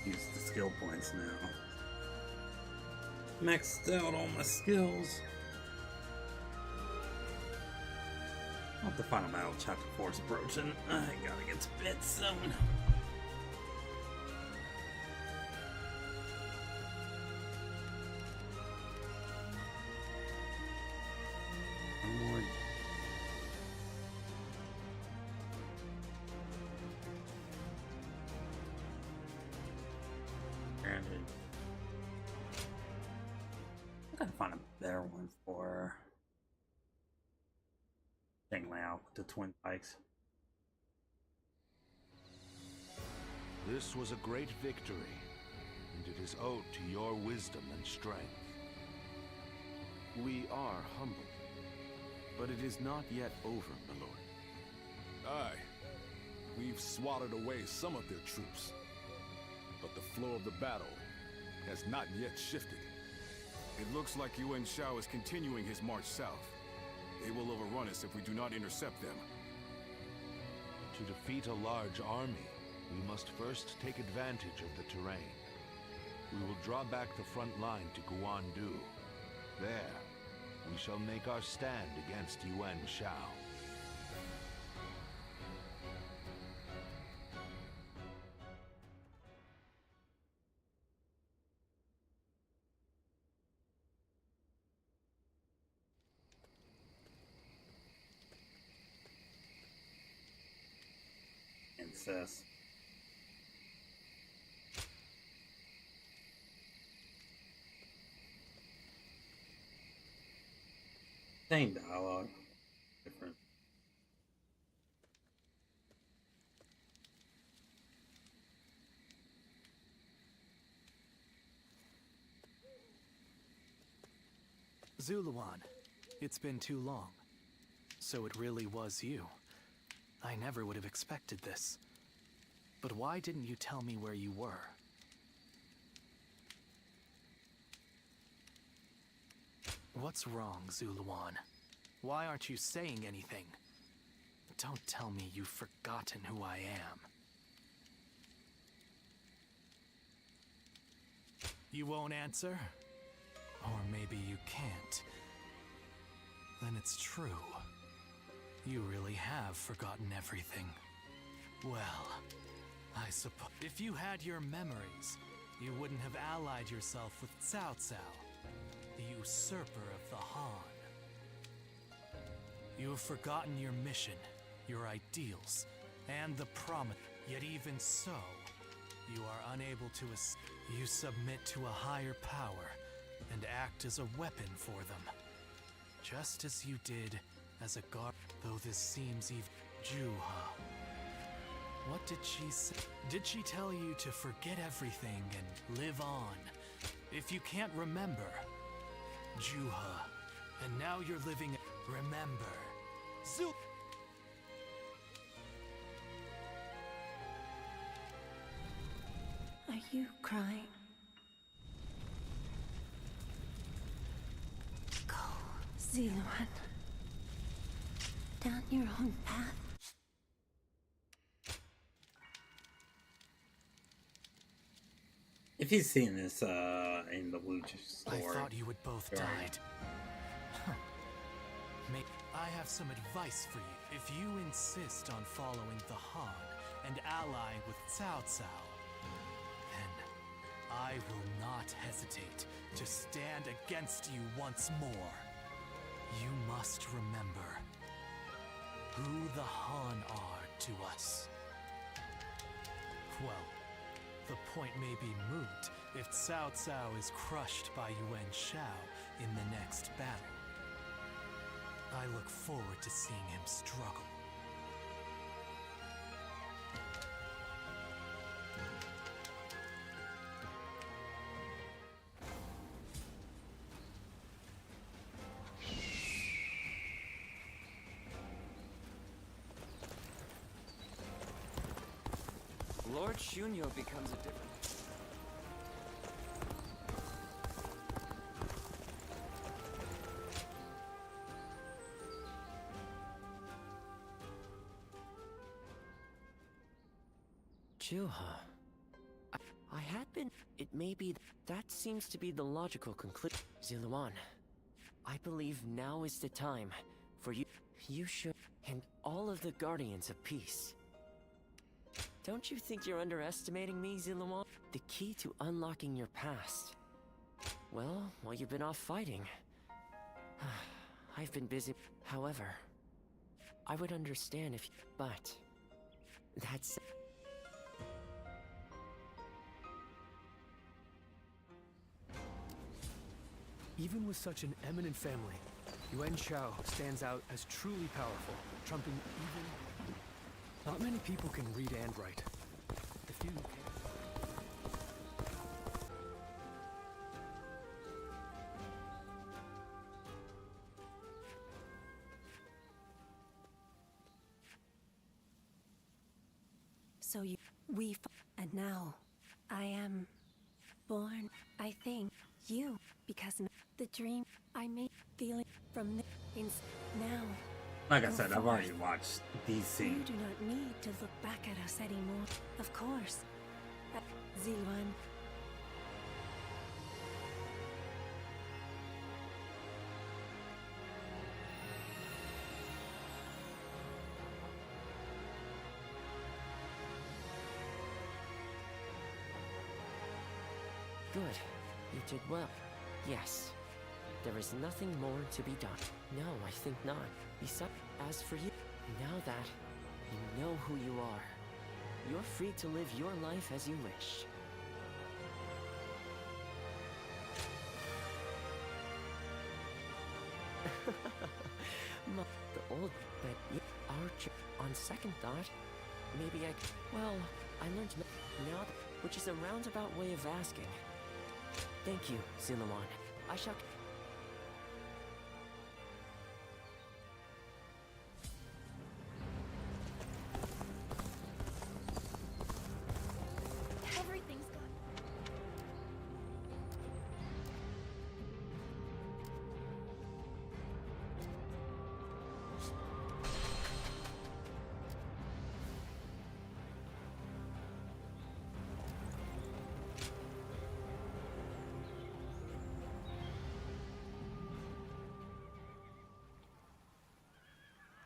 use the skill points now. Maxed out all my skills. Hope the final battle chapter 4 is approaching. I gotta get to bed soon. I gotta find a better one for thing layout with the twin pikes. This was a great victory, and it is owed to your wisdom and strength. We are humbled, but it is not yet over, my lord. Aye, we've swatted away some of their troops, but the flow of the battle has not yet shifted. It looks like Yuan Shao is continuing his march south. They will overrun us if we do not intercept them. To defeat a large army, we must first take advantage of the terrain. We will draw back the front line to Guandu. There, we shall make our stand against Yuan Shao. Incest. Same dialogue, different. Zuluan, it's been too long. So it really was you. I never would have expected this. But why didn't you tell me where you were? What's wrong, Zuluan? Why aren't you saying anything? Don't tell me you've forgotten who I am. You won't answer? Or maybe you can't. Then it's true. You really have forgotten everything. Well, I suppose if you had your memories, you wouldn't have allied yourself with Cao Cao, the usurper of the Han. You have forgotten your mission, your ideals, and the promise. Yet even so, you are unable to you submit to a higher power and act as a weapon for them. Just as you did as a guard. Though this seems even... Juha. What did she say? Did she tell you to forget everything and live on? If you can't remember... Juha. And now you're living... Remember. Zul... Are you crying? Go, Ziluan. Down your own path. If you've seen this in the Lucha story, I thought you had both died. Huh. I have some advice for you. If you insist on following the Han and allying with Cao Cao, then I will not hesitate to stand against you once more. You must remember who the Han are to us. Well, the point may be moot if Cao Cao is crushed by Yuan Shao in the next battle. I look forward to seeing him struggle. Lord Shunyo becomes a different... Juha. I had been... It may be... That seems to be the logical conclusion. Ziluan, I believe now is the time for you... You should... and all of the Guardians of Peace. Don't you think you're underestimating me, Ziluan? The key to unlocking your past. Well, while you've been off fighting, I've been busy. However, I would understand if you... But... That's... Even with such an eminent family, Yuan Shao stands out as truly powerful, trumping even... Not many people can read and write. The few who can... So and now, I am born, I think, you, because the dream I made feeling from the now. Like I said, I've already watched these scenes. You do not need to look back at us anymore. Of course. Ziluan. Good. You did well. Yes. There is nothing more to be done. No, I think not. Besides, as for you, now that you know who you are, you're free to live your life as you wish. The old, but Archer, on second thought, maybe well, I learned now, which is a roundabout way of asking. Thank you, Ziluan. I shall... Everything's gone.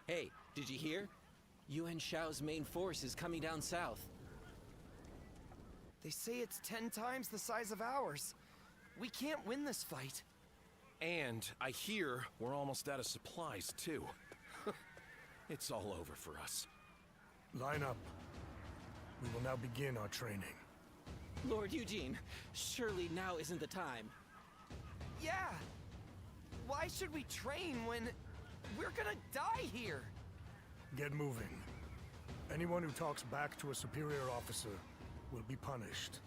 Hey, did you hear? Yuan Shao's main force is coming down south. They say it's 10 times the size of ours. We can't win this fight. And I hear we're almost out of supplies, too. It's all over for us. Line up. We will now begin our training. Lord Eugene, surely now isn't the time. Yeah! Why should we train when we're gonna die here? Get moving. Anyone who talks back to a superior officer will be punished.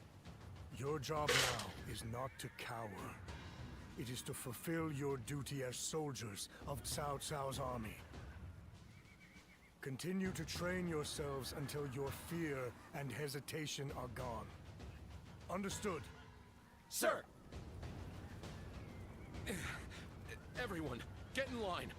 Your job now is not to cower. It is to fulfill your duty as soldiers of Cao Cao's army. Continue to train yourselves until your fear and hesitation are gone. Understood? Sir! Everyone, get in line.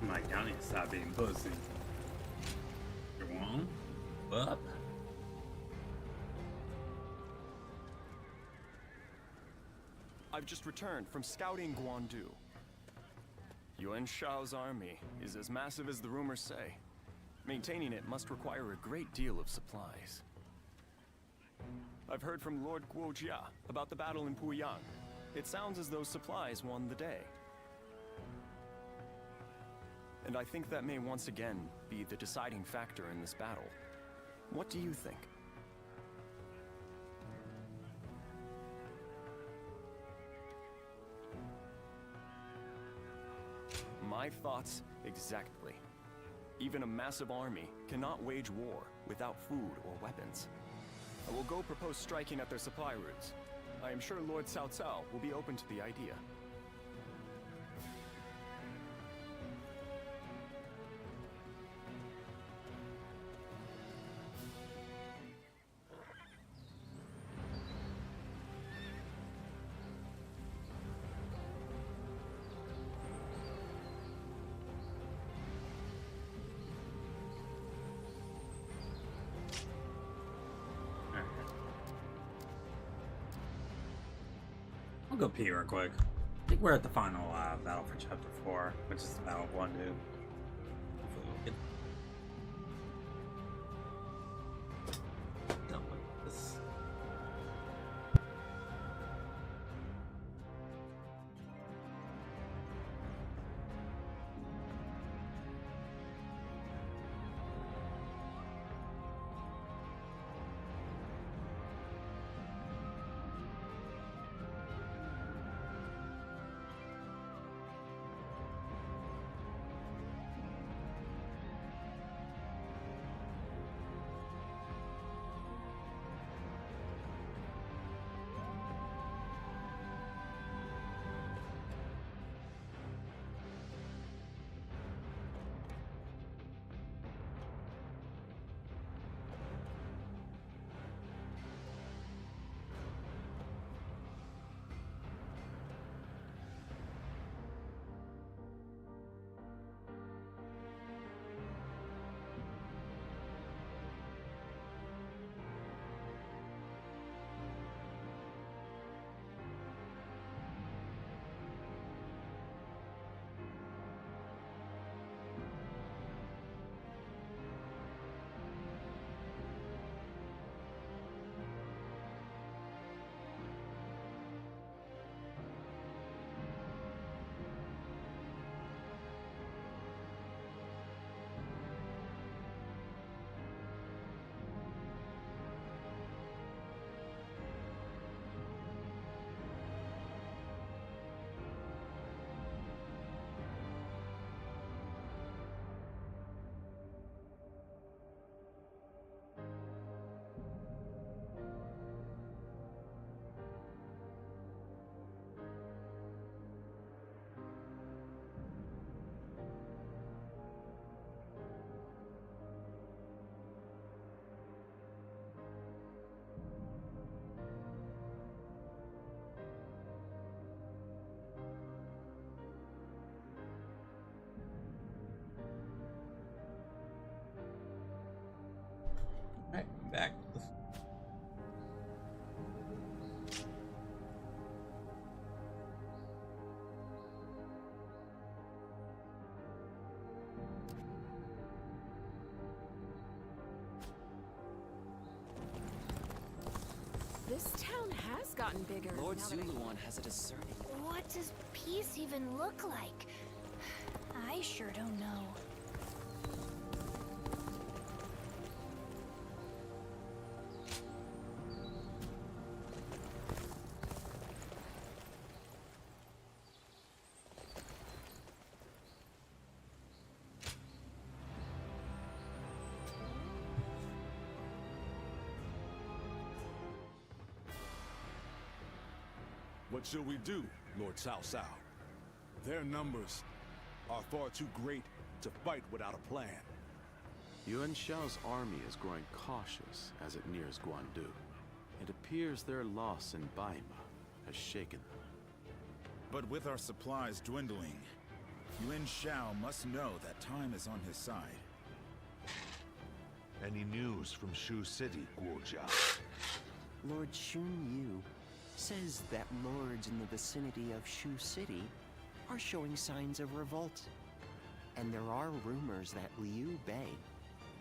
My God, need to stop being pussy. You're wrong. Up. I've just returned from scouting Guandu. Yuan Shao's army is as massive as the rumors say. Maintaining it must require a great deal of supplies. I've heard from Lord Guojia about the battle in Puyang. It sounds as though supplies won the day. And I think that may once again be the deciding factor in this battle. What do you think? My thoughts exactly. Even a massive army cannot wage war without food or weapons. I will go propose striking at their supply routes. I am sure Lord Cao Cao will be open to the idea. I'll go pee real quick. I think we're at the final battle for Chapter 4, which is the Battle of Guandu. Hopefully we'll get done with this. Alright, I'm back. This town has gotten bigger. Lord now that Zuluan has a discerning. What does peace even look like? I sure don't know. What should we do, Lord Cao Cao? Their numbers are far too great to fight without a plan. Yuan Shao's army is growing cautious as it nears Guandu. It appears their loss in Baima has shaken them. But with our supplies dwindling, Yuan Shao must know that time is on his side. Any news from Shu City, Guojia? Lord Shun Yu says that lords in the vicinity of Shu City are showing signs of revolt. And there are rumors that Liu Bei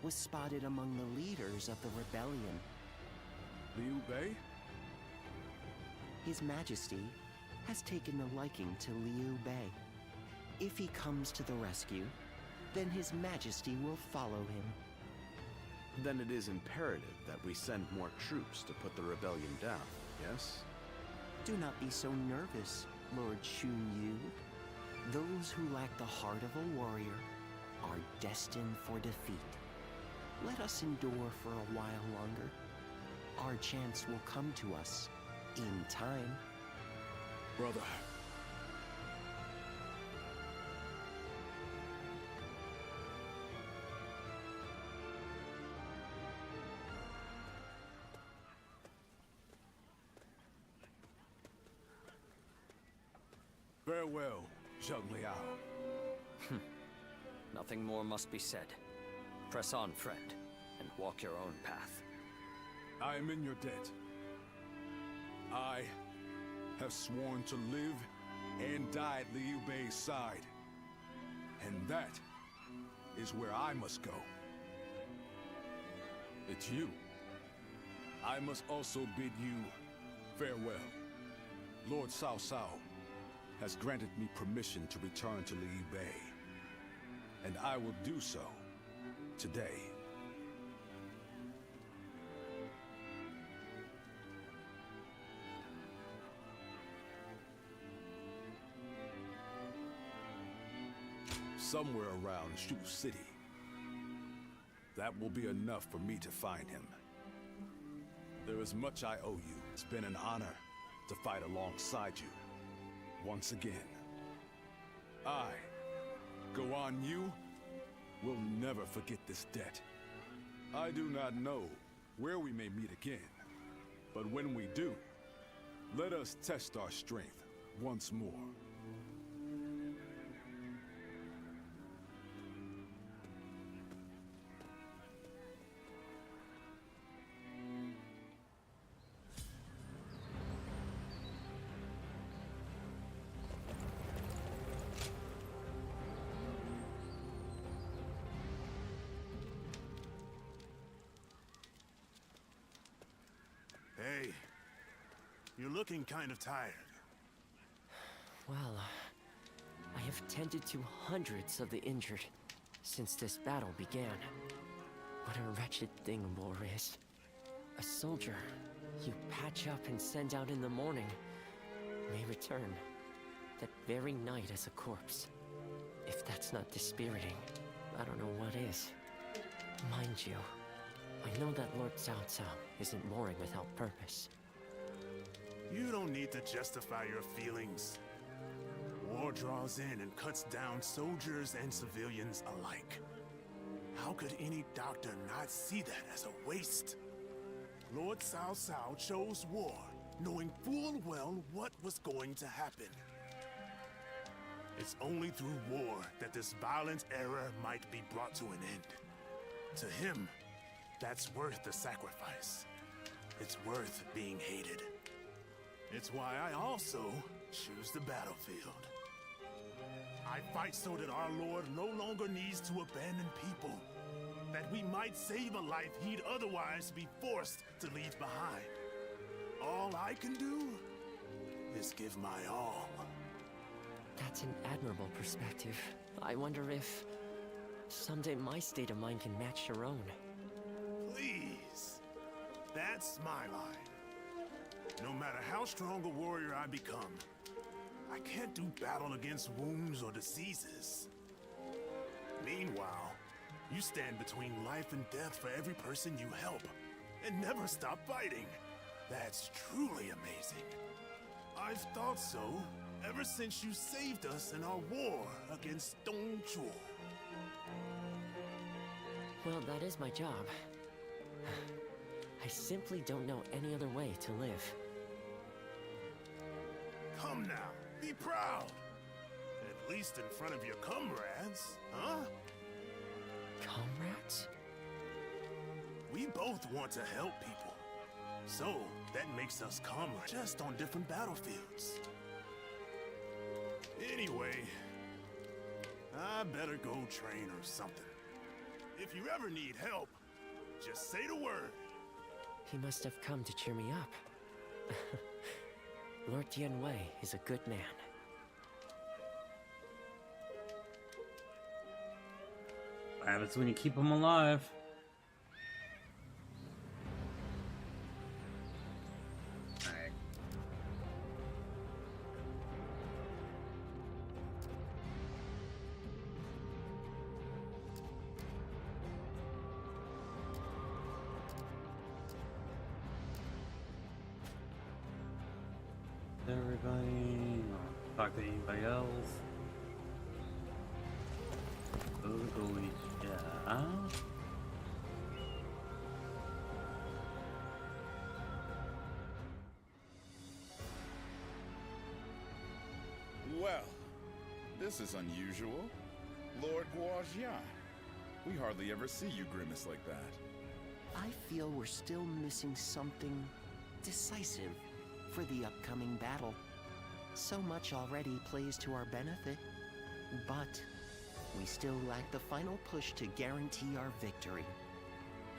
was spotted among the leaders of the rebellion. Liu Bei? His Majesty has taken a liking to Liu Bei. If he comes to the rescue, then His Majesty will follow him. Then it is imperative that we send more troops to put the rebellion down, yes? Do not be so nervous, Lord Shun Yu. Those who lack the heart of a warrior are destined for defeat. Let us endure for a while longer. Our chance will come to us in time. Brother. Farewell, Zheng Liao. Nothing more must be said. Press on, friend, and walk your own path. I am in your debt. I have sworn to live and die at Liu Bei's side. And that is where I must go. It's you. I must also bid you farewell. Lord Cao Cao has granted me permission to return to Liu Bei, and I will do so today. Somewhere around Shu City. That will be enough for me to find him. There is much I owe you. It's been an honor to fight alongside you once again. I, Guan Yu, will never forget this debt. I do not know where we may meet again, but when we do, let us test our strength once more. Hey, you're looking kind of tired. Well, I have tended to hundreds of the injured since this battle began. What a wretched thing war is. A soldier you patch up and send out in the morning may return that very night as a corpse. If that's not dispiriting, I don't know what is. Mind you, I know that Lord Cao Cao isn't warring without purpose. You don't need to justify your feelings. War draws in and cuts down soldiers and civilians alike. How could any doctor not see that as a waste? Lord Cao Cao chose war, knowing full well what was going to happen. It's only through war that this violent era might be brought to an end. To him, that's worth the sacrifice. It's worth being hated. It's why I also choose the battlefield. I fight so that our Lord no longer needs to abandon people. That we might save a life he'd otherwise be forced to leave behind. All I can do is give my all. That's an admirable perspective. I wonder if someday my state of mind can match your own. Please. That's my line. No matter how strong a warrior I become, I can't do battle against wounds or diseases. Meanwhile, you stand between life and death for every person you help, and never stop fighting. That's truly amazing. I've thought so ever since you saved us in our war against Dongzhuo. Well, that is my job. I simply don't know any other way to live. Come now, be proud. At least in front of your comrades, huh? Comrades? We both want to help people. So, that makes us comrades, just on different battlefields. Anyway, I better go train or something. If you ever need help, just say the word. He must have come to cheer me up. Lord Tianwei is a good man. What happens when you keep them alive? Alright. Everybody, talk to anybody else. Yeah. Well, this is unusual. Lord Guojian. We hardly ever see you grimace like that. I feel we're still missing something decisive. for the upcoming battle. So much already plays to our benefit, but we still lack the final push to guarantee our victory.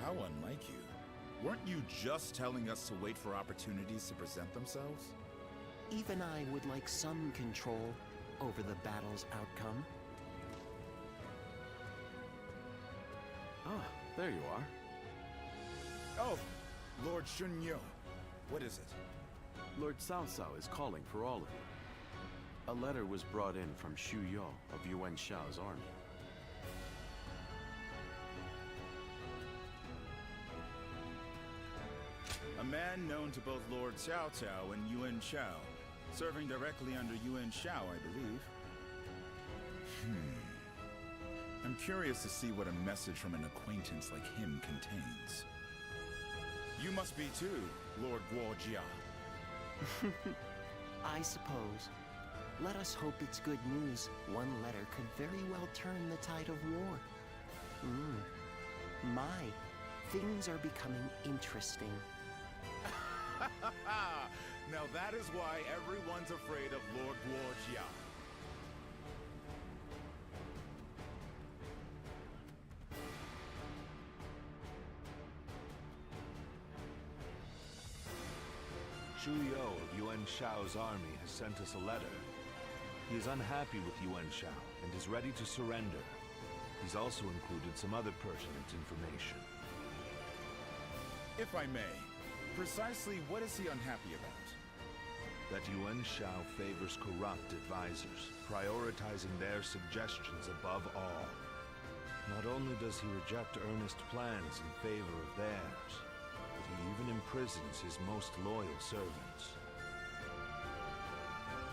How unlike you. Weren't you just telling us to wait for opportunities to present themselves? Even I would like some control over the battle's outcome. Ah, there you are. Oh, Lord Shunyo. What is it? Lord Cao Cao is calling for all of you. A letter was brought in from Xu Yo of Yuan Shao's army. A man known to both Lord Cao Cao and Yuan Shao, serving directly under Yuan Shao, I believe. I'm curious to see what a message from an acquaintance like him contains. You must be too, Lord Guojia. I suppose. Let us hope it's good news. One letter could very well turn the tide of war. My, things are becoming interesting. Now that is why everyone's afraid of Lord Guojia. Xu Yo of Yuan Shao's army has sent us a letter. He is unhappy with Yuan Shao and is ready to surrender. He's also included some other pertinent information. If I may, precisely what is he unhappy about? That Yuan Shao favors corrupt advisors, prioritizing their suggestions above all. Not only does he reject earnest plans in favor of theirs, but he even imprisons his most loyal servants.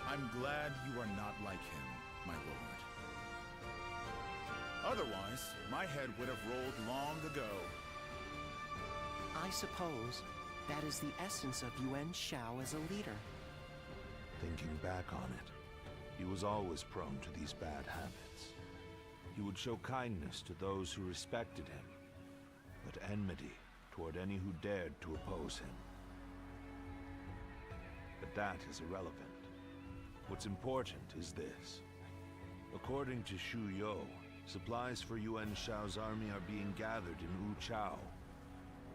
I'm glad you are not like him, my lord. Otherwise, my head would have rolled long ago. I suppose that is the essence of Yuan Shao as a leader. Thinking back on it, he was always prone to these bad habits. He would show kindness to those who respected him, but enmity toward any who dared to oppose him. But that is irrelevant. What's important is this. According to Xu Yo, supplies for Yuan Shao's army are being gathered in Wu Chao.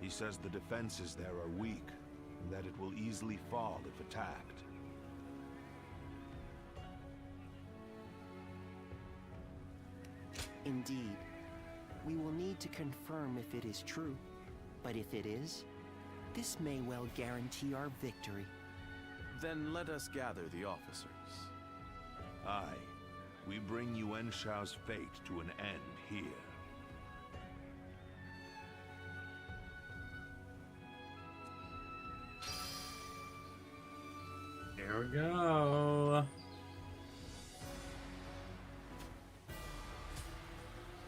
He says the defenses there are weak, and that it will easily fall if attacked. Indeed. We will need to confirm if it is true. But if it is, this may well guarantee our victory. Then let us gather the officers. Aye. We bring Yuan Shao's fate to an end here. Here we go.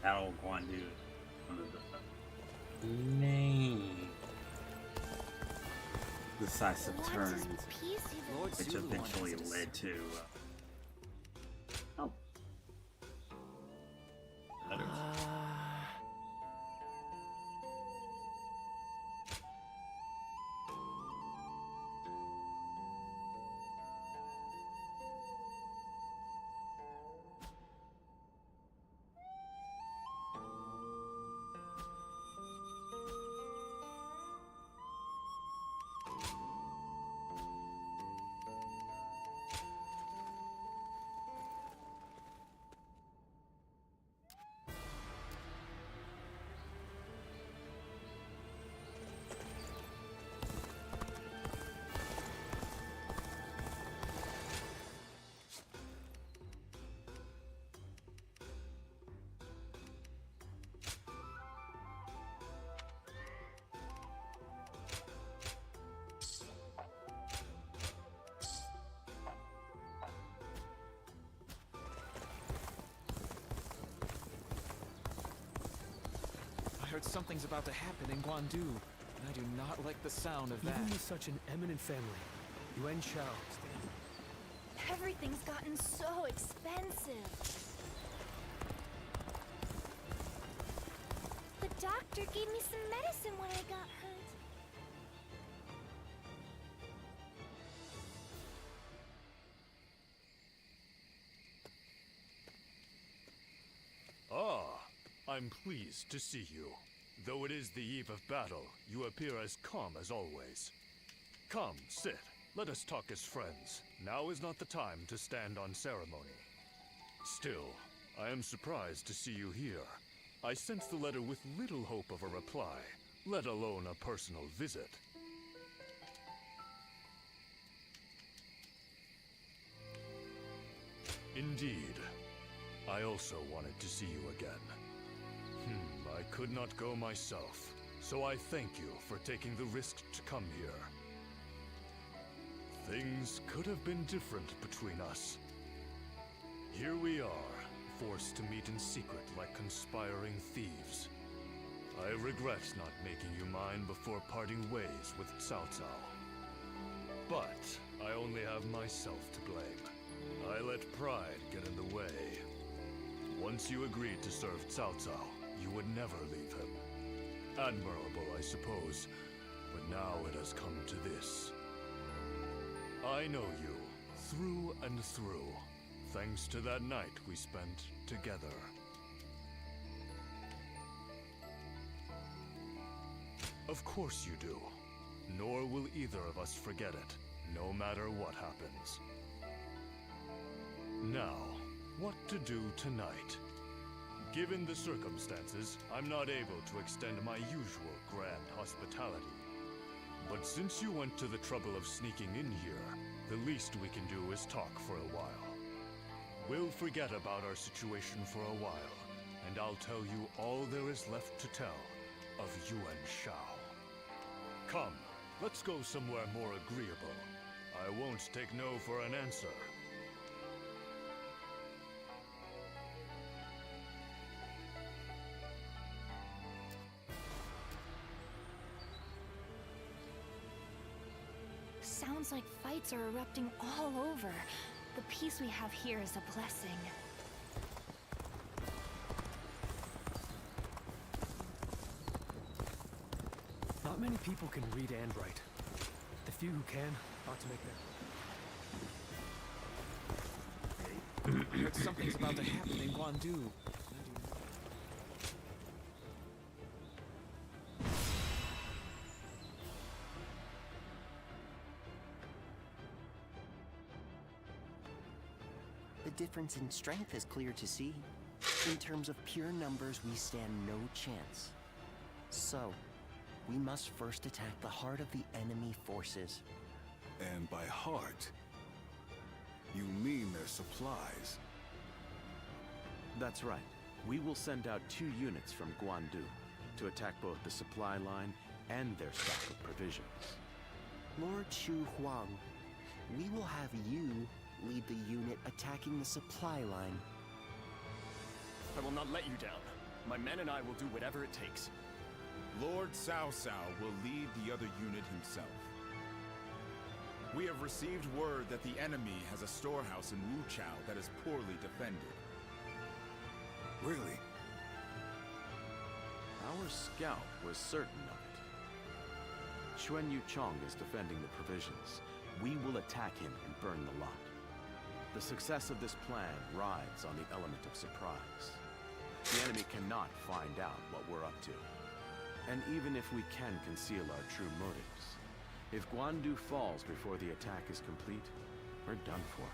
Battle Guandu. One of the main decisive turns, which eventually led to. Oh. Letters. I heard something's about to happen in Guandu, and I do not like the sound of that. Even with such an eminent family, Yuan Shao. Everything's gotten so expensive. The doctor gave me some medicine when I got hurt. I'm pleased to see you. Though it is the eve of battle, you appear as calm as always. Come, sit. Let us talk as friends. Now is not the time to stand on ceremony. Still, I am surprised to see you here. I sent the letter with little hope of a reply, let alone a personal visit. Indeed. I also wanted to see you again. I could not go myself, so I thank you for taking the risk to come here. Things could have been different between us. Here we are, forced to meet in secret like conspiring thieves. I regret not making you mine before parting ways with Cao Cao. But I only have myself to blame. I let pride get in the way. Once you agreed to serve Cao Cao, you would never leave him. Admirable, I suppose, but now it has come to this. I know you, through and through, thanks to that night we spent together. Of course you do. Nor will either of us forget it, no matter what happens. Now, what to do tonight? Given the circumstances, I'm not able to extend my usual grand hospitality. But since you went to the trouble of sneaking in here, the least we can do is talk for a while. We'll forget about our situation for a while, and I'll tell you all there is left to tell of Yuan Shao. Come, let's go somewhere more agreeable. I won't take no for an answer. Sounds like fights are erupting all over. The peace we have here is a blessing. Not many people can read and write. The few who can ought to make their... I heard something's about to happen in Guandu. The difference in strength is clear to see. In terms of pure numbers, we stand no chance. So, we must first attack the heart of the enemy forces. And by heart, you mean their supplies? That's right. We will send out 2 units from Guandu to attack both the supply line and their stock of provisions. Lord Shu Huang, we will have you lead the unit attacking the supply line. I will not let you down. My men and I will do whatever it takes. Lord Cao Cao will lead the other unit himself. We have received word that the enemy has a storehouse in Wuchao that is poorly defended. Really? Our scout was certain of it. Xuan Yuchong is defending the provisions. We will attack him and burn the lot. The success of this plan rides on the element of surprise. The enemy cannot find out what we're up to. And even if we can conceal our true motives, if Guandu falls before the attack is complete, we're done for.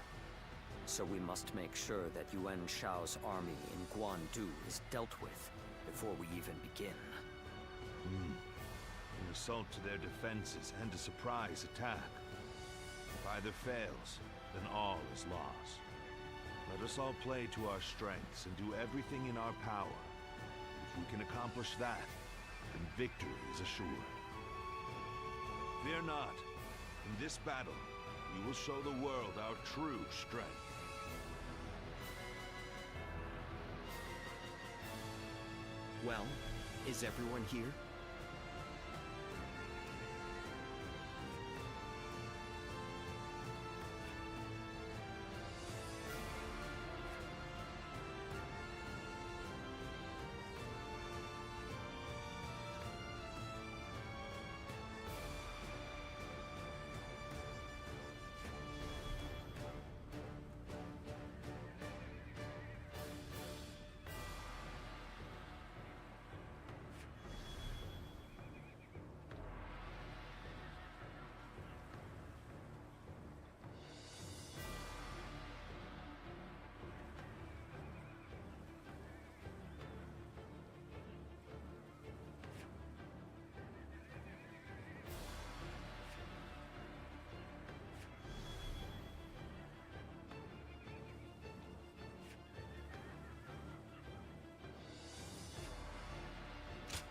So we must make sure that Yuan Shao's army in Guandu is dealt with before we even begin. An assault to their defenses and a surprise attack. If either fails, then all is lost. Let us all play to our strengths and do everything in our power. If we can accomplish that, then victory is assured. Fear not. In this battle, we will show the world our true strength. Well, is everyone here?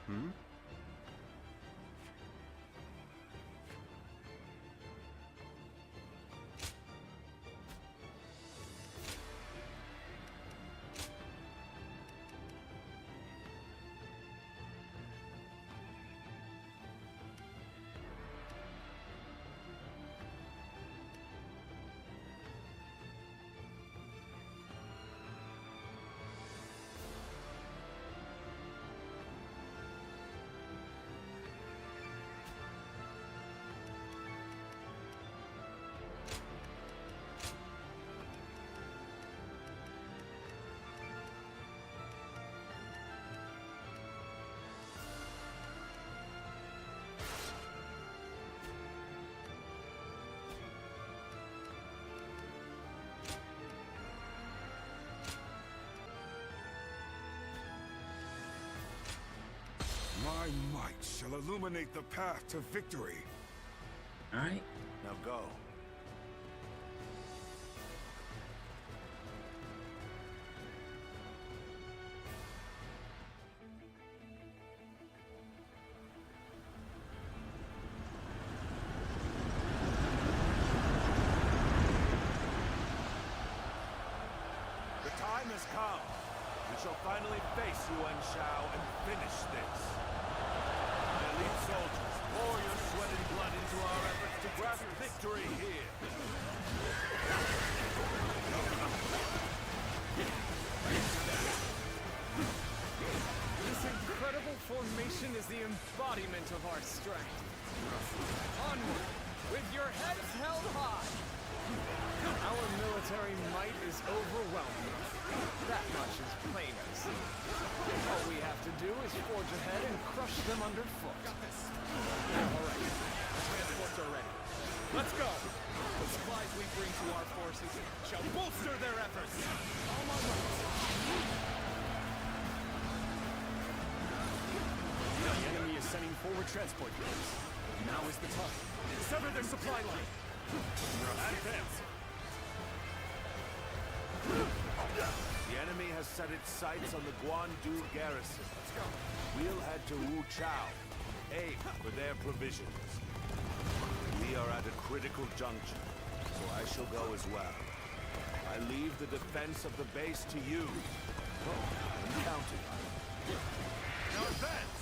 Hmm? My might shall illuminate the path to victory. All right. Now go. The time has come. We shall finally face Yuan Shao and finish this. My elite soldiers, pour your sweat and blood into our efforts to grasp victory here. This incredible formation is the embodiment of our strength. Onward, with your heads held high. Our military might is overwhelming. That much is plain to see. All we have to do is forge ahead and crush them underfoot. All right, transports are ready. Let's go. The supplies we bring to our forces shall bolster their efforts. On my right. The enemy is sending forward transport units. Now is the time. Sever their supply line. Advance. The enemy has set its sights on the Guandu garrison. Let's go. We'll head to Wu Chao, aim for their provisions. We are at a critical junction, so I shall go as well. I leave the defense of the base to you. I'm counting on you. Now advance!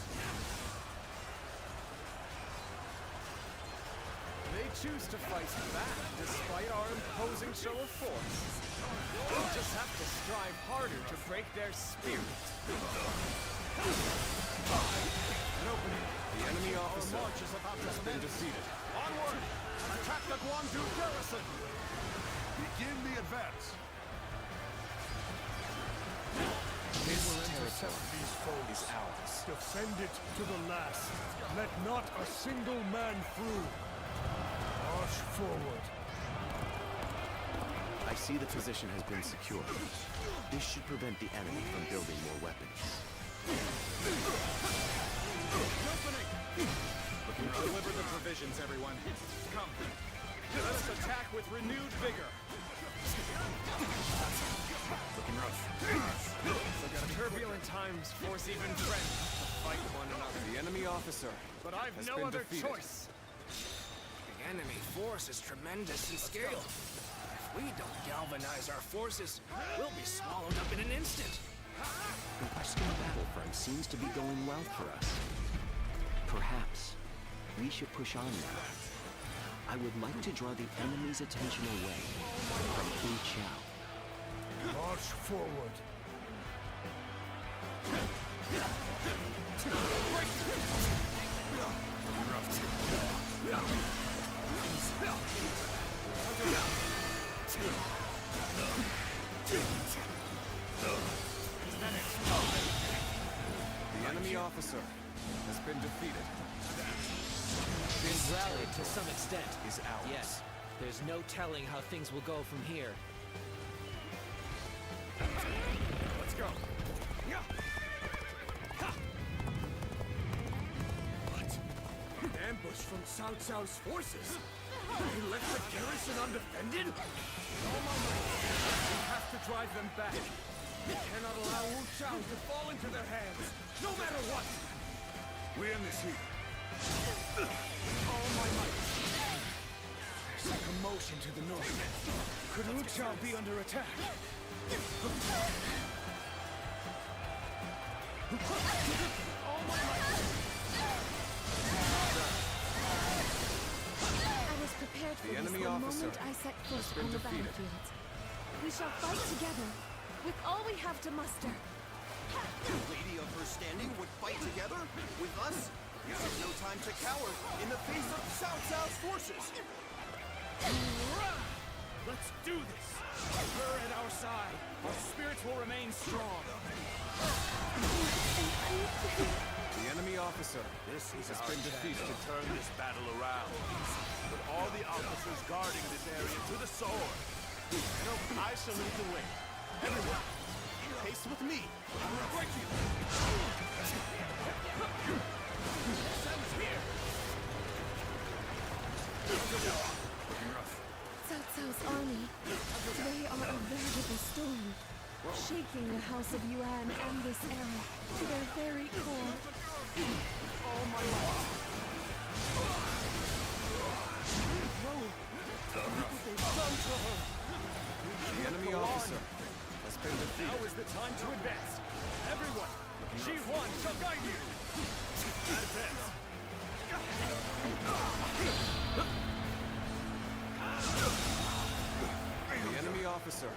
They choose to fight back despite our imposing show of force. We just have to strive harder to break their spirit. An opening. The enemy officer Our march is about to has been commence. defeated. Onward! Attack the Guandu garrison! Begin the advance. This will intercept territory these foes. is ours. Defend it to the last. Let not a single man through. March forward. I see the position has been secured. This should prevent the enemy from building more weapons. Deliver the provisions, everyone. Come. Let us attack with renewed vigor. Looking rough. Turbulent times force even friends to fight one another. The enemy officer But I've has no been other defeated. choice. The enemy force is tremendous in scale. If we don't galvanize our forces, we'll be swallowed up in an instant. The Western battlefront seems to be going well for us. Perhaps we should push on now. I would like to draw the enemy's attention away from Wu Chao. March forward. The enemy officer has been defeated. Been rallied to some extent. Is ours. Yes. There's no telling how things will go from here. Let's go. What? An ambush from Cao Cao's forces? They left the garrison undefended? Oh my God. We have to drive them back. We cannot allow Wu Chao to fall into their hands, no matter what. We end this here. All my might. There's a commotion to the north. Could R.E.V.O be under attack? All my might. I was prepared for this the moment I set foot on the battlefield. We shall fight together, with all we have to muster. The Lady of Her Standing would fight together with us? This is no time to cower in the face of Cao Cao's forces. Let's do this. With her at our side, our spirits will remain strong. The enemy officer This has has been defeated to turn this battle around. With all the officers guarding this area to the sword. No, I shall lead the way. Everyone, keep pace with me. I will break you. Cao Cao's army, they are a veritable storm, shaking the House of Yuan and this era to their very core. All my might. The enemy officer has been defeated. Now is the time to advance. Everyone, Shi Huan shall guide you. Advance. The enemy officer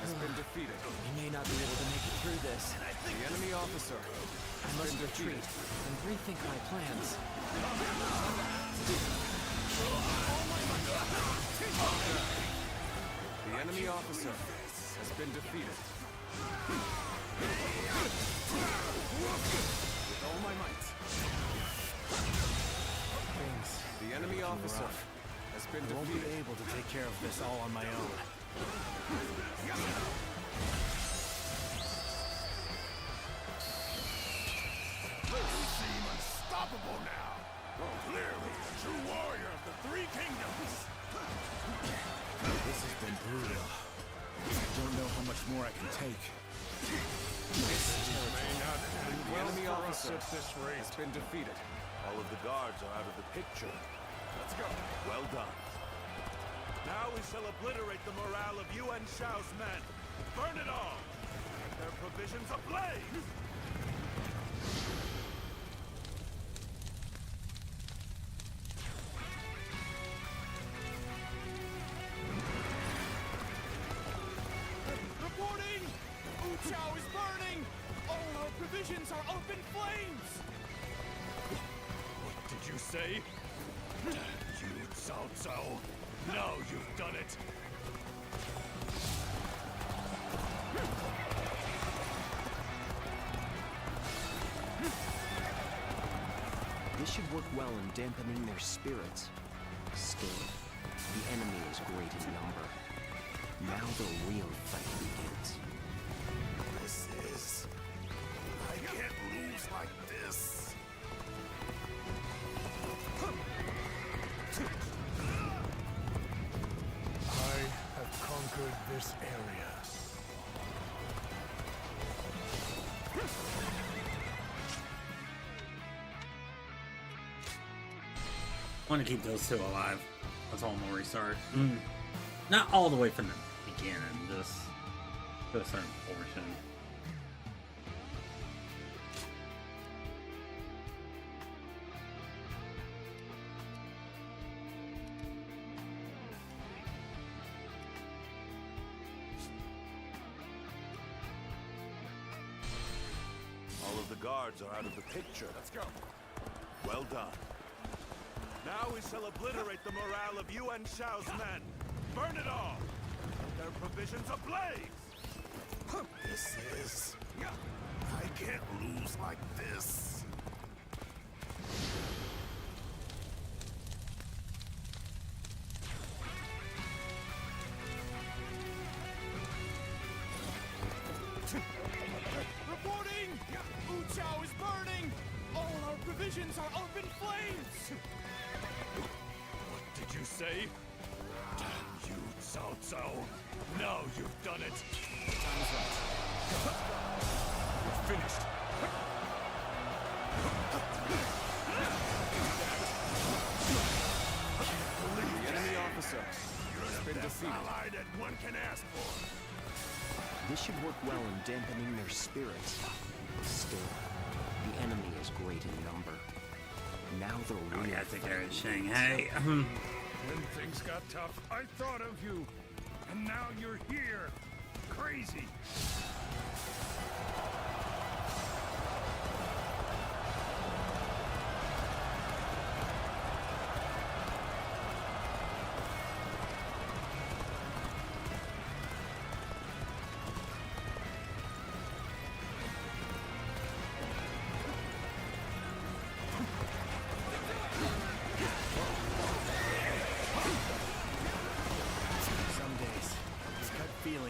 has been defeated. We may not be able to make it through this. The enemy officer I must retreat and rethink my plans. The enemy officer has been defeated. With all my might. The enemy officer has been defeated. I won't be able to take care of this all on my own. You seem unstoppable now. Clearly a true warrior of the Three Kingdoms. This has been brutal. I don't know how much more I can take. This may not end The well enemy for us officer at this rate. has been defeated. All of the guards are out of the picture. Let's go. Well done. Now we shall obliterate the morale of Yuan Shao's men. Burn it all! Set their provisions ablaze! Reporting! Wu-Chao is burning! All our provisions are up in flames! What did you say? You, Cao Cao. Now you've done it. This should work well in dampening their spirits. Still, the enemy is great in number. Now the real fight begins. This is... I can't lose like this. I have conquered this area. I want to keep those two alive. That's all I'm gonna restart. Not all the way from the beginning, just to a certain portion. All of the guards are out of the picture. Let's go. Well done. Now we shall obliterate the morale of Yuan Shao's men. Burn it all! Set their provisions ablaze! This is... I can't lose like this. Reporting! Wu-Chao is burning! All our provisions are up in flames! What did you say? Damn you, Cao Cao. Now you've done it. Time's right. We're finished. This should work well in dampening their spirits. Still, the enemy is great in number. Now the real I think I was saying, hey. When things got tough, I thought of you. And now you're here. Crazy.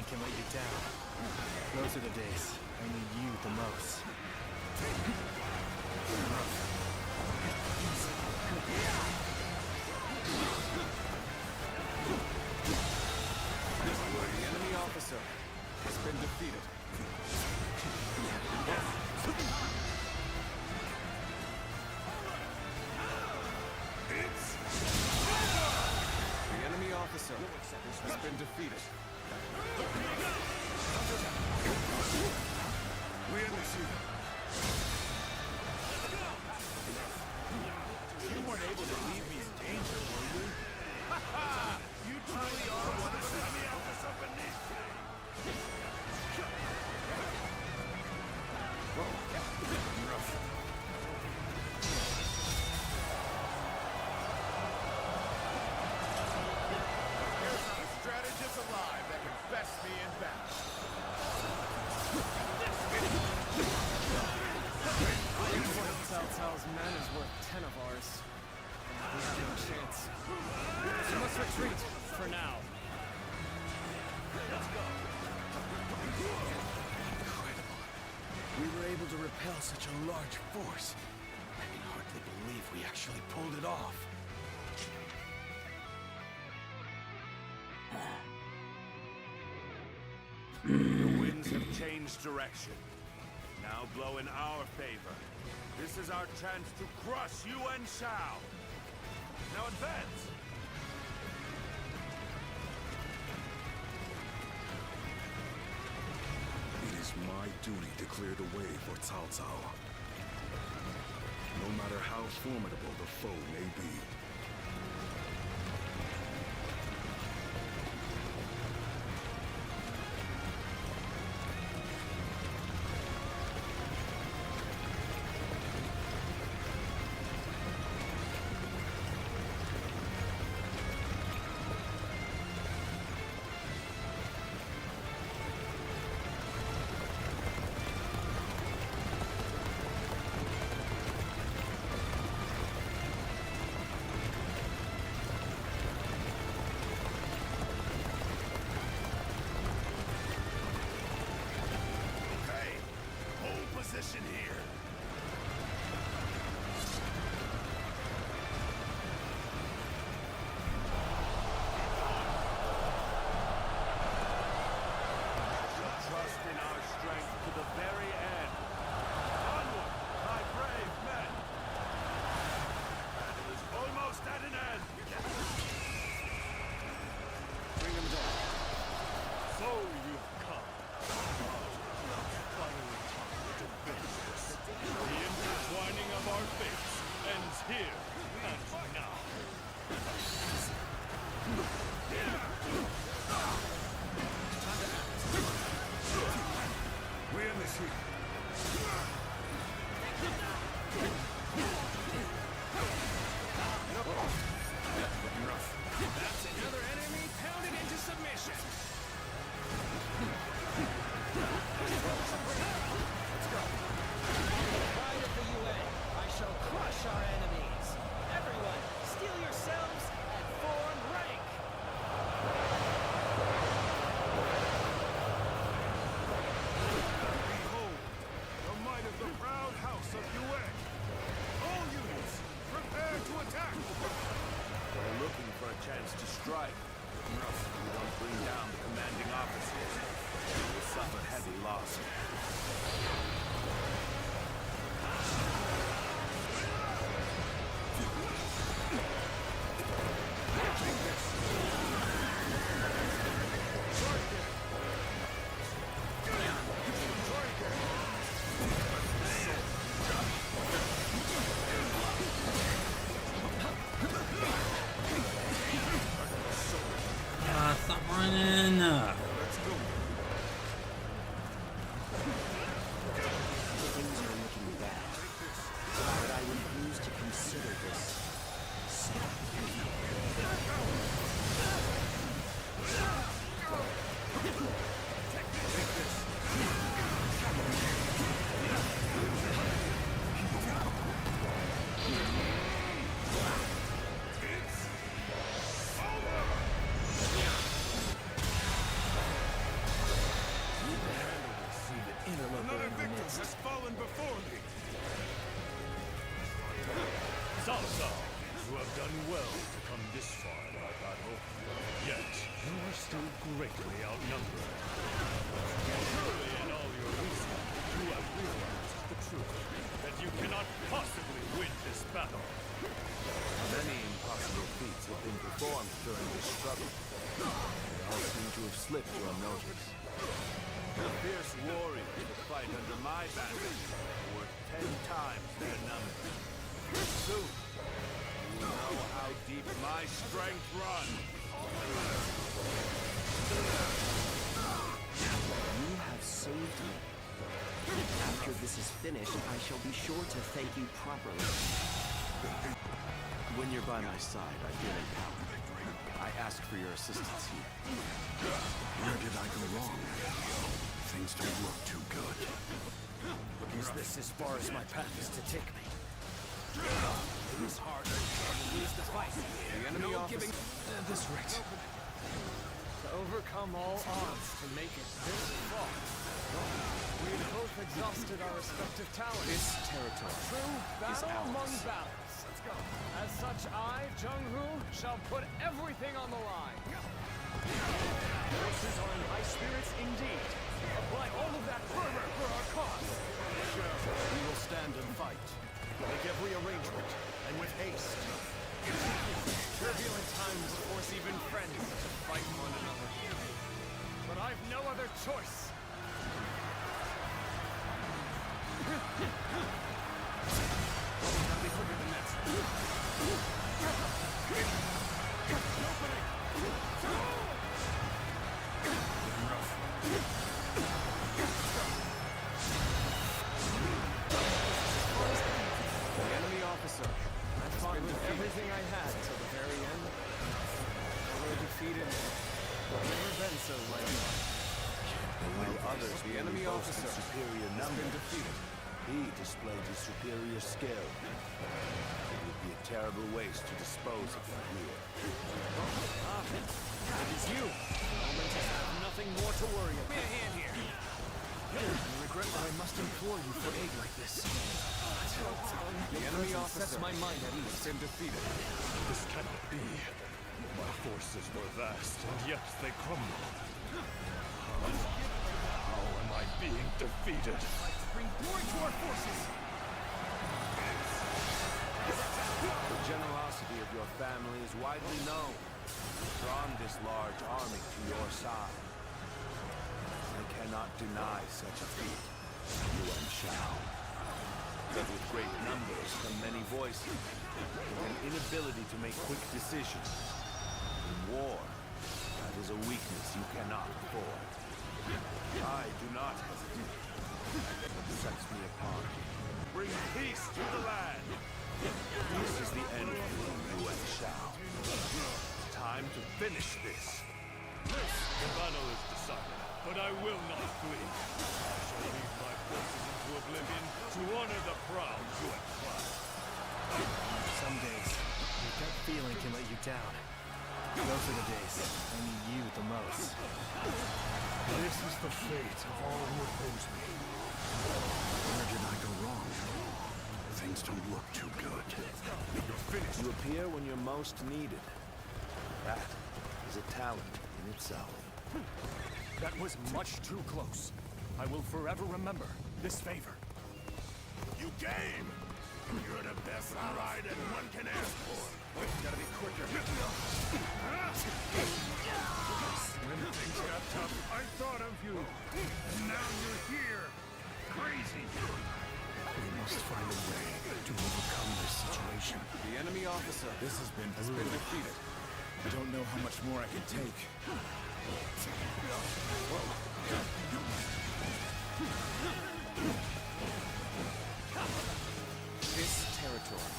Can let you down. Those are the days I need you the most. The enemy officer has been defeated. The enemy officer has been defeated. We initiate. You weren't able to leave me in danger, were you? You truly are one of the enemy officers beneath me. Rough. There's not a strategist alive that can best me in battle. Cao man is worth 10 of ours. We have no chance. We must retreat, for now. Let's go. Incredible. We were able to repel such a large force. I can hardly believe we actually pulled it off. The winds have changed direction. Now blow in our favor. This is our chance to crush Yuan Shao. Now advance! It is my duty to clear the way for Cao Cao. No matter how formidable the foe may be. Position here. Trust in our strength to the very end. Onward, my brave men! Battle is almost at an end. Bring him down. So you've come. The intertwining of our fates ends here and now. We initiate. That's another enemy pounded into submission. Let's go. Pride of the UN, I shall crush our enemies. Everyone, steel yourselves and form rank. Behold, the might of the proud house of Yuan. All units, prepare to attack. We're looking for a chance to strike. If we don't bring down the commanding officers, we will suffer heavy loss. Cao Cao, you have done well to come this far in our battle. Yet, you are still greatly outnumbered. Surely in all your wisdom, you have realized the truth, that you cannot possibly win this battle. Many impossible feats have been performed during this struggle. They all seem to have slipped your notice. The fierce warriors that fight under my banner are worth 10 times their number. Soon, you will know how deep my strength runs. You have saved me. After this is finished, I shall be sure to thank you properly. When you're by my side, I feel empowered. I ask for your assistance here. Where did I go wrong? Things don't look too good. Is this as far as my path is to take me? It is hard to lose the fight. The enemy officer. At this rate. To overcome all odds to make it this far. We've both exhausted our respective talents. This territory True is battle ours. among battles. Let's go. As such, I, Jung-Hoo, shall put everything on the line. Forces are in high spirits indeed. Apply all of that fervor for our cause. We will stand and fight. Make every arrangement, and with haste. Turbulent times force even friends to fight one another. But I've no other choice. Gotta be quicker than that. The enemy officer. I fought with everything I had till the very end. Although defeated, I've never been so lame. While others, the enemy officer, superior has number, been defeated. He displayed his superior skill. It would be a terrible waste to dispose of him here. Ah, it is you. Momentous have nothing more to worry about. Give me a hand here. I regret that I must implore you for aid like this. The enemy officer sets my mind at ease. Been defeated. This cannot be. My forces were vast, and yet they crumble. How am I being defeated? Bring glory to our forces. The generosity of your family is widely known. You've drawn this large army to your side. I cannot deny such a feat, Yuan Shao. But with great numbers come many voices, with an inability to make quick decisions. In war, that is a weakness you cannot afford. I do not hesitate. What sets me apart? Bring peace to the land! This is the end of Yuan Shao. It's time to finish this. The battle is decided, but I will not flee. I shall lead my forces into oblivion to honor the proud Yuan clan. Some days, your gut feeling can let you down. Those are the days I need you the most. This is the fate of all who oppose me. Where did I go wrong? Things don't look too good. You're finished. You appear when you're most needed. That is a talent in itself. That was much too close. I will forever remember this favor. You game! You're the best rider one can ask for. Gotta be quicker. When things got tough, I thought of you. And now you're here. Crazy. We must find a way to overcome this situation. The enemy officer This has been defeated. I don't know how much more I can take. This territory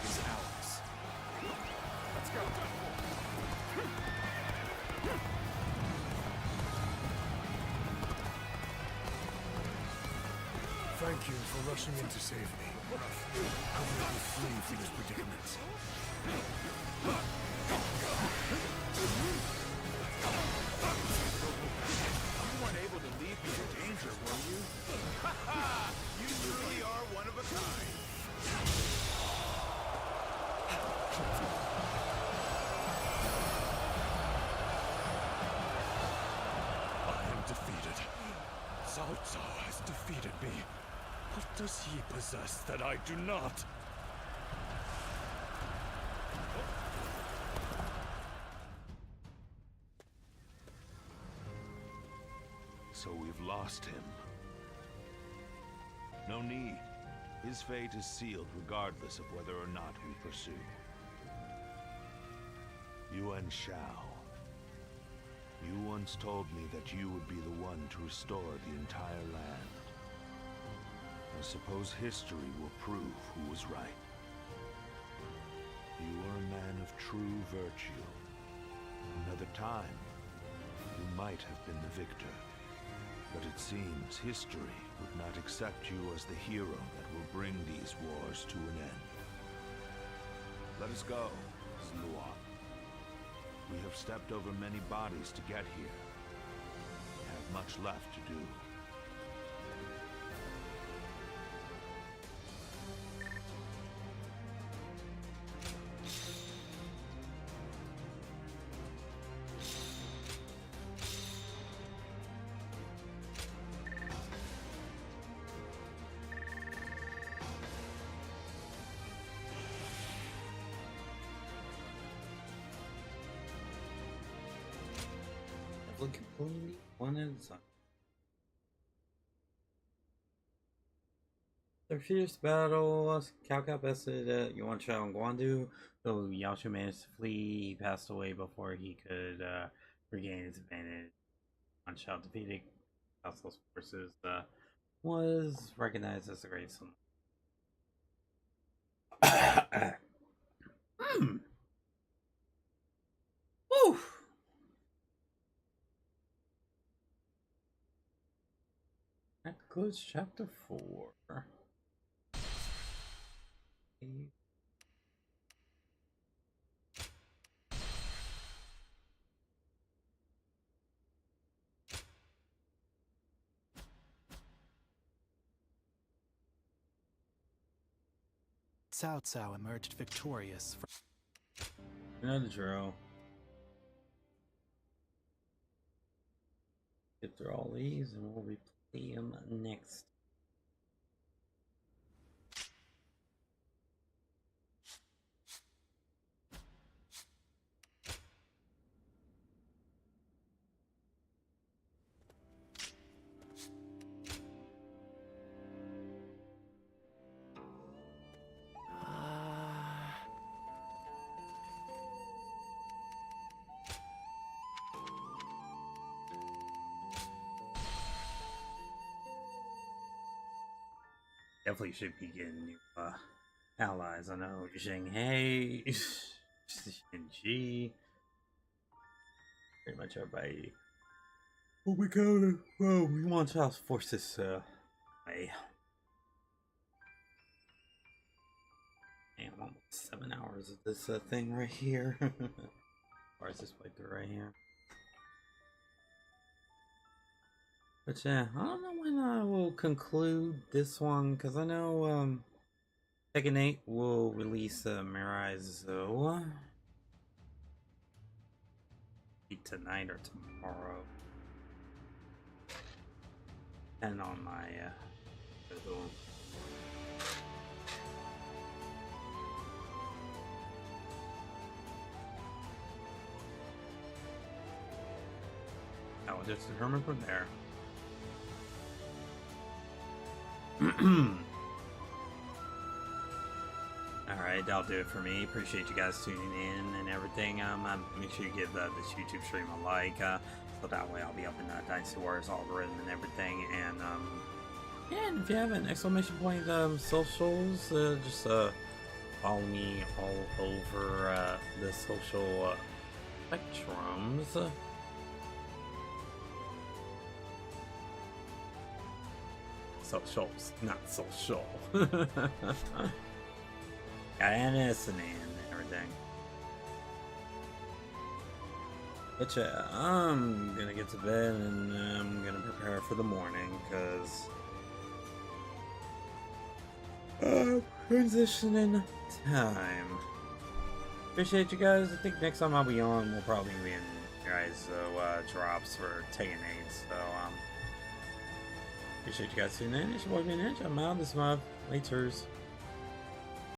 is ours. Let's go. Thank you for rushing in to save me. How will I flee from this predicament? You weren't able to leave me in danger, were you? You truly are one of a kind. I am defeated. Cao Cao has defeated me. What does he possess that I do not? So we've lost him. No need. His fate is sealed regardless of whether or not we pursue. Yuan Shao. You once told me that you would be the one to restore the entire land. I suppose history will prove who was right. You are a man of true virtue. Another time, you might have been the victor. But it seems history would not accept you as the hero that will bring these wars to an end. Let us go, Zluan. We have stepped over many bodies to get here. We have much left to do. Completely one at a time. The fierce battle, Cao Cao bested Yuan Shao and Guandu, though Yao Shu managed to flee. He passed away before he could regain his advantage. Yuan Shao defeated Cao Cao's forces, was recognized as a great son. Woo! That concludes chapter 4. Cao Cao emerged victorious from... Another drill. Get through all these and we'll replay them next. Definitely should be getting new allies. I know Shanghai, Shinji, pretty much everybody. Oh my god! Well, we want Chao's forces away. Man, I'm almost 7 hours of this thing right here. Or is this playthrough right here? But yeah, I don't know when I will conclude this one, because I know Tekken 8 will release Mirai Zo tonight or tomorrow. Depending on my schedule. I will just determine from there. Alright, that'll do it for me. Appreciate you guys tuning in and everything. Make sure you give this YouTube stream a like, so that way I'll be up in that Dynasty Warriors algorithm and everything. And yeah, and if you have an exclamation point socials, just follow me all over the social spectrums. Socials, not social. And everything. But yeah, I'm gonna get to bed and I'm gonna prepare for the morning because transitioning time. Appreciate you guys. I think next time I'll be on, we'll probably be in guys drops for Tekken 8. So appreciate you guys tuning in. It's your boy Ninja. I'm out this month. Laters.